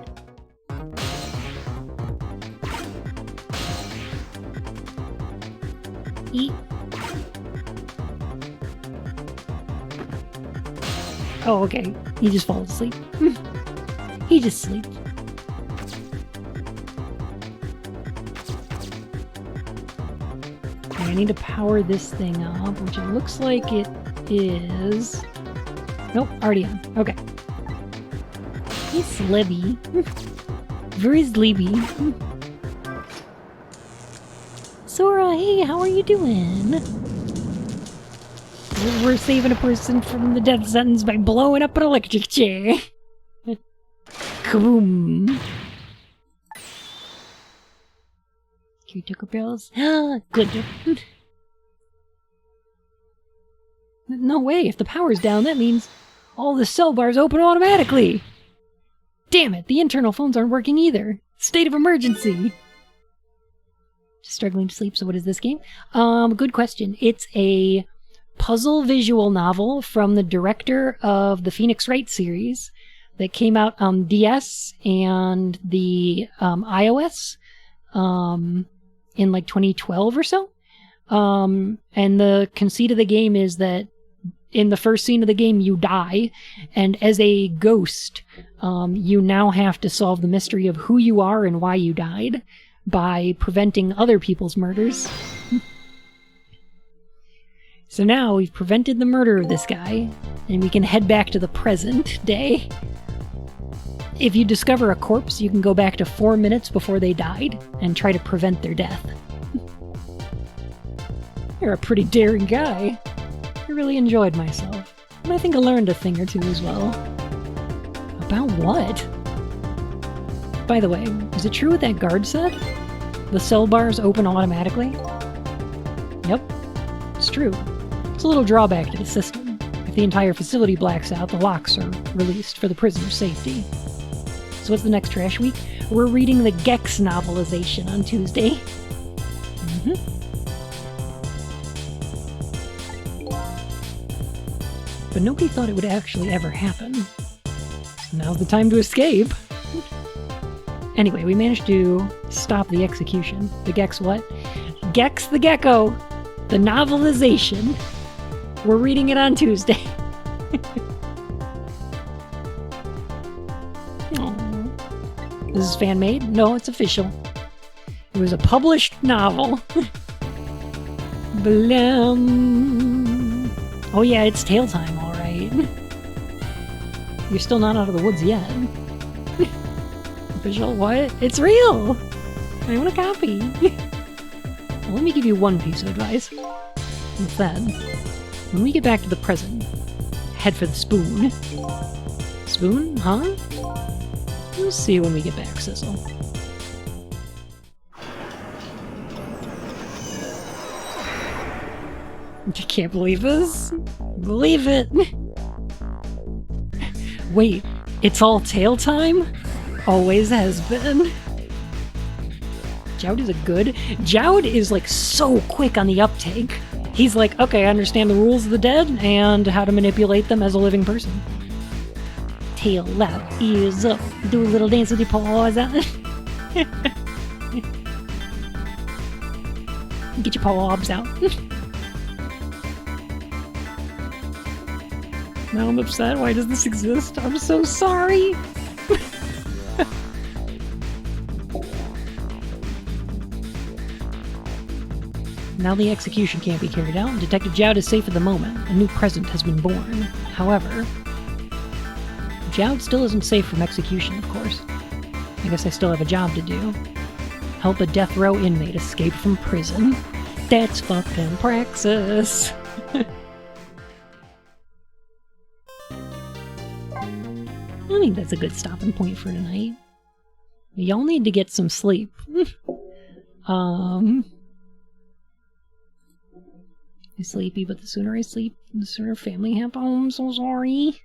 Eat. Oh, okay. He just falls asleep. He just sleeps. Okay, I need to power this thing up, which it looks like it is... Nope, already on. Okay. He's slibby. Very slibby. Sora, hey, how are you doing? We're saving a person from the death sentence by blowing up an electric chair. Kaboom. Caretaker bells. Good. No way, if the power's down, that means all the cell bars open automatically. Damn it, the internal phones aren't working either. State of emergency. Struggling to sleep, so what is this game? Good question. It's a puzzle visual novel from the director of the Phoenix Wright series that came out on DS and the iOS in like 2012 or so. And the conceit of the game is that in the first scene of the game, you die, and as a ghost, you now have to solve the mystery of who you are and why you died by preventing other people's murders. So now we've prevented the murder of this guy, and we can head back to the present day. If you discover a corpse, you can go back to 4 minutes before they died and try to prevent their death. You're a pretty daring guy. I really enjoyed myself. And I think I learned a thing or two as well. About what? By the way, is it true what that guard said? The cell bars open automatically? Yep, it's true. It's a little drawback to the system. If the entire facility blacks out, the locks are released for the prisoner's safety. So what's the next trash week? We're reading the Gex novelization on Tuesday. But nobody thought it would actually ever happen. So now's the time to escape. Anyway, we managed to stop the execution. The Gex what? Gex the Gecko! The novelization. We're reading it on Tuesday. Aww. This is fan-made? No, it's official. It was a published novel. Blam. Oh yeah, it's tail time, alright. You're still not out of the woods yet. Official what? It's real! I want a copy. Well, let me give you one piece of advice. What's that? When we get back to the present, head for the spoon. Spoon? Huh? We'll see when we get back, Sissel. I can't believe this. Believe it. Wait, it's all tail time? Always has been. Jowd is a good. Jowd is like so quick on the uptake. He's like, okay, I understand the rules of the dead and how to manipulate them as a living person. Tail out, ears up, do a little dance with your paws out. Get your paws out. Now I'm upset. Why does this exist? I'm so sorry. Now the execution can't be carried out, and Detective Jowd is safe at the moment. A new present has been born. However, Jowd still isn't safe from execution, of course. I guess I still have a job to do. Help a death row inmate escape from prison. That's fucking praxis. I think that's a good stopping point for tonight. Y'all need to get some sleep. I'm sleepy, but the sooner I sleep, the sooner family have home. I'm so sorry.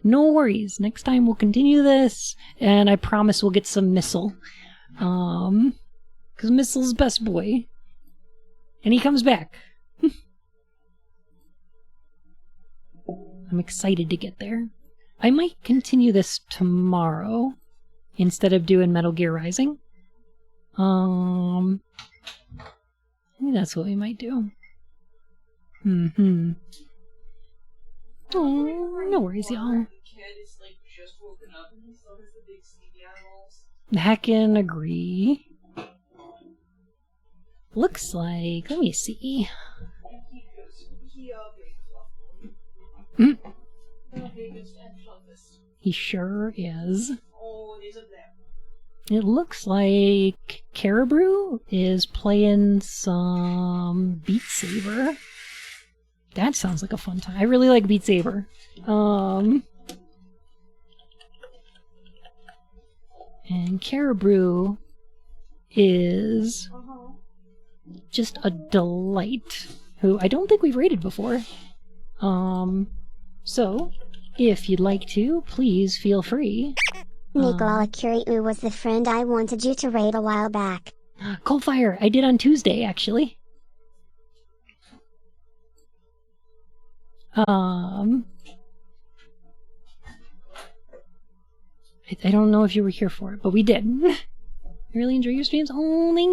No worries. Next time we'll continue this, and I promise we'll get some Missile. Because Missile's best boy. And he comes back. I'm excited to get there. I might continue this tomorrow instead of doing Metal Gear Rising. I think that's what we might do. Oh, no worries, y'all. Heckin' agree. Looks like, let me see. He sure is. It looks like Caribou is playing some Beat Saber. That sounds like a fun time. I really like Beat Saber. And Caribou is just a delight, who I don't think we've rated before. So, if you'd like to, please feel free. Nicola Curiou was the friend I wanted you to raid a while back. Coldfire, I did on Tuesday, actually. I don't know if you were here for it, but we did. I really enjoy your streams. Oh, thank you.